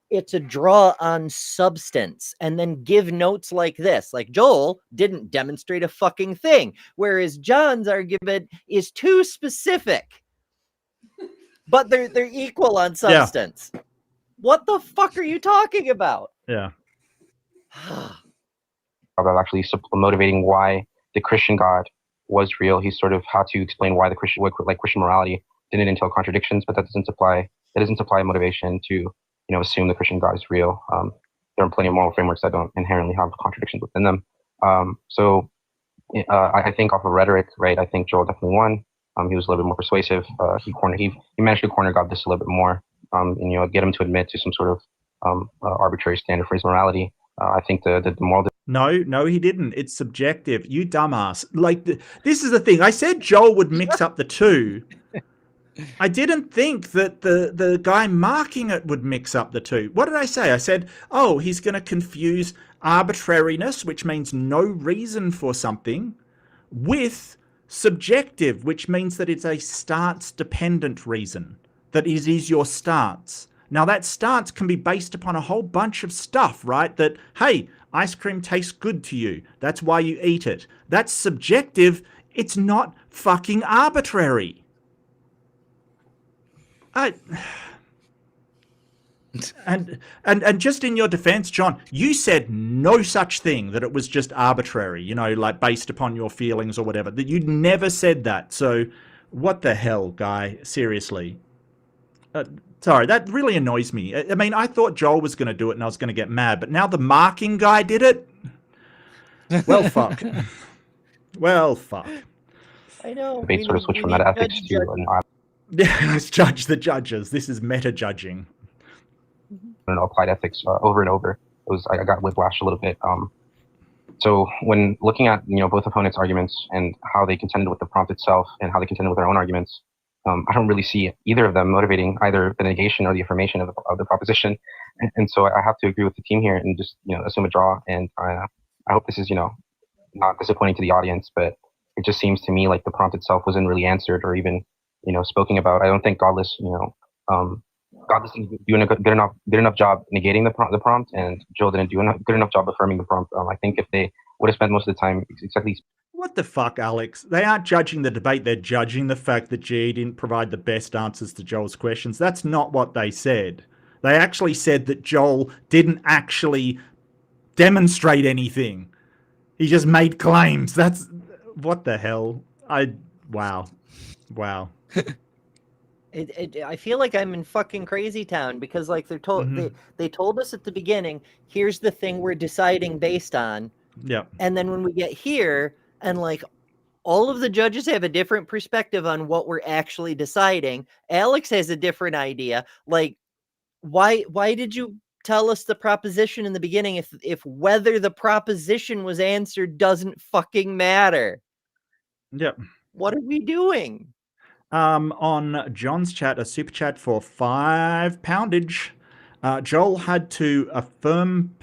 it's a draw on substance and then give notes like this, like Joel didn't demonstrate a fucking thing, whereas John's argument is too specific, but they're equal on substance. Yeah. What the fuck are you talking about? Yeah. About actually motivating why the Christian God was real. He sort of had to explain why the Christian morality didn't entail contradictions, but that doesn't supply motivation to assume the Christian God is real. There are plenty of moral frameworks that don't inherently have contradictions within them. So I think off of rhetoric, right? I think Joel definitely won. He was a little bit more persuasive. He managed to corner Godless a little bit more, and get him to admit to some sort of arbitrary standard for his morality. I think the moral. No, he didn't. It's subjective. You dumbass. Like, this is the thing. I said Joel would mix up the two. I didn't think that the guy marking it would mix up the two. What did I say? I said, oh, he's going to confuse arbitrariness, which means no reason for something, with subjective, which means that it's a stance-dependent reason, that it is your stance. Now, that stance can be based upon a whole bunch of stuff, right? That, hey, ice cream tastes good to you. That's why you eat it. That's subjective. It's not fucking arbitrary. And just in your defense, John, you said no such thing, that it was just arbitrary, like based upon your feelings or whatever. That you never said that. So what the hell, guy? Seriously. Sorry, that really annoys me. I mean, I thought Joel was going to do it and I was going to get mad, but now the marking guy did it? Well, fuck. Well, fuck. I know. Debate sort of switch from that ethics to yeah, let's judge the judges. This is meta judging. Applied ethics over and over. I got whiplashed a little bit. So when looking at both opponents' arguments and how they contended with the prompt itself and how they contended with their own arguments, I don't really see either of them motivating either the negation or the affirmation of the proposition. And so I have to agree with the team here and just assume a draw. And I hope this is not disappointing to the audience, but it just seems to me like the prompt itself wasn't really answered or even spoken about. I don't think Godless Godless didn't do a good enough job negating the prompt, and Joel didn't do a good enough job affirming the prompt. I think if they would have spent most of the time exactly. What the fuck, Alex? They aren't judging the debate. They're judging the fact that GE didn't provide the best answers to Joel's questions. That's not what they said. They actually said that Joel didn't actually demonstrate anything. He just made claims. That's what the hell. Wow. I feel like I'm in fucking crazy town because like they told us at the beginning, here's the thing we're deciding based on. Yeah. And then when we get here and like all of the judges have a different perspective on what we're actually deciding. Alex has a different idea. Like, why did you tell us the proposition in the beginning if whether the proposition was answered doesn't fucking matter? Yep. What are we doing? On John's chat, a super chat for £5. Joel had to affirm.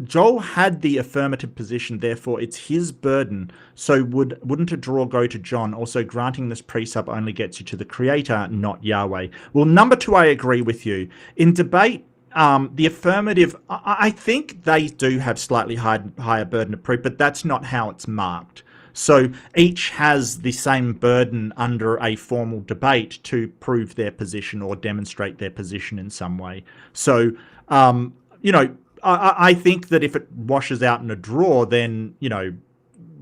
Joel had the affirmative position, therefore it's his burden. So wouldn't a draw go to John? Also, granting this precept only gets you to the Creator, not Yahweh. Well, number two, I agree with you. In debate, the affirmative, I think they do have slightly higher burden of proof, but that's not how it's marked. So each has the same burden under a formal debate to prove their position or demonstrate their position in some way. So, I think that if it washes out in a draw, then,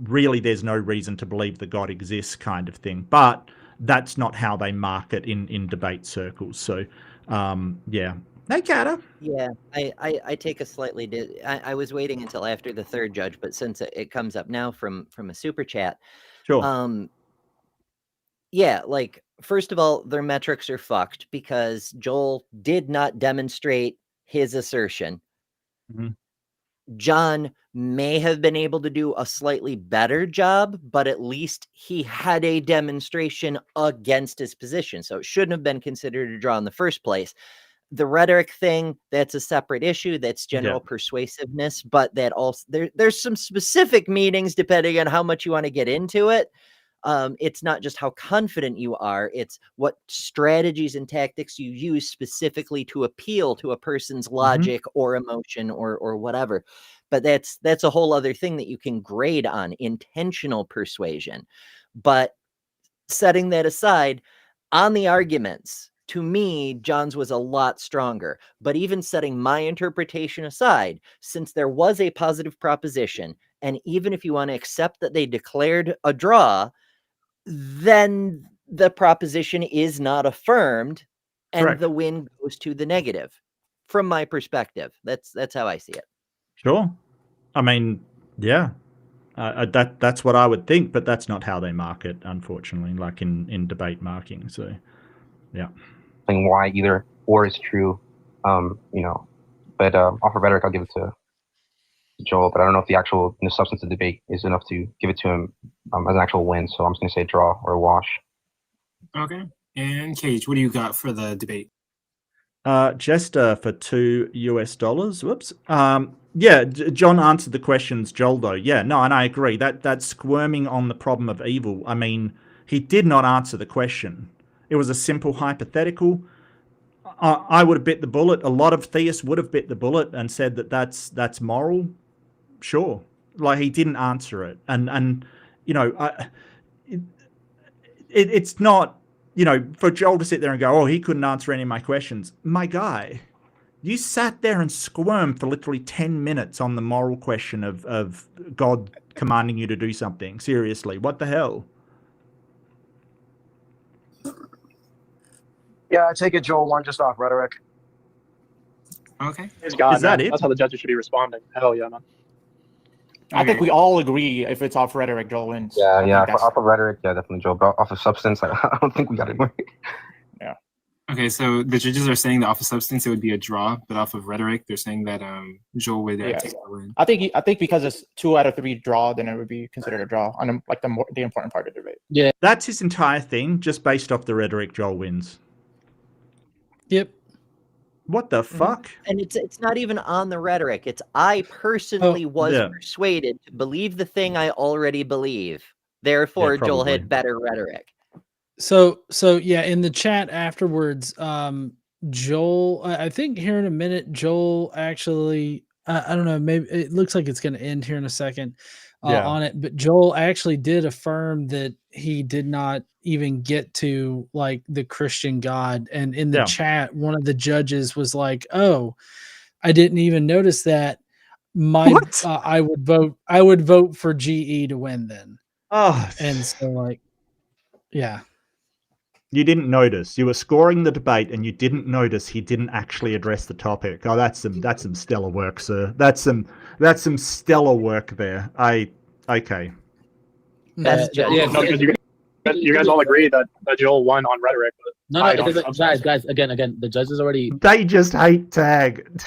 really there's no reason to believe that God exists kind of thing. But that's not how they market in debate circles. So, yeah. Hey, Kata. Yeah, I take a slightly. I was waiting until after the third judge, but since it comes up now from a super chat, Sure. yeah, like first of all, their metrics are fucked because Joel did not demonstrate his assertion. Mhm. John may have been able to do a slightly better job, but at least he had a demonstration against his position, so it shouldn't have been considered a draw in the first place. The rhetoric thing, that's a separate issue. That's general persuasiveness, but that also there's some specific meanings depending on how much you want to get into it. It's not just how confident you are, it's what strategies and tactics you use specifically to appeal to a person's logic or emotion or whatever. But that's a whole other thing that you can grade on, intentional persuasion. But setting that aside, on the arguments, to me, John's was a lot stronger. But even setting my interpretation aside, since there was a positive proposition, and even if you want to accept that they declared a draw, then the proposition is not affirmed, and Correct. the win goes to the negative. From my perspective, that's how I see it. Sure. I mean, yeah. That's what I would think, but that's not how they market, unfortunately, like in debate marking. So, yeah. Why either or is true, but off of rhetoric, I'll give it to Joel, but I don't know if the substance of the debate is enough to give it to him as an actual win. So I'm just going to say draw or wash. Okay. And Cage, what do you got for the debate? Just for $2. Whoops. Yeah, John answered the questions, Joel, though. Yeah, no, and I agree. That squirming on the problem of evil, I mean, he did not answer the question. It was a simple hypothetical. I would have bit the bullet. A lot of theists would have bit the bullet and said that that's moral. Sure. Like, he didn't answer it. And it's not, for Joel to sit there and go, oh, he couldn't answer any of my questions. My guy, you sat there and squirmed for literally 10 minutes on the moral question of God commanding you to do something. Seriously, what the hell? Yeah, I take it Joel won just off rhetoric. Okay. Praise God, Is that man. it? That's how the judges should be responding. Hell yeah, man. I think we all agree if it's off rhetoric, Joel wins. Yeah. Off of rhetoric, yeah, definitely Joel. But off of substance, I don't think we got it. Yeah. Okay, so the judges are saying that off of substance it would be a draw, but off of rhetoric they're saying that Joel would take the win. I think because it's 2 out of 3 draw, then it would be considered a draw on like the important part of the debate. Yeah. That's his entire thing, just based off the rhetoric. Joel wins. Yep. What the fuck? And it's not even on the rhetoric. It's I personally was persuaded to believe the thing I already believe. Therefore, Joel had better rhetoric. So yeah, in the chat afterwards, Joel, I think here in a minute, Joel actually, I don't know, maybe it looks like it's going to end here in a second on it, but Joel actually did affirm that he did not even get to like the Christian God. And in the chat, one of the judges was like, "Oh, I didn't even notice that. I would vote for GE to win then." Oh, and so like, yeah. You didn't notice. You were scoring the debate and you didn't notice he didn't actually address the topic. Oh, that's some stellar work, sir. That's some stellar work there. Okay. That's yeah, no, because you guys all agree that Joel won on rhetoric. But guys, again, the judges already. They just hate tag.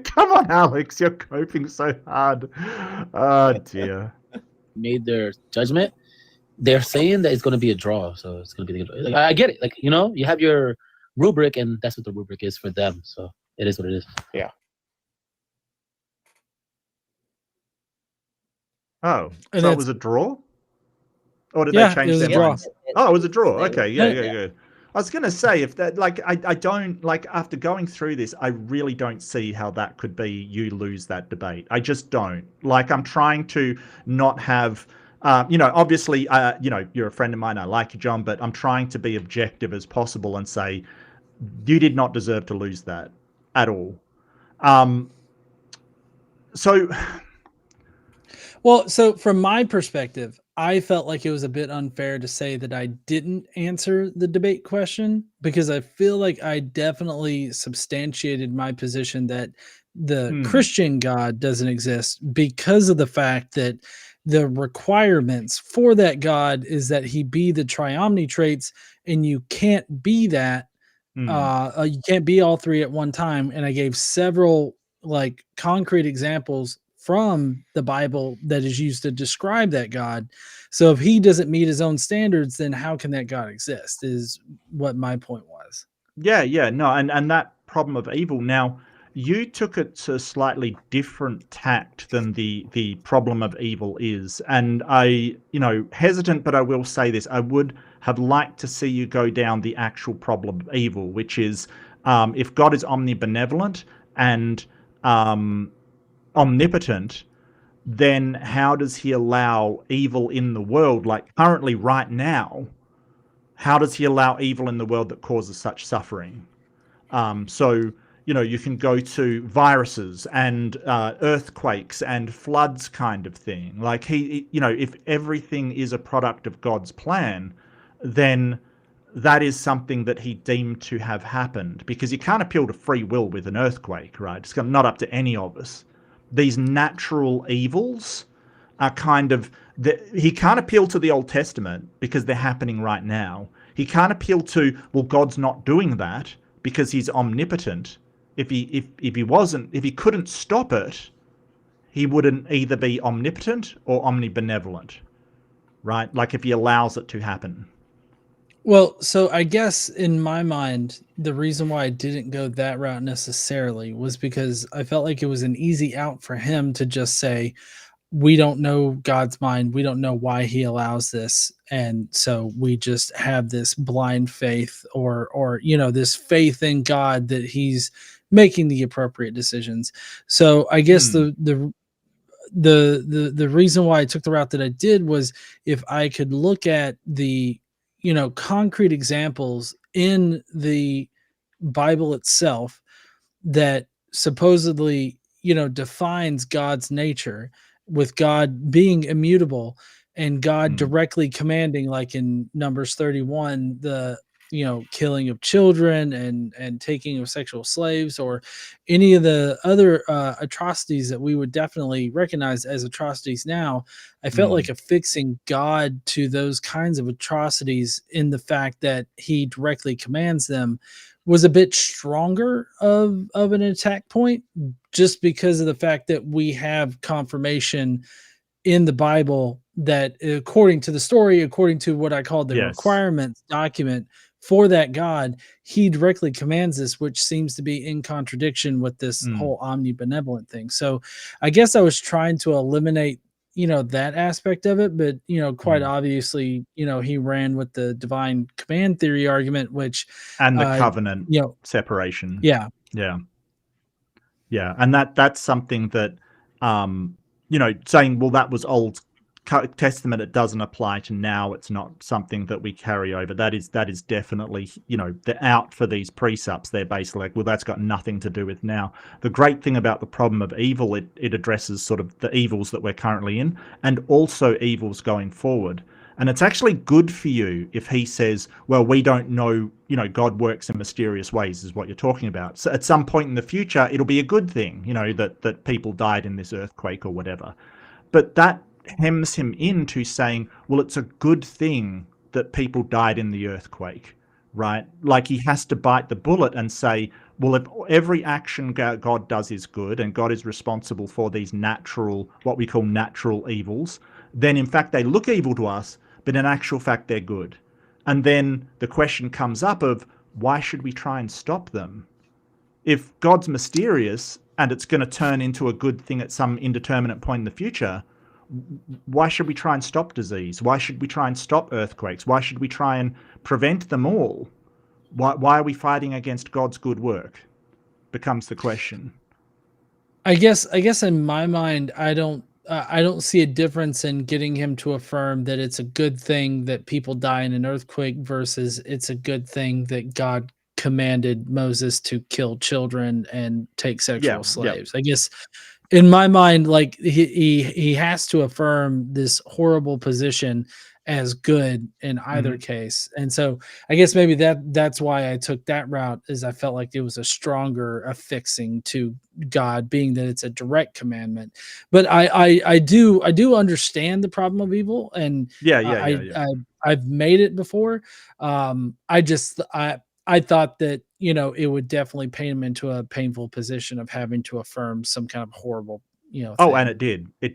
Come on, Alex, you're coping so hard. Oh dear. Made their judgment. They're saying that it's going to be a draw, so it's going to be like, I get it. Like, you have your rubric, and that's what the rubric is for them. So it is what it is. Yeah. Oh, so it was a draw? Or did they change their minds? Oh, it was a draw. Okay, yeah. I was going to say, if that, like, I don't, like, after going through this, I really don't see how that could be you lose that debate. I just don't. Like, I'm trying to not have... obviously, you're a friend of mine. I like you, John, but I'm trying to be objective as possible and say you did not deserve to lose that at all. So from my perspective, I felt like it was a bit unfair to say that I didn't answer the debate question, because I feel like I definitely substantiated my position that the Christian God doesn't exist, because of the fact that the requirements for that God is that he be the triomni traits, and you can't be that. You can't be all three at one time. And I gave several like concrete examples from the Bible that is used to describe that God. So if he doesn't meet his own standards, then how can that God exist, is what my point was. Yeah, no, and that problem of evil. Now, you took it to a slightly different tact than the problem of evil is, and I, hesitant, but I will say this: I would have liked to see you go down the actual problem of evil, which is if God is omnibenevolent and omnipotent, then how does he allow evil in the world? Like currently, right now, how does he allow evil in the world that causes such suffering? So, you can go to viruses and earthquakes and floods kind of thing. Like if everything is a product of God's plan, then that is something that he deemed to have happened, because you can't appeal to free will with an earthquake, right? It's not up to any of us. These natural evils are kind of, he can't appeal to the Old Testament because they're happening right now. He can't appeal to, well, God's not doing that because he's omnipotent. If he couldn't stop it, he wouldn't either be omnipotent or omnibenevolent, right? Like if he allows it to happen. Well, so I guess in my mind, the reason why I didn't go that route necessarily was because I felt like it was an easy out for him to just say, we don't know God's mind. We don't know why he allows this. And so we just have this blind faith or this faith in God that he's making the appropriate decisions. So I guess the reason why I took the route that I did was, if I could look at the, concrete examples in the Bible itself that supposedly, defines God's nature, with God being immutable and God directly commanding, like in Numbers 31, the killing of children and taking of sexual slaves, or any of the other atrocities that we would definitely recognize as atrocities now. I felt like affixing God to those kinds of atrocities, in the fact that he directly commands them, was a bit stronger of an attack point, just because of the fact that we have confirmation in the Bible that, according to the story, according to what I called the requirements document for that God, he directly commands this, which seems to be in contradiction with this whole omnibenevolent thing. So I guess I was trying to eliminate that aspect of it, but quite obviously, he ran with the divine command theory argument, which and the covenant separation. Yeah, and that's something that saying, well, that was Old Testament, it doesn't apply to now, it's not something that we carry over. That is definitely, they're out for these precepts. They're basically like, well, that's got nothing to do with now. The great thing about the problem of evil, it addresses sort of the evils that we're currently in, and also evils going forward. And it's actually good for you if he says, well, we don't know, God works in mysterious ways, is what you're talking about. So at some point in the future, it'll be a good thing, that people died in this earthquake or whatever. But that hems him into saying, well, it's a good thing that people died in the earthquake, right? Like he has to bite the bullet and say, well, if every action God does is good, and God is responsible for these natural, what we call natural evils, then in fact they look evil to us, but in actual fact they're good. And then the question comes up of, why should we try and stop them? If God's mysterious and it's going to turn into a good thing at some indeterminate point in the future, why should we try and stop disease? Why should we try and stop earthquakes? Why should we try and prevent them all? Why are we fighting against God's good work? Becomes the question. I guess in my mind, I don't see a difference in getting him to affirm that it's a good thing that people die in an earthquake versus it's a good thing that God commanded Moses to kill children and take sexual slaves. I guess in my mind, like he has to affirm this horrible position as good in either case. And so I guess maybe that's why I took that route, is I felt like it was a stronger affixing to God, being that it's a direct commandment. But I do understand the problem of evil, and I've made it before. I thought that, it would definitely paint him into a painful position of having to affirm some kind of horrible, Oh, thing. and it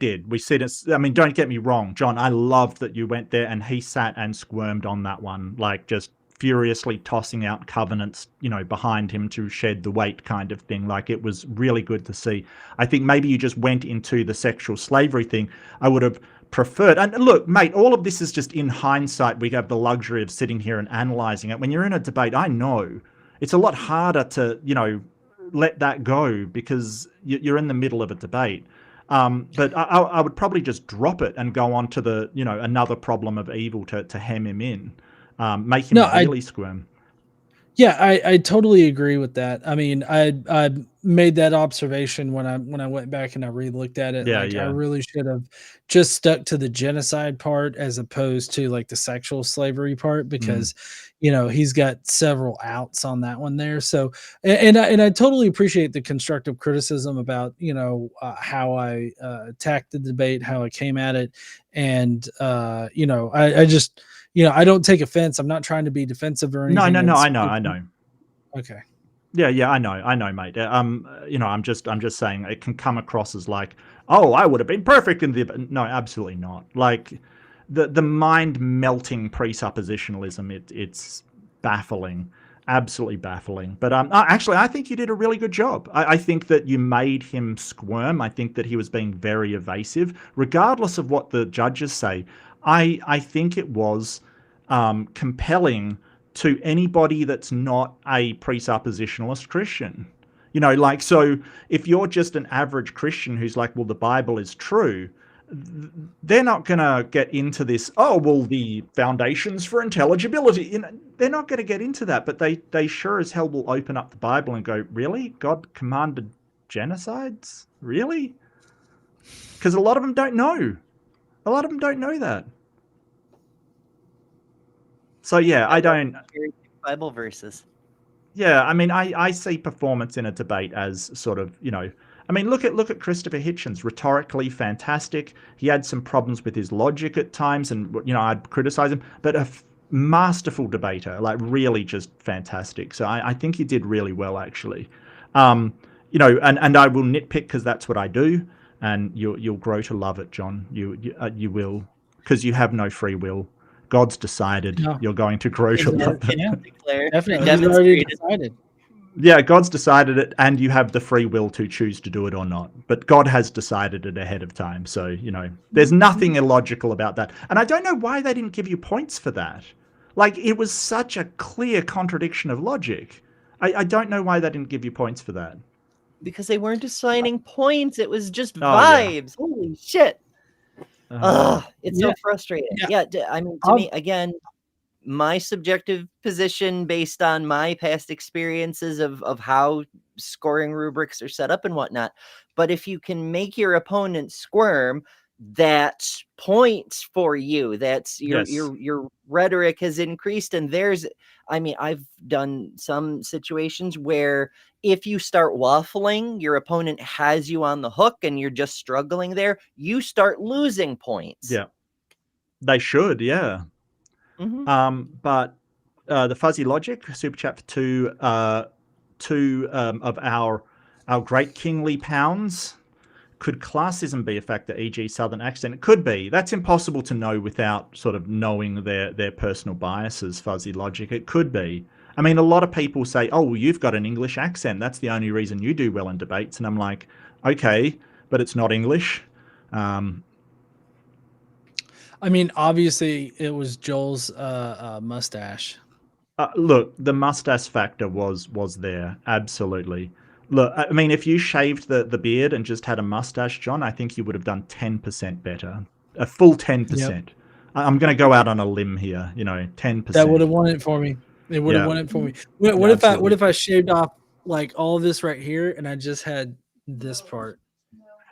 did. We said it's, I mean, don't get me wrong, John, I loved that you went there and he sat and squirmed on that one, like just furiously tossing out covenants, behind him to shed the weight kind of thing. Like, it was really good to see. I think maybe you just went into the sexual slavery thing. I would have preferred, and look, mate, all of this is just in hindsight. We have the luxury of sitting here and analyzing it. When you're in a debate, I know it's a lot harder to, let that go because you're in the middle of a debate. But I would probably just drop it and go on to the, another problem of evil to hem him in, make him really squirm. Yeah, I totally agree with that. I mean, I made that observation when I went back and I re-looked at it. I really should have just stuck to the genocide part as opposed to like the sexual slavery part, because he's got several outs on that one there. So and I totally appreciate the constructive criticism about how I attacked the debate, how I came at it, and I just. I don't take offense. I'm not trying to be defensive or anything. No. I know. Okay. Yeah. I know, mate. I'm just saying it can come across as like, oh, I would have been perfect in the. No, absolutely not. Like, the mind melting presuppositionalism. It's baffling, absolutely baffling. But actually, I think you did a really good job. I think that you made him squirm. I think that he was being very evasive, regardless of what the judges say. I think it was compelling to anybody that's not a presuppositionalist Christian. So if you're just an average Christian who's like, well, the Bible is true, they're not going to get into this, oh, well, the foundations for intelligibility. They're not going to get into that, but they sure as hell will open up the Bible and go, really? God commanded genocides? Really? Because a lot of them don't know. A lot of them don't know that. So yeah, I don't. Bible verses. Yeah, I mean, I see performance in a debate as sort of, I mean, look at Christopher Hitchens, rhetorically fantastic. He had some problems with his logic at times, and I'd criticize him, but a masterful debater, like really just fantastic. So I think he did really well, actually. And I will nitpick because that's what I do. And you'll grow to love it, John. You will, because you have no free will. God's decided you're going to grow to love it. Declare, definitely decided. Yeah, God's decided it, and you have the free will to choose to do it or not. But God has decided it ahead of time. So, there's nothing illogical about that. And I don't know why they didn't give you points for that. Like, it was such a clear contradiction of logic. I don't know why they didn't give you points for that. Because they weren't assigning points. It was just vibes. Yeah. Holy shit. It's so frustrating. Yeah. I mean, to me, again, my subjective position based on my past experiences of how scoring rubrics are set up and whatnot. But if you can make your opponent squirm, that's points for you. That's your rhetoric has increased. And I've done some situations where if you start waffling, your opponent has you on the hook and you're just struggling there, you start losing points. Yeah. They should, yeah. But the fuzzy logic, super chat for two of our great kingly pounds. Could classism be a factor, e.g. Southern accent? It could be. That's impossible to know without sort of knowing their personal biases, fuzzy logic. It could be. I mean, a lot of people say, oh, well, you've got an English accent. That's the only reason you do well in debates. And I'm like, okay, but it's not English. I mean, obviously, it was Joel's mustache. Look, the mustache factor was there. Absolutely. Look, I mean, if you shaved the beard and just had a mustache, John, I think you would have done 10% better. A full 10%. Yep. I'm going to go out on a limb here, 10%. That would have won it for me. It would have won it for me. What if I shaved off like all of this right here and I just had this part?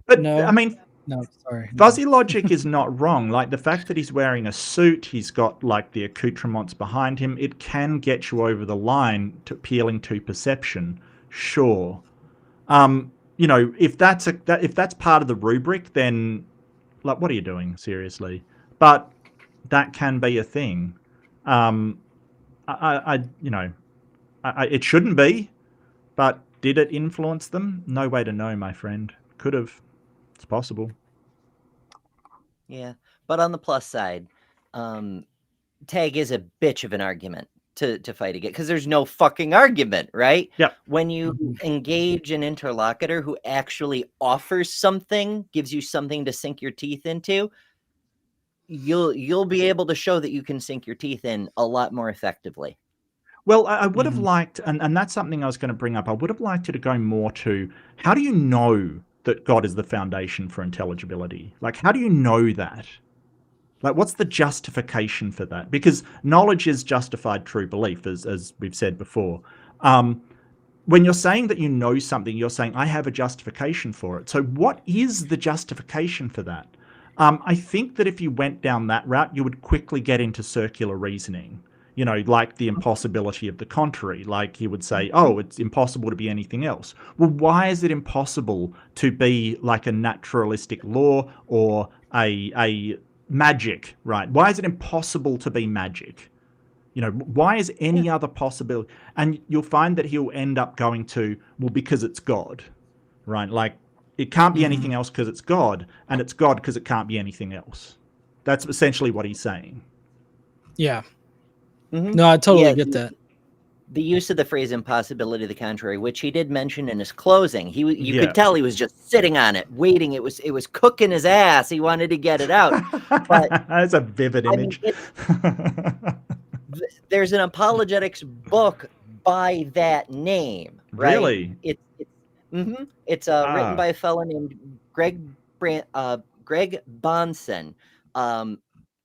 But No. I mean, No, sorry. fuzzy logic is not wrong. Like the fact that he's wearing a suit, he's got like the accoutrements behind him. It can get you over the line to appealing to perception. Sure. You know, if that's part of the rubric, then like, what are you doing? Seriously. But that can be a thing. It shouldn't be, but did it influence them? No way to know, my friend. Could have. It's possible. Yeah, but on the plus side, tag is a bitch of an argument to fight against, because there's no fucking argument, right? Yep. When you engage an interlocutor who actually offers something, gives you something to sink your teeth into, you'll be able to show that you can sink your teeth in a lot more effectively. Well, I would have liked, and that's something I was going to bring up, I would have liked you to go more to, how do you know that God is the foundation for intelligibility? Like, how do you know that? Like, what's the justification for that? Because knowledge is justified true belief, as we've said before. When you're saying that you know something, you're saying, I have a justification for it. So what is the justification for that? I think that if you went down that route, you would quickly get into circular reasoning. You know, like the impossibility of the contrary. Like he would say, oh, it's impossible to be anything else. Well, why is it impossible to be like a naturalistic law or a magic, right? Why is it impossible to be magic? You know, why is any other possibility? And you'll find that he'll end up going to, well, because it's God, right? Like it can't be anything else because it's God, and it's God because it can't be anything else. That's essentially what he's saying. Yeah. No, I totally get that. The use of the phrase impossibility of the contrary, which he did mention in his closing, you could tell he was just sitting on it, waiting. It was cooking his ass. He wanted to get it out. But that's a vivid image. There's an apologetics book by that name, right? Really? It's written by a fellow named Greg Bonson.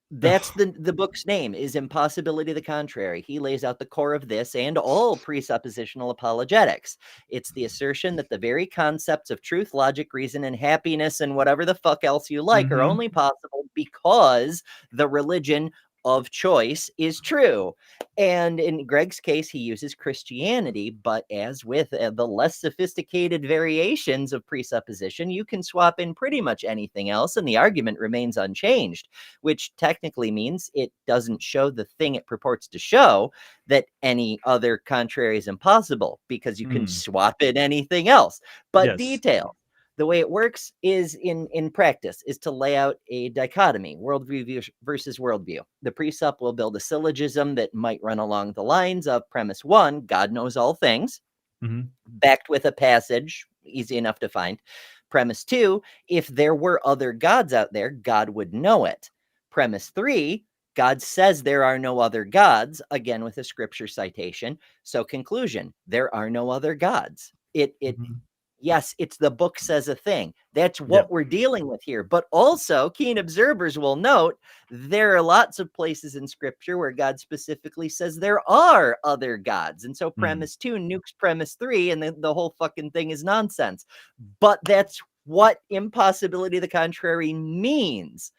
That's the book's name, is Impossibility of the Contrary. He lays out the core of this and all presuppositional apologetics. It's the assertion that the very concepts of truth, logic, reason, and happiness, and whatever the fuck else you like, are only possible because the religion of choice is true. And in Greg's case, he uses Christianity, but as with the less sophisticated variations of presupposition, you can swap in pretty much anything else and the argument remains unchanged, which technically means it doesn't show the thing it purports to show, that any other contrary is impossible, because you can swap in anything else. But detail. The way it works is in practice is to lay out a dichotomy, worldview versus worldview. The presup will build a syllogism that might run along the lines of premise 1, God knows all things, backed with a passage, easy enough to find. Premise 2, if there were other gods out there, God would know it. Premise 3, God says there are no other gods, again with a scripture citation. So conclusion, there are no other gods. Yes, it's the book says a thing. That's what we're dealing with here. But also, keen observers will note there are lots of places in scripture where God specifically says there are other gods. And so premise 2 nukes premise 3, and the whole fucking thing is nonsense. But that's what impossibility of the contrary means.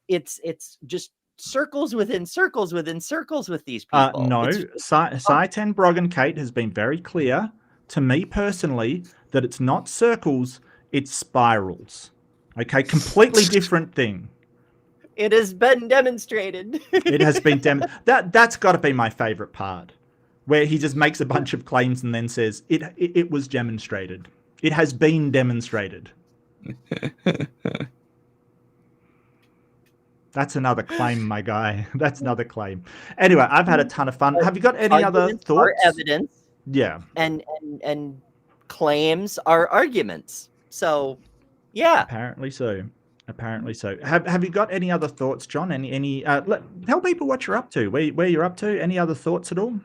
It's just circles within circles within circles with these people. No, Saitan Broggen-Kate has been very clear to me personally that it's not circles, it's spirals. Okay, completely different thing. It has been demonstrated. It has been that's got to be my favorite part, where he just makes a bunch of claims and then says it was demonstrated. It has been demonstrated. That's another claim, my guy. That's another claim. Anyway, I've had a ton of fun. Have you got any other thoughts? Are evidence. Yeah. And claims are arguments. So, yeah. Apparently so. Have you got any other thoughts, John? Any tell people what you're up to. Where you're up to? Any other thoughts at all?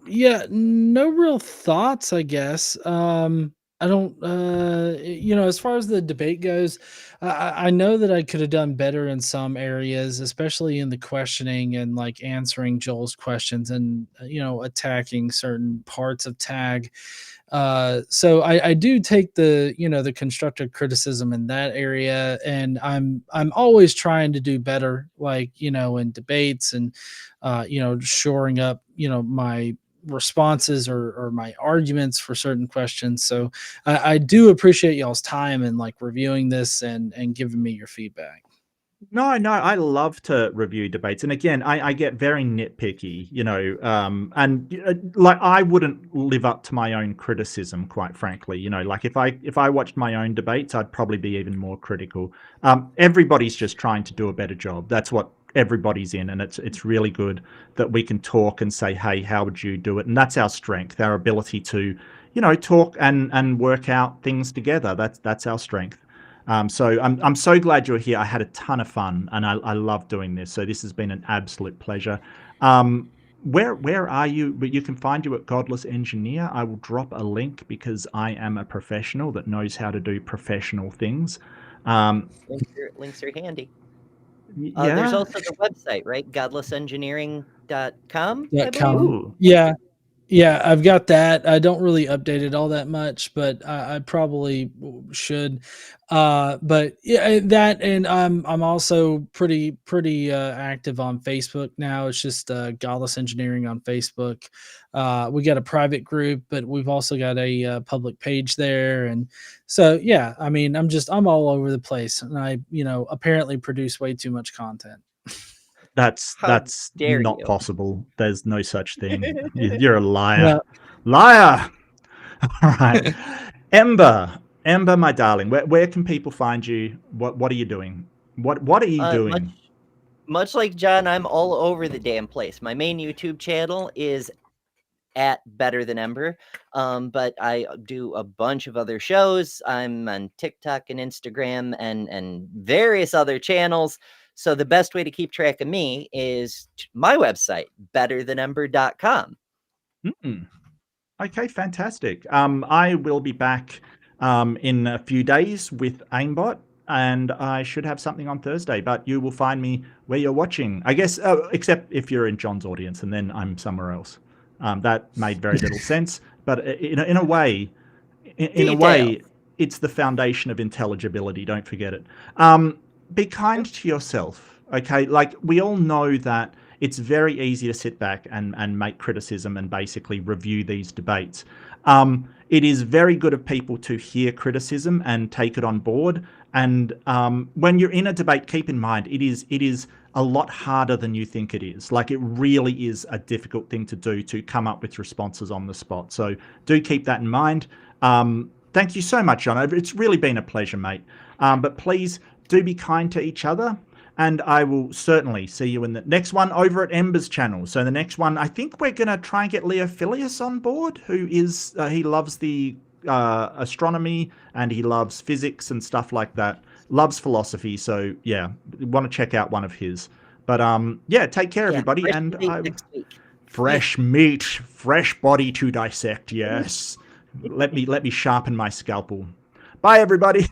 Yeah, no real thoughts, I guess. I don't, as far as the debate goes, I know that I could have done better in some areas, especially in the questioning and like answering Joel's questions and, attacking certain parts of tag. So I do take the, you know, the constructive criticism in that area, and I'm always trying to do better, like, you know, in debates and you know, shoring up, you know, my responses or my arguments for certain questions. So I do appreciate y'all's time and like reviewing this and giving me your feedback. No, I love to review debates. And again, I get very nitpicky, you know, like I wouldn't live up to my own criticism, quite frankly. You know, like if I watched my own debates, I'd probably be even more critical. Everybody's just trying to do a better job. That's what everybody's in. And it's really good that we can talk and say, hey, how would you do it? And that's our strength, our ability to, you know, talk and work out things together. That's our strength. So I'm so glad you're here. I had a ton of fun, and I love doing this. So this has been an absolute pleasure. Where are you? But you can find you at Godless Engineer. I will drop a link because I am a professional that knows how to do professional things. Links are handy. Yeah. There's also the website, right? godlessengineering.com. Ooh. Yeah, I've got that. I don't really update it all that much, but I probably should. But yeah, that, and I'm also pretty active on Facebook now. It's just Godless Engineering on Facebook. We got a private group, but we've also got a public page there, and so yeah. I mean, I'm all over the place, and I, you know, apparently produce way too much content. That's dare not you. possible. There's no such thing. You're a liar. Yeah. Liar. All right. Ember, my darling, where can people find you? What are you doing? What are you doing? Much like John, I'm all over the damn place. My main YouTube channel is at Better Than Ember, but I do a bunch of other shows. I'm on TikTok and Instagram and various other channels. So the best way to keep track of me is my website, betterthanember.com. Okay, fantastic. I will be back in a few days with Aimbot, and I should have something on Thursday, but you will find me where you're watching, I guess, except if you're in John's audience, and then I'm somewhere else. That made very little sense, but in a way, it's the foundation of intelligibility. Don't forget it. Be kind to yourself, okay? Like, we all know that it's very easy to sit back and make criticism and basically review these debates. It is very good of people to hear criticism and take it on board. And when you're in a debate, keep in mind, it is a lot harder than you think it is. Like, it really is a difficult thing to do, to come up with responses on the spot. So do keep that in mind. Thank you so much, John. It's really been a pleasure, mate. But please do be kind to each other. And I will certainly see you in the next one over at Ember's channel. So the next one, I think we're going to try and get Leophilius on board, who is, he loves the astronomy, and he loves physics and stuff like that. Loves philosophy. So yeah, want to check out one of his. But yeah, take care, everybody. And fresh meat, fresh body to dissect. Yes. Let me sharpen my scalpel. Bye, everybody.